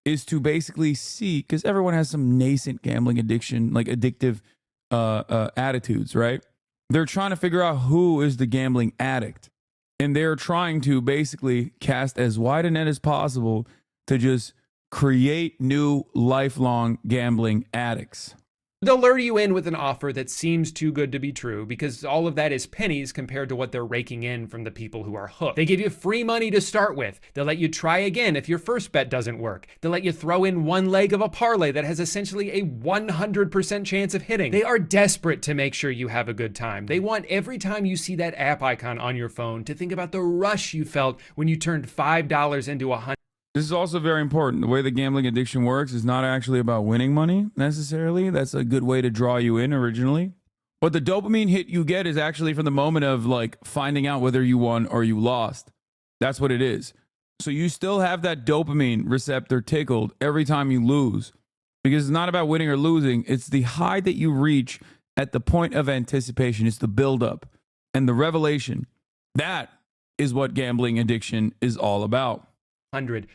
S3: is to basically see, because everyone has some nascent gambling addiction, like addictive attitudes, right? They're trying to figure out who is the gambling addict. And they're trying to basically cast as wide a net as possible to just create new lifelong gambling addicts.
S1: they'll lure you in with an offer that seems too good to be true because all of that is pennies compared to what they're raking in from the people who are hooked. They give you free money to start with. They'll let you try again if your first bet doesn't work. They'll let you throw in one leg of a parlay that has essentially a 100% chance of hitting. They are desperate to make sure you have a good time. They want every time you see that app icon on your phone to think about the rush you felt when you turned $5 into $100.
S3: This is also very important. The way the gambling addiction works is not actually about winning money necessarily. That's a good way to draw you in originally. But the dopamine hit you get is actually from the moment of like finding out whether you won or you lost. That's what it is. So you still have that dopamine receptor tickled every time you lose, because it's not about winning or losing. It's the high that you reach at the point of anticipation. It's the buildup and the revelation. That is what gambling addiction is all about.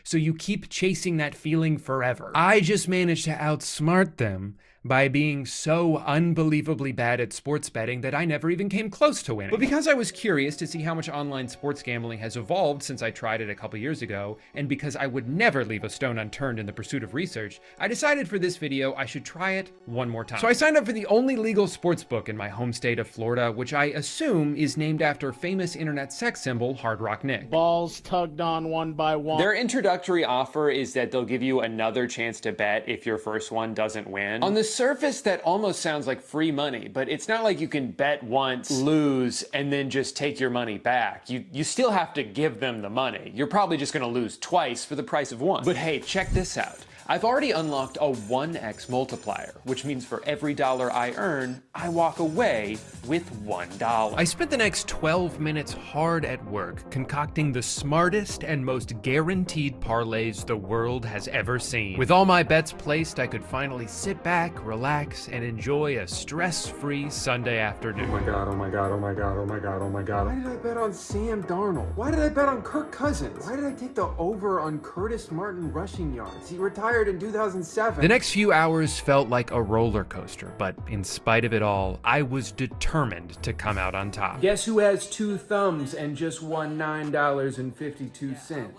S1: So you keep chasing that feeling forever. I just managed to outsmart them by being so unbelievably bad at sports betting that I never even came close to winning. But because I was curious to see how much online sports gambling has evolved since I tried it a couple years ago, and because I would never leave a stone unturned in the pursuit of research, I decided for this video I should try it one more time. So I signed up for the only legal sports book in my home state of Florida, which I assume is named after famous internet sex symbol Hard Rock Nick.
S6: Balls tugged on one by one.
S1: Their introductory offer is that they'll give you another chance to bet if your first one doesn't win. On the surface, that almost sounds like free money, but it's not like you can bet once, lose, and then just take your money back. You still have to give them the money. You're probably just gonna lose twice for the price of one. But hey, check this out. I've already unlocked a 1x multiplier, which means for every dollar I earn, I walk away with $1. I spent the next 12 minutes hard at work concocting the smartest and most guaranteed parlays the world has ever seen. With all my bets placed, I could finally sit back, relax, and enjoy a stress-free Sunday afternoon.
S15: Oh my god, oh my god, oh my god, oh my god, oh my god. Why did I bet on Sam Darnold? Why did I bet on Kirk Cousins? Why did I take the over on Curtis Martin rushing yards? He retired in 2007.
S1: The next few hours felt like a roller coaster, but in spite of it all, I was determined to come out on top.
S15: Guess who has 2 thumbs and just won $9.52?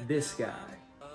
S15: This guy.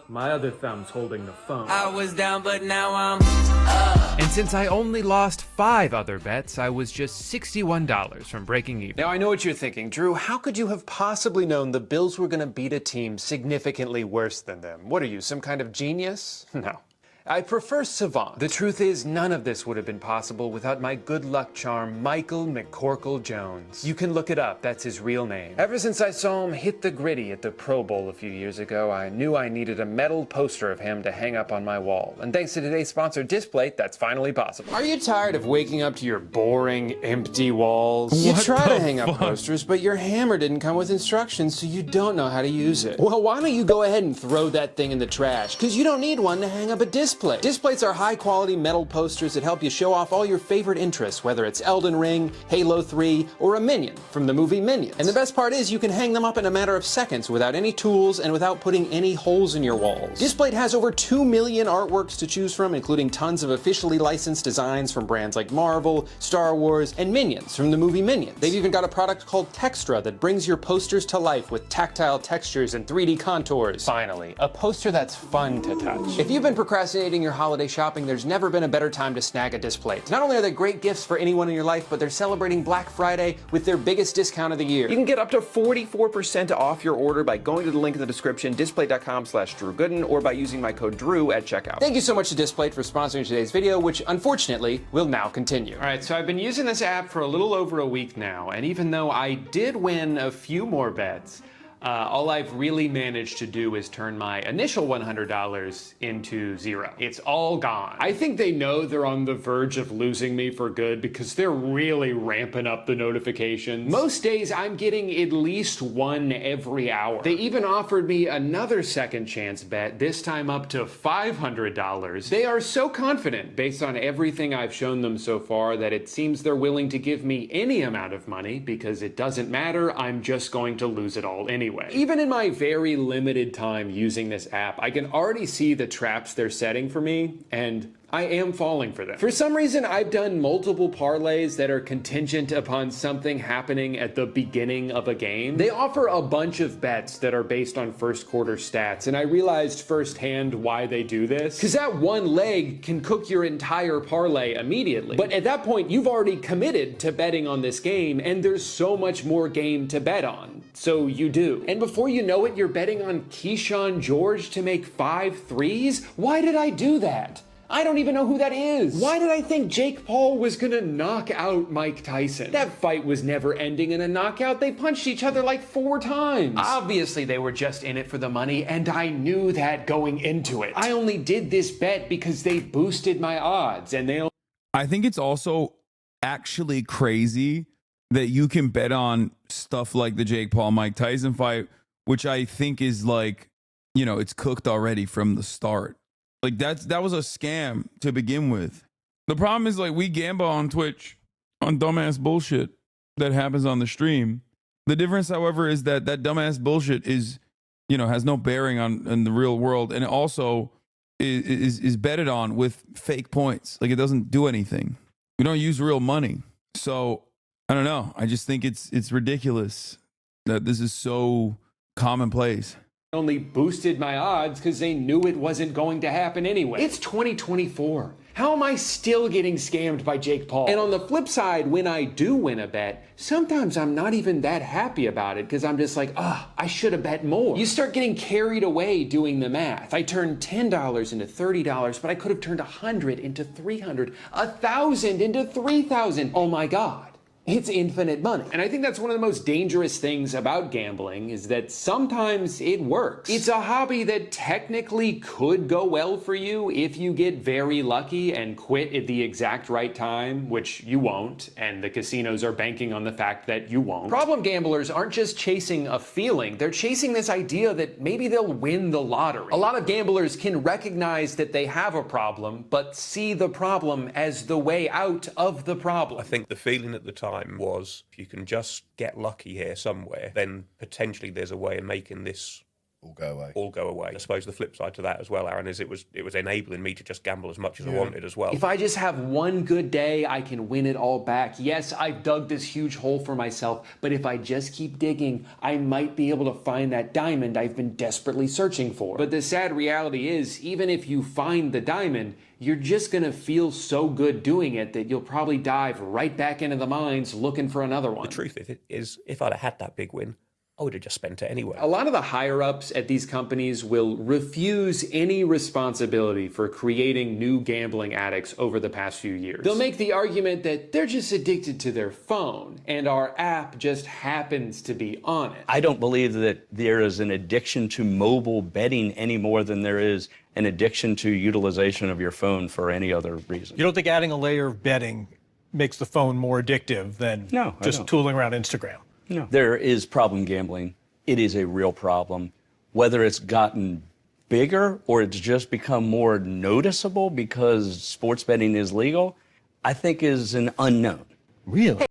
S15: My other thumb's holding the phone.
S13: I was down, but now I'm up.
S1: And since I only lost 5 other bets, I was just $61 from breaking even. Now I know what you're thinking, Drew, how could you have possibly known the Bills were gonna beat a team significantly worse than them? What are you, some kind of genius? No. I prefer savant. The truth is, none of this would have been possible without my good luck charm, Michael McCorkle Jones. You can look it up, that's his real name. Ever since I saw him hit the gritty at the Pro Bowl a few years ago, I knew I needed a metal poster of him to hang up on my wall. And thanks to today's sponsor, Displate, that's finally possible. Are you tired of waking up to your boring, empty walls? You try to hang up posters, but your hammer didn't come with instructions, so you don't know how to use it. Well, why don't you go ahead and throw that thing in the trash? Because you don't need one to hang up a display. Displates are high-quality metal posters that help you show off all your favorite interests, whether it's Elden Ring, Halo 3, or a Minion from the movie Minions. And the best part is you can hang them up in a matter of seconds without any tools and without putting any holes in your walls. Displate has over 2 million artworks to choose from, including tons of officially licensed designs from brands like Marvel, Star Wars, and Minions from the movie Minions. They've even got a product called Textra that brings your posters to life with tactile textures and 3D contours. Finally, a poster that's fun to touch. If you've been procrastinating your holiday shopping, there's never been a better time to snag a Displate. Not only are they great gifts for anyone in your life, but they're celebrating Black Friday with their biggest discount of the year. You can get up to 44% off your order by going to the link in the description, displate.com/DrewGooden, or by using my code Drew at checkout. Thank you so much to Displate for sponsoring today's video, which unfortunately will now continue. All right, so I've been using this app for a little over a week now, and even though I did win a few more bets, all I've really managed to do is turn my initial $100 into zero. It's all gone. I think they know they're on the verge of losing me for good because they're really ramping up the notifications. Most days I'm getting at least one every hour. They even offered me another second chance bet, this time up to $500. They are so confident based on everything I've shown them so far that it seems they're willing to give me any amount of money because it doesn't matter, I'm just going to lose it all anyway. Even in my very limited time using this app, I can already see the traps they're setting for me, and I am falling for them. For some reason, I've done multiple parlays that are contingent upon something happening at the beginning of a game. They offer a bunch of bets that are based on first quarter stats, and I realized firsthand why they do this. Because that one leg can cook your entire parlay immediately. But at that point, you've already committed to betting on this game, and there's so much more game to bet on. So you do. And before you know it, you're betting on Keyshawn George to make 5 threes? Why did I do that? I don't even know who that is. Why did I think Jake Paul was gonna knock out Mike Tyson? That fight was never ending in a knockout. They punched each other like 4 times. Obviously, they were just in it for the money, and I knew that going into it. I only did this bet because they boosted my odds, and they...
S3: I think it's also actually crazy that you can bet on stuff like the Jake Paul Mike Tyson fight, which I think is like, you know, it's cooked already from the start. Like that was a scam to begin with. The problem is, like, we gamble on Twitch on dumbass bullshit that happens on the stream. The difference, however, is that that dumbass bullshit is, you know, has no bearing on the real world, and it also is betted on with fake points. Like, it doesn't do anything. We don't use real money. So I don't know. I just think it's ridiculous that this is so commonplace.
S1: Only boosted my odds because they knew it wasn't going to happen anyway. It's 2024. How am I still getting scammed by Jake Paul? And on the flip side, when I do win a bet, sometimes I'm not even that happy about it because I'm just like, I should have bet more. You start getting carried away doing the math. I turned $10 into $30, but I could have turned 100 into 300, 1,000 into 3,000. Oh my God. It's infinite money. And I think that's one of the most dangerous things about gambling is that sometimes it works. It's a hobby that technically could go well for you if you get very lucky and quit at the exact right time, which you won't, and the casinos are banking on the fact that you won't. Problem gamblers aren't just chasing a feeling, they're chasing this idea that maybe they'll win the lottery. A lot of gamblers can recognize that they have a problem, but see the problem as the way out of the problem.
S16: I think the feeling at the time was, if you can just get lucky here somewhere, then potentially there's a way of making this all go away. I suppose the flip side to that as well, Aaron, is it was enabling me to just gamble as much as I wanted as well.
S1: If I just have one good day, I can win it all back. Yes, I've dug this huge hole for myself, but if I just keep digging, I might be able to find that diamond I've been desperately searching for. But the sad reality is, even if you find the diamond, you're just gonna feel so good doing it that you'll probably dive right back into the mines looking for another one.
S16: The truth is, if I'd have had that big win, I would have just spent it anyway.
S1: A lot of the higher-ups at these companies will refuse any responsibility for creating new gambling addicts over the past few years. They'll make the argument that they're just addicted to their phone, and our app just happens to be on it.
S18: I don't believe that there is an addiction to mobile betting any more than there is an addiction to utilization of your phone for any other reason.
S20: You don't think adding a layer of betting makes the phone more addictive than just tooling around Instagram?
S18: No. There is problem gambling. It is a real problem. Whether it's gotten bigger or it's just become more noticeable because sports betting is legal, I think is an unknown.
S20: Really?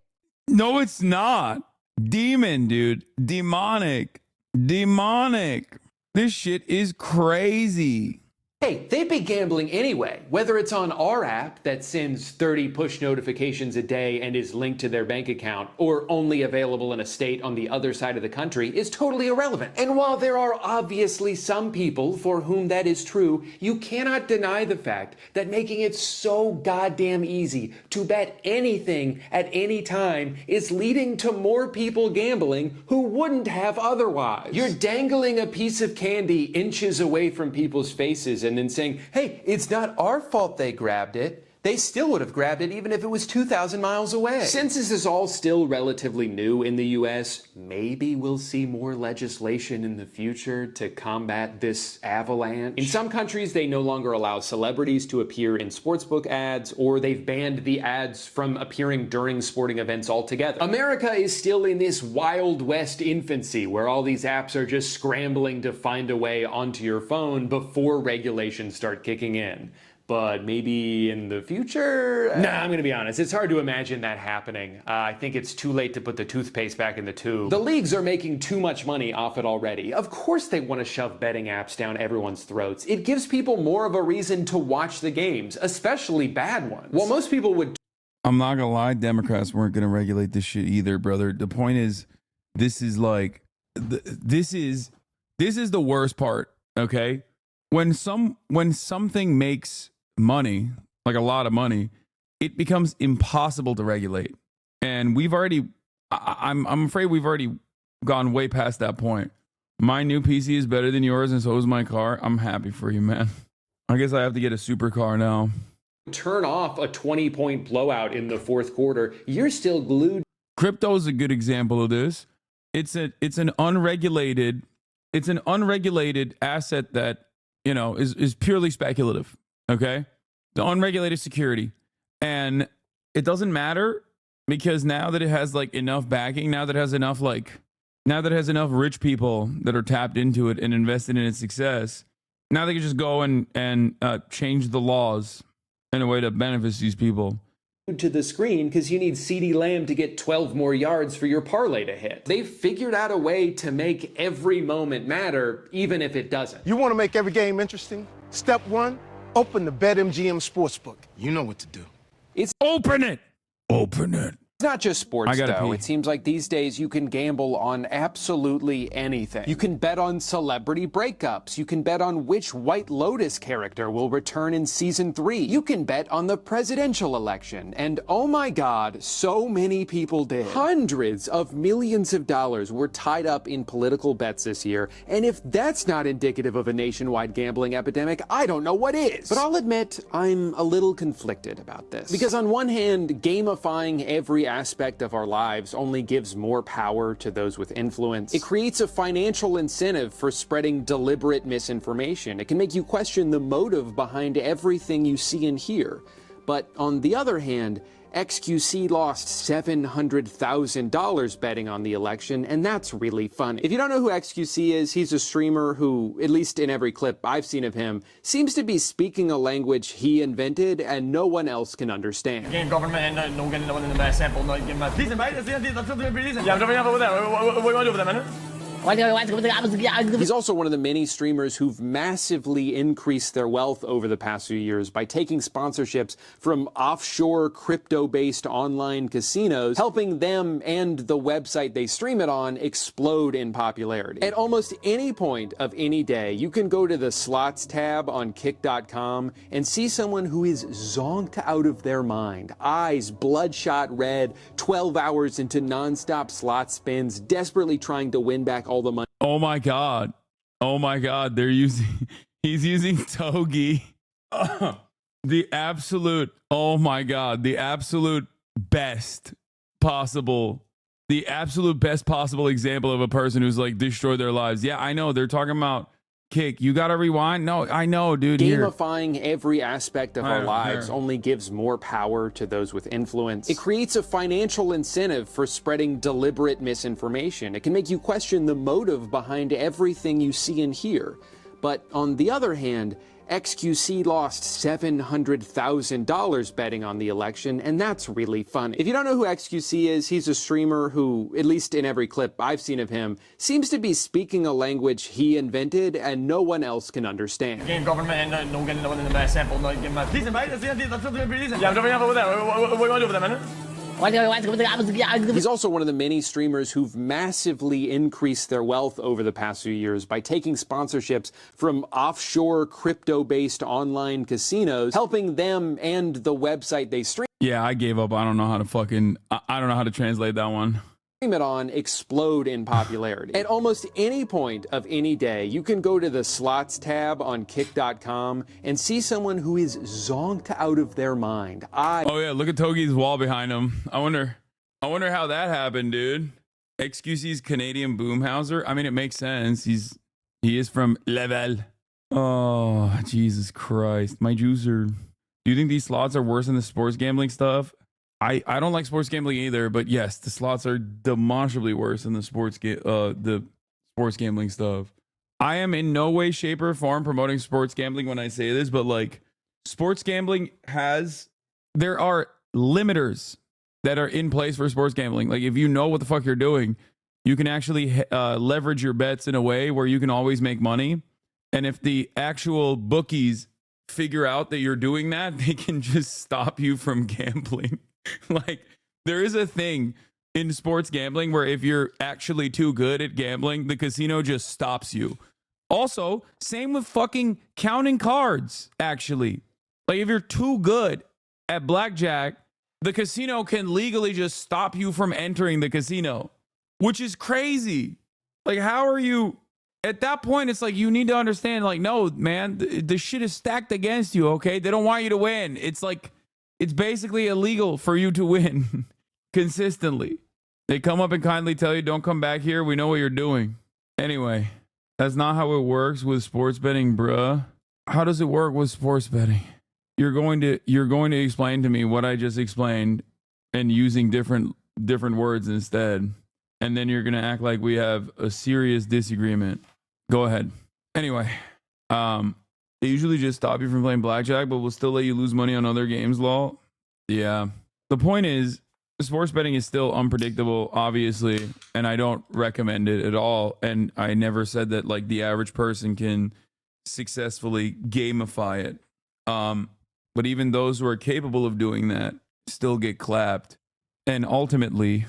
S3: No, it's not. Demon, dude. Demonic. This shit is crazy.
S1: Hey, they'd be gambling anyway, whether it's on our app that sends 30 push notifications a day and is linked to their bank account, or only available in a state on the other side of the country, is totally irrelevant. And while there are obviously some people for whom that is true, you cannot deny the fact that making it so goddamn easy to bet anything at any time is leading to more people gambling who wouldn't have otherwise. You're dangling a piece of candy inches away from people's faces and then saying, hey, it's not our fault they grabbed it. They still would have grabbed it even if it was 2,000 miles away. Since this is all still relatively new in the US, maybe we'll see more legislation in the future to combat this avalanche. In some countries, they no longer allow celebrities to appear in sportsbook ads, or they've banned the ads from appearing during sporting events altogether. America is still in this Wild West infancy where all these apps are just scrambling to find a way onto your phone before regulations start kicking in. But maybe in the future? Nah, I'm gonna be honest, it's hard to imagine that happening. I think it's too late to put the toothpaste back in the tube. The leagues are making too much money off it already. Of course they want to shove betting apps down everyone's throats. It gives people more of a reason to watch the games, especially bad ones. While most people would...
S3: I'm not gonna lie, Democrats weren't gonna regulate this shit either, brother. The point is, this is like, this is the worst part, okay? When something makes money, like a lot of money, it becomes impossible to regulate. And we've already, I'm afraid we've already gone way past that point. My new PC is better than yours, and so is my car. I'm happy for you, man. I guess I have to get a supercar now.
S1: Turn off a 20-point blowout in the fourth quarter, you're still glued.
S3: Crypto is a good example of this. It's an unregulated asset that, you know, is purely speculative. Okay, the unregulated security, and it doesn't matter because now that it has like enough backing, now that it has enough rich people that are tapped into it and invested in its success, now they can just go and change the laws in a way that benefits these people.
S1: To the screen because you need CeeDee Lamb to get 12 more yards for your parlay to hit. They've figured out a way to make every moment matter, even if it doesn't.
S5: You want to make every game interesting? Step one, open the BetMGM Sportsbook. You know what to do.
S3: Open it.
S1: It's not just sports, though.
S3: pee.
S1: It seems like these days you can gamble on absolutely anything. You can bet on celebrity breakups. You can bet on which White Lotus character will return in season 3. You can bet on the presidential election. And oh my God, so many people did. Hundreds of millions of dollars were tied up in political bets this year. And if that's not indicative of a nationwide gambling epidemic, I don't know what is. But I'll admit, I'm a little conflicted about this. Because on one hand, gamifying every aspect of our lives only gives more power to those with influence. It creates a financial incentive for spreading deliberate misinformation. It can make you question the motive behind everything you see and hear. But on the other hand, XQC lost $700,000 betting on the election, and that's really funny. If you don't know who XQC is, he's a streamer who, at least in every clip I've seen of him, seems to be speaking a language he invented and no one else can understand. He's also one of the many streamers who've massively increased their wealth over the past few years by taking sponsorships from offshore crypto-based online casinos, helping them and the website they stream it on explode in popularity. At almost any point of any day, you can go to the slots tab on kick.com and see someone who is zonked out of their mind, eyes bloodshot red, 12 hours into non-stop slot spins, desperately trying to win back all the money.
S3: Oh my god. Oh my god. He's using Togi. The absolute best possible example of a person who's like destroyed their lives. Yeah, I know. They're talking about Kick. You gotta rewind. No, I know, dude.
S1: Gamifying every aspect of our lives only gives more power to those with influence. It creates a financial incentive for spreading deliberate misinformation. It can make you question the motive behind everything you see and hear. But on the other hand, XQC lost $700,000 betting on the election, and that's really funny. If you don't know who XQC is, he's a streamer who, at least in every clip I've seen of him, seems to be speaking a language he invented and no one else can understand. He's also one of the many streamers who've massively increased their wealth over the past few years by taking sponsorships from offshore crypto-based online casinos, helping them and the website they stream.
S3: Yeah, I gave up. I don't know how to translate that one.
S1: It on explode in popularity. At almost any point of any day, you can go to the slots tab on kick.com and see someone who is zonked out of their mind.
S3: Oh yeah, look at Togi's wall behind him. I wonder how that happened, dude. XQC's Canadian Boomhauser. I mean, it makes sense. He is from Level. Oh, Jesus Christ. My juicer. Do you think these slots are worse than the sports gambling stuff? I don't like sports gambling either, but yes, the slots are demonstrably worse than the sports gambling stuff. I am in no way, shape, or form promoting sports gambling when I say this, but like sports gambling there are limiters that are in place for sports gambling. Like if you know what the fuck you're doing, you can actually leverage your bets in a way where you can always make money. And if the actual bookies figure out that you're doing that, they can just stop you from gambling. Like there is a thing in sports gambling where if you're actually too good at gambling, the casino just stops you. Also, same with fucking counting cards, actually. Like if you're too good at blackjack, the casino can legally just stop you from entering the casino, which is crazy. Like how are you at that point? It's like you need to understand, like, no, man, the shit is stacked against you, okay? They don't want you to win. It's like it's basically illegal for you to win consistently. They come up and kindly tell you, don't come back here. We know what you're doing. Anyway, that's not how it works with sports betting, bruh. How does it work with sports betting? You're going to explain to me what I just explained and using different words instead. And then you're going to act like we have a serious disagreement. Go ahead. Anyway, they usually just stop you from playing blackjack, but will still let you lose money on other games, lol. Yeah. The point is, sports betting is still unpredictable, obviously, and I don't recommend it at all. And I never said that like the average person can successfully gamify it. But even those who are capable of doing that still get clapped. And ultimately,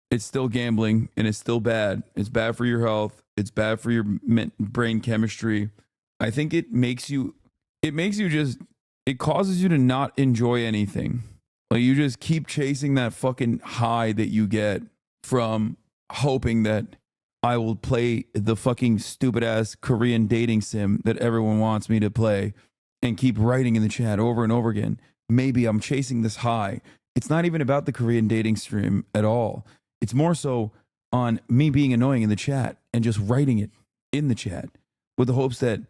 S3: it's still gambling and it's still bad. It's bad for your health. It's bad for your brain chemistry. I think it causes you to not enjoy anything. Like you just keep chasing that fucking high that you get from hoping that I will play the fucking stupid ass Korean dating sim that everyone wants me to play and keep writing in the chat over and over again. Maybe I'm chasing this high It's not even about the Korean dating stream at all. It's more so on me being annoying in the chat and just writing it in the chat with the hopes that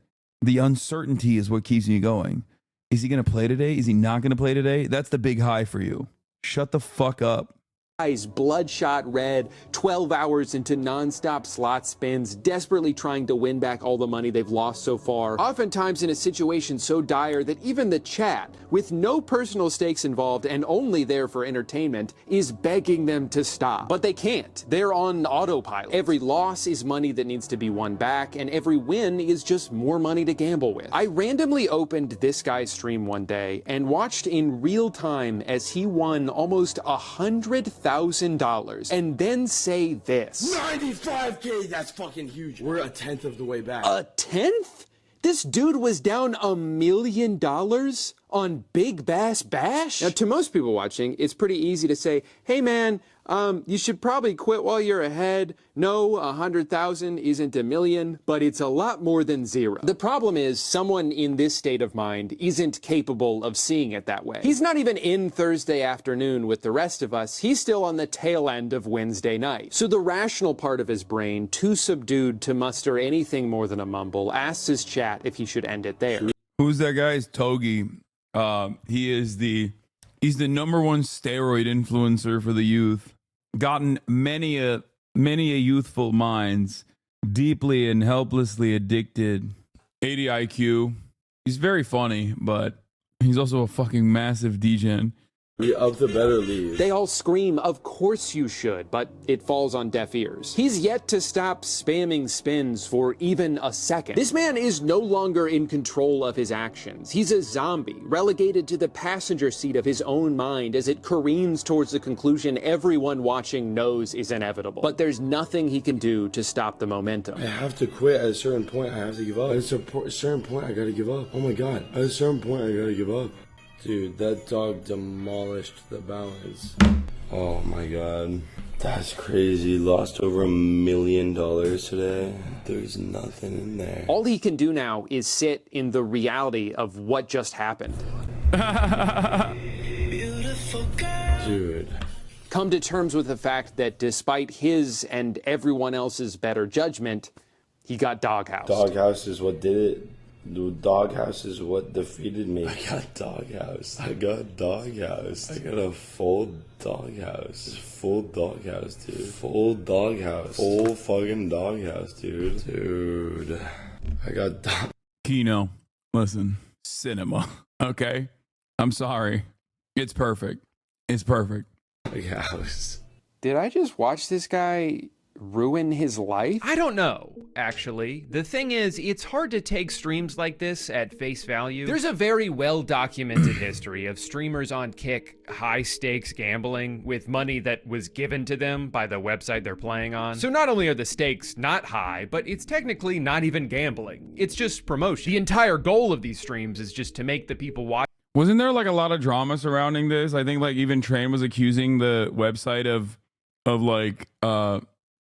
S3: the uncertainty is what keeps me going. Is he going to play today? Is he not going to play today? That's the big high for you. Shut the fuck up.
S7: Eyes bloodshot red, 12 hours into nonstop slot spins, desperately trying to win back all the money they've lost so far. Oftentimes in a situation so dire that even the chat, with no personal stakes involved and only there for entertainment, is begging them to stop. But they can't. They're on autopilot. Every loss is money that needs to be won back, and every win is just more money to gamble with. I randomly opened this guy's stream one day and watched in real time as he won almost $100,000 and then say this.
S17: 95K, that's fucking huge. We're a tenth of the way back.
S7: A tenth? This dude was down $1 million on Big Bass Bash? Now, to most people watching, it's pretty easy to say, hey man, you should probably quit while you're ahead. No, 100,000 isn't $1 million, but it's a lot more than zero. The problem is someone in this state of mind isn't capable of seeing it that way. He's not even in Thursday afternoon with the rest of us. He's still on the tail end of Wednesday night. So the rational part of his brain, too subdued to muster anything more than a mumble, asks his chat if he should end it there.
S3: Who's that guy? It's Togi. He's the number one steroid influencer for the youth. Gotten many a youthful minds deeply and helplessly addicted. 80 IQ. He's very funny, but he's also a fucking massive degen.
S17: We up the better leave.
S7: They all scream, of course you should, but it falls on deaf ears. He's yet to stop spamming spins for even a second. This man is no longer in control of his actions. He's a zombie, relegated to the passenger seat of his own mind as it careens towards the conclusion everyone watching knows is inevitable. But there's nothing he can do to stop the momentum.
S17: I have to quit. At a certain point, I have to give up. At a certain point, I gotta give up. Oh my god. At a certain point, I gotta give up. Dude, that dog demolished the balance. Oh my god. That's crazy. Lost over $1 million today. There's nothing in there.
S7: All he can do now is sit in the reality of what just happened.
S17: Dude.
S7: Come to terms with the fact that despite his and everyone else's better judgment, he got doghoused.
S17: Doghouse is what did it. Dude, doghouse is what defeated me. I got doghouse. I got a full doghouse. Full doghouse, dude. Full doghouse. Full fucking doghouse, dude. Dude. I got
S3: Kino, listen. Cinema. Okay? I'm sorry. It's perfect. It's perfect.
S17: Doghouse.
S7: Did I just watch this guy ruin his life?
S1: I don't know, actually. The thing is, it's hard to take streams like this at face value. There's a very well-documented history of streamers on Kick high-stakes gambling with money that was given to them by the website they're playing on. So not only are the stakes not high, but it's technically not even gambling. It's just promotion. The entire goal of these streams is just to make the people watch.
S3: Wasn't there like a lot of drama surrounding this? I think like even Train was accusing the website of like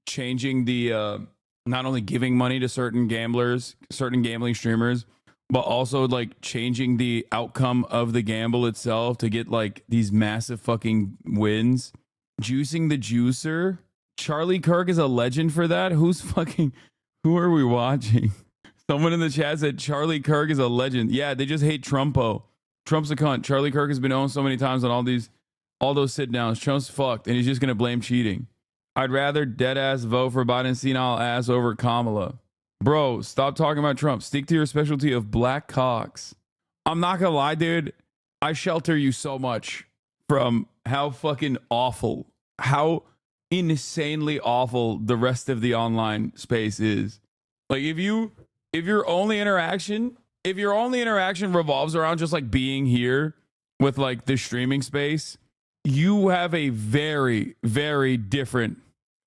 S3: changing the not only giving money to certain gamblers, certain gambling streamers, but also like changing the outcome of the gamble itself to get like these massive fucking wins. Juicing the juicer. Charlie Kirk is a legend for that. Who are we watching? Someone in the chat said Charlie Kirk is a legend. Yeah, they just hate Trumpo. Trump's a cunt. Charlie Kirk has been owned so many times on all those sit downs. Trump's fucked, and he's just gonna blame cheating. I'd rather dead ass vote for Biden senile ass over Kamala. Bro, stop talking about Trump. Stick to your specialty of black cocks. I'm not gonna lie, dude. I shelter you so much from how fucking awful, how insanely awful the rest of the online space is. Like if your only interaction revolves around just like being here with like the streaming space, you have a very, very different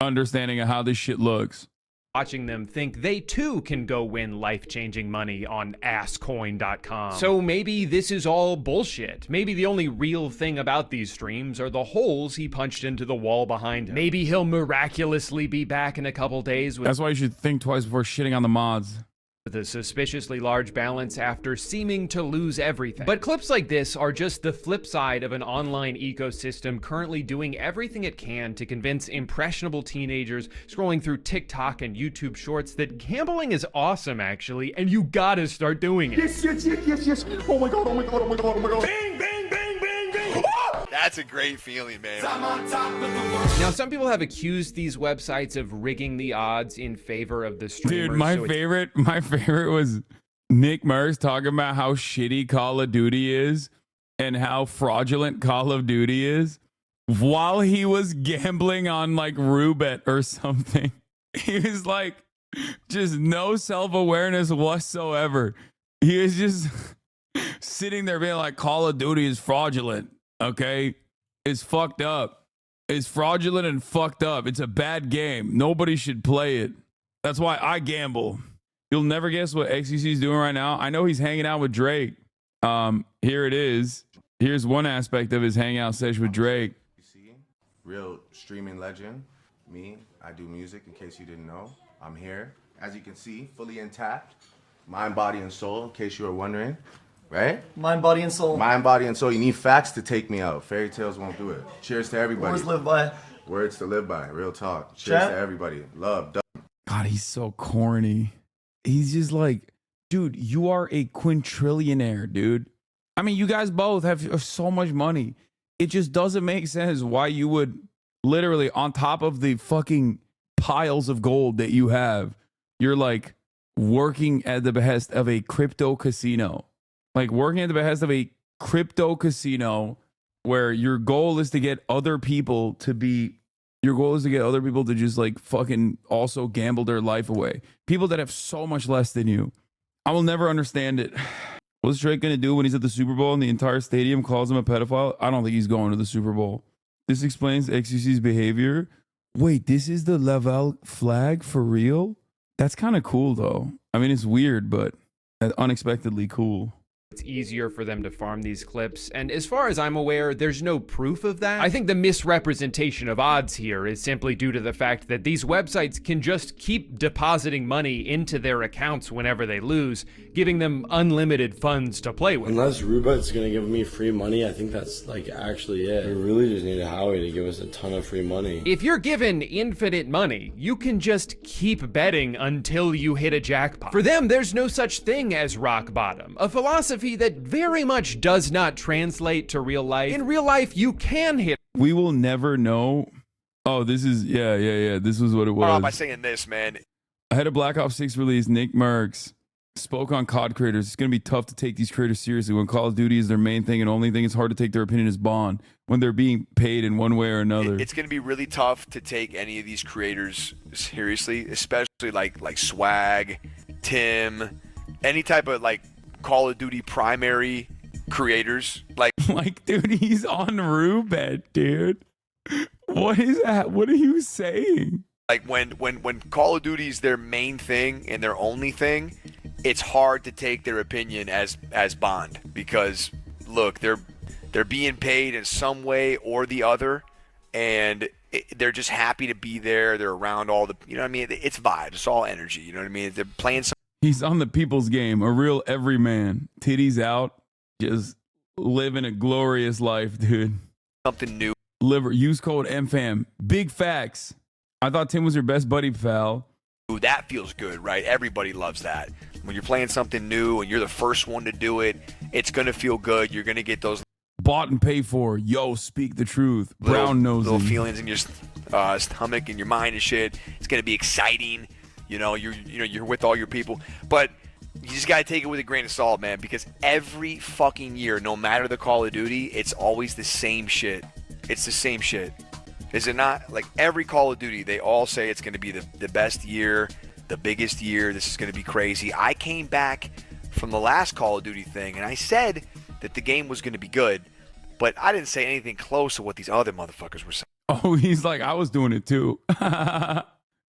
S3: understanding of how this shit looks.
S1: Watching them think they too can go win life-changing money on asscoin.com. So maybe this is all bullshit. Maybe the only real thing about these streams are the holes he punched into the wall behind him. Maybe he'll miraculously be back in a couple days with—
S3: That's why you should think twice before shitting on the mods.
S1: with a suspiciously large balance after seeming to lose everything. But clips like this are just the flip side of an online ecosystem currently doing everything it can to convince impressionable teenagers scrolling through TikTok and YouTube shorts that gambling is awesome actually, and you gotta start doing it.
S5: Yes, yes, yes, yes, yes. Oh my god, oh my god, oh my god, oh my god.
S4: Bang, bang, bang, bang, bang. That's a great feeling, man. I'm on top of the world.
S1: Now, some people have accused these websites of rigging the odds in favor of the streamers.
S3: Dude, my favorite was Nick Merckx talking about how shitty Call of Duty is and how fraudulent Call of Duty is while he was gambling on like Roulette or something. He was like, just no self-awareness whatsoever. He was just sitting there being like, Call of Duty is fraudulent. Okay, it's fucked up. It's fraudulent and fucked up. It's a bad game. Nobody should play it. That's why I gamble. You'll never guess what XQC is doing right now. I know he's hanging out with Drake. Here it is. Here's one aspect of his hangout session with Drake.
S11: You see, real streaming legend. Me, I do music. In case you didn't know, I'm here. As you can see, fully intact, mind, body, and soul. In case you were wondering. Right?
S21: Mind, body, and soul.
S11: Mind, body, and soul. You need facts to take me out. Fairy tales won't do it. Cheers to everybody.
S21: Words live by.
S11: Words to live by. Real talk. Cheers to everybody. Love.
S3: God, he's so corny. He's just like, dude, you are a quintrillionaire, dude. I mean, you guys both have so much money. It just doesn't make sense why you would literally, on top of the fucking piles of gold that you have, you're like working at the behest of a crypto casino. Like working at the behest of a crypto casino where your goal is to get other people to just like fucking also gamble their life away. People that have so much less than you. I will never understand it. What's Drake going to do when he's at the Super Bowl and the entire stadium calls him a pedophile? I don't think he's going to the Super Bowl. This explains XQC's behavior. Wait, this is the Laval flag for real? That's kind of cool though. I mean, it's weird, but unexpectedly cool.
S1: It's easier for them to farm these clips, and as far as I'm aware, there's no proof of that. I think the misrepresentation of odds here is simply due to the fact that these websites can just keep depositing money into their accounts whenever they lose, giving them unlimited funds to play with.
S22: Unless Roulette's gonna give me free money, I think that's like actually it. We really just need Howie to give us a ton of free money.
S1: If you're given infinite money, you can just keep betting until you hit a jackpot. For them, there's no such thing as rock bottom, a philosophy that very much does not translate to real life. In real life, you can hit.
S3: We will never know. Oh, this is, yeah. This was what it was.
S4: Start off by saying this, man.
S3: Ahead of Black Ops 6 release, Nick Merckx spoke on COD creators. It's going to be tough to take these creators seriously when Call of Duty is their main thing and only thing it's hard to take their opinion as Bond when they're being paid in one way or another.
S4: It's going to be really tough to take any of these creators seriously, especially like Swag, Tim, any type of like Call of Duty primary creators. Like,
S3: dude, he's on Roulette, dude. What is that? What are you saying?
S4: Like when Call of Duty's their main thing and their only thing, it's hard to take their opinion as Bond because look, they're being paid in some way or the other, and they're just happy to be there. They're around all the, you know what I mean? It's vibes. It's all energy. You know what I mean? They're playing some.
S3: He's on the people's game, a real everyman. Titties out, just living a glorious life, dude.
S4: Something new.
S3: Use code MFAM. Big facts. I thought Tim was your best buddy, pal.
S4: Ooh, that feels good, right? Everybody loves that. When you're playing something new and you're the first one to do it, it's going to feel good. You're going to get those
S3: bought and paid for. Yo, speak the truth. Brown nosing.
S4: Little feelings in your stomach and your mind and shit. It's going to be exciting. You know, you're with all your people, but you just gotta take it with a grain of salt, man. Because every fucking year, no matter the Call of Duty, it's always the same shit. It's the same shit, is it not? Like every Call of Duty, they all say it's gonna be the best year, the biggest year. This is gonna be crazy. I came back from the last Call of Duty thing, and I said that the game was gonna be good, but I didn't say anything close to what these other motherfuckers were saying.
S3: Oh, he's like, I was doing it too.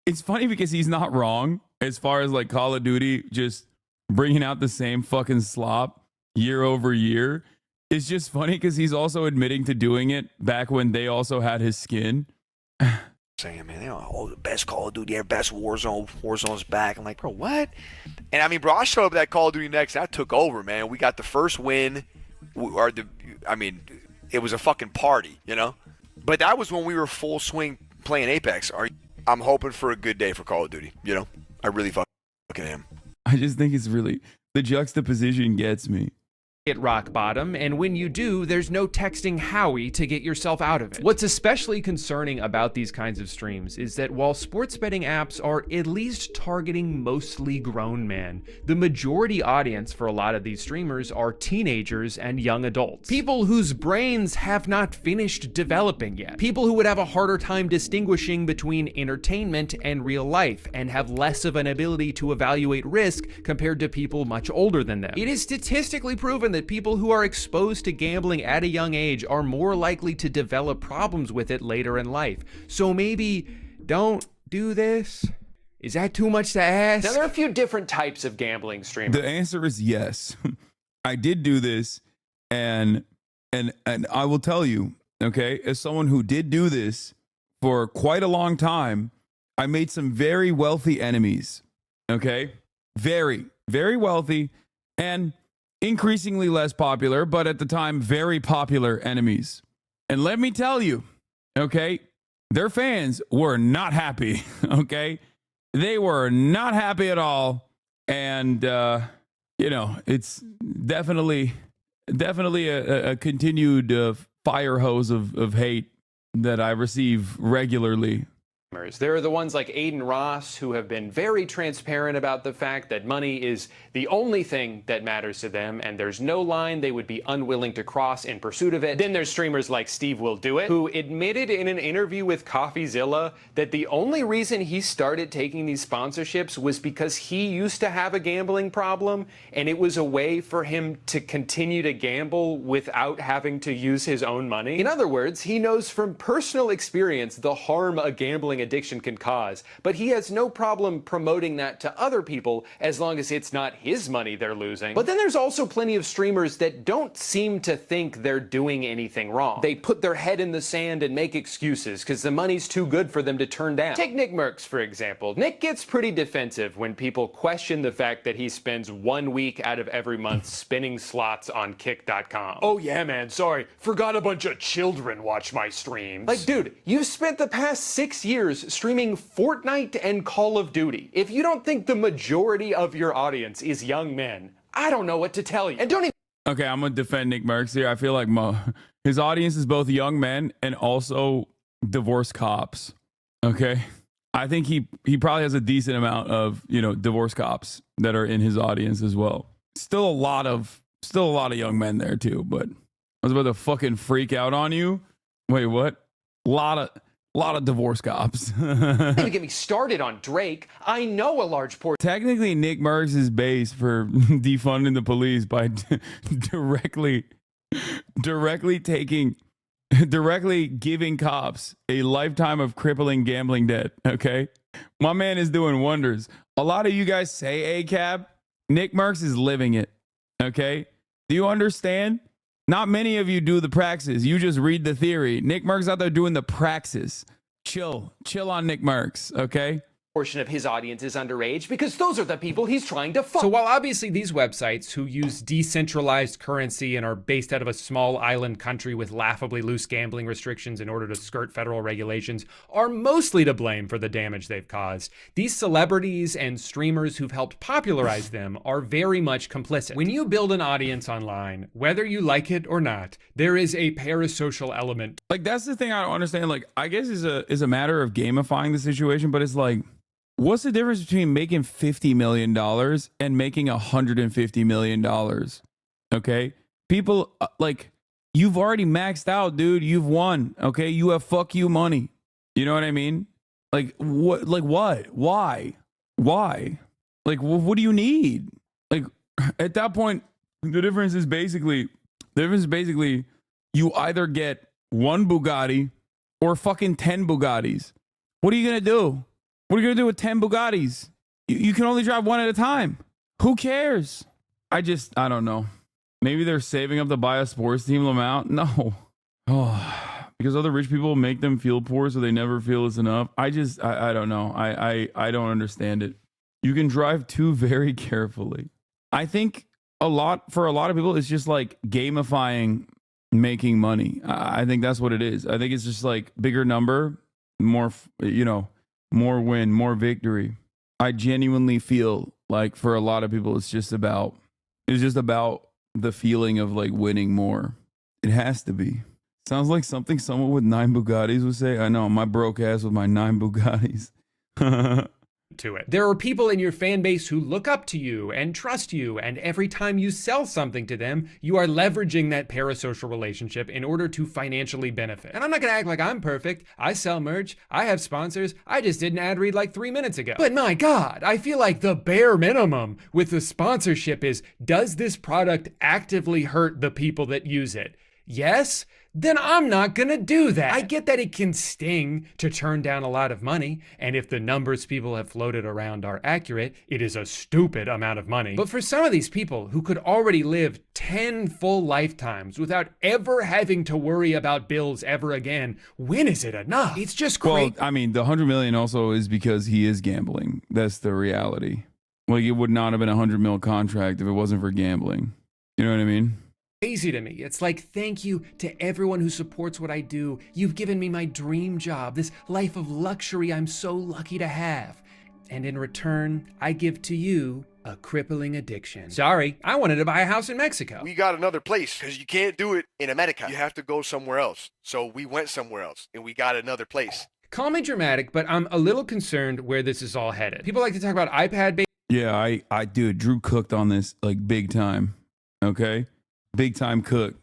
S3: It's funny because he's not wrong as far as like Call of Duty just bringing out the same fucking slop year over year. It's just funny because he's also admitting to doing it back when they also had his skin.
S4: Saying, man, the best Call of Duty, best Warzone's back. I'm like, bro, what? And I mean, bro, I showed up at that Call of Duty next, and I took over, man. We got the first win. It was a fucking party, you know? But that was when we were full swing playing Apex. I'm hoping for a good day for Call of Duty, you know? I really fucking am.
S3: I just think it's really, the juxtaposition gets me.
S1: Hit rock bottom, and when you do, there's no texting Howie to get yourself out of it. What's especially concerning about these kinds of streams is that while sports betting apps are at least targeting mostly grown men, the majority audience for a lot of these streamers are teenagers and young adults. People whose brains have not finished developing yet. People who would have a harder time distinguishing between entertainment and real life and have less of an ability to evaluate risk compared to people much older than them. It is statistically proven that people who are exposed to gambling at a young age are more likely to develop problems with it later in life. So maybe don't do this? Is that too much to ask?
S9: Now, there are a few different types of gambling streamers.
S3: The answer is yes. I did do this, and I will tell you, okay, as someone who did do this for quite a long time, I made some very wealthy enemies, okay? Very, very wealthy, and increasingly less popular, but at the time, very popular enemies. And let me tell you, okay, their fans were not happy, okay? They were not happy at all. And, it's definitely a continued fire hose of hate that I receive regularly.
S9: There are the ones like Aiden Ross who have been very transparent about the fact that money is the only thing that matters to them, and there's no line they would be unwilling to cross in pursuit of it. Then there's streamers like Steve Will Do It, who admitted in an interview with CoffeeZilla that the only reason he started taking these sponsorships was because he used to have a gambling problem, and it was a way for him to continue to gamble without having to use his own money. In other words, he knows from personal experience the harm a gambling addiction can cause, but he has no problem promoting that to other people as long as it's not his money they're losing. But then there's also plenty of streamers that don't seem to think they're doing anything wrong. They put their head in the sand and make excuses because the money's too good for them to turn down. Take Nick Merckx, for example. Nick gets pretty defensive when people question the fact that he spends 1 week out of every month spinning slots on Kick.com. Oh yeah, man, sorry. Forgot a bunch of children watch my streams. Like, dude, you've spent the past 6 years streaming Fortnite and Call of Duty. If you don't think the majority of your audience is young men, I don't know what to tell you. And don't even...
S3: Okay, I'm going to defend Nick Merckx here. I feel like his audience is both young men and also divorced cops. Okay? I think he probably has a decent amount of, divorced cops that are in his audience as well. Still a lot of young men there too, but I was about to fucking freak out on you. Wait, what? A lot of divorce cops.
S9: Don't even get me started on Drake. I know a large portion.
S3: Technically, Nick Merckx is base for defunding the police by directly giving cops a lifetime of crippling gambling debt. Okay, my man is doing wonders. A lot of you guys say ACAB. Nick Merckx is living it. Okay, do you understand? Not many of you do the praxis. You just read the theory. Nick Merckx out there doing the praxis. Chill on Nick Merckx, okay?
S9: Portion of his audience is underage because those are the people he's trying to fuck.
S1: So while obviously these websites who use decentralized currency and are based out of a small island country with laughably loose gambling restrictions in order to skirt federal regulations are mostly to blame for the damage they've caused, these celebrities and streamers who've helped popularize them are very much complicit. When you build an audience online, whether you like it or not, there is a parasocial element.
S3: Like, that's the thing I don't understand. Like, I guess is a matter of gamifying the situation, but it's like, what's the difference between making $50 million and making $150 million? Okay? People, you've already maxed out, dude. You've won. Okay? You have fuck you money. You know what I mean? Like, what? Like, what? Why? Like, what do you need? Like, at that point, the difference is basically you either get one Bugatti or fucking 10 Bugattis. What are you going to do? What are you going to do with 10 Bugattis? You can only drive one at a time. Who cares? I don't know. Maybe they're saving up to buy a sports team, Lamount? No. Oh, because other rich people make them feel poor so they never feel it's enough. I don't know. I don't understand it. You can drive too very carefully. I think for a lot of people, it's just like gamifying making money. I think that's what it is. I think it's just like bigger number, more, more win, more victory. I genuinely feel like for a lot of people, it's just about the feeling of like winning more. It has to be. Sounds like something someone with 9 Bugattis would say. I know, my broke ass with my 9 Bugattis.
S1: To it. There are people in your fan base who look up to you and trust you, and every time you sell something to them, you are leveraging that parasocial relationship in order to financially benefit. And I'm not gonna act like I'm perfect. I sell merch, I have sponsors, I just did an ad read like 3 minutes ago. But my God, I feel like the bare minimum with the sponsorship is, does this product actively hurt the people that use it? Yes? Then I'm not gonna do that. I get that it can sting to turn down a lot of money, and if the numbers people have floated around are accurate, it is a stupid amount of money. But for some of these people who could already live 10 full lifetimes without ever having to worry about bills ever again, when is it enough? It's just crazy.
S3: Well, I mean, the 100 million also is because he is gambling. That's the reality. Like, it would not have been a 100 mil contract if it wasn't for gambling. You know what I mean?
S1: Crazy to me. It's like, thank you to everyone who supports what I do. You've given me my dream job, this life of luxury I'm so lucky to have. And in return, I give to you a crippling addiction. Sorry, I wanted to buy a house in Mexico.
S10: We got another place because you can't do it in America. You have to go somewhere else. So we went somewhere else and we got another place.
S1: Call me dramatic, but I'm a little concerned where this is all headed. People like to talk about iPad.
S3: Yeah, I dude, Drew cooked on this like big time. Okay? Big time cook.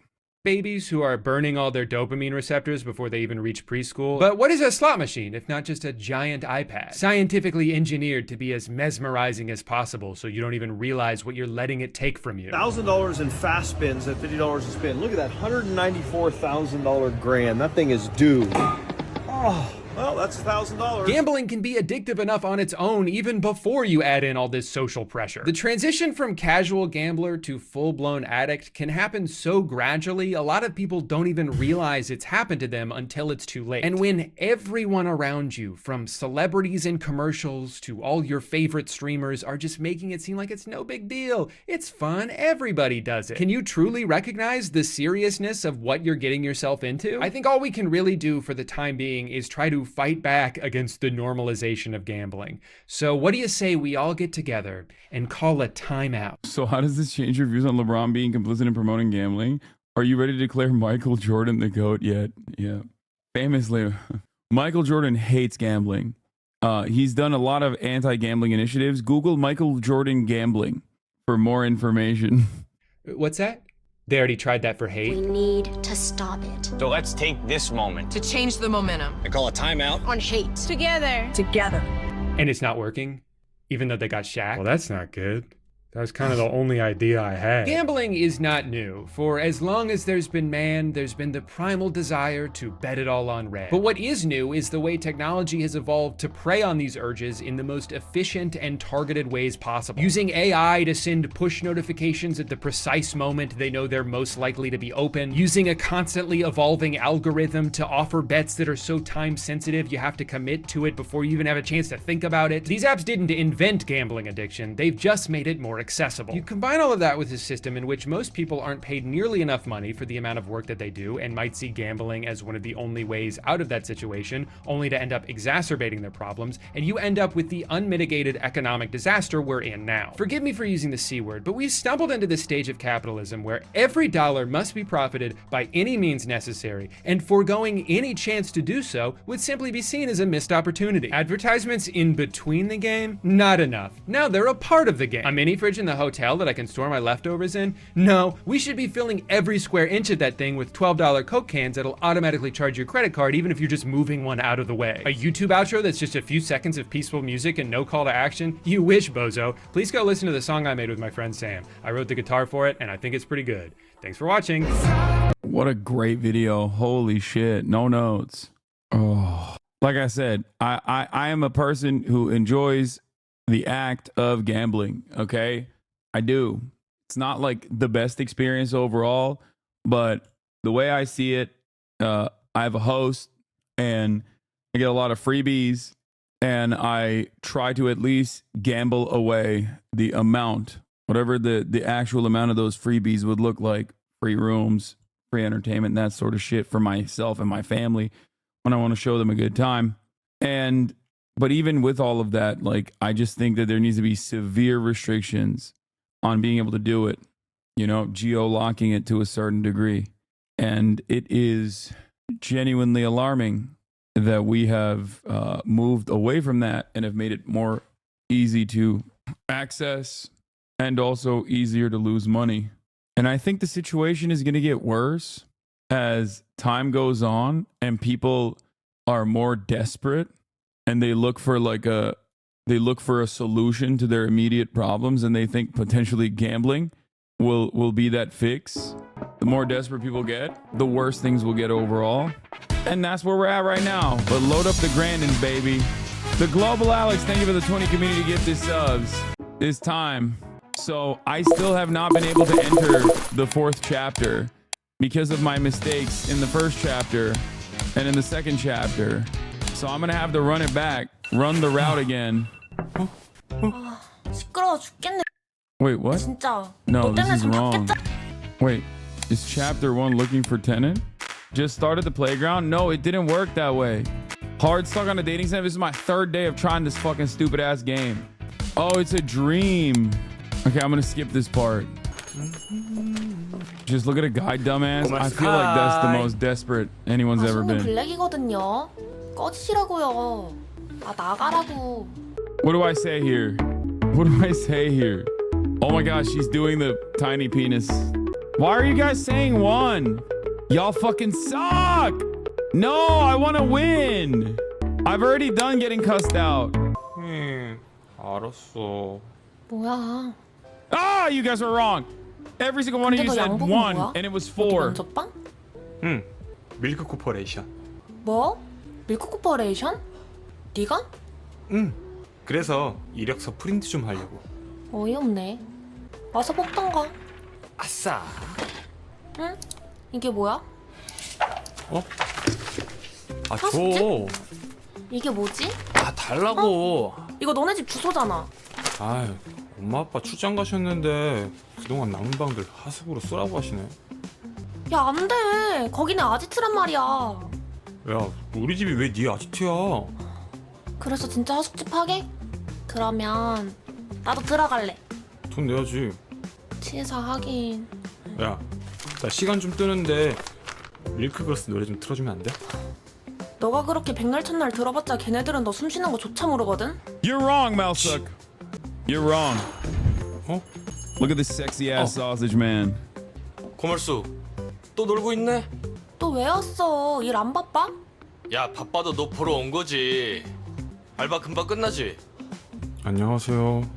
S1: Babies who are burning all their dopamine receptors before they even reach preschool. But what is a slot machine if not just a giant iPad? Scientifically engineered to be as mesmerizing as possible so you don't even realize what you're letting it take from you.
S19: $1,000 in fast spins at $50 a spin. Look at that, $194,000 grand. That thing is due. Oh. Well, that's $1,000.
S1: Gambling can be addictive enough on its own even before you add in all this social pressure. The transition from casual gambler to full-blown addict can happen so gradually, a lot of people don't even realize it's happened to them until it's too late. And when everyone around you, from celebrities in commercials to all your favorite streamers, are just making it seem like it's no big deal, it's fun, everybody does it, can you truly recognize the seriousness of what you're getting yourself into? I think all we can really do for the time being is try to fight back against the normalization of gambling. So what do you say we all get together and call a timeout?
S3: So how does this change your views on LeBron being complicit in promoting gambling? Are you ready to declare Michael Jordan the GOAT yet? Yeah. Famously, Michael Jordan hates gambling. He's done a lot of anti-gambling initiatives. Google Michael Jordan gambling for more information.
S1: What's that? They already tried that for hate.
S21: We need to stop it.
S23: So let's take this moment
S21: To change the momentum.
S23: and call a timeout
S21: On hate. Together. Together.
S1: And it's not working, even though they got Shaq. Well, that's not good. That was kind of the only idea I had. Gambling is not new. For as long as there's been man, there's been the primal desire to bet it all on red. But what is new is the way technology has evolved to prey on these urges in the most efficient and targeted ways possible. Using AI to send push notifications at the precise moment they know they're most likely to be open. Using a constantly evolving algorithm to offer bets that are so time sensitive you have to commit to it before you even have a chance to think about it. These apps didn't invent gambling addiction, they've just made it more accessible. You combine all of that with a system in which most people aren't paid nearly enough money for the amount of work that they do and might see gambling as one of the only ways out of that situation, only to end up exacerbating their problems, and you end up with the unmitigated economic disaster we're in now. Forgive me for using the C word, but we've stumbled into this stage of capitalism where every dollar must be profited by any means necessary, and foregoing any chance to do so would simply be seen as a missed opportunity. Advertisements in between the game? Not enough. Now they're a part of the game. A mini fridge in the hotel that I can store my leftovers in? No, we should be filling every square inch of that thing with $12 Coke cans that'll automatically charge your credit card even if you're just moving one out of the way. A YouTube outro that's just a few seconds of peaceful music and no call to action? You wish, bozo. Please go listen to the song I made with my friend Sam. I wrote the guitar for it and I think it's pretty good. Thanks for watching.
S3: What a great video. Holy shit. No notes. Oh, like I said, I am a person who enjoys the act of gambling. Okay. I do. It's not like the best experience overall, but the way I see it, I have a host and I get a lot of freebies and I try to at least gamble away the amount, whatever the actual amount of those freebies would look like, free rooms, free entertainment, that sort of shit for myself and my family when I want to show them a good time. But even with all of that, like, I just think that there needs to be severe restrictions on being able to do it, you know, geo-locking it to a certain degree. And it is genuinely alarming that we have moved away from that and have made it more easy to access and also easier to lose money. And I think the situation is going to get worse as time goes on and people are more desperate and they look for a solution to their immediate problems, and they think potentially gambling will be that fix. The more desperate people get, the worse things will get overall. And that's where we're at right now. But load up the Grandin, baby. The Global Alex, thank you for the 20 community gift this subs. It's time. So I still have not been able to enter the 4th chapter because of my mistakes in the 1st chapter and in the 2nd chapter. So I'm gonna have to run it back, run the route again.
S21: 시끄러워 죽겠네.
S3: Wait, what?
S21: 진짜.
S3: No,
S21: 너
S3: this
S21: 때문에
S3: is
S21: 좀
S3: wrong.
S21: 바뀌었잖아.
S3: Wait, is chapter 1 looking for tenant? Just started the playground? No, it didn't work that way. Hard stuck on a dating sim. This is my 3rd day of trying this fucking stupid ass game. Oh, it's a dream. Okay, I'm gonna skip this part. Just look at a guy, dumbass. I feel like that's the most desperate anyone's ever
S21: 손님
S3: been.
S21: 블랙이거든요. 꺼지시라고요. 아 나가라고.
S3: What do I say here? What do I say here? Oh my gosh, she's doing the tiny penis. Why are you guys saying 1? Y'all fucking suck. No, I want to win. I've already done getting cussed out.
S8: 알았어.
S21: 뭐야?
S3: Ah, you guys were wrong. Every single one of you said 1, and it was 4.
S21: 면접방?
S8: 응. 밀크 코퍼레이션.
S21: 뭐? 밀크 코퍼레이션? 네가?
S8: 응. 그래서 이력서 프린트 좀 하려고.
S21: 어이없네. 와서 뽑던가.
S8: 아싸.
S21: 응? 이게 뭐야?
S8: 어? 아,
S21: 사진집?
S8: 줘.
S21: 이게 뭐지?
S8: 아, 달라고.
S21: 이거 너네 집 주소잖아.
S8: 아유, 엄마 아빠 출장 가셨는데 그동안 남은 방들 하숙으로 쓰라고 하시네.
S21: 야, 안 돼. 거기는 아지트란 말이야.
S8: 야, 우리 집이 왜 네 아지트야?
S21: 그래서 진짜 하숙집 하게? 그러면 나도 들어갈래.
S8: 돈 내야지.
S21: 치사하긴.
S8: 야, 나 시간 좀 뜨는데 밀크걸스 노래 좀 틀어주면 안 돼?
S21: 너가 그렇게 백날 첫날 들어봤자 걔네들은 너 숨 쉬는 거 조차 모르거든?
S3: You're wrong, Malsuk. You're wrong.
S8: 어?
S3: Look at this sexy ass sausage man.
S12: 고물수 또 놀고 있네?
S21: 또 왜 왔어? 일 안 바빠?
S12: 야 바빠도 너 보러 온 거지. 알바 금방 끝나지?
S8: 안녕하세요.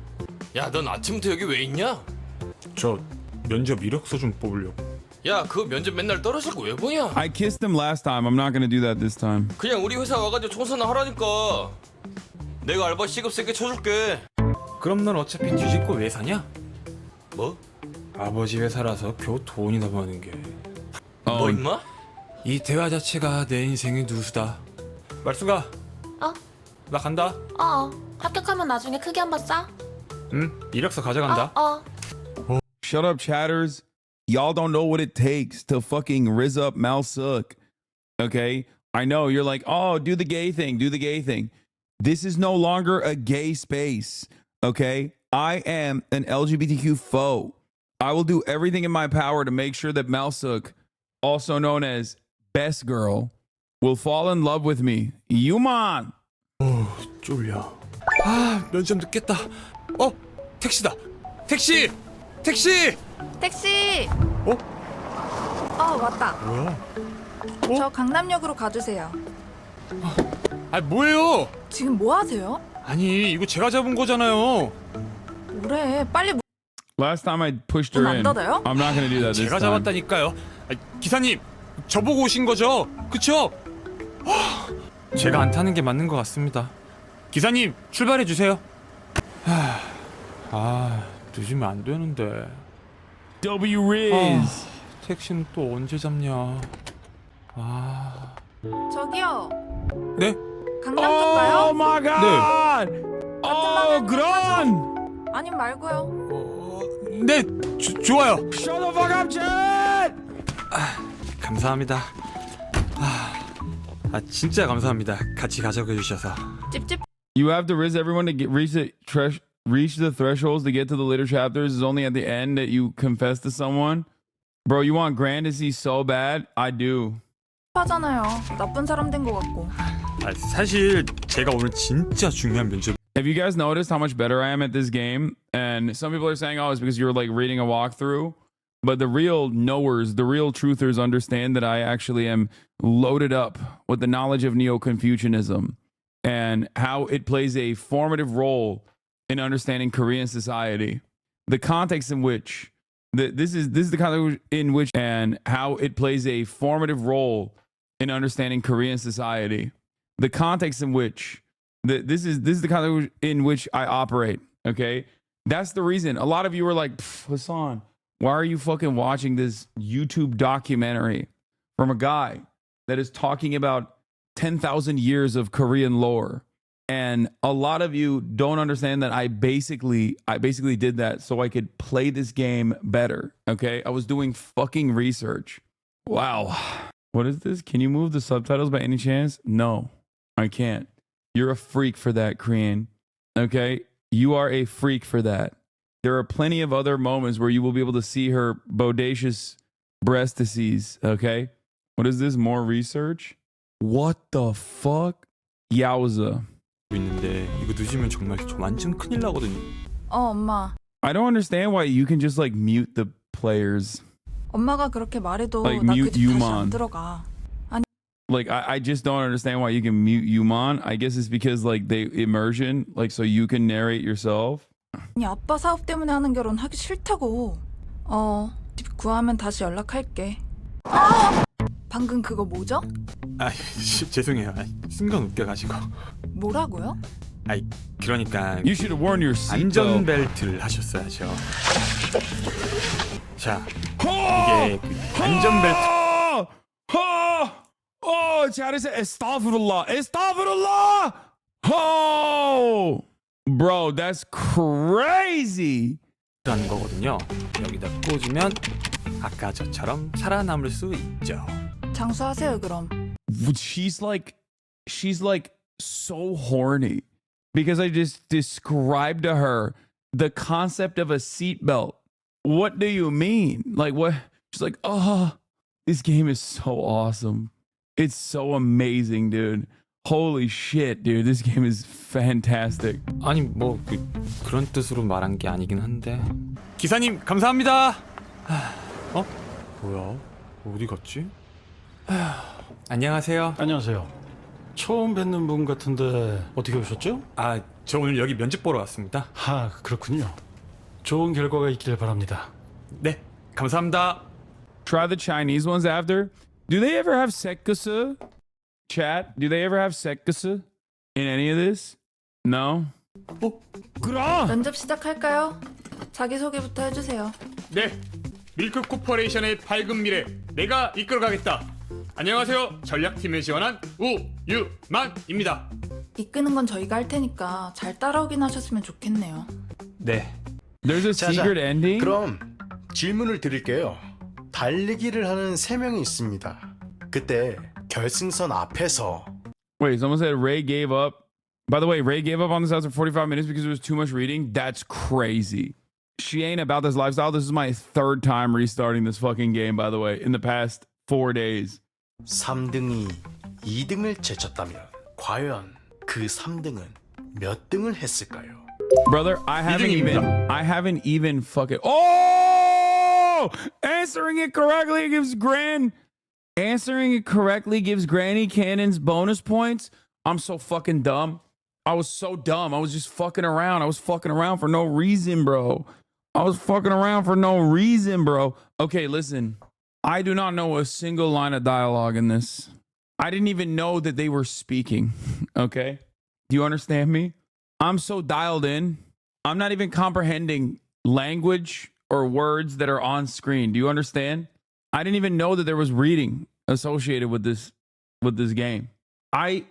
S12: 야 넌 아침부터 여기 왜 있냐?
S8: 저 면접 이력서 좀 뽑으려고.
S12: 야 그 면접 맨날 떨어지고 왜 보냐?
S3: I kissed him last time. I'm not gonna do that this time.
S12: 그냥 우리 회사 와가지고 청소나 하라니까. 내가 알바 시급 세게 쳐줄게.
S8: 그럼 넌 어차피 뒤집고 왜 사냐?
S12: 뭐?
S8: 아버지 회사라서 겨우 돈이나 버는 게.
S12: 뭐 임마?
S8: 이 대화 자체가 내 인생의 누수다. 말수가.
S21: 어?
S8: 나 간다.
S21: 합격하면 나중에 크게 한번 싸.
S8: 응, 이력서 가져간다.
S3: Shut up, chatters. Y'all don't know what it takes to fucking rizz up Malsuk. Okay? I know you're like, oh, do the gay thing, do the gay thing. This is no longer a gay space. Okay? I am an LGBTQ foe. I will do everything in my power to make sure that Malsuk, also known as Best Girl, will fall in love with me. Yuman!
S8: 쫄려. 아, 면접 늦겠다. 택시다. 택시! 택시!
S14: 택시! 왔다.
S8: 뭐야?
S14: 저 강남역으로 가주세요.
S8: 뭐예요?
S14: 지금 뭐 하세요?
S8: 아니, 이거 제가 잡은 거잖아요.
S14: 뭐래, 빨리
S3: Last time I pushed her in. I'm not gonna do that this
S8: 제가
S3: time.
S8: 잡았다니까요. 기사님, 저보고 오신 거죠? 그쵸? 제가 안 타는 게 맞는 것 같습니다. 기사님, 출발해 주세요. 늦으면 안 되는데.
S3: W Riz.
S8: 택시는 또 언제 잡냐?
S14: 저기요.
S8: 네?
S14: 강남 좀 가요?
S3: Oh my god! Oh, 그런!
S14: 아님 말고요.
S8: 네, 좋아요.
S3: Shut the fuck up, Chad!
S8: 감사합니다. 진짜 감사합니다. 같이 가자고 해주셔서.
S14: 찝찝.
S3: You have to risk everyone to reach the thresholds to get to the later chapters. It's only at the end that you confess to someone. Bro, you want Grand to see so bad? I do.
S14: 하잖아요. 나쁜 사람 된 것 같고.
S8: 사실 제가 오늘 진짜 중요한 면접.
S3: Have you guys noticed how much better I am at this game? And some people are saying, oh, it's because you're like reading a walkthrough. But the real knowers, the real truthers understand that I actually am loaded up with the knowledge of Neo-Confucianism and how it plays a formative role in understanding Korean society. The context in which this is the context in which and how it plays a formative role in understanding Korean society. The context in which this is the context in which I operate. Okay, that's the reason. A lot of you are like, Hassan, why are you fucking watching this YouTube documentary from a guy that is talking about 10,000 years of Korean lore? And a lot of you don't understand that I basically did that so I could play this game better. Okay, I was doing fucking research. Wow. What is this? Can you move the subtitles by any chance? No, I can't. You're a freak for that, Korean. Okay, you are a freak for that. There are plenty of other moments where you will be able to see her bodacious breastises, okay? What is this? More research? What the fuck? Yowza.
S8: 있는데 이거 늦으면 정말 완전 큰일 나거든요.
S14: 엄마.
S3: I don't understand why you can just like mute the players.
S14: 엄마가 그렇게 말해도
S3: Like
S14: 나
S3: mute
S14: 그 집 다시 안
S3: Yumon.
S14: 들어가. 아니.
S3: Like I just don't understand why you can mute Yumon. I guess it's because like they immersion, like so you can narrate yourself.
S14: 아니 아빠 사업 때문에 하는 결혼 하기 싫다고. 집 구하면 다시 연락할게. 방금 그거 뭐죠?
S8: 죄송해요. 순간 웃겨가지고.
S14: 뭐라고요?
S8: 그러니까
S3: You should have worn your seatbelt.
S8: 안전벨트를 하셨어야죠. 자, 이게 그 안전벨트.
S3: 잘했어. Astaghfirullah. Astaghfirullah. Oh, bro, that's crazy.
S8: 라는 거거든요. 여기다 꽂으면 아까 저처럼 살아남을 수 있죠.
S14: 장수하세요 그럼.
S3: She's like so horny because I just described to her the concept of a seatbelt. What do you mean? Like what? She's like, oh, this game is so awesome. It's so amazing, dude. Holy shit, dude. This game is fantastic.
S8: 아니 뭐 그런 뜻으로 말한 게 아니긴 한데. 기사님 감사합니다. 뭐야? 어디 갔지? 안녕하세요.
S20: 안녕하세요. 처음 뵙는 분 같은데 어떻게 오셨죠?
S8: 저 오늘 여기 면접 보러 왔습니다.
S20: 그렇군요. 좋은 결과가 있길 바랍니다.
S8: 네, 감사합니다.
S3: Try the Chinese ones after. Do they ever have sekkusu? Chat, do they ever have sekkusu in any of this? No? 그럼!
S14: 면접 시작할까요? 자기소개부터 해주세요.
S8: 네, 밀크 코퍼레이션의 밝은 미래 내가 이끌어가겠다. 안녕하세요. 전략팀에 지원한 우유만입니다.
S14: 이끄는 건 저희가 할 테니까 잘 따라오긴 하셨으면 좋겠네요.
S8: 네.
S3: There's a secret ending?
S2: 그럼 질문을 드릴게요. 달리기를 하는 3명이 있습니다. 그때 결승선 앞에서
S3: Wait, someone said Ray gave up. By the way, Ray gave up on this after 45 minutes because there was too much reading. That's crazy. She ain't about this lifestyle. This is my 3rd time restarting this fucking game, by the way, in the past 4 days.
S2: 3등이 2등을 제쳤다면 과연 그 3등은 몇 등을 했을까요?
S3: Brother, I haven't even fucking answering it correctly gives Granny Cannons bonus points. I'm so fucking dumb. I was so dumb. I was just fucking around. I was fucking around for no reason, bro. Okay, listen. I do not know a single line of dialogue in this. I didn't even know that they were speaking. Okay? Do you understand me? I'm so dialed in. I'm not even comprehending language or words that are on screen. Do you understand? I didn't even know that there was reading associated with this game. I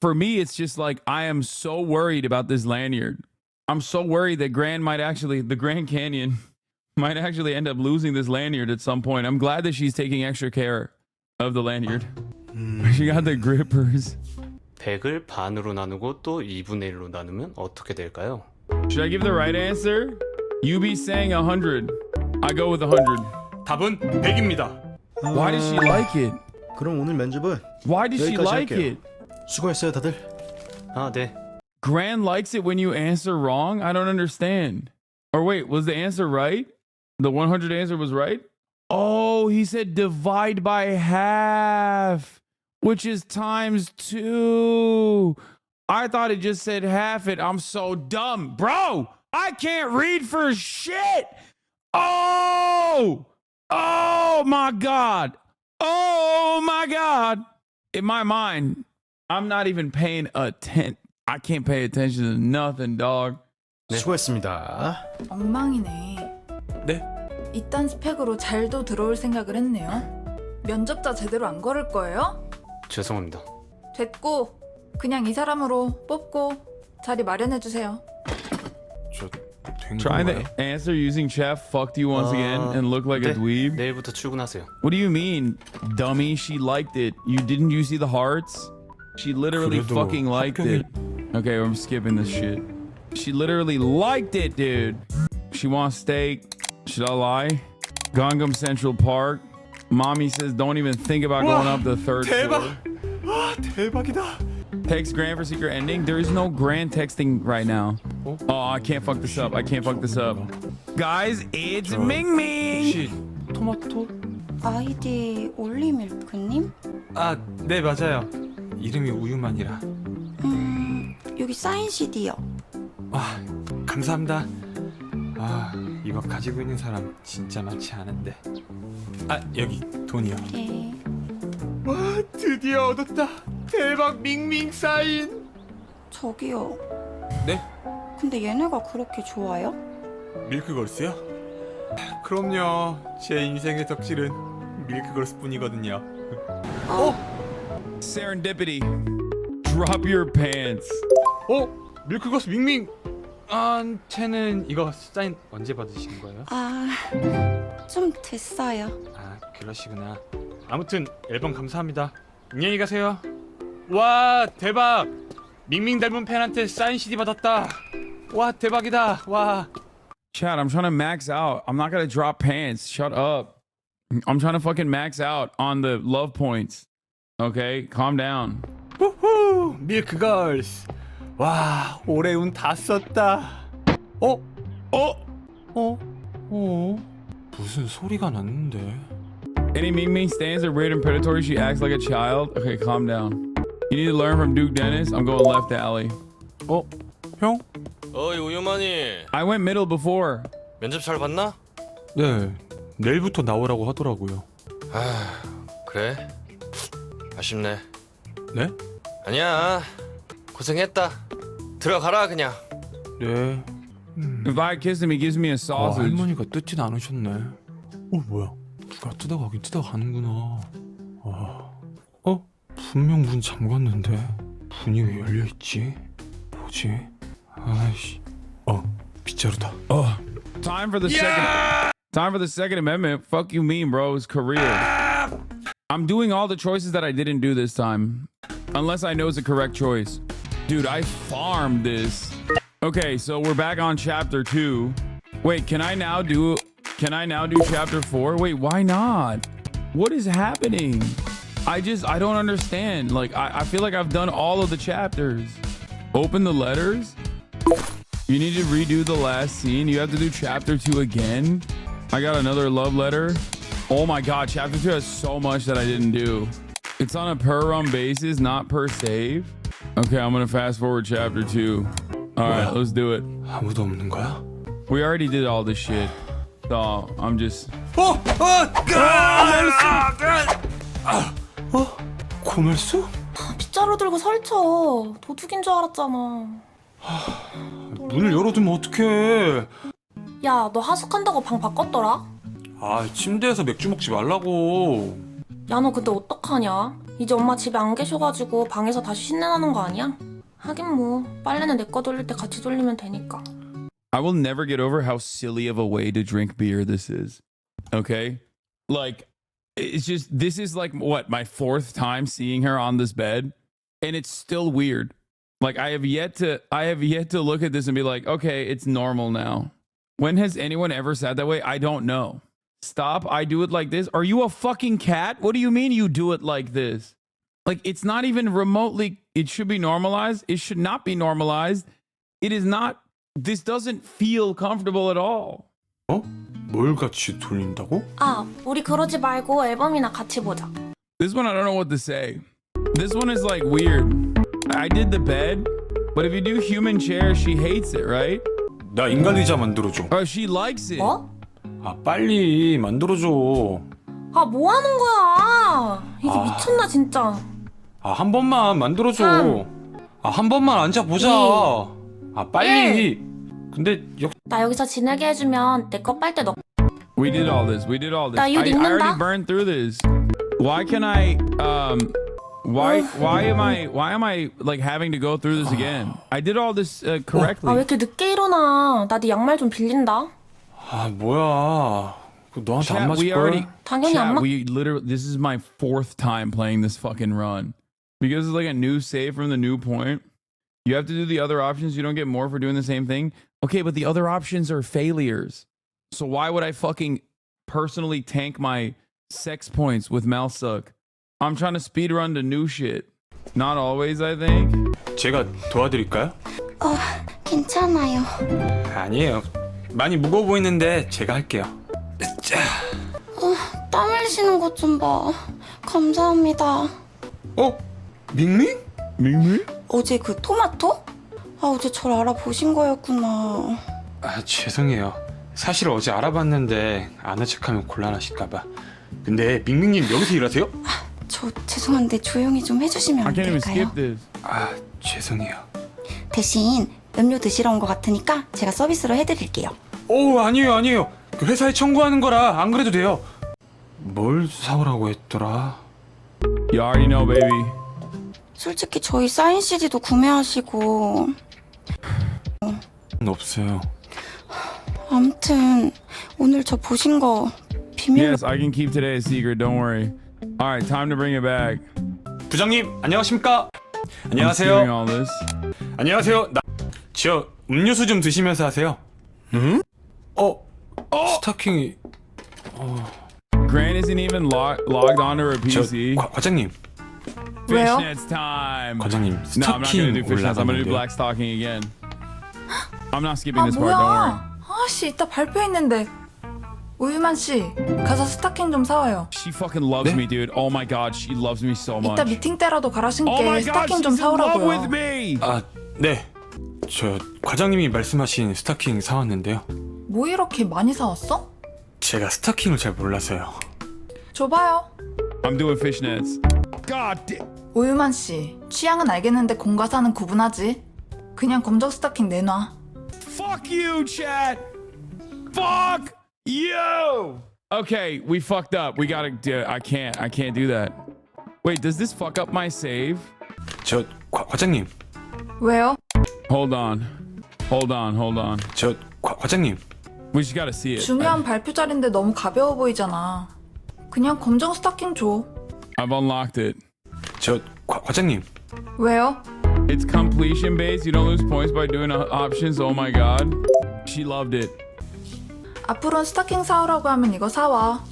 S3: for me, it's just like I am so worried about this lanyard. I'm so worried that the Grand Canyon might actually end up losing this lanyard at some point. I'm glad that she's taking extra care of the lanyard. She got the grippers.
S6: 100을 반으로 나누고 또 2분의 1로 나누면 어떻게 될까요?
S3: Should I give the right answer? You be saying 100. I go with 100.
S8: 답은 100입니다.
S3: Why does she like it?
S2: 그럼 오늘 면접은
S3: Why does she
S2: 여기까지
S3: like
S2: 할게요.
S3: it?
S2: 수고했어요, 다들.
S6: 아, 네.
S3: Gran likes it when you answer wrong? I don't understand. Or wait, was the answer right? The 100 answer was right? Oh, he said divide by half, which is times 2. I thought it just said half it. I'm so dumb. Bro, I can't read for shit. Oh my God. Oh my God. In my mind, I'm not even paying attention. I can't pay attention to nothing, dog.
S2: 수고했습니다.
S14: 엉망이네.
S8: 네?
S14: 이딴 스펙으로 잘도 들어올 생각을 했네요. 면접자 제대로 안 걸을 거예요?
S6: 죄송합니다.
S14: 됐고 그냥 이 사람으로 뽑고 자리 마련해 주세요.
S3: Trying to answer using chat fucked you once again and look like a dweeb?
S6: 내일부터 출근하세요.
S3: What do you mean, dummy? She liked it. Didn't you see the hearts? She literally
S8: 그래도
S3: fucking liked it. Okay, I'm skipping this shit. She literally liked it, dude. She wants steak. Should I lie? Gangnam Central Park. Mommy says don't even think about going up the third floor.
S8: 와, 대박이다.
S3: Text Grand for secret ending. There is no Grand texting right now. Oh, I can't fuck this up. I can't fuck this up. Guys, it's Ming Ming.
S8: 토마토?
S21: 아이디 올리밀크님?
S8: 아, 네, 맞아요. 이름이 우유만이라.
S21: 여기 사인 CD요.
S8: 와, 감사합니다. 아, 이거 가지고 있는 사람 진짜 많지 않은데. 아, 여기 돈이요.
S21: 네.
S8: 와, 드디어 얻었다. 대박 밍밍 사인.
S21: 저기요.
S8: 네?
S21: 근데 얘네가 그렇게 좋아요?
S8: 밀크걸스요? 그럼요. 제 인생의 덕질은 밀크걸스뿐이거든요.
S3: Serendipity. Drop your pants.
S8: 밀크걸스 밍밍. 한테는 이거 사인 언제 받으신 거예요?
S21: 아, 좀 됐어요.
S8: 아, 그러시구나. 아무튼 앨범 감사합니다. 안녕히 가세요. 와, 대박. 밍밍 닮은 팬한테 사인 CD 받았다. 와, 대박이다. 와.
S3: Chad, I'm trying to max out. I'm not gonna drop pants. Shut up. I'm trying to fucking max out on the love points. Okay, calm down.
S8: 후후, 밀크걸스. 와, 올해 운 다 썼다. 무슨 소리가 났는데?
S3: Any Ming Ming stands are weird and predatory. She acts like a child. Okay, calm down. You need to learn from Duke Dennis. I'm going left alley.
S8: 형?
S12: 어이 우유만이.
S3: I went middle before.
S12: 면접 잘 봤나?
S8: 네, 내일부터 나오라고 하더라고요.
S12: 아, 그래? 아쉽네.
S8: 네?
S12: 아니야. 고생했다. 들어가라 그냥.
S8: 네.
S3: If I kiss him, he gives me a sausage.
S8: 할머니가 뜯진 않으셨네. 뭐야? 누가 뜯어가긴 뜯어가는구나. 분명 문 잠갔는데 문이 왜 열려 있지? 뭐지? 아이씨. 빗자루다.
S3: Time for the Second Amendment. Fuck you mean, bro? It's career. I'm doing all the choices that I didn't do this time. Unless I know it's a correct choice. Dude, I farmed this. Okay, so we're back on chapter 2. Wait, can I now do chapter 4? Wait, why not? What is happening? I don't understand. Like, I feel like I've done all of the chapters. Open the letters. You need to redo the last scene. You have to do chapter 2 again. I got another love letter. Oh my God, chapter 2 has so much that I didn't do. It's on a per run basis, not per save. Okay, I'm gonna fast forward chapter 2. All right, let's do it.
S8: 아무도 없는 거야?
S3: We already did all this shit. So I'm just.
S8: 고멜수?
S21: 빗자루 들고 설쳐. 도둑인 줄 알았잖아.
S8: 문을 열어두면 어떡해?
S21: 야, 너 하숙한다고 방 바꿨더라?
S8: 아, 침대에서 맥주 먹지 말라고.
S21: 야, 너 근데 어떡하냐? 이제 엄마 집에 안 계셔가지고 방에서 다시 신내 나는 거 아니야? 하긴 뭐 빨래는 내 거 돌릴 때 같이 돌리면 되니까.
S3: I will never get over how silly of a way to drink beer this is. Okay? Like, it's just, this is like, what, my 4th time seeing her on this bed? And it's still weird. Like, I have yet to look at this and be like, okay, it's normal now. When has anyone ever said that way? I don't know. Stop, I do it like this. Are you a fucking cat? What do you mean you do it like this? Like, it's not even remotely, it should be normalized. It should not be normalized. It is not, this doesn't feel comfortable at all.
S6: 뭘 같이 돌린다고?
S21: 아, 우리 그러지 말고 앨범이나 같이 보자.
S3: This one, I don't know what to say. This one is like weird. I did the bed, but if you do human chair, she hates it, right?
S6: 나 인간 의자 만들어줘.
S3: Oh, she likes it.
S21: 뭐?
S6: 아, 빨리 만들어줘.
S21: 아, 뭐 하는 거야? 이게 미쳤나 진짜.
S6: 아, 한 번만 만들어줘. 아, 한 번만 앉아보자. 아, 빨리. 근데
S21: 나 여기서 지내게 해주면 내 거 빨대 넣.
S3: We did all this. We did all this.
S21: 나 이거
S3: I
S21: 읽는다.
S3: already burned through this. Why can I why am I like having to go through this again? I did all this correctly.
S21: 아, 왜 이렇게 늦게 일어나? 나 네 양말 좀 빌린다.
S6: 아, 뭐야. 너한테 안
S3: Chat,
S6: 맞을
S3: we
S6: 걸?
S3: already
S21: 당연히 안
S3: chat,
S21: 맞.
S3: we literally this is my 4th time playing this fucking run. Because it's like a new save from the new point. You have to do the other options. You don't get more for doing the same thing. Okay, but the other options are failures. So why would I fucking personally tank my sex points with Malsuck? I'm trying to speedrun to new shit. Not always, I think.
S6: 제가 도와드릴까요?
S21: 괜찮아요.
S6: 아니에요. 많이 무거워 보이는데 제가 할게요.
S21: 땀 흘리시는 것 좀 봐. 감사합니다.
S6: 밍밍?
S3: 밍밍?
S21: 어제 그 토마토? 아, 어제 절 알아보신 거였구나.
S6: 아, 죄송해요. 사실 어제 알아봤는데 아는 척하면 곤란하실까봐. 근데 밍밍님 여기서 일하세요?
S21: 저 죄송한데 조용히 좀 해주시면
S3: I
S21: 안
S3: can't even
S21: 될까요?
S3: skip this.
S6: 아, 죄송해요.
S21: 대신 음료 드시러 온 것 같으니까 제가 서비스로 해드릴게요.
S6: 오, 아니에요. 그 회사에 청구하는 거라 안 그래도 돼요. 뭘 사오라고 했더라?
S3: You already know, baby.
S21: 솔직히 저희 사인 CD도 구매하시고.
S6: 없어요.
S21: 아무튼 오늘 저 보신 거 비밀로.
S3: Yes, I can keep today a secret. Don't worry. All right, time to bring it back.
S6: 부장님, 안녕하십니까?
S3: I'm
S6: 안녕하세요.
S3: doing all this.
S6: 안녕하세요. 저 음료수 좀 드시면서 하세요. 응? 스타킹이.
S3: Grant isn't even logged onto her PC.
S6: 과장님.
S14: 왜요?
S3: Fishnets time.
S6: 과장님,
S3: No, I'm not gonna do fishnets. I'm gonna do black stocking again. I'm not skipping this part. Don't worry.
S14: 뭐야? 아씨, 이따 발표했는데. 우유만 씨, 가서 스타킹 좀 사와요.
S3: She fucking loves me, dude. Oh my god, she loves me so much.
S14: 이따 미팅 때라도 갈아 신게
S3: Oh my god,
S14: 스타킹 좀
S3: she's in love
S14: 사오라고요.
S3: with me.
S6: 아, 네. 저 과장님이 말씀하신 스타킹 사왔는데요.
S14: 뭐 이렇게 많이 사왔어?
S6: 제가 스타킹을 잘 몰라서요.
S14: 줘봐요.
S3: I'm doing fishnets. God damn.
S14: 우유만 씨, 취향은 알겠는데 공과사는 구분하지. 그냥 검정 스타킹 내놔.
S3: Fuck you, chat. Fuck you. Okay, we fucked up. We gotta do. I can't do that. Wait, does this fuck up my save?
S6: 저 과장님.
S14: 왜요?
S3: Hold on.
S6: 저 과장님.
S3: We just gotta see it.
S14: 중요한 발표 자리인데 너무 가벼워 보이잖아. 그냥 검정 스타킹 줘.
S3: I've unlocked it.
S6: 저 과장님.
S14: 왜요?
S3: It's completion based. You don't lose points by doing options. Oh my god. She loved it.
S14: 앞으로는 스타킹 사오라고 하면 이거 사와.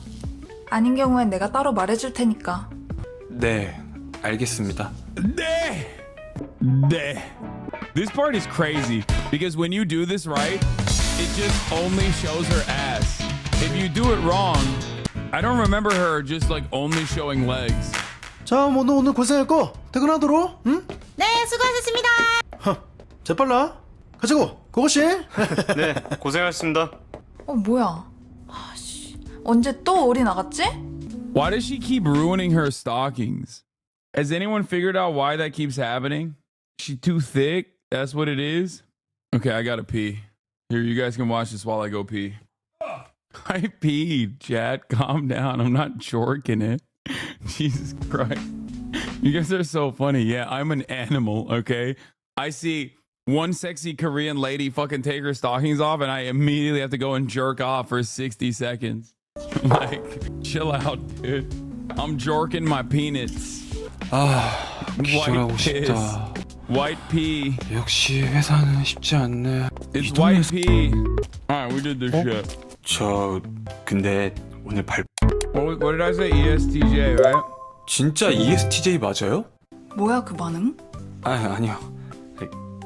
S14: 아닌 경우엔 내가 따로 말해줄 테니까.
S6: 네, 알겠습니다.
S3: 네. This part is crazy because when you do this right, it just only shows her ass. If you do it wrong, I don't remember her just like only showing legs.
S2: 자, 오늘 고생했고 퇴근하도록. 응?
S21: 네, 수고하셨습니다.
S2: 재빨라. 가지고 고고씨.
S6: 네, 고생하셨습니다.
S14: 뭐야? 아씨, 언제 또 오리 나갔지?
S3: Why does she keep ruining her stockings? Has anyone figured out why that keeps happening? She too thick? That's what it is? Okay, I gotta pee. Here, you guys can watch this while I go pee. I peed, chat. Calm down. I'm not jorking it. Jesus Christ. You guys are so funny. Yeah, I'm an animal, okay? I see one sexy Korean lady fucking take her stockings off and I immediately have to go and jerk off for 60 seconds. Like, chill out, dude. I'm jerking my peanuts.
S6: 기절하고 싶다.
S3: White pea.
S6: 역시 회사는 쉽지 않네.
S3: It's white pea. Alright, we did this shit.
S6: 저 근데 오늘
S3: What did I say? ESTJ, right?
S6: 진짜 ESTJ 맞아요?
S14: 뭐야 그 반응?
S6: 아니요.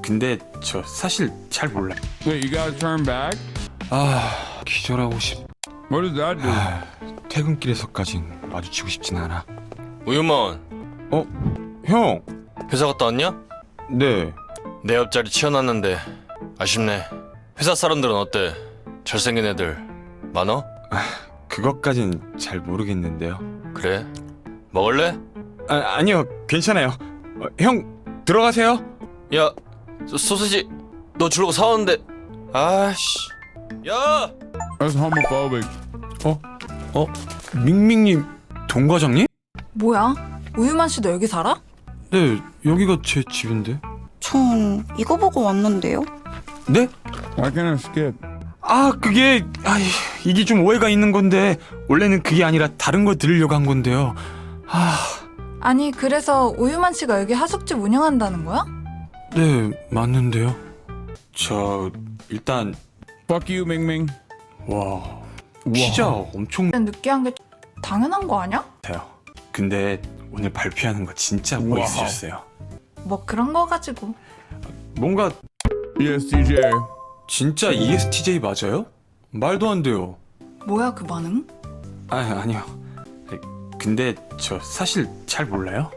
S6: 근데 저 사실 잘 몰라.
S3: Wait, you gotta turn back?
S6: 기절하고 싶.
S3: What does that do?
S6: 퇴근길에서까진 마주치고 싶진 않아.
S12: 우유먼.
S6: 형.
S12: 회사 갔다 왔냐?
S6: 네.
S12: 내 옆자리 치워놨는데 아쉽네. 회사 사람들은 어때? 잘생긴 애들 많어?
S6: 그것까진 잘 모르겠는데요.
S12: 그래? 먹을래?
S6: 아니요, 괜찮아요. 형 들어가세요.
S12: 야, 소시지 너 주려고 사왔는데. 아씨. 야!
S3: That's homophobic.
S6: 밍밍님 동과장님?
S14: 뭐야? 우유만 씨도 여기 살아?
S6: 네, 여기가 제 집인데.
S13: 전 이거 보고 왔는데요.
S6: 네?
S3: Why can't I skip?
S6: 그게 이게 좀 오해가 있는 건데 원래는 그게 아니라 다른 거 들으려고 한 건데요.
S14: 아니 그래서 우유만 씨가 여기 하숙집 운영한다는 거야?
S6: 네, 맞는데요. 저 일단
S3: Fuck you, 밍밍.
S6: 와, 피자 엄청
S14: 느끼한 게 당연한 거 아니야?
S6: 돼요. 근데 오늘 발표하는 거 진짜 멋있으셨어요.
S14: 뭐 그런 거 가지고
S6: 뭔가
S3: ESTJ.
S6: 진짜 ESTJ 맞아요? 말도 안 돼요.
S14: 뭐야 그 반응?
S6: 아니요. 근데 저 사실 잘 몰라요.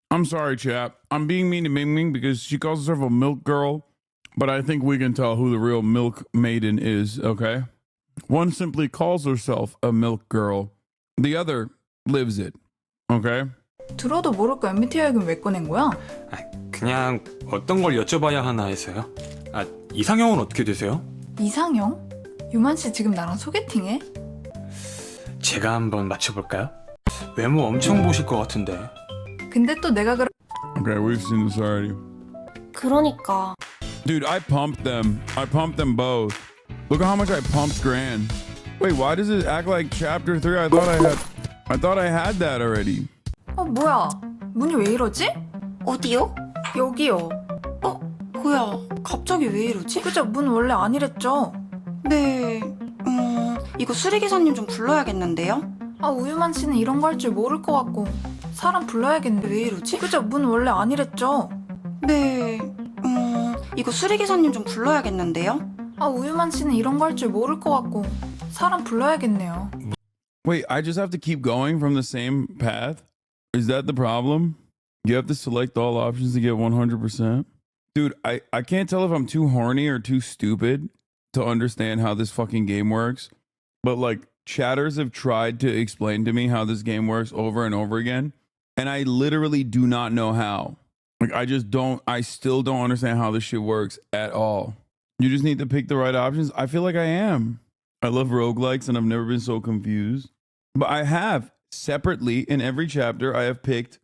S3: I'm sorry, chap. I'm being mean to Ming Ming because she calls herself a milk girl, but I think we can tell who the real milk maiden is, okay? One simply calls herself a milk girl. The other lives it, okay?
S14: 들어도 모를 거 MBTI 얘기는 왜 꺼낸 거야?
S6: 그냥 어떤 걸 여쭤봐야 하나 해서요. 이상형은 어떻게 되세요?
S14: 이상형? 유만 씨 지금 나랑 소개팅해?
S6: 제가 한번 맞춰볼까요? 외모 엄청 보실 것 같은데.
S14: 근데 또 내가
S3: Okay, we've seen this already.
S21: 그러니까.
S3: Dude, I pumped them. I pumped them both. Look at how much I pumped Gran. Wait, why does it act like chapter 3? I thought I had that already.
S14: 뭐야? 문이 왜 이러지?
S13: 어디요?
S14: 여기요.
S13: 뭐야? 갑자기 왜 이러지?
S14: 그죠? 문 원래 안 이랬죠?
S13: 네. 이거 수리기사님 좀 불러야겠는데요?
S14: 우유만 씨는 이런 거 할 줄 모를 것 같고 사람 불러야겠는데 왜 이러지? 그죠? 문 원래 안 이랬죠?
S13: 네. 이거 수리기사님 좀 불러야겠는데요?
S14: 우유만 씨는 이런 거 할 줄 모를 것 같고 사람 불러야겠네요.
S3: Wait, I just have to keep going from the same path? Is that the problem? You have to select all options to get 100%? Dude, I can't tell if I'm too horny or too stupid to understand how this fucking game works. But like, chatters have tried to explain to me how this game works over and over again. And I literally do not know how. Like, I still don't understand how this shit works at all. You just need to pick the right options. I feel like I am. I love roguelikes and I've never been so confused. But I have, separately, in every chapter, I have picked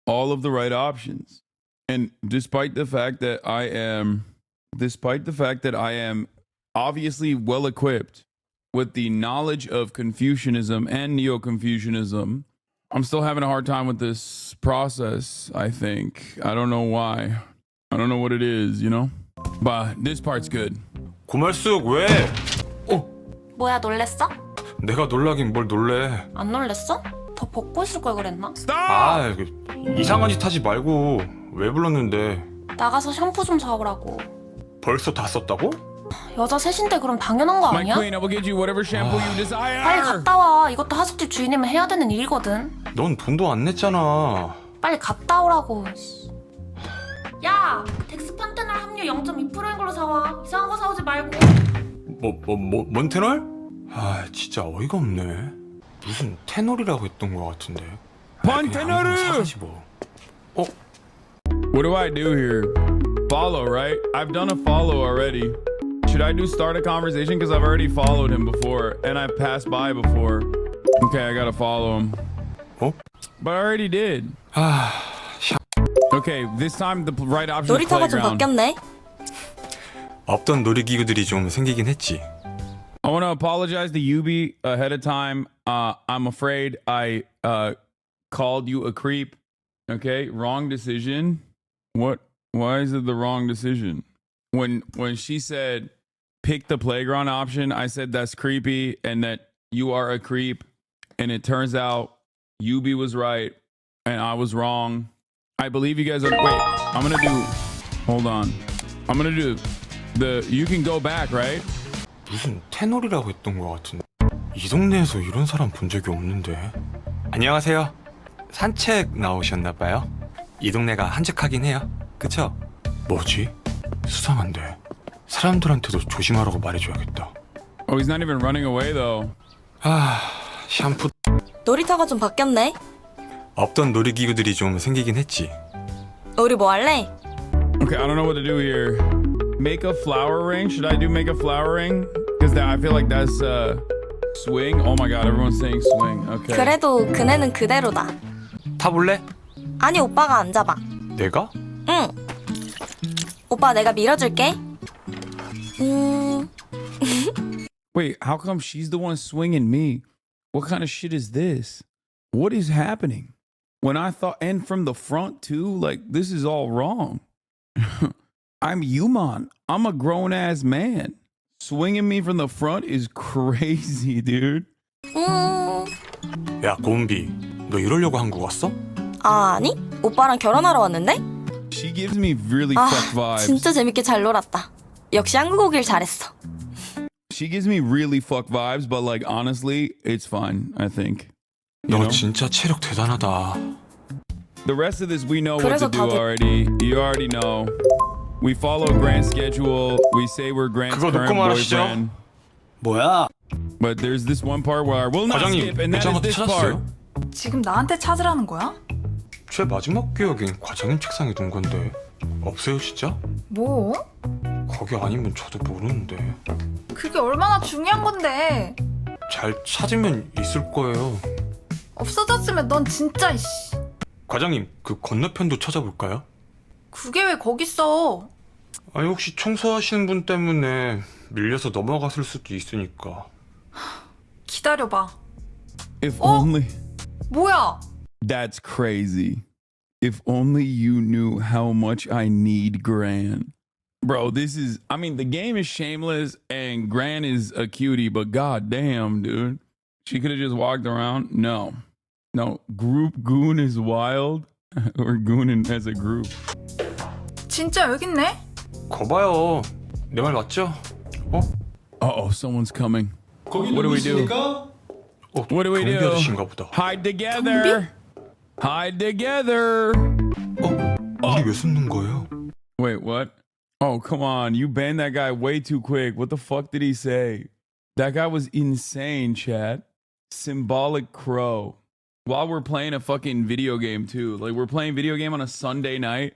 S3: all of the right options. And despite the fact that I am obviously well equipped with the knowledge of Confucianism and Neo-Confucianism, I'm still having a hard time with this process, I think. I don't know why. I don't know what it is, you know? But this part's good.
S6: 고말숙 왜?
S21: 뭐야 놀랬어?
S6: 내가 놀라긴 뭘 놀래.
S21: 안 놀랬어? 더 벗고 있을 걸 그랬나?
S6: 이상한 짓 하지 말고 왜 불렀는데.
S21: 나가서 샴푸 좀 사오라고.
S6: 벌써 다 썼다고?
S21: 여자 셋인데 그럼 당연한 거 아니야?
S3: My queen, I will get you whatever shampoo you desire.
S21: 빨리 갔다 와. 이것도 하숙집 주인이면 해야 되는 일이거든.
S6: 넌 돈도 안 냈잖아.
S21: 빨리 갔다 오라고. 야, 덱스판테놀 함유 0.2%인 걸로 사와. 이상한 거 사오지 말고.
S6: 몬테놀? 진짜 어이가 없네. 무슨 테놀이라고 했던 것 같은데.
S3: 몬테놀!
S6: 사가지 뭐.
S3: What do I do here? Follow, right? I've done a follow already. Should I do start a conversation? Because I've already followed him before, and I've passed by before. Okay, I gotta follow him. But I already did. Okay, this time the right option is
S21: 놀이터가 좀
S3: playground.
S21: 바뀌었네.
S6: 없던 놀이기구들이 좀 생기긴 했지.
S3: I want to apologize to Yubi ahead of time. I'm afraid I called you a creep. Okay, wrong decision. What? Why is it the wrong decision? When she said pick the playground option, I said that's creepy and that you are a creep. And it turns out Yubi was right and I was wrong. I believe you guys are. Wait, I'm gonna do. Hold on. I'm gonna do the. You can go back, right?
S6: 무슨 테놀이라고 했던 것 같은데. 이 동네에서 이런 사람 본 적이 없는데. 안녕하세요. 산책 나오셨나봐요. 이 동네가 한적하긴 해요. 그쵸? 뭐지? 수상한데. 사람들한테도 조심하라고 말해줘야겠다.
S3: Oh, he's not even running away though.
S6: 아, 샴푸.
S21: 놀이터가 좀 바뀌었네.
S6: 없던 놀이기구들이 좀 생기긴 했지.
S21: 우리 뭐 할래?
S3: Okay, I don't know what to do here. Make a flower ring? Should I do make a flower ring? Because I feel like that's swing. Oh my god, everyone's saying swing. Okay.
S21: 그래도 그네는 그대로다.
S6: 타볼래?
S21: 아니 오빠가 앉아봐.
S6: 내가?
S21: 응. 오빠 내가 밀어줄게.
S3: Wait, how come she's the one swinging me? What kind of shit is this? What is happening? When I thought, and from the front too, like this is all wrong. I'm Yuman. I'm a grown ass man. Swinging me from the front is crazy, dude.
S6: 야, 고은비, 너 이러려고 한국 왔어?
S21: 아니, 오빠랑 결혼하러 왔는데?
S3: She gives me really fucked vibes.
S21: 진짜 재밌게 잘 놀았다. 역시 한국 오길 잘했어.
S3: She gives me really fucked vibes, but like honestly, it's fine, I think. You
S6: 너
S3: know?
S6: 진짜 체력 대단하다.
S3: The rest of this we know what to do already. You already know. We follow Grant's schedule. We say we're Grant's current boyfriend.
S2: 뭐야?
S3: But there's this one part where I will not
S6: 과장님,
S3: skip, and that is this part.
S14: 지금 나한테 찾으라는 거야?
S6: 제 마지막 기억엔 과장님 책상에 둔 건데 없어요 진짜?
S14: 뭐?
S6: 거기 아니면 저도 모르는데.
S14: 그게 얼마나 중요한 건데.
S6: 잘 찾으면 있을 거예요.
S14: 없어졌으면 넌 진짜 이씨.
S6: 과장님, 그 건너편도 찾아볼까요?
S14: 그게 왜 거기 있어?
S6: 아니 혹시 청소하시는 분 때문에 밀려서 넘어갔을 수도 있으니까.
S14: 기다려봐.
S3: If only.
S14: 뭐야?
S3: That's crazy. If only you knew how much I need Gran. Bro, this is, I mean, the game is shameless and Gran is a cutie, but goddamn, dude. She could have just walked around. No. Group goon is wild. We're gooning as a group.
S14: 진짜 여기 있네?
S6: 거봐요. 내 말 맞죠?
S3: Uh-oh, someone's coming.
S2: 거기
S3: What do we do? What do we do?
S6: 경비 아저씨인가 보다.
S3: Hide together. Hide together.
S6: 우리 왜 숨는 거예요?
S3: Wait, what? Oh, come on. You banned that guy way too quick. What the fuck did he say? That guy was insane, chat. Symbolic crow. While we're playing a fucking video game, too. Like, we're playing video game on a Sunday night,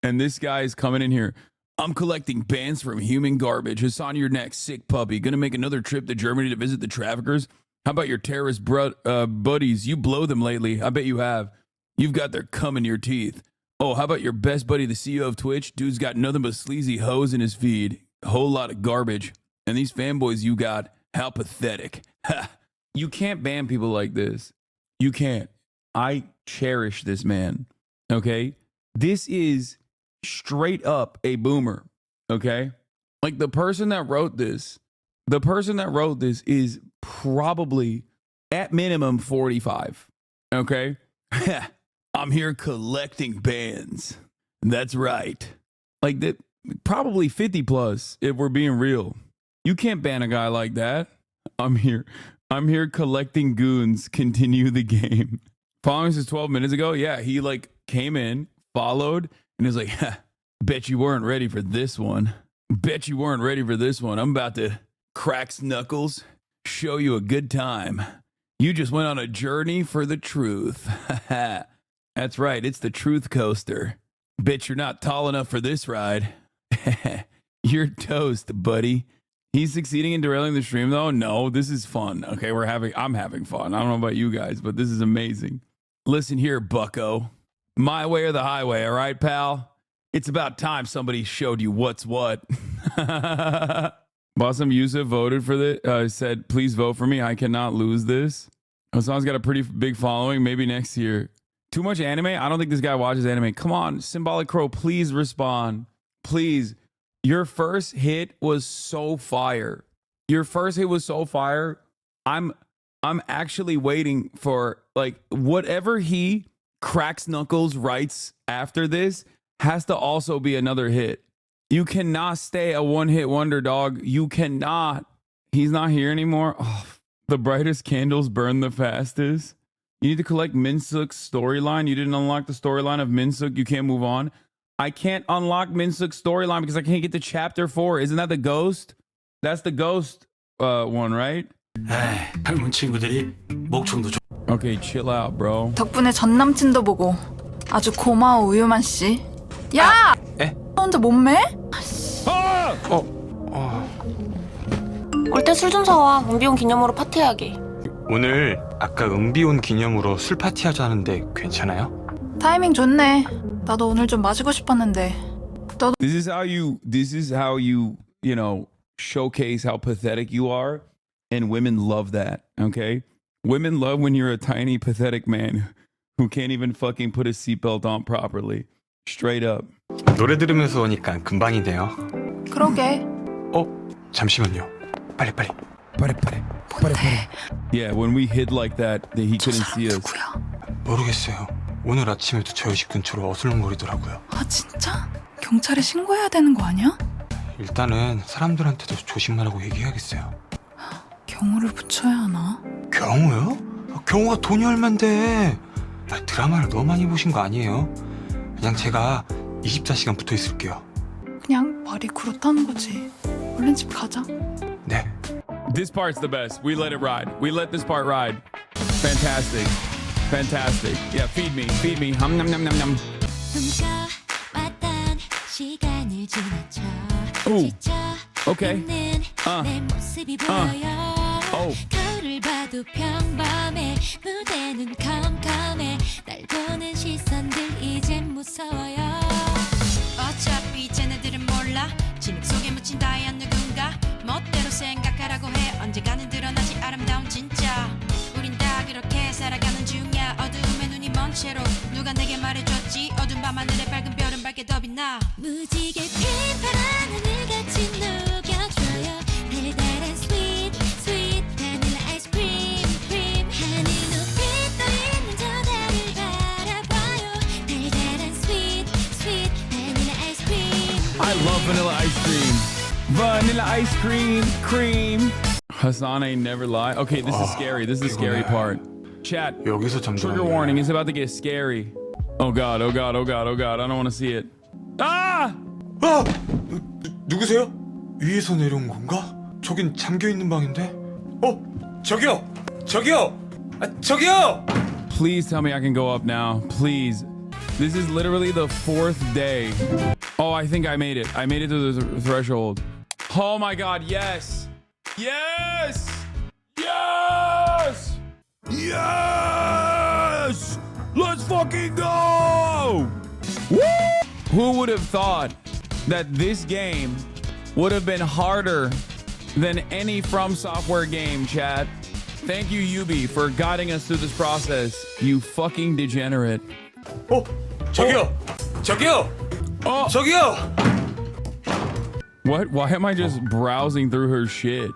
S3: and this guy's coming in here. I'm collecting bans from human garbage. Hassan, you're next. Sick puppy. Gonna make another trip to Germany to visit the traffickers? How about your terrorist buddies? You blow them lately. I bet you have. You've got their cum in your teeth. Oh, how about your best buddy, the CEO of Twitch? Dude's got nothing but sleazy hoes in his feed. A whole lot of garbage. And these fanboys you got, how pathetic. Ha! You can't ban people like this. You can't. I cherish this man. Okay? This is straight up a boomer. Okay? Like the person that wrote this is probably at minimum 45. Okay? I'm here collecting bans. That's right. Like that, probably 50 plus if we're being real. You can't ban a guy like that. I'm here collecting goons. Continue the game. Following this 12 minutes ago, yeah, he like came in, followed, and is like, bet you weren't ready for this one. Bet you weren't ready for this one. I'm about to crack knuckles, show you a good time. You just went on a journey for the truth. That's right, it's the truth coaster. Bet you're not tall enough for this ride. You're toast, buddy. He's succeeding in derailing the stream, though? No, this is fun. Okay, I'm having fun. I don't know about you guys, but this is amazing. Listen here, bucko. My way or the highway, all right, pal? It's about time somebody showed you what's what. Bassem Youssef voted for this, said, please vote for me. I cannot lose this. Hassan's got a pretty big following. Maybe next year. Too much anime? I don't think this guy watches anime. Come on, Symbolic Crow, please respond. Please. Your first hit was so fire. Your first hit was so fire. I'm actually waiting for, like, whatever he Cracks Knuckles writes after this has to also be another hit. You cannot stay a one-hit wonder, dog. You cannot. He's not here anymore. Oh, the brightest candles burn the fastest. You need to collect Minsuk's storyline. You didn't unlock the storyline of Minsuk. You can't move on. I can't unlock Minsuk's storyline because I can't get to chapter 4. Isn't that the ghost? That's the ghost one, right?
S2: 젊은 친구들이 목청도 좀.
S3: Okay, chill out, bro.
S14: 덕분에 전 남친도 보고 아주 고마워 우유만 씨. 야!
S6: 에?
S14: 혼자 몸매?
S21: 올 때 술 좀 사와. 은비온 기념으로 파티하게.
S6: 오늘 아까 은비온 기념으로 술 파티 하자는데 괜찮아요?
S14: 타이밍 좋네. 나도 오늘 좀 마시고 싶었는데. 너도
S3: This is how you, you know, showcase how pathetic you are, and women love that, okay? Women love when you're a tiny pathetic man who can't even fucking put his seatbelt on properly. Straight up.
S6: 노래 들으면서 오니까 금방이네요.
S14: 그러게.
S6: 잠시만요. 빨리.
S3: Yeah, when we hid like that, he couldn't see us.
S6: 모르겠어요. 오늘 아침에도 저희 집 근처로 어슬렁거리더라고요.
S14: 아 진짜? 경찰에 신고해야 되는 거 아니야?
S6: 일단은 사람들한테도 조심하라고 얘기해야겠어요.
S14: 경호를 붙여야 하나?
S6: 경호요? 경호가 돈이 얼만데? 드라마를 너무 많이 보신 거 아니에요? 그냥 제가 24시간 붙어 있을게요.
S14: 그냥 말이 그렇다는 거지. 얼른 집 가자.
S6: 네.
S3: This part's the best. We let it ride. We let this part ride. Fantastic. Yeah, feed me. Hum nom nom nom nom. Ooh. Okay. Oh.
S15: 거울을 봐도 평범해. 무대는 컴컴해. 날 보는 시선들 이젠 무서워요. 어차피 쟤네들은 몰라. 진흙 속에 묻힌 다이아 누군가. 멋대로 생각하라고 해. 언젠가는 드러나지 아름다운 진짜. 우린 다 그렇게 살아가는 중이야. 어두움에 눈이 먼 채로 누가 내게 말해줬지. 어두운 밤하늘에 밝은 별은 밝게 더 빛나. 무지개 핀 파란 하늘같이 녹여줘요. 달달한 sweet sweet 바닐라 아이스크림 크림. 하늘 높이 떠있는 저 달을 바라봐요. 달달한 sweet sweet 바닐라 아이스크림.
S3: I love vanilla ice cream. Vanilla ice cream. Hassan ain't never lie. Okay, this is scary. This is the scary part. Chat. Trigger warning. It's about to get scary. Oh god. I don't want to see it. Ah!
S6: 누구세요? 위에서 내려온 건가? 저긴 잠겨있는 방인데? 저기요!
S3: Please tell me I can go up now. Please. This is literally the 4th day. Oh, I think I made it. I made it to the threshold. Oh my god, yes! Yes! Let's fucking go! Woo! Who would have thought that this game would have been harder than any From Software game, chat? Thank you, Yubi, for guiding us through this process. You fucking degenerate.
S6: 저기요!
S3: What? Why am I just browsing through her shit?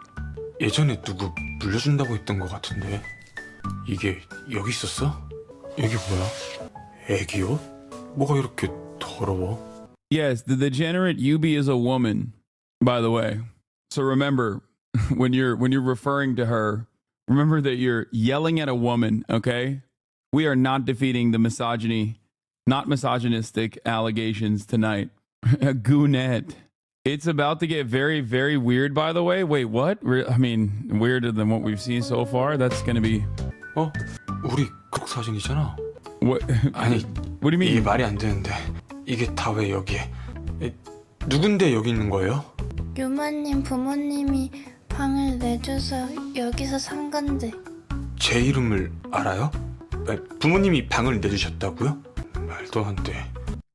S6: 예전에 누구 물려준다고 했던 것 같은데 이게 여기 있었어? 여기 뭐야? 애기 옷? 뭐가 이렇게 더러워?
S3: Yes, the degenerate Yubi is a woman, by the way. So remember, when you're referring to her, remember that you're yelling at a woman, okay? We are not defeating the not misogynistic allegations tonight. Goonette. It's about to get very, very weird, by the way. Wait, what? I mean, weirder than what we've seen so far? That's gonna be...
S6: 우리 그 사진이잖아.
S3: What?
S6: 아니,
S3: what do you mean?
S6: 이게 말이 안 되는데 이게 다 왜 여기에? 누군데 여기 있는 거예요?
S15: 유마님 부모님이 방을 내줘서 여기서 산 건데.
S6: 제 이름을 알아요? 부모님이 방을 내주셨다고요? 말도 안 돼.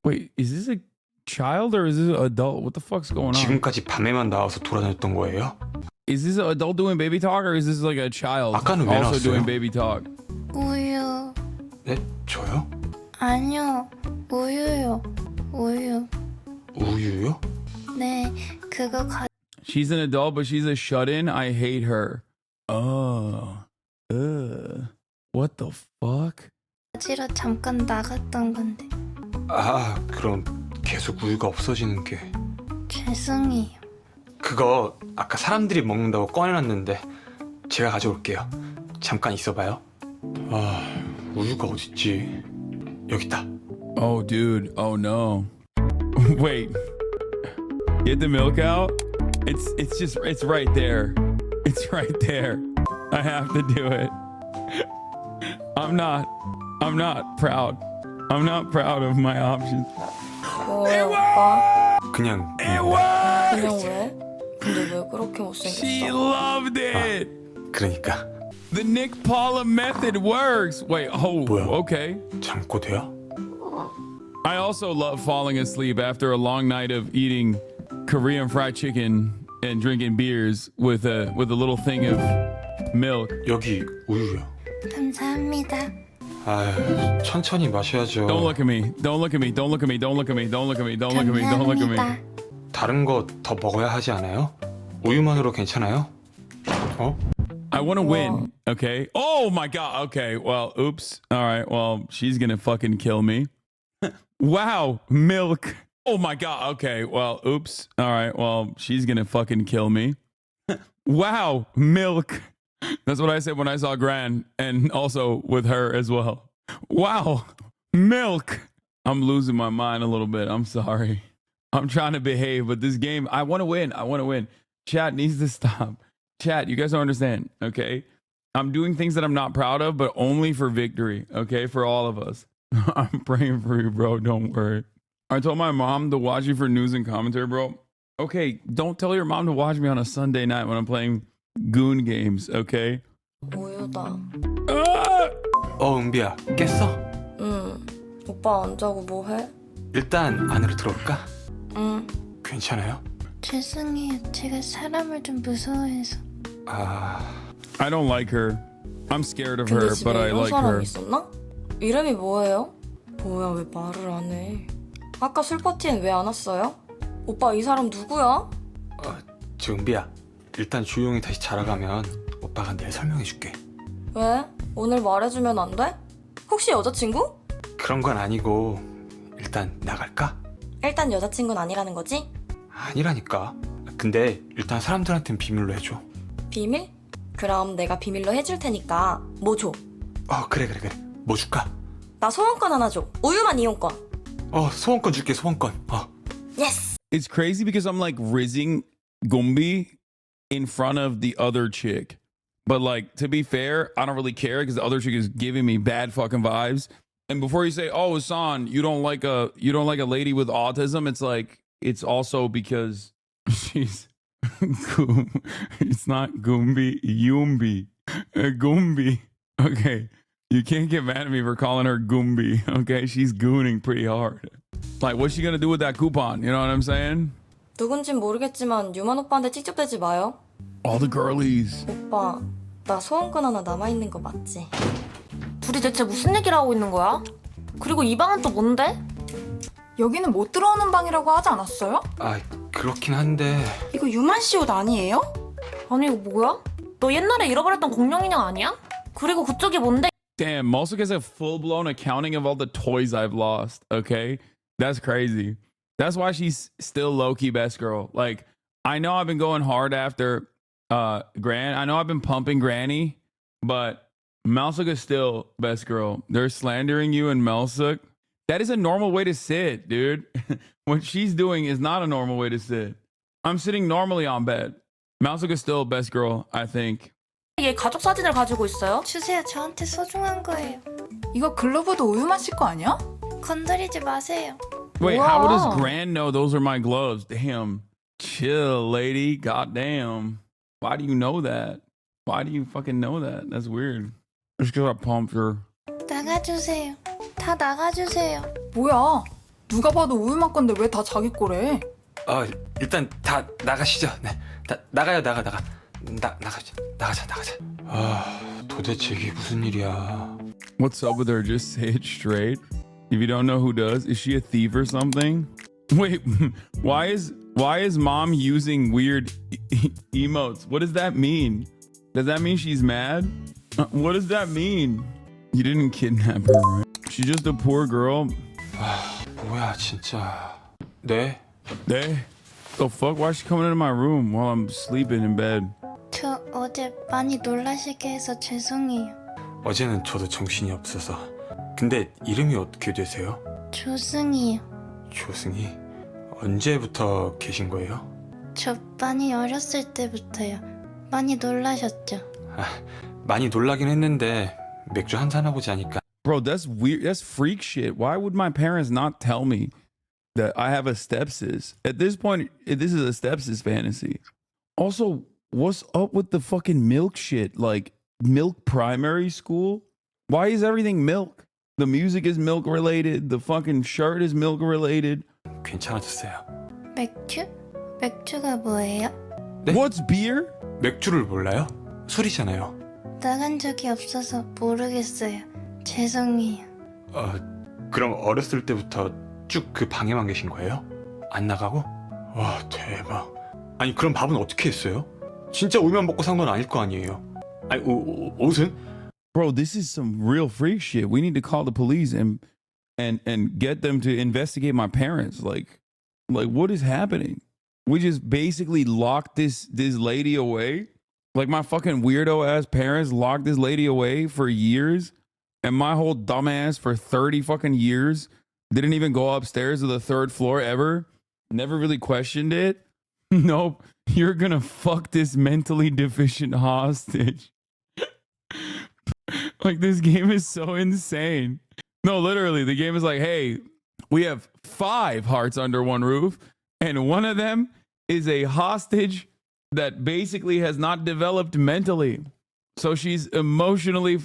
S3: Wait, is this a child or is this an adult? What the fuck's going on?
S6: 지금까지 밤에만 나와서 돌아다녔던 거예요?
S3: Is this an adult doing baby talk or is this like a child
S6: 아까는 왜
S3: also
S6: 나왔어요?
S3: doing baby talk?
S21: 우유.
S6: 네? 저요?
S21: 아니요. 우유요. 우유.
S6: 우유요?
S21: 네, 그거
S3: She's an adult, but she's a shut-in. I hate her. Oh. What the fuck?
S21: 가지러 잠깐 나갔던 건데.
S6: 아, 그럼 계속 우유가 없어지는 게.
S21: 죄송해요.
S6: 그거 아까 사람들이 먹는다고 꺼내놨는데 제가 가져올게요. 잠깐 있어봐요. 아, 우유가 어딨지? 여기 있다.
S3: Oh, dude. Oh no. Wait. Get the milk out? It's right there. It's right there. I have to do it. I'm not proud. I'm not proud of my options.
S21: 왜 오빠?
S6: 그냥
S21: 그냥 왜? 근데 왜 그렇게 못생겼어?
S3: She loved it.
S6: 그러니까.
S3: The Nick Paula method works. Wait, oh, okay.
S6: 잠꼬대야?
S3: I also love falling asleep after a long night of eating Korean fried chicken and drinking beers with a little thing of milk.
S6: 여기 우유요.
S21: 감사합니다.
S6: 아, 천천히 마셔야죠.
S3: Don't look at me. Don't look at me. Don't look at me. Don't look at me. Don't look at me. Don't look at me. Don't look at me.
S6: 다른 거 더 먹어야 하지 않아요? 우유만으로 괜찮아요? 어?
S3: I want to win, okay? Oh my god. Okay. Well, oops. All right. Well, she's going to fucking kill me. Wow, milk. Oh my god. Okay. Well, oops. All right. Well, she's going to fucking kill me. Wow, milk. That's what I said when I saw Gran, and also with her as well. Wow, milk. I'm losing my mind a little bit. I'm sorry. I'm trying to behave, but this game, I want to win. I want to win. Chat needs to stop. Chat, you guys don't understand, okay? I'm doing things that I'm not proud of, but only for victory, okay? For all of us. I'm praying for you, bro. Don't worry. I told my mom to watch you for news and commentary, bro. Okay, don't tell your mom to watch me on a Sunday night when I'm playing goon games, okay?
S21: 우유다.
S6: 은비야, 깼어?
S21: 응. 오빠 안 자고 뭐 해?
S6: 일단 안으로 들어올까?
S21: 응.
S6: 괜찮아요?
S21: 죄송해요. 제가 사람을 좀 무서워해서.
S3: I don't like her. I'm scared of her, but I like her.
S21: 있었나? 이름이 뭐예요? 뭐야, 왜 말을 안 해? 아까 술 파티엔 왜 안 왔어요? 오빠 이 사람 누구야?
S6: 저 은비야, 일단 조용히 다시 자라가면 오빠가 내일 설명해줄게.
S21: 왜? 오늘 말해주면 안 돼? 혹시 여자친구?
S6: 그런 건 아니고 일단 나갈까?
S21: 일단 여자친구는 아니라는 거지?
S6: 아니라니까. 근데 일단 사람들한텐 비밀로 해줘.
S21: 비밀? 그럼 내가 비밀로 해줄 테니까 뭐 줘?
S6: 그래. 뭐 줄까?
S21: 나 소원권 하나 줘. 우유만 이용권.
S6: 소원권 줄게, 소원권.
S21: Yes!
S3: It's crazy because I'm like rizzing Gumbi in front of the other chick. But like, to be fair, I don't really care because the other chick is giving me bad fucking vibes. And before you say, "Oh, Hassan, you don't like a lady with autism," it's like, it's also because she's it's not Gumbi, Yumbi. Gumbi. Okay. You can't get mad at me for calling her Gumbi. Okay, she's gooning pretty hard. Like, what's she gonna do with that coupon? You know what I'm saying?
S21: 누군진 모르겠지만 유만 오빠한테 찝찝대지 마요.
S3: All the girlies.
S21: 오빠, 나 소원권 하나 남아있는 거 맞지? 둘이 대체 무슨 얘기를 하고 있는 거야? 그리고 이 방은 또 뭔데?
S14: 여기는 못 들어오는 방이라고 하지 않았어요?
S6: 그렇긴 한데.
S21: 이거 유만 씨 옷 아니에요? 아니 이거 뭐야? 너 옛날에 잃어버렸던 공룡 인형 아니야? 그리고 그쪽이 뭔데?
S3: Damn, Mosuk has a full-blown accounting of all the toys I've lost, okay? That's crazy. That's why she's still low-key best girl. Like, I know I've been going hard after Gran. I know I've been pumping Granny, but Melsuk is still best girl. They're slandering you and Melsuk. That is a normal way to sit, dude. What she's doing is not a normal way to sit. I'm sitting normally on bed. Melsuk is still best girl, I think.
S21: 얘 가족 사진을 가지고 있어요? 주세요. 저한테 소중한 거예요.
S14: 이거 글러브도 우유만 씨 거 아니야?
S21: 건드리지 마세요.
S3: Wait, how does Gran know those are my gloves? Damn. Chill, lady. Goddamn. Why do you know that? Why do you fucking know that? That's weird. Just because I pumped her.
S21: 나가주세요. 다 나가주세요.
S14: 뭐야? 누가 봐도 우유맛 건데 왜 다 자기 거래?
S6: 일단 다 나가시죠. 네, 나가요. 나가자. 도대체 이게 무슨 일이야?
S3: What's up with her? Just say it straight. If you don't know who does, is she a thief or something? Wait, why is mom using weird emotes? What does that mean? Does that mean she's mad? What does that mean? You didn't kidnap her, right? She's just a poor girl.
S6: 뭐야 진짜. 네?
S3: The fuck? Why is she coming into my room while I'm sleeping in bed?
S21: 저 어제 많이 놀라시게 해서 죄송해요.
S6: 어제는 저도 정신이 없어서. 근데 이름이 어떻게 되세요?
S21: 조승이요.
S6: 조승이? 언제부터 계신 거예요?
S21: 저 많이 어렸을 때부터요. 많이 놀라셨죠?
S6: 많이 놀라긴 했는데 맥주 한잔 하고 자니까.
S3: Bro, that's weird. That's freak shit. Why would my parents not tell me that I have a stepsis? At this point, this is a stepsis fantasy. Also, what's up with the fucking milk shit? Like, milk primary school? Why is everything milk? The music is milk related. The fucking shirt is milk related.
S6: 괜찮아졌어요.
S21: 맥주? 맥주가 뭐예요?
S6: 네?
S3: What's beer?
S6: 맥주를 몰라요? 술이잖아요.
S21: 나간 적이 없어서 모르겠어요. 죄송해요.
S6: 그럼 어렸을 때부터 쭉 그 방에만 계신 거예요? 안 나가고? 와, 대박. 아니, 그럼 밥은 어떻게 했어요? 진짜 우유만 먹고 산 건 아닐 거 아니에요? 아니, 옷은?
S3: Bro, this is some real freak shit. We need to call the police and get them to investigate my parents. Like what is happening? We just basically locked this lady away. Like my fucking weirdo ass parents locked this lady away for years, and my whole dumbass for 30 fucking years didn't even go upstairs to the third floor ever. Never really questioned it. Nope. You're gonna fuck this mentally deficient hostage. Like, this game is so insane. No, literally, the game is like, hey, we have 5 hearts under one roof, and one of them is a hostage that basically has not developed mentally. So she's emotionally...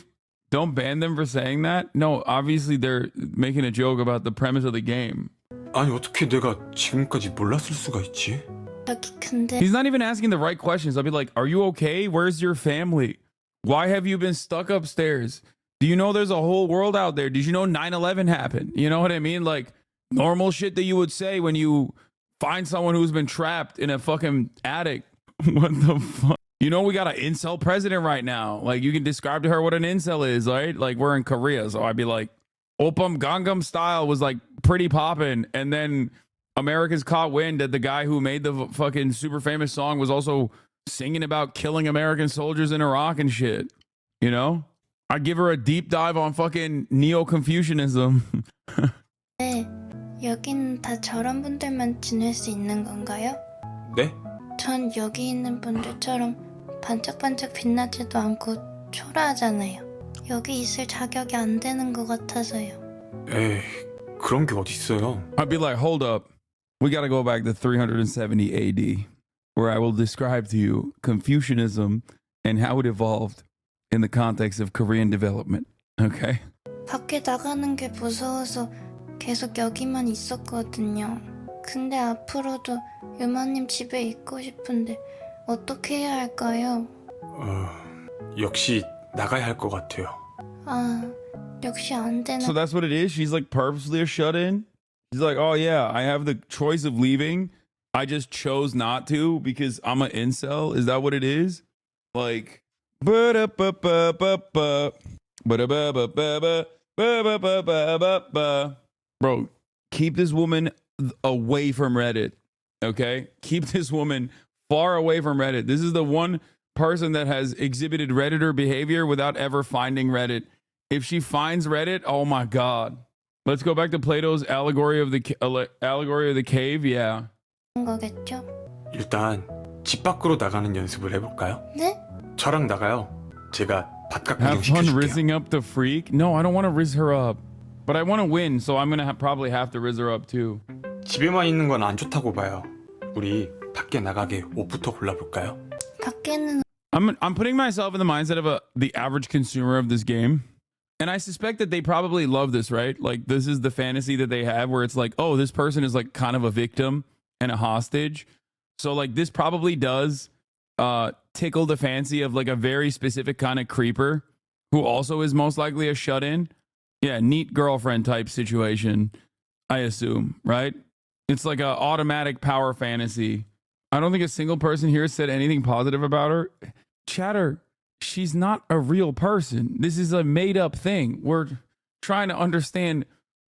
S3: Don't ban them for saying that? No, obviously they're making a joke about the premise of the game.
S6: 아니, 어떻게 내가 지금까지 몰랐을 수가 있지?
S21: 근데...
S3: He's not even asking the right questions. I'll be like, are you okay? Where's your family? Why have you been stuck upstairs? Do you know there's a whole world out there? Did you know 9/11 happened? You know what I mean? Like, normal shit that you would say when you find someone who's been trapped in a fucking attic. What the fuck? You know, we got an incel president right now. Like, you can describe to her what an incel is, right? Like, we're in Korea, so I'd be like, Opam Gangnam Style was like pretty poppin', and then America's caught wind that the guy who made the fucking super famous song was also singing about killing American soldiers in Iraq and shit. You know? I'd give her a deep dive on fucking Neo-Confucianism.
S21: 네, 여긴 다 저런 분들만 지낼 수 있는 건가요?
S6: 네?
S21: 전 여기 있는 분들처럼 반짝반짝 빛나지도 않고 초라하잖아요. 여기 있을 자격이 안 되는 것 같아서요.
S6: 에이, 그런 게 어딨어요.
S3: I'd be like, hold up. We gotta go back to 370 AD, where I will describe to you Confucianism and how it evolved in the context of Korean development. Okay?
S21: 밖에 나가는 게 무서워서 계속 여기만 있었거든요. 근데 앞으로도 유마님 집에 있고 싶은데 어떻게 해야 할까요?
S6: 역시 나가야 할 것 같아요.
S21: 역시 안 되나.
S3: So that's what it is? She's like purposely a shut-in? She's like, oh yeah, I have the choice of leaving. I just chose not to because I'm an incel. Is that what it is? Like, bro, keep this woman away from Reddit, okay? Keep this woman far away from Reddit. This is the one person that has exhibited Redditor behavior without ever finding Reddit. If she finds Reddit, oh my God. Let's go back to Plato's allegory of the cave. Yeah.
S21: 거겠죠?
S6: 일단 집 밖으로 나가는 연습을 해볼까요?
S21: 네?
S6: 저랑 나가요. 제가 바깥 구경
S3: Have fun
S6: 시켜줄게요.
S3: rizzing up the freak? No, I don't want to rizz her up. But I want to win, so I'm going to probably have to rizz her up too.
S6: 집에만 있는 건 안 좋다고 봐요. 우리 밖에 나가게 옷부터 골라볼까요?
S21: 밖에는
S3: I'm putting myself in the mindset of the average consumer of this game. And I suspect that they probably love this, right? Like this is the fantasy that they have where it's like, oh, this person is like kind of a victim and a hostage. So like this probably does tickle the fancy of like a very specific kind of creeper who also is most likely a shut-in. Yeah, neat girlfriend type situation, I assume, right? It's like a automatic power fantasy. I don't think a single person here said anything positive about her. Chatter, she's not a real person. This is a made up thing. We're trying to understand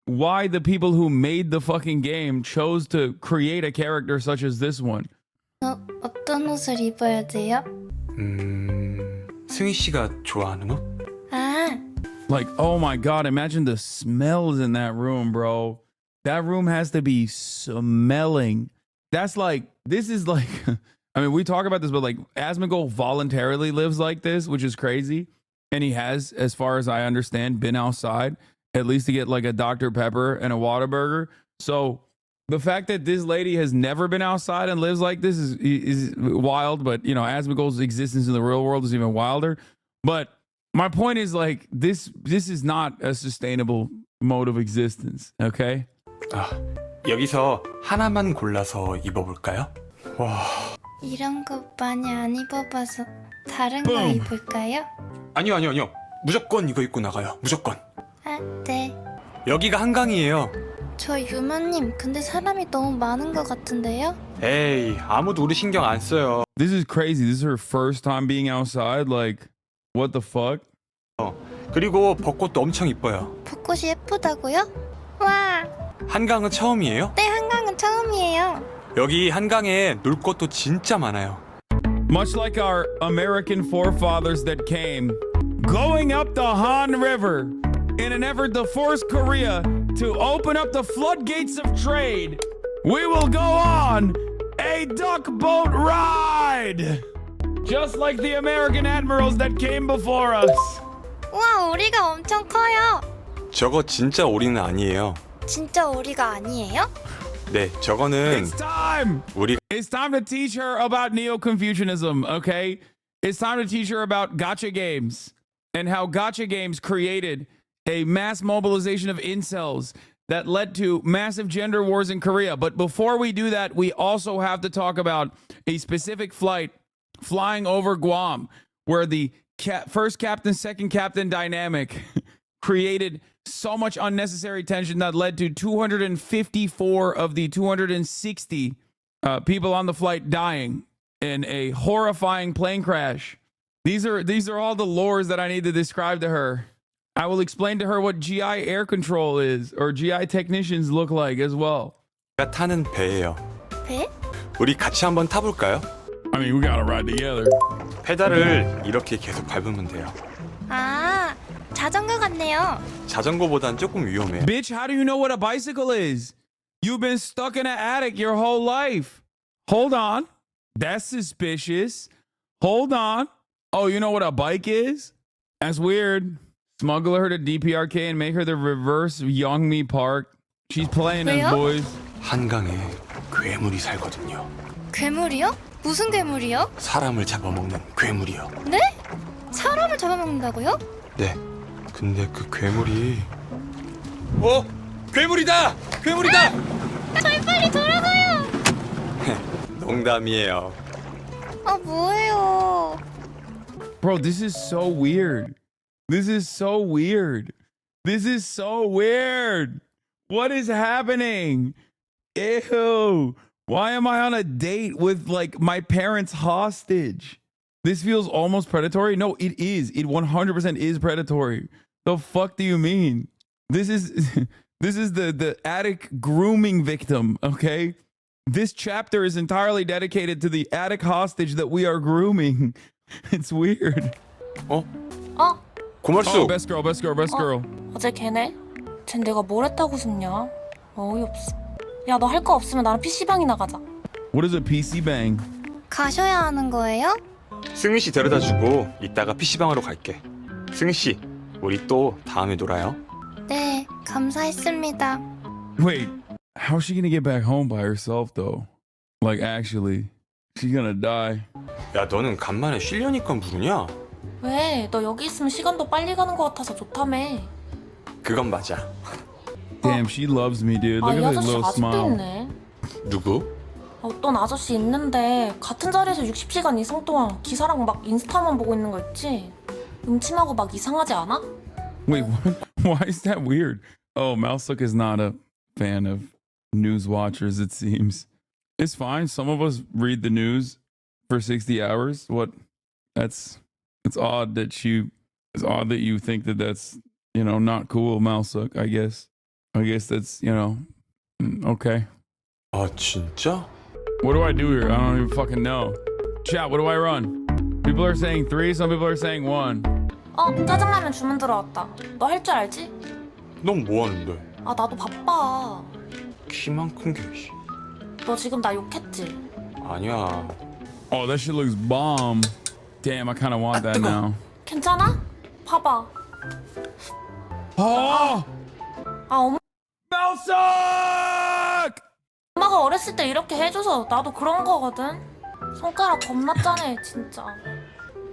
S3: why the people who made the fucking game chose to create a character such as this one.
S21: 어떤 옷을 입어야 돼요?
S6: 승희 씨가 좋아하는 옷?
S21: 아,
S3: Like, oh my God, imagine the smells in that room, bro. That room has to be smelling. That's like, this is like, I mean, we talk about this, but like Asmongold voluntarily lives like this, which is crazy. And he has, as far as I understand, been outside at least to get like a Dr. Pepper and a Whataburger. So the fact that this lady has never been outside and lives like this is wild. But, you know, Asmongold's existence in the real world is even wilder. But my point is like, this is not a sustainable mode of existence, okay?
S6: 여기서 하나만 골라서 입어볼까요? 와.
S21: 이런 거 많이 안 입어봐서 다른 거 입을까요?
S6: 아니요. 무조건 이거 입고 나가요. 무조건.
S21: 아, 네.
S6: 여기가 한강이에요.
S21: 저 유마님, 근데 사람이 너무 많은 것 같은데요?
S6: 에이, 아무도 우리 신경 안 써요.
S3: This is crazy. This is her first time being outside. Like, what the fuck?
S6: 그리고 벚꽃도 엄청 이뻐요.
S21: 벚꽃이 예쁘다고요? 와.
S6: 한강은 처음이에요?
S21: 네, 한강은 처음이에요.
S6: 여기 한강에 놀 것도 진짜 많아요.
S3: Much like our American forefathers that came, going up the Han River in an effort to force Korea to open up the floodgates of trade, we will go on a duck boat ride! Just like the American admirals that came before us.
S21: 와, 오리가 엄청 커요.
S6: 저거 진짜 오리는 아니에요.
S21: 진짜 오리가 아니에요?
S6: 네, 저거는
S3: It's time! It's time to teach her about Neo-Confucianism, okay? It's time to teach her about gacha games and how gacha games created a mass mobilization of incels that led to massive gender wars in Korea. But before we do that, we also have to talk about a specific flight flying over Guam where the first captain, second captain dynamic created so much unnecessary tension that led to 254 of the 260 people on the flight dying in a horrifying plane crash. These are all the lores that I need to describe to her. I will explain to her what GI air control is, or GI technicians look like as well.
S6: 제가 타는 배예요.
S21: 배?
S6: 우리 같이 한번 타볼까요?
S3: I mean, we gotta ride together.
S6: 페달을 이렇게 계속 밟으면 돼요.
S21: 아, 자전거 같네요.
S6: 자전거보단 조금 위험해요.
S3: Bitch, how do you know what a bicycle is? You've been stuck in an attic your whole life. Hold on. That's suspicious. Hold on. Oh, you know what a bike is? That's weird. Smuggle her to DPRK and make her the reverse Youngmi Park. She's playing us, boys.
S6: 한강에 괴물이 살거든요.
S21: 괴물이요? 무슨 괴물이요?
S6: 사람을 잡아먹는 괴물이요.
S21: 네? 사람을 잡아먹는다고요?
S6: 네. 근데 그 괴물이 괴물이다! 괴물이다!
S21: 저희 빨리 돌아가요.
S6: 농담이에요.
S21: 아, 뭐예요?
S3: Bro, this is so weird. This is so weird. This is so weird. What is happening? Ew. Why am I on a date with like my parents hostage? This feels almost predatory. No, it is. It 100% is predatory. The fuck do you mean? This is the attic grooming victim, okay? This chapter is entirely dedicated to the attic hostage that we are grooming. It's weird.
S6: 고말수.
S3: Oh, best girl.
S16: 어제 걔네? 쟨 내가 뭘 했다고 웃냐? 어이없어. 야, 너 할 거 없으면 나랑 PC방이나 가자.
S3: What is a PC bang?
S21: 가셔야 하는 거예요?
S6: 승희 씨 데려다 주고 이따가 PC방으로 갈게. 승희 씨, 우리 또 다음에 놀아요.
S21: 네, 감사했습니다.
S3: Wait, how's she gonna get back home by herself though? Like actually, she's gonna die.
S6: 야, 너는 간만에 쉬려니까 부르냐?
S16: 왜? 너 여기 있으면 시간도 빨리 가는 것 같아서 좋다며.
S6: 그건 맞아.
S3: Damn, she loves me, dude.
S16: 아,
S3: Look
S16: 이
S3: at that
S16: 아저씨
S3: little
S16: 아직도
S3: smile.
S16: 있네.
S6: 누구?
S16: 어떤 아저씨 있는데 같은 자리에서 60시간 이상 동안 기사랑 막 인스타만 보고 있는 거 있지? 음침하고 막 이상하지 않아?
S3: Wait, what? Why is that weird? Oh, Malsuk is not a fan of news watchers, it seems. It's fine. Some of us read the news for 60 hours. What? It's odd that you think that that's, you know, not cool, Malsuk, I guess. I guess that's, you know, okay.
S6: 아, 진짜?
S3: What do I do here? I don't even fucking know. Chat, what do I run? People are saying 3, some people are saying 1.
S16: 짜장라면 주문 들어왔다. 너 할 줄 알지?
S6: 넌 뭐 하는데?
S16: 아, 나도 바빠.
S6: 키만 큰 게, 씨.
S16: 너 지금 나 욕했지?
S6: 아니야.
S3: Oh, that shit looks bomb. Damn, I kind of want that now.
S16: 괜찮아? 봐봐.
S3: Oh!
S16: 엄마.
S3: Malsuk!
S16: 엄마가 어렸을 때 이렇게 해줘서 나도 그런 거거든. 손가락 겁나 짜네, 진짜.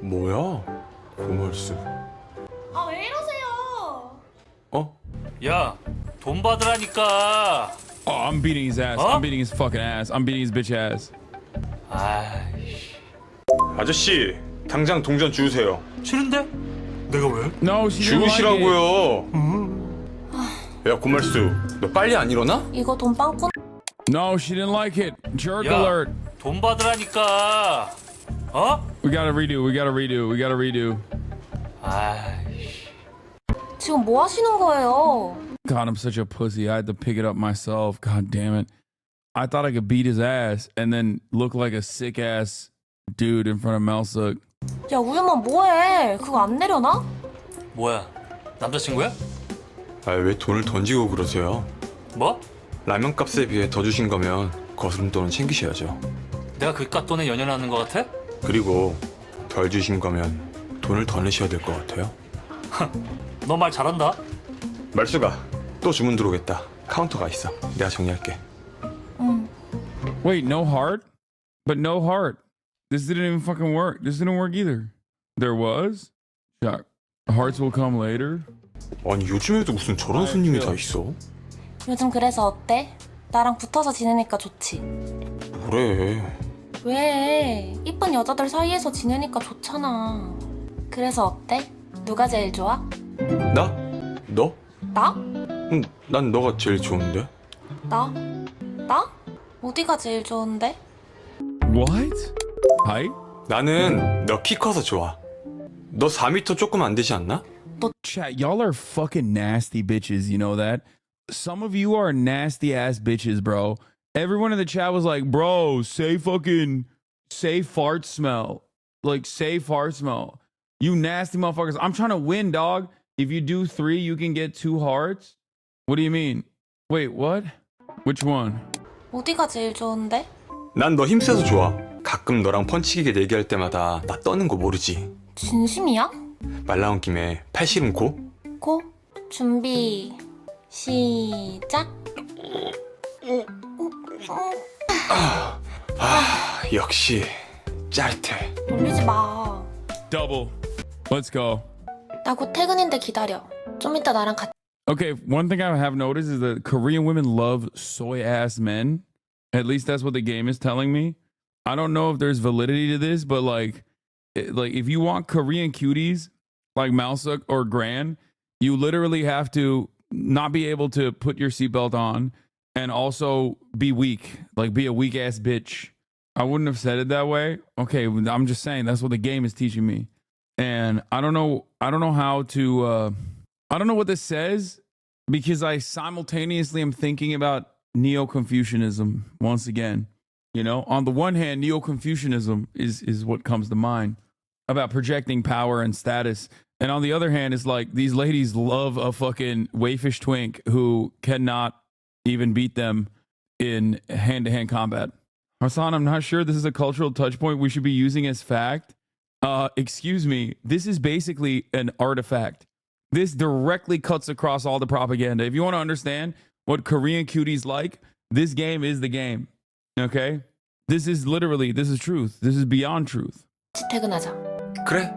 S6: 뭐야? 고물수.
S16: 아, 왜 이러세요?
S2: 야, 돈 받으라니까.
S3: Oh, I'm beating his ass. I'm beating his fucking ass. I'm beating his bitch ass.
S2: 아이씨.
S6: 아저씨, 당장 동전 주우세요.
S2: 싫은데? 내가 왜?
S3: No, she didn't like it.
S6: 주우시라고요. 야, 고말수, 너 빨리 안 일어나?
S16: 이거 돈 빵꾸.
S3: No, she didn't like it. Jerk
S2: 야,
S3: alert.
S2: 돈 받으라니까.
S3: We gotta redo. We gotta redo. We gotta redo.
S2: 아이씨.
S16: 지금 뭐 하시는 거예요?
S3: God, I'm such a pussy. I had to pick it up myself. God damn it. I thought I could beat his ass and then look like a sick ass dude in front of Malsuk.
S16: 야, 우유만 뭐해? 그거 안 내려놔?
S2: 뭐야? 남자친구야?
S6: 아, 왜 돈을 던지고 그러세요?
S2: 뭐?
S6: 라면 값에 비해 더 주신 거면 거스름돈은 챙기셔야죠.
S2: 내가 그 값돈에 연연하는 것 같아?
S6: 그리고 덜 주신 거면 돈을 더 내셔야 될 것 같아요.
S2: 너 말 잘한다.
S6: 말수가 또 주문 들어오겠다. 카운터가 있어. 내가 정리할게.
S3: Wait, no heart? But no heart. This didn't even fucking work. This didn't work either. There was? Yeah. Hearts will come later.
S6: 아니, 요즘에도 무슨 저런 손님이 다 있어?
S16: 요즘 그래서 어때? 나랑 붙어서 지내니까 좋지.
S6: 뭐래?
S16: 왜? 이쁜 여자들 사이에서 지내니까 좋잖아. 그래서 어때? 누가 제일 좋아?
S6: 나? 너?
S16: 나?
S6: 응, 난 너가 제일 좋은데.
S16: 나? 나? 어디가 제일 좋은데?
S3: What? Hi?
S6: 나는 너 키 커서 좋아. 너 4m 조금 안 되지 않나?
S3: Chat, y'all are fucking nasty bitches, you know that? Some of you are nasty ass bitches, bro. Everyone in the chat was like, bro, say fart smell. Like, say fart smell. You nasty motherfuckers. I'm trying to win, dog. If you do 3, you can get 2 hearts? What do you mean? Wait, what? Which one?
S16: 어디가 제일 좋은데?
S6: 난 너 힘세서 좋아. 가끔 너랑 펀치기계 내기할 때마다 나 떠는 거 모르지.
S16: 진심이야?
S6: 말 나온 김에 팔씨름 고?
S16: 고, 준비, 시작.
S6: 역시 짜릿해.
S16: 놀리지 마.
S3: Double. Let's go.
S16: 나 곧 퇴근인데 기다려. 좀 이따 나랑 같이.
S3: Okay, one thing I have noticed is that Korean women love soy ass men. At least that's what the game is telling me. I don't know if there's validity to this, but like if you want Korean cuties like Malsuk or Gran, you literally have to not be able to put your seatbelt on and also be weak, like be a weak ass bitch. I wouldn't have said it that way. Okay, I'm just saying that's what the game is teaching me. And I don't know how to I don't know what this says because I simultaneously am thinking about Neo-Confucianism once again. You know, on the one hand, Neo-Confucianism is what comes to mind about projecting power and status. And on the other hand, it's like these ladies love a fucking wayfish twink who cannot even beat them in hand-to-hand combat. Hassan, I'm not sure this is a cultural touch point we should be using as fact. Excuse me, this is basically an artifact. This directly cuts across all the propaganda. If you want to understand what Korean cuties like, this game is the game. Okay? This is truth. This is beyond truth.
S16: 퇴근하자.
S6: 그래?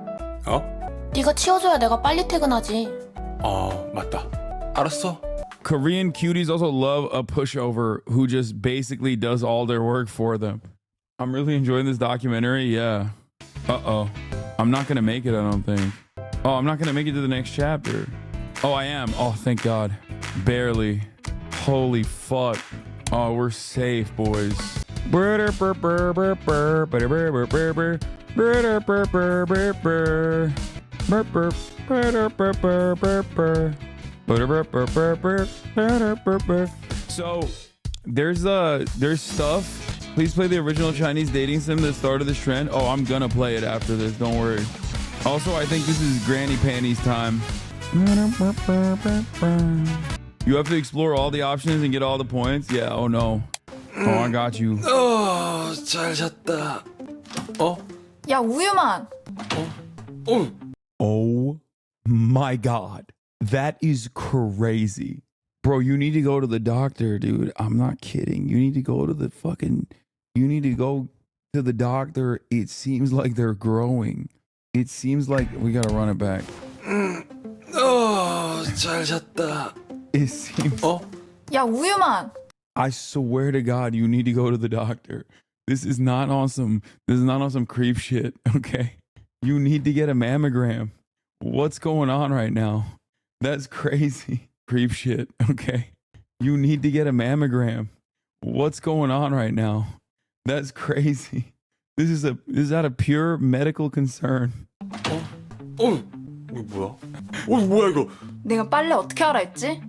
S16: 네가 치워줘야 내가 빨리 퇴근하지.
S6: 맞다. 알았어.
S3: Korean cuties also love a pushover who just basically does all their work for them. I'm really enjoying this documentary. Yeah. Uh-oh. I'm not going to make it, I don't think. Oh, I'm not going to make it to the next chapter. Oh, I am. Oh, thank God. Barely. Holy fuck. Oh, we're safe, boys. So there's stuff. Please play the original Chinese dating sim that started this trend. Oh, I'm gonna play it after this, don't worry. Also, I think this is granny panties time. You have to explore all the options and get all the points? Yeah, oh no. Oh, I got you.
S6: 잘 잤다.
S14: 야, 우유만.
S3: Oh my God. That is crazy. Bro, you need to go to the doctor, dude. I'm not kidding. You need to go to the doctor. It seems like they're growing. It seems like we gotta run it back.
S6: 잘 잤다.
S3: It seems.
S14: 야, 우유만.
S3: I swear to God, you need to go to the doctor. This is not awesome. This is not on some creep shit, okay? You need to get a mammogram. What's going on right now? That's crazy. Creep shit, okay? You need to get a mammogram. What's going on right now? That's crazy. This is out of pure medical concern.
S6: 이거 뭐야? 뭐야 이거?
S14: 내가 빨래 어떻게 하라 했지?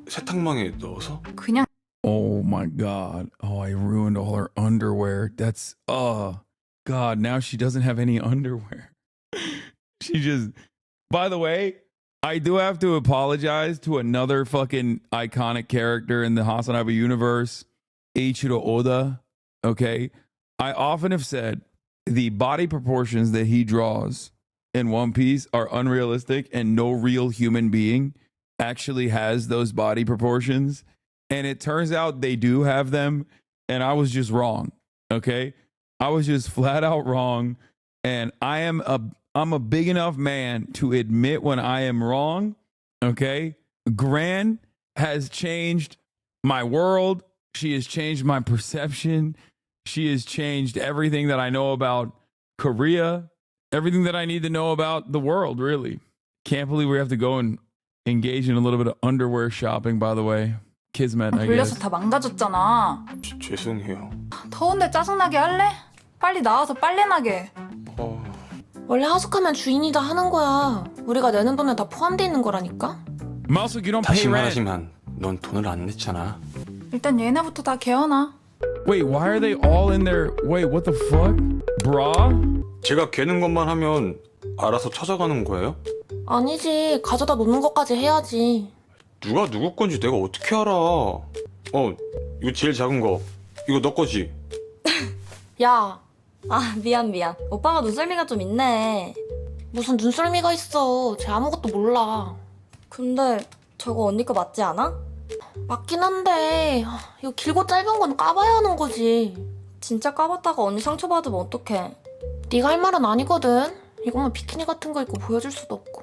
S6: 세탁망에 넣어서?
S14: 그냥.
S3: Oh my God. Oh, I ruined all her underwear. That's, God, now she doesn't have any underwear. She just, by the way, I do have to apologize to another fucking iconic character in the Hasanabe universe, Eiichiro Oda. Okay. I often have said the body proportions that he draws in One Piece are unrealistic and no real human being actually has those body proportions. And it turns out they do have them. And I was just wrong. Okay. I was just flat out wrong. And I'm a big enough man to admit when I am wrong. Okay. Gran has changed my world. She has changed my perception. She has changed everything that I know about Korea, everything that I need to know about the world, really. Can't believe we have to go and engage in a little bit of underwear shopping, by the way. Kismet, I guess.
S14: 돌려서 다 망가졌잖아.
S6: 죄송해요.
S14: 더운데 짜증나게 할래? 빨리 나와서 빨래 나게.
S16: 원래 하숙하면 주인이 다 하는 거야. 우리가 내는 돈에 다 포함돼 있는 거라니까.
S3: Masuk, you don't pay
S6: 다시
S3: rent.
S6: 말하지만 넌 돈을 안 냈잖아.
S14: 일단 얘네부터 다 개어놔.
S3: Wait, why are they all in there? Wait, what the fuck? Bra?
S6: 제가 개는 것만 하면 알아서 찾아가는 거예요?
S16: 아니지. 가져다 놓는 것까지 해야지.
S6: 누가 누구 건지 내가 어떻게 알아? 이거 제일 작은 거. 이거 너 거지?
S16: 야. 미안. 오빠가 눈썰미가 좀 있네. 무슨 눈썰미가 있어. 쟤 아무것도 몰라. 근데 저거 언니 거 맞지 않아? 맞긴 한데 이거 길고 짧은 건 까봐야 하는 거지. 진짜 까봤다가 언니 상처받으면 어떡해. 네가 할 말은 아니거든. 이것만 비키니 같은 거 입고 보여줄 수도 없고.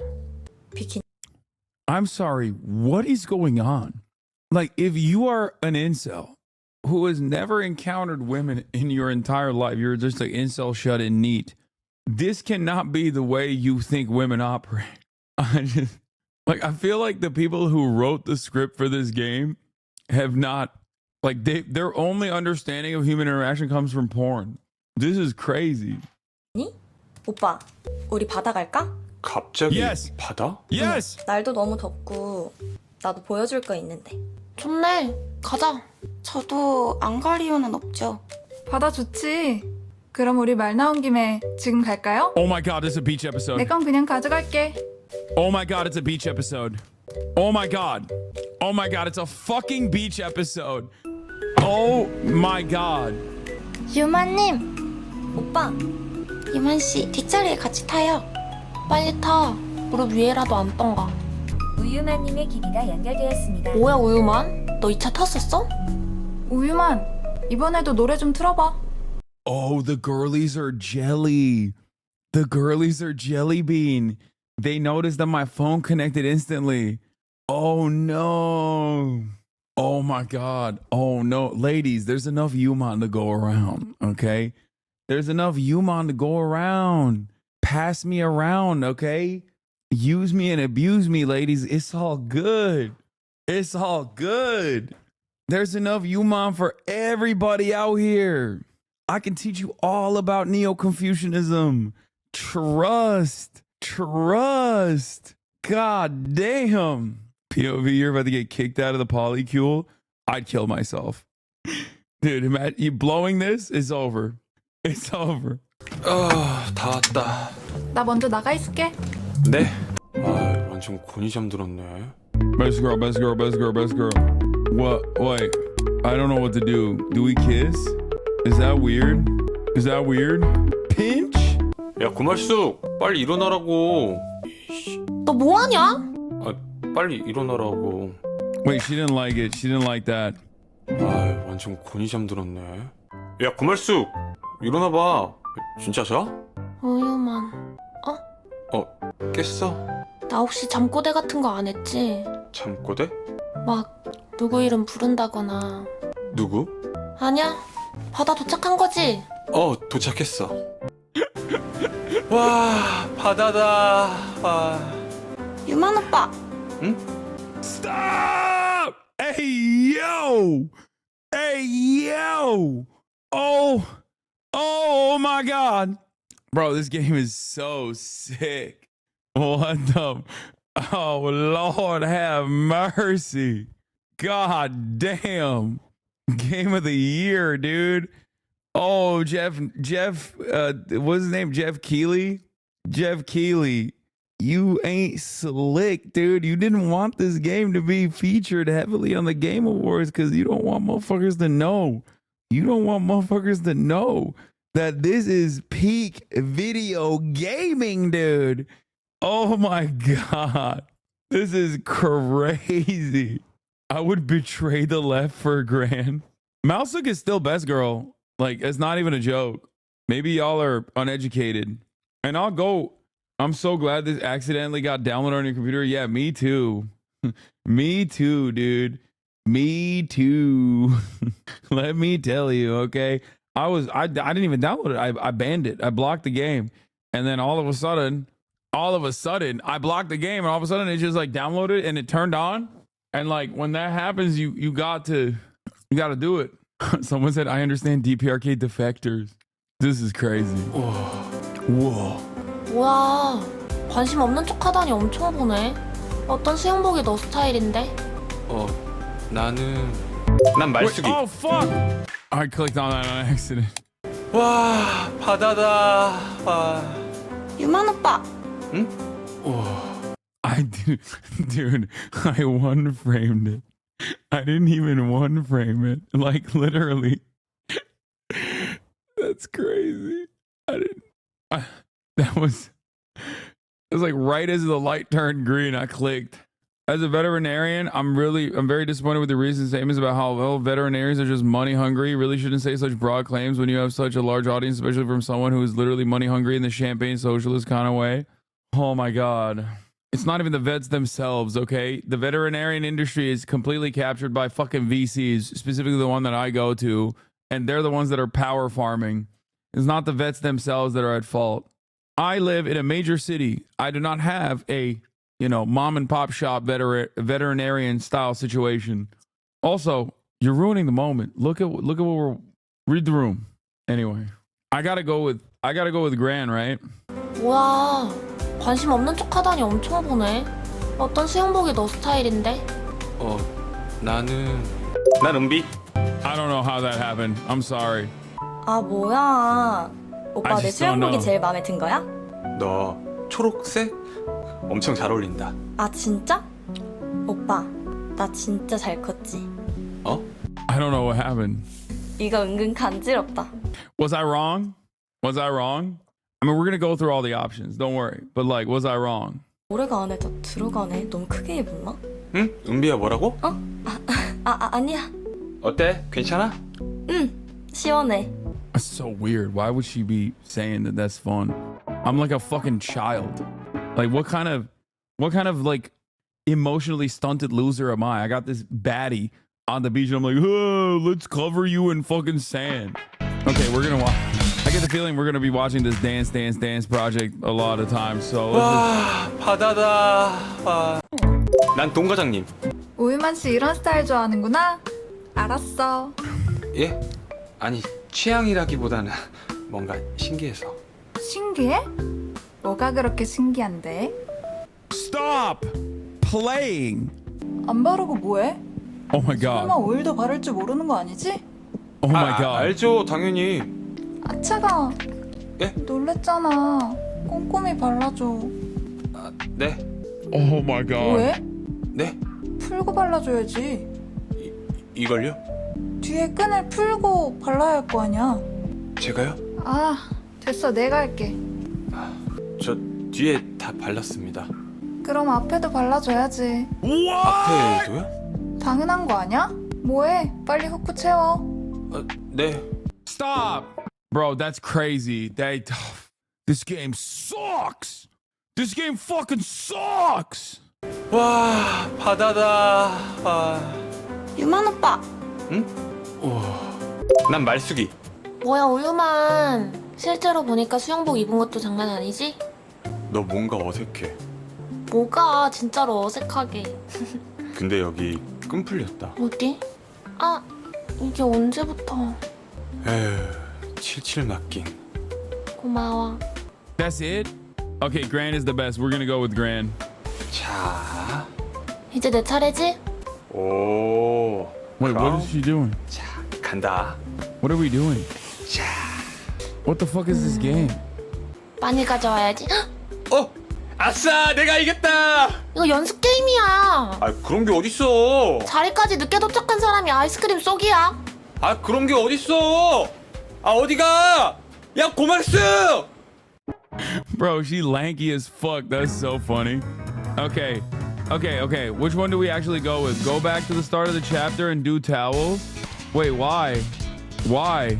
S16: 비키니.
S3: I'm sorry, what is going on? Like, if you are an incel who has never encountered women in your entire life, you're just an incel shut in neat, this cannot be the way you think women operate. I feel like the people who wrote the script for this game have not, their only understanding of human interaction comes from porn. This is crazy.
S16: 오빠, 우리 바다 갈까?
S6: 갑자기
S3: Yes.
S6: 바다?
S3: Yes!
S16: 날도 너무 덥고 나도 보여줄 거 있는데. 좋네. 가자.
S13: 저도 안 갈 이유는 없죠.
S14: 바다 좋지. 그럼 우리 말 나온 김에 지금 갈까요?
S3: Oh my God, it's a beach episode.
S14: 내 건 그냥 가져갈게.
S3: Oh my God, it's a beach episode. Oh my God. Oh my God, it's a fucking beach episode. Oh my God.
S21: 유마님,
S16: 오빠,
S21: 유만씨 뒷자리에 같이 타요.
S16: 빨리 타. 무릎 위에라도 앉던가.
S7: 우유마님의 기기가 연결되었습니다.
S16: 뭐야 우유만? 너 이 차 탔었어?
S14: 우유만, 이번에도 노래 좀 틀어봐.
S3: Oh, the girlies are jelly. The girlies are jelly bean. They noticed that my phone connected instantly. Oh no. Oh my God. Oh no. Ladies, there's enough Yumon to go around. Okay. There's enough Yumon to go around. Pass me around. Okay. Use me and abuse me, ladies. It's all good. It's all good. There's enough Yumon for everybody out here. I can teach you all about Neo-Confucianism. Trust. God damn. POV, you're about to get kicked out of the polycule. I'd kill myself. Dude, imagine you blowing this is over. It's over.
S6: 다 왔다.
S14: 나 먼저 나가 있을게.
S6: 네? 아, 완전 곤이 잠들었네.
S3: Best girl. What? Wait. I don't know what to do. Do we kiss? Is that weird? Pinch?
S6: 야, 구말숙, 빨리 일어나라고.
S16: 너 뭐하냐?
S6: 아, 빨리 일어나라고.
S3: Wait, she didn't like it. She didn't like that.
S6: 아, 완전 곤이 잠들었네. 야, 구말숙, 일어나봐. 진짜 자?
S16: 우유만.
S6: 깼어?
S16: 나 혹시 잠꼬대 같은 거 안 했지?
S6: 잠꼬대?
S16: 막 누구 이름 부른다거나.
S6: 누구?
S16: 아니야. 바다 도착한 거지?
S6: 도착했어. 와, 바다다. 와.
S16: 유만 오빠.
S6: 응?
S3: Stop! Hey yo! Oh my God. Bro, this game is so sick. What the? Oh, Lord have mercy. God damn. Game of the year, dude. Oh, Jeff, what's his name? Jeff Keighley? Jeff Keighley. You ain't slick, dude. You didn't want this game to be featured heavily on the Game Awards because you don't want motherfuckers to know. You don't want motherfuckers to know that this is peak video gaming, dude. Oh my God. This is crazy. I would betray the left for a grand. Malsuk is still best girl. Like, it's not even a joke. Maybe y'all are uneducated. And I'll go. I'm so glad this accidentally got downloaded on your computer. Yeah, me too. Me too, dude. Me too. Let me tell you, okay? I didn't even download it. I banned it. I blocked the game. And then all of a sudden, I blocked the game, and all of a sudden it just like downloaded and it turned on. And like when that happens, you got to do it. Someone said, I understand DPRK defectors. This is crazy. Whoa.
S16: 와, 관심 없는 척 하다니 엄청 보네. 어떤 수영복이 너 스타일인데?
S6: 난 말숙이.
S3: Oh fuck! I clicked on that on accident.
S6: 와, 바다다. 와.
S16: 유만 오빠.
S6: 응?
S3: I did, dude. I one framed it. I didn't even one frame it. Like literally. That's crazy. That was like right as the light turned green, I clicked. As a veterinarian, I'm very disappointed with the recent statements about how veterinarians are just money hungry. You really shouldn't say such broad claims when you have such a large audience, especially from someone who is literally money hungry in the champagne socialist kind of way. Oh my God. It's not even the vets themselves, okay? The veterinarian industry is completely captured by fucking VCs, specifically the one that I go to, and they're the ones that are power farming. It's not the vets themselves that are at fault. I live in a major city. I do not have a, mom and pop shop veterinarian style situation. Also, you're ruining the moment. Look at what read the room. Anyway, I gotta go with Gran, right?
S16: 와, 관심 없는 척 하다니 엄청 보네. 어떤 수영복이 너 스타일인데?
S6: 난 은비.
S3: I don't know how that happened. I'm sorry.
S16: 아, 뭐야. 오빠 내 수영복이 제일 마음에 든 거야?
S6: 너 초록색? 엄청 잘 어울린다.
S16: 아, 진짜? 오빠, 나 진짜 잘 컸지?
S3: I don't know what happened.
S16: 이거 은근 간지럽다.
S3: Was I wrong? I mean, we're gonna go through all the options. Don't worry. But like, was I wrong?
S16: 노래가 안에 다 들어가네. 너무 크게 입었나?
S6: 응? 은비야 뭐라고?
S16: 아니야.
S6: 어때? 괜찮아?
S16: 응, 시원해.
S3: That's so weird. Why would she be saying that that's fun? I'm like a fucking child. Like what kind of like emotionally stunted loser am I? I got this baddie on the beach and I'm like, oh, let's cover you in fucking sand. Okay, we're gonna watch. I get the feeling we're gonna be watching this dance project a lot of times. So
S6: 와 바다다. 와. 난 동과장님.
S14: 우유만 씨 이런 스타일 좋아하는구나. 알았어.
S6: 예? 아니 취향이라기보다는 뭔가 신기해서.
S14: 신기해? 뭐가 그렇게 신기한데?
S3: stop playing.
S14: 안 바르고 뭐해?
S3: Oh my god.
S14: 설마 오일도 바를 줄 모르는 거 아니지?
S3: Oh my god.
S6: 알죠 당연히.
S14: 아 차가.
S6: 예?
S14: 놀랬잖아. 꼼꼼히 발라줘.
S6: 네.
S3: Oh my god.
S14: 왜?
S6: 네?
S14: 풀고 발라줘야지.
S6: 이걸요?
S14: 뒤에 끈을 풀고 발라야 할 거 아니야.
S6: 제가요?
S14: 아 됐어 내가 할게.
S6: 저 뒤에 다 발랐습니다.
S14: 그럼 앞에도 발라줘야지.
S6: 앞에도요?
S14: 당연한 거 아니야? 뭐해? 빨리 훅구 채워.
S6: 네.
S3: Stop. Bro, that's crazy. This game sucks. This game fucking sucks.
S6: 와 바다다. 와.
S16: 유만 오빠.
S6: 응? 우와. 난 말숙이.
S16: 뭐야 우유만. 실제로 보니까 수영복 입은 것도 장난 아니지?
S6: 너 뭔가 어색해.
S16: 뭐가 진짜로 어색하게.
S6: 근데 여기 끈 풀렸다.
S16: 어디? 아 이게 언제부터?
S6: 에휴 칠칠 맡긴.
S16: 고마워.
S3: That's it? Okay, Gran is the best. We're gonna go with Gran.
S6: 자.
S16: 이제 내 차례지?
S6: 오.
S3: Wait, what is she doing?
S6: 자 간다.
S3: What are we doing? What the fuck is this game?
S16: 많이 가져와야지.
S6: 아싸 내가 이겼다.
S16: 이거 연습 게임이야.
S6: 아 그런 게 어딨어.
S16: 자리까지 늦게 도착한 사람이 아이스크림 쏘기야.
S6: 아 그런 게 어딨어. 아 어디가? 야 고말스.
S3: Bro, she lanky as fuck. That's so funny. Okay. Which one do we actually go with? Go back to the start of the chapter and do towels? Wait, why? Why?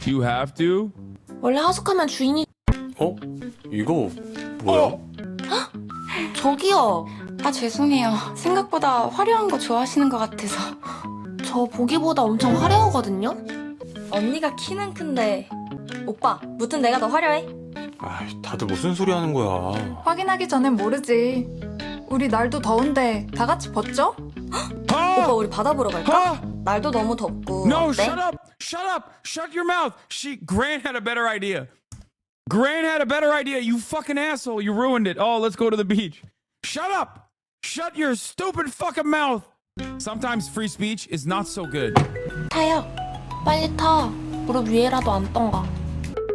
S3: You have to?
S16: 원래 하숙하면 주인이.
S6: 이거 뭐야?
S16: 저기요.
S13: 아 죄송해요. 생각보다 화려한 거 좋아하시는 것 같아서.
S16: 저 보기보다 엄청 화려하거든요.
S13: 언니가 키는 큰데 오빠 무튼 내가 더 화려해?
S6: 아 다들 무슨 소리 하는 거야?
S14: 확인하기 전엔 모르지. 우리 날도 더운데 다 같이 벗죠?
S13: 오빠 우리 바다 보러 갈까? 날도 너무 덥고.
S3: No,
S13: 어때?
S3: shut up! Shut up! Shut your mouth! Gran had a better idea. Gran had a better idea. You fucking asshole! You ruined it. Oh, let's go to the beach. Shut up! Shut your stupid fucking mouth! Sometimes free speech is not so good.
S16: 타요. 빨리 타. 무릎 위에라도 안 떤가.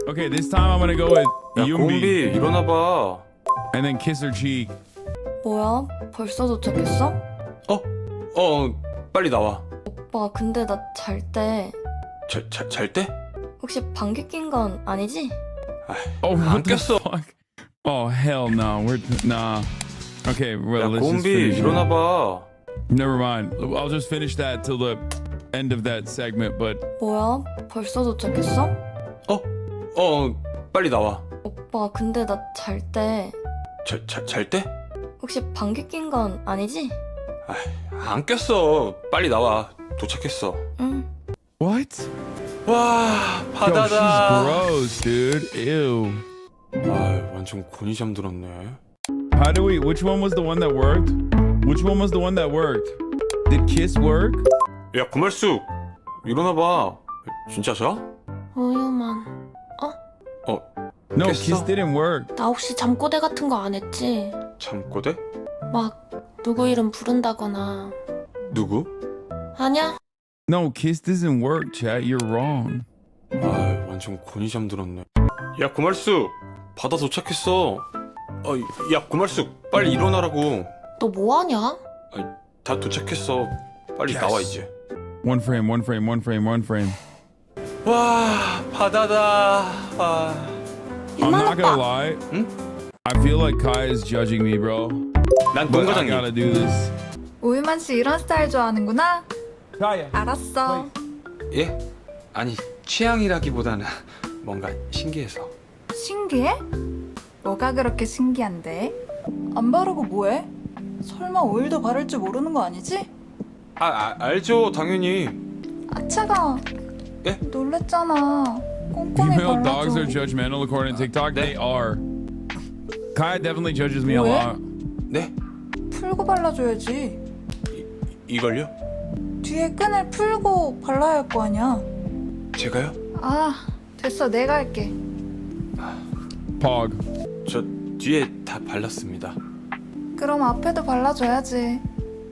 S3: Okay, this time I'm gonna go with
S6: 야
S3: Yumbi
S6: 곰비 일어나 봐.
S3: and then kiss her cheek.
S13: 뭐야? 벌써 도착했어?
S6: 빨리 나와.
S13: 오빠 근데 나 잘 때
S6: 잘 때?
S13: 혹시 방귀 낀 건 아니지?
S3: Oh,
S6: 안
S3: what the
S6: 꼈어.
S3: fuck? Oh hell no. Nah. Okay, well
S6: 야
S3: let's just
S6: 곰비
S3: finish it.
S6: 일어나 봐.
S3: Never mind. I'll just finish that till the end of that segment. But
S13: 뭐야? 벌써 도착했어?
S6: 빨리 나와.
S13: 오빠 근데 나 잘 때
S6: 잘 때?
S13: 혹시 방귀 낀 건 아니지?
S6: 안 꼈어. 빨리 나와. 도착했어.
S13: 응.
S3: what?
S6: 와
S3: Yo,
S6: 바다다.
S3: she's gross, dude. Ew.
S6: 아 완전 곤이 잠들었네.
S3: How do we? Which one was the one that worked? Which one was the one that worked? Did kiss work?
S6: 야 고말숙 일어나 봐. 진짜 자?
S16: 우유만.
S3: No,
S6: 깼어?
S3: kiss didn't work.
S16: 나 혹시 잠꼬대 같은 거 안 했지?
S6: 잠꼬대?
S16: 막 누구 이름 부른다거나.
S6: 누구?
S16: 아니야?
S3: No, kiss doesn't work, chat. You're wrong.
S6: 아 완전 곤이 잠들었네. 야 고말숙 바다 도착했어. 야 고말숙 빨리 일어나라고.
S16: 너 뭐하냐?
S6: 다 도착했어. 빨리 나와 이제.
S3: One frame.
S6: 와 바다다.
S3: I'm not gonna lie.
S6: 응?
S3: I feel like Kai is judging me, bro.
S6: 난
S3: But I
S6: 동과장님.
S3: gotta do this.
S14: 우유만 씨 이런 스타일 좋아하는구나.
S3: Kaya.
S14: 알았어.
S6: 예? 아니 취향이라기보다는 뭔가 신기해서.
S14: 신기해? 뭐가 그렇게 신기한데? 안 바르고 뭐해? 설마 오일도 바를 줄 모르는 거 아니지?
S6: 알죠, 당연히.
S14: 아 차가.
S6: 예?
S14: 놀랬잖아. 꼼꼼히
S3: Female dogs are
S14: 발라줘.
S3: judgmental according to TikTok. They are. Kaya definitely judges me a
S14: 왜?
S3: lot.
S6: 네?
S14: 풀고 발라줘야지.
S6: 이걸요?
S14: 뒤에 끈을 풀고 발라야 할 거 아니야.
S6: 제가요?
S14: 아 됐어 내가 할게.
S3: Pog.
S6: 저 뒤에 다 발랐습니다.
S14: 그럼 앞에도 발라줘야지.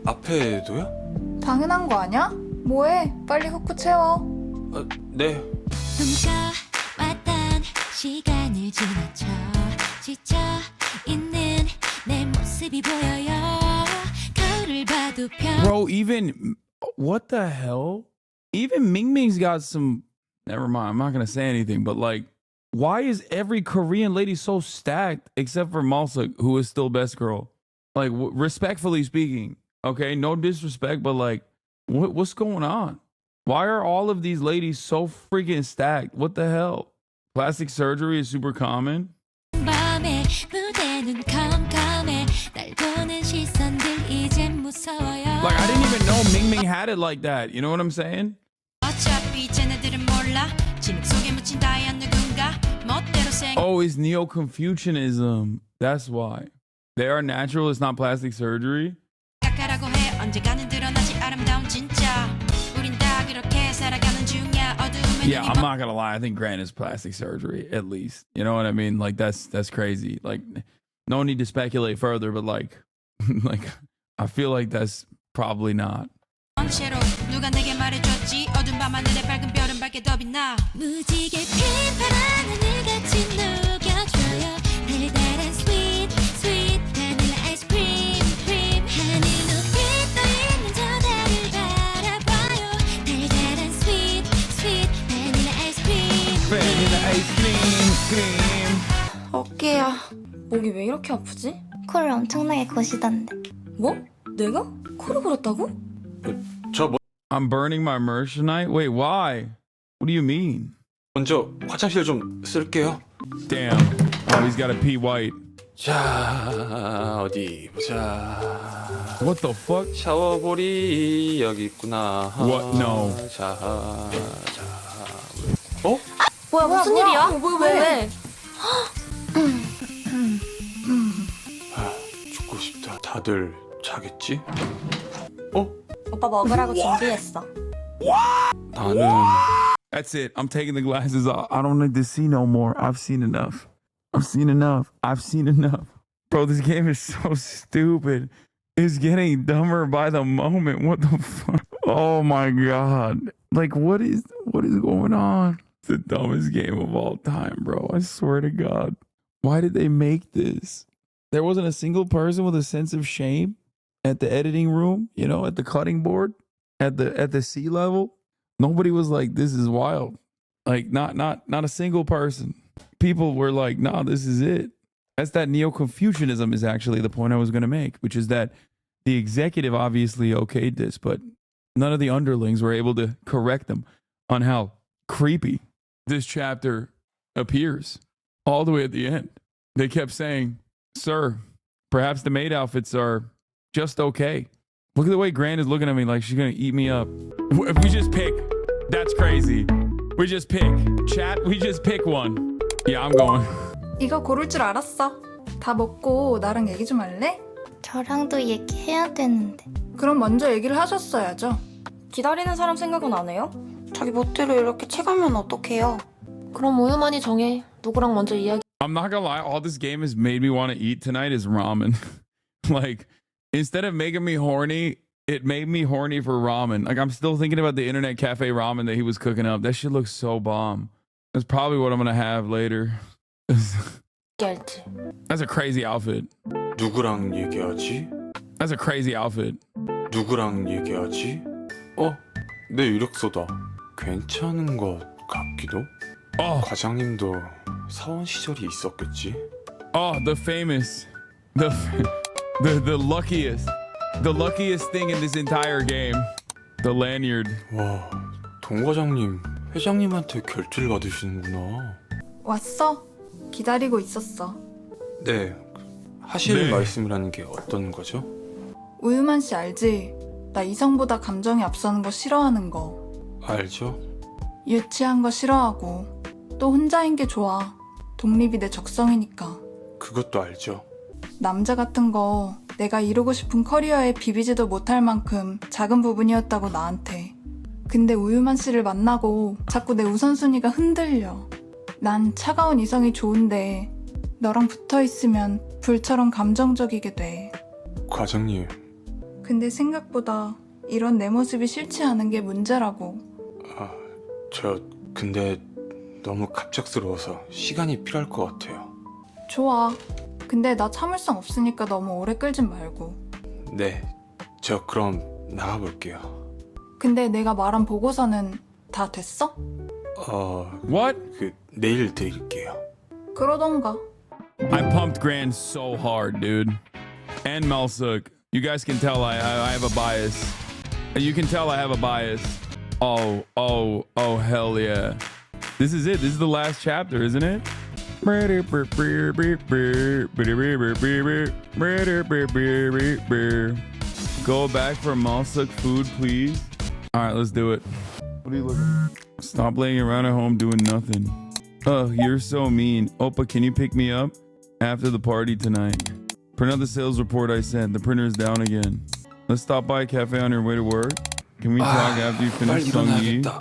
S6: 앞에도요?
S14: 당연한 거 아니야? 뭐해? 빨리 후크 채워.
S6: 네.
S15: 훔쳐왔던 시간을 지나쳐 지쳐 있는 내 모습이 보여요. 거울을 봐도
S3: Bro, even what the hell? Even Mingming's got some. Never mind. I'm not gonna say anything. But like, why is every Korean lady so stacked except for Malsa, who is still best girl? Like, respectfully speaking, okay, no disrespect, but like, what's going on? Why are all of these ladies so freaking stacked? What the hell? Plastic surgery is super common.
S15: 밤에 무대는 컴컴해 날 보는 시선들 이젠 무서워요.
S3: Like, I didn't even know Mingming had it like that. You know what I'm saying?
S15: 어차피 쟤네들은 몰라 진흙 속에 묻힌 다이한 누군가 멋대로 생.
S3: Oh, it's Neo-Confucianism. That's why. They are natural. It's not plastic surgery.
S15: 깎아라고 해 언젠가는 드러나지 아름다운 진짜. 우린 다 그렇게 살아가는 중이야. 어두움에
S3: Yeah, I'm not gonna lie. I think Grant is plastic surgery, at least. You know what I mean? Like that's crazy. Like, no need to speculate further, but like, like I feel like that's probably not.
S15: 채로 누가 내게 말해줬지 어두운 밤하늘에 밝은 별은 밝게 더 빛나. 무지개 핀 파란 하늘같이 녹여줘요. 달달한 sweet sweet 바닐라 아이스크림 크림 하늘 높이 떠있는 저 달을 바라봐요. 달달한 sweet sweet 바닐라 아이스크림
S3: 바닐라 아이스크림 크림.
S16: 어깨야. 목이 왜 이렇게 아프지?
S21: 코를 엄청나게 고시던데.
S16: 뭐? 내가? 코를 골았다고?
S3: I'm burning my merch tonight. Wait, why? What do you mean?
S6: 먼저 화장실 좀 쓸게요.
S3: Damn. Oh, he's got to pee white.
S6: 자, 어디 보자.
S3: What the fuck?
S6: 샤워볼이 여기 있구나.
S3: What? No.
S6: 자.
S16: 뭐야 무슨 일이야? 왜?
S6: 죽고 싶다. 다들 자겠지?
S16: 오빠 먹으라고 준비했어.
S6: 나는
S3: That's it. I'm taking the glasses off. I don't need to see no more. I've seen enough. I've seen enough. I've seen enough. Bro, this game is so stupid. It's getting dumber by the moment. What the fuck? Oh my god. Like what is going on? It's the dumbest game of all time, bro. I swear to God. Why did they make this? There wasn't a single person with a sense of shame at the editing room, you know, at the cutting board, at the sea level. Nobody was like, this is wild. Like not a single person. People were like, nah, this is it. That's that Neo-Confucianism is actually the point I was going to make, which is that the executive obviously okayed this, but none of the underlings were able to correct them on how creepy this chapter appears all the way at the end. They kept saying, sir, perhaps the maid outfits are just okay. Look at the way Grant is looking at me like she's going to eat me up. If we just pick, that's crazy. We just pick. Chat, we just pick one. Yeah, I'm going.
S14: 이거 고를 줄 알았어. 다 먹고 나랑 얘기 좀 할래?
S21: 저랑도 얘기해야 되는데.
S14: 그럼 먼저 얘기를 하셨어야죠.
S16: 기다리는 사람 생각은 안 해요? 자기 멋대로 이렇게 채가면 어떡해요? 그럼 우유만이 정해. 누구랑 먼저 이야기.
S3: I'm not gonna lie, all this game has made me want to eat tonight is ramen. Like, instead of making me horny, it made me horny for ramen. Like, I'm still thinking about the internet cafe ramen that he was cooking up. That shit looks so bomb. That's probably what I'm gonna have later. That's a crazy outfit.
S6: 누구랑 얘기하지?
S3: That's a crazy outfit.
S6: 누구랑 얘기하지? 내 이력서다. 괜찮은 것 같기도. 과장님도 사원 시절이 있었겠지.
S3: The famous, the luckiest thing in this entire game, the lanyard.
S6: 와, 동 과장님 회장님한테 결제를 받으시는구나.
S14: 왔어? 기다리고 있었어.
S6: 네, 하실
S3: 네.
S6: 말씀이라는 게 어떤 거죠?
S14: 우유만 씨 알지? 나 이성보다 감정이 앞서는 거 싫어하는 거.
S6: 알죠?
S14: 유치한 거 싫어하고 또 혼자인 게 좋아. 독립이 내 적성이니까.
S6: 그것도 알죠.
S14: 남자 같은 거 내가 이루고 싶은 커리어에 비비지도 못할 만큼 작은 부분이었다고 나한테. 근데 우유만 씨를 만나고 자꾸 내 우선순위가 흔들려. 난 차가운 이성이 좋은데 너랑 붙어있으면 불처럼 감정적이게 돼.
S6: 과장님,
S14: 근데 생각보다 이런 내 모습이 싫지 않은 게 문제라고.
S6: 저 근데 너무 갑작스러워서 시간이 필요할 것 같아요.
S14: 좋아. 근데 나 참을성 없으니까 너무 오래 끌진 말고.
S6: 네, 저 그럼 나가볼게요.
S14: 근데 내가 말한 보고서는 다 됐어?
S3: What?
S6: 그 내일 드릴게요.
S14: 그러던가.
S3: I pumped Grand so hard, dude. And Melsuk. You guys can tell I have a bias. You can tell I have a bias. Oh, hell yeah. This is it. This is the last chapter, isn't it? Go back for Melsuk food, please. All right, let's do it. What are you looking? Stop laying around at home doing nothing. Oh, you're so mean. Oppa, can you pick me up after the party tonight? Print out the sales report I sent. The printer is down again. Let's stop by a cafe on your way to work. Can we talk after you
S6: 빨리
S3: finish Sungyi?
S6: 일어나야겠다.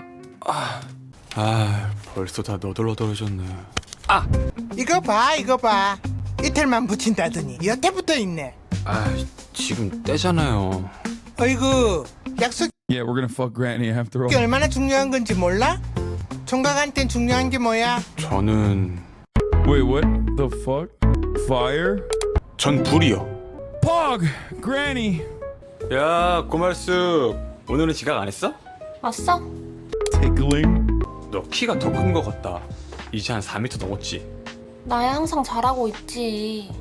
S6: 벌써 다 너덜너덜해졌네.
S5: 이거 봐. 이틀만 붙인다더니 여태 붙어 있네.
S6: 지금 때잖아요.
S5: 어이구, 약속이
S3: Yeah, we're gonna fuck Granny after all.
S5: 얼마나 중요한 건지 몰라? 총각한텐 중요한 게 뭐야?
S6: 저는
S3: Wait, what the fuck? Fire?
S6: 전 불이요.
S3: Pog! Granny!
S6: 야, 고말숙. 오늘은 지각 안 했어?
S16: 왔어?
S3: Tickling?
S6: 너 키가 더 큰 거 같다. 이제 한 4m 넘었지.
S16: 나야 항상 잘하고 있지.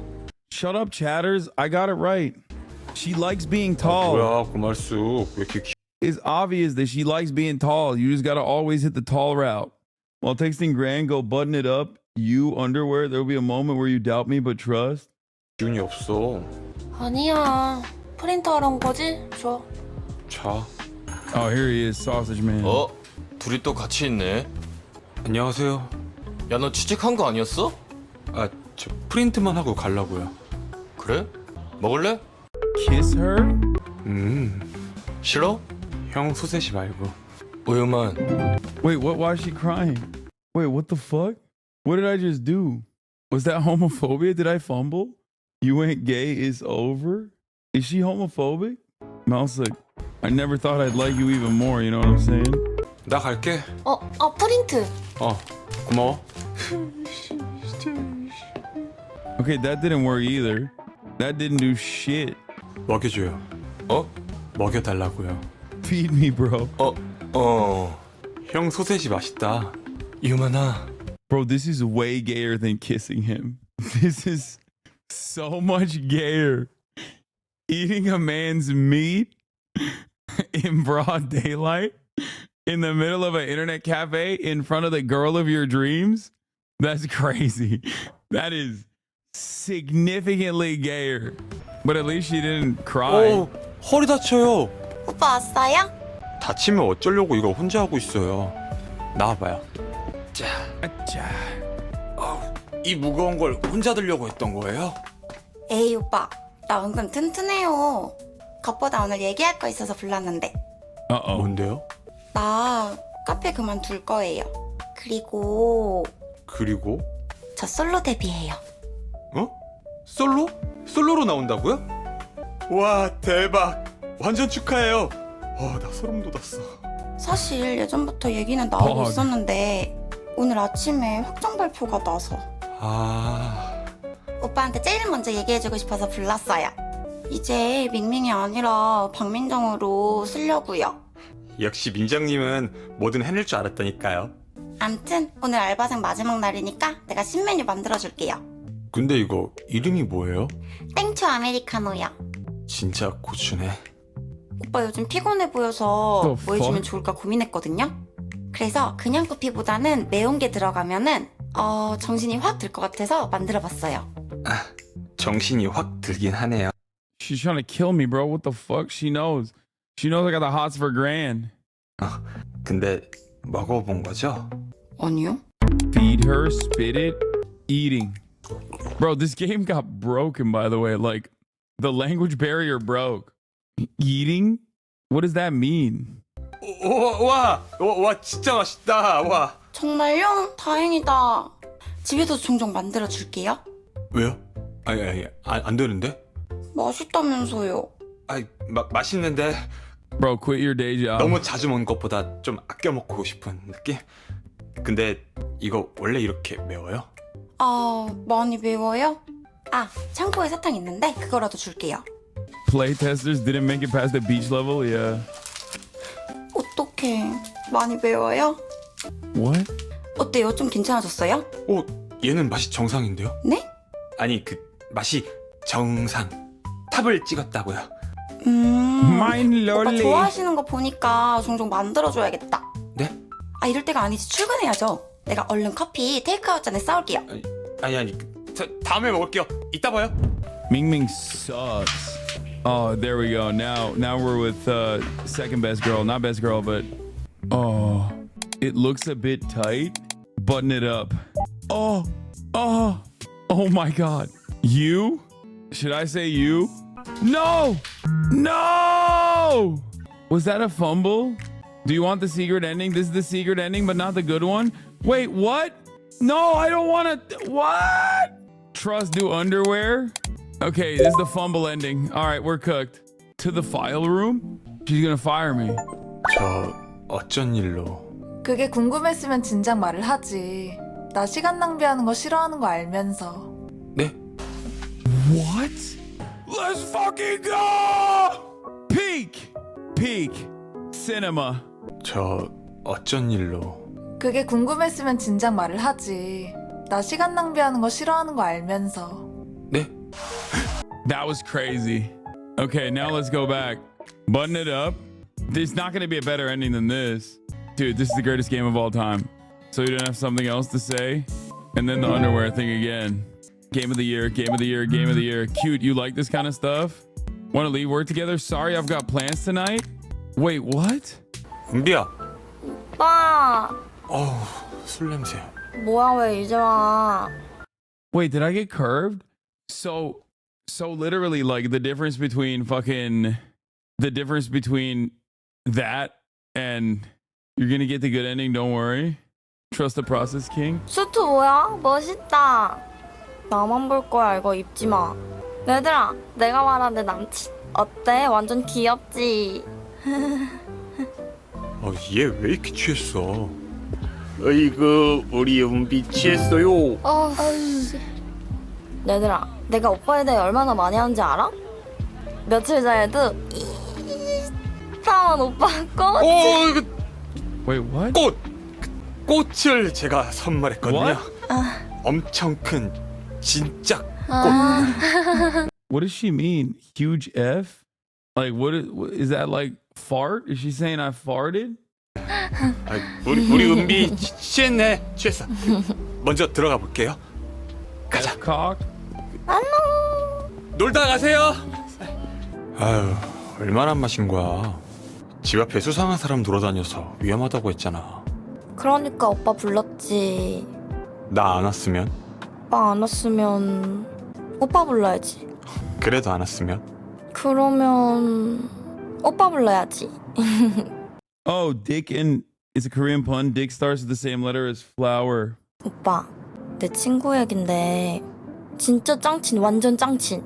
S3: Shut up, chatters. I got it right. She likes being tall.
S6: 뭐야, 고말숙. 왜 이렇게
S3: It's obvious that she likes being tall. You just gotta always hit the tall route. While texting Gran, go button it up. You underwear. There'll be a moment where you doubt me, but trust.
S6: 기운이 없어.
S16: 아니야. 프린터 하러 온 거지? 줘.
S6: 자.
S3: Oh, here he is, Sausage Man.
S12: 둘이 또 같이 있네.
S6: 안녕하세요.
S12: 야, 너 취직한 거 아니었어?
S6: 저 프린트만 하고 가려고요.
S12: 그래? 먹을래?
S3: Kiss her?
S12: 싫어?
S6: 형 소세지 말고.
S12: 우유만.
S3: Wait, what? Why is she crying? Wait, what the fuck? What did I just do? Was that homophobia? Did I fumble? You went gay is over? Is she homophobic? Melsuk, I never thought I'd like you even more, you know what I'm saying?
S6: 나 갈게.
S16: 프린트.
S6: 고마워.
S3: Okay, that didn't work either. That didn't do shit.
S6: 먹여줘요. 먹여달라고요.
S3: Feed me, bro.
S6: 형 소세지 맛있다.
S12: 유만아.
S3: Bro, this is way gayer than kissing him. This is so much gayer. Eating a man's meat in broad daylight in the middle of an internet cafe in front of the girl of your dreams? That's crazy. That is significantly gayer. But at least she didn't cry.
S6: 허리 다쳐요.
S16: 오빠 왔어요?
S6: 다치면 어쩌려고 이걸 혼자 하고 있어요. 나와봐요. 이 무거운 걸 혼자 들려고 했던 거예요?
S17: 에이 오빠, 나 은근 튼튼해요. 겉보다 오늘 얘기할 거 있어서 불렀는데.
S6: 뭔데요?
S17: 나 카페 그만둘 거예요. 그리고 저 솔로 데뷔해요.
S6: 솔로? 솔로로 나온다고요? 와, 대박. 완전 축하해요. 나 소름 돋았어.
S17: 사실 예전부터 얘기는 나오고
S6: 아.
S17: 있었는데 오늘 아침에 확정 발표가 나서 오빠한테 제일 먼저 얘기해주고 싶어서 불렀어요. 이제 밍밍이 아니라 박민정으로 쓰려고요.
S6: 역시 민정님은 뭐든 해낼 줄 알았다니까요.
S17: 암튼 오늘 알바생 마지막 날이니까 내가 신메뉴 만들어줄게요.
S6: 근데 이거 이름이 뭐예요?
S17: 땡초 아메리카노요.
S6: 진짜 고추네.
S17: 오빠 요즘 피곤해 보여서
S6: The
S17: 뭐 해주면
S6: fuck?
S17: 좋을까 고민했거든요. 그래서 그냥 커피보다는 매운 게 들어가면은 정신이 확 들 것 같아서 만들어봤어요.
S6: 정신이 확 들긴 하네요.
S3: She's trying to kill me, bro. What the fuck? She knows. She knows I got the hots for grand.
S6: 근데 먹어본 거죠?
S14: 아니요.
S3: Feed her, spit it, eating. Bro, this game got broken, by the way. Like, the language barrier broke. Eating? What does that mean?
S6: 와, 진짜 맛있다. 와.
S17: 정말요? 다행이다. 집에서 종종 만들어 줄게요.
S6: 왜요? 아니, 안 되는데?
S17: 맛있다면서요.
S6: 아니, 맛있는데
S3: Bro, quit your day job.
S6: 너무 자주 먹는 것보다 좀 아껴 먹고 싶은 느낌? 근데 이거 원래 이렇게 매워요?
S17: 아, 많이 매워요? 아, 창고에 사탕 있는데 그거라도 줄게요.
S3: Playtesters didn't make it past the beach level? Yeah.
S17: 어떡해. 많이 매워요?
S3: What?
S17: 어때요? 좀 괜찮아졌어요?
S6: 얘는 맛이 정상인데요?
S17: 네?
S6: 아니, 그 맛이 정상. 탑을 찍었다고요.
S3: Mine
S17: 오빠
S3: lolly.
S17: 좋아하시는 거 보니까 종종 만들어줘야겠다.
S6: 네?
S17: 아, 이럴 때가 아니지. 출근해야죠. 내가 얼른 커피 테이크아웃 전에 싸올게요.
S6: 아니, 다음에 먹을게요. 이따 봐요.
S3: Ming sucks. Oh, there we go. Now we're with second best girl. Not best girl, but it looks a bit tight. Button it up. Oh my God. You? Should I say you? No! Was that a fumble? Do you want the secret ending? This is the secret ending, but not the good one? Wait, what? No, I don't want to. What? Trust do underwear? Okay, this is the fumble ending. All right, we're cooked. To the file room? She's gonna fire me.
S6: 저 어쩐 일로?
S14: 그게 궁금했으면 진작 말을 하지. 나 시간 낭비하는 거 싫어하는 거 알면서.
S6: 네?
S3: What? Let's fucking go! Peak! Cinema.
S6: 저 어쩐 일로?
S14: 그게 궁금했으면 진작 말을 하지. 나 시간 낭비하는 거 싫어하는 거 알면서.
S6: 네?
S3: That was crazy. Okay, now let's go back. Button it up. There's not going to be a better ending than this. Dude, this is the greatest game of all time. So you don't have something else to say? And then the underwear thing again. Game of the year, game of the year, game of the year. Cute, you like this kind of stuff? Want to leave work together? Sorry, I've got plans tonight. Wait, what?
S6: 은비야.
S16: 오빠!
S6: 술 냄새.
S16: 뭐야, 왜 이제 와?
S3: Wait, did I get curved? So literally, like, the difference between that and you're gonna get the good ending, don't worry. Trust the process, king.
S16: 수트 뭐야? 멋있다. 나만 볼 거야, 이거 입지 마. 얘들아, 내가 말한 내 남친 어때? 완전 귀엽지?
S6: 얘 왜 이렇게 취했어?
S23: 어이구, 우리 은비 취했어요.
S16: 얘들아, 내가 오빠에 대해 얼마나 많이 하는지 알아? 며칠 전에도 이상한 오빠 꽃.
S3: Wait, what?
S6: 꽃을 제가 선물했거든요. 엄청 큰 진짜 꽃.
S3: What does she mean? Huge F? Like, what is that like fart? Is she saying I farted?
S6: 우리 은비 취했어. 먼저 들어가 볼게요. 가자.
S3: Cock.
S6: 놀다 가세요. 아유, 얼마나 마신 거야? 집 앞에 수상한 사람 돌아다녀서 위험하다고 했잖아.
S16: 그러니까 오빠 불렀지.
S6: 나 안 왔으면?
S16: 오빠 안 왔으면 오빠 불러야지.
S6: 그래도 안 왔으면?
S16: 그러면 오빠 불러야지.
S3: Oh, Dick and it's a Korean pun. Dick starts with the same letter as flower.
S16: 오빠, 내 친구 얘긴데 진짜 짱친, 완전 짱친.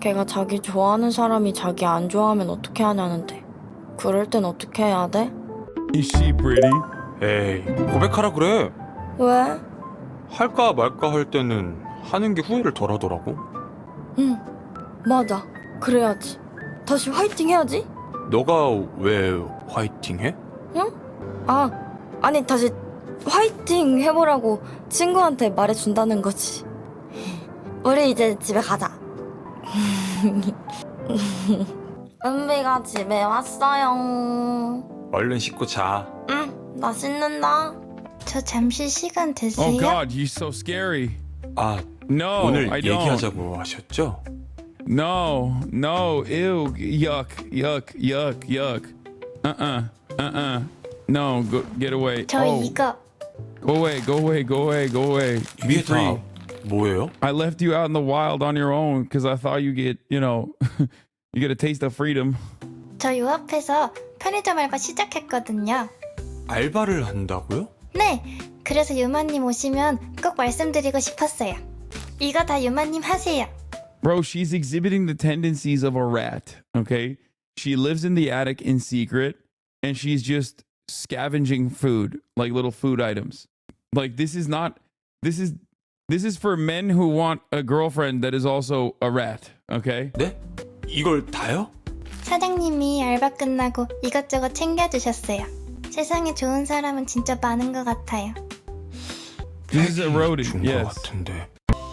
S16: 걔가 자기 좋아하는 사람이 자기 안 좋아하면 어떻게 하냐는데 그럴 땐 어떻게 해야 돼?
S3: Is she pretty?
S6: 에이, 고백하라 그래.
S16: 왜?
S6: 할까 말까 할 때는 하는 게 후회를 덜 하더라고.
S16: 응, 맞아. 그래야지. 다시 화이팅 해야지.
S6: 너가 왜 화이팅 해?
S16: 응? 아니 다시 화이팅 해보라고 친구한테 말해준다는 거지. 우리 이제 집에 가자. 은비가 집에 왔어요.
S6: 얼른 씻고 자.
S16: 응, 나 씻는다.
S21: 저 잠시 시간 되세요?
S3: Oh God, you're so scary. No,
S6: 오늘
S3: I don't.
S6: 얘기하자고 하셨죠?
S3: No, ew, yuck. No, go, get away.
S21: 저 이거.
S3: Go away.
S6: 이게 다 뭐예요?
S3: I left you out in the wild on your own because I thought you get, you get a taste of freedom.
S21: 저 요 앞에서 편의점 알바 시작했거든요.
S6: 알바를 한다고요?
S21: 네, 그래서 유마님 오시면 꼭 말씀드리고 싶었어요. 이거 다 유마님 하세요.
S3: Bro, she's exhibiting the tendencies of a rat, okay? She lives in the attic in secret, and she's just scavenging food, like little food items. Like, this is for men who want a girlfriend that is also a rat, okay?
S6: 네? 이걸 다요?
S21: 사장님이 알바 끝나고 이것저것 챙겨주셨어요. 세상에 좋은 사람은 진짜 많은 것 같아요.
S3: This is eroding,
S6: 준거
S3: yes.
S6: 같은데.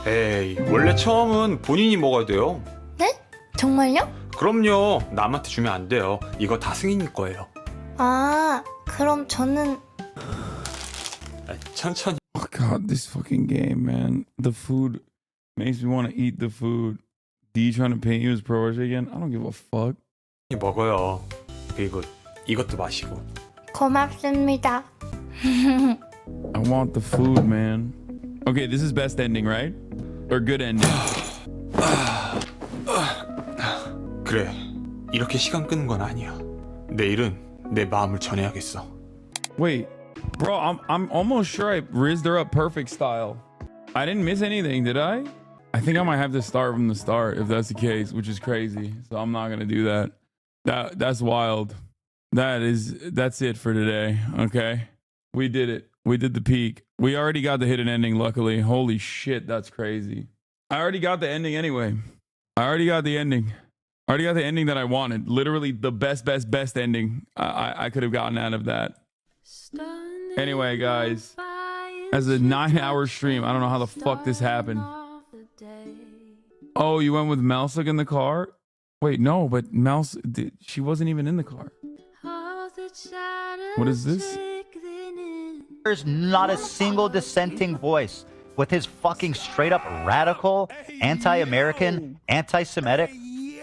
S6: 에이, 원래 처음은 본인이 먹어야 돼요.
S21: 네? 정말요?
S6: 그럼요. 남한테 주면 안 돼요. 이거 다 승인이 거예요.
S21: 아, 그럼 저는
S6: 천천히.
S3: Oh god, this fucking game, man. The food makes me want to eat the food. D trying to paint you as pro again? I don't give a fuck.
S6: 먹어요. 그리고 이것도 마시고.
S21: 고맙습니다.
S3: I want the food, man. Okay, this is best ending, right? Or good ending?
S6: 그래. 이렇게 시간 끄는 건 아니야. 내일은 내 마음을 전해야겠어.
S3: Wait, bro, I'm almost sure I rizzed her up perfect style. I didn't miss anything, did I? I think I might have to start from the start if that's the case, which is crazy. So I'm not gonna do that. That's wild. That's it for today. Okay, we did it. We did the peak. We already got the hidden ending. Luckily, holy shit, that's crazy. I already got the ending anyway. I already got the ending that I wanted. Literally the best ending I could have gotten out of that. Anyway, guys, as a 9-hour stream, I don't know how the fuck this happened. Oh, you went with Melsick in the car? Wait, no, but she wasn't even in the car. What is this?
S11: There's not a single dissenting voice with his fucking straight up radical, anti-American, anti-Semitic,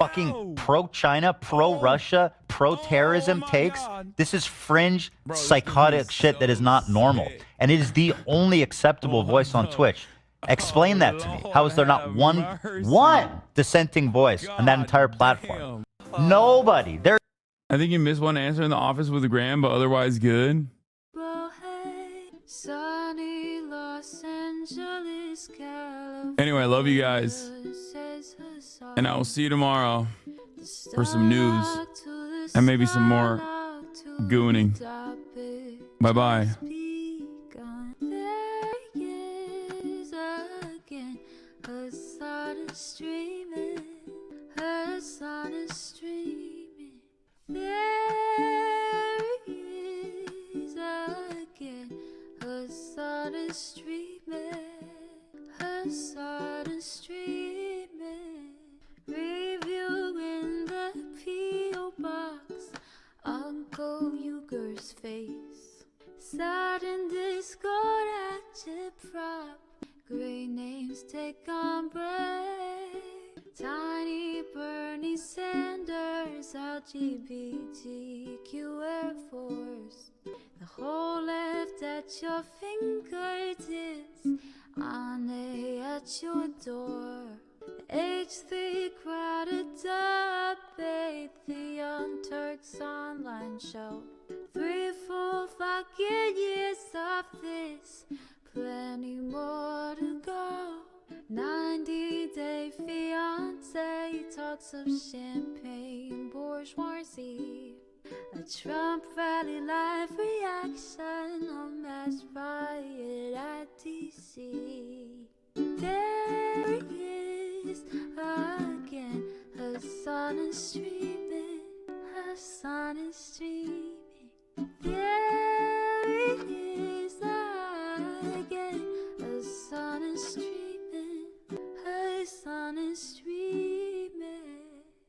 S11: fucking pro-China, pro-Russia, pro-terrorism takes. This is fringe, psychotic shit that is not normal. And it is the only acceptable voice on Twitch. Explain that to me. How is there not one dissenting voice on that entire platform? Nobody.
S3: I think you missed one answer in the office with Graham, but otherwise good. Anyway, I love you guys. And I will see you tomorrow for some news and maybe some more gooning. Bye-bye.
S15: Her sun is streaming, her sun is streaming. There he is again. Her sun is streaming, her sun is streaming. Reviewing the P.O. box, Uncle Uger's face. Sat in Discord agitprop. Great names take on break. Tiny Bernie Sanders, LGBTQ Air Force. The whole left at your fingertips, Ane at your door. H3 crowded debate, the Young Turks online show. 3 full fucking years of this. Plenty more to go. 90-day fiance talks of champagne bourgeoisie. A Trump rally live reaction, a mass riot at DC. There he is again. Her sun is streaming. Her sun is streaming.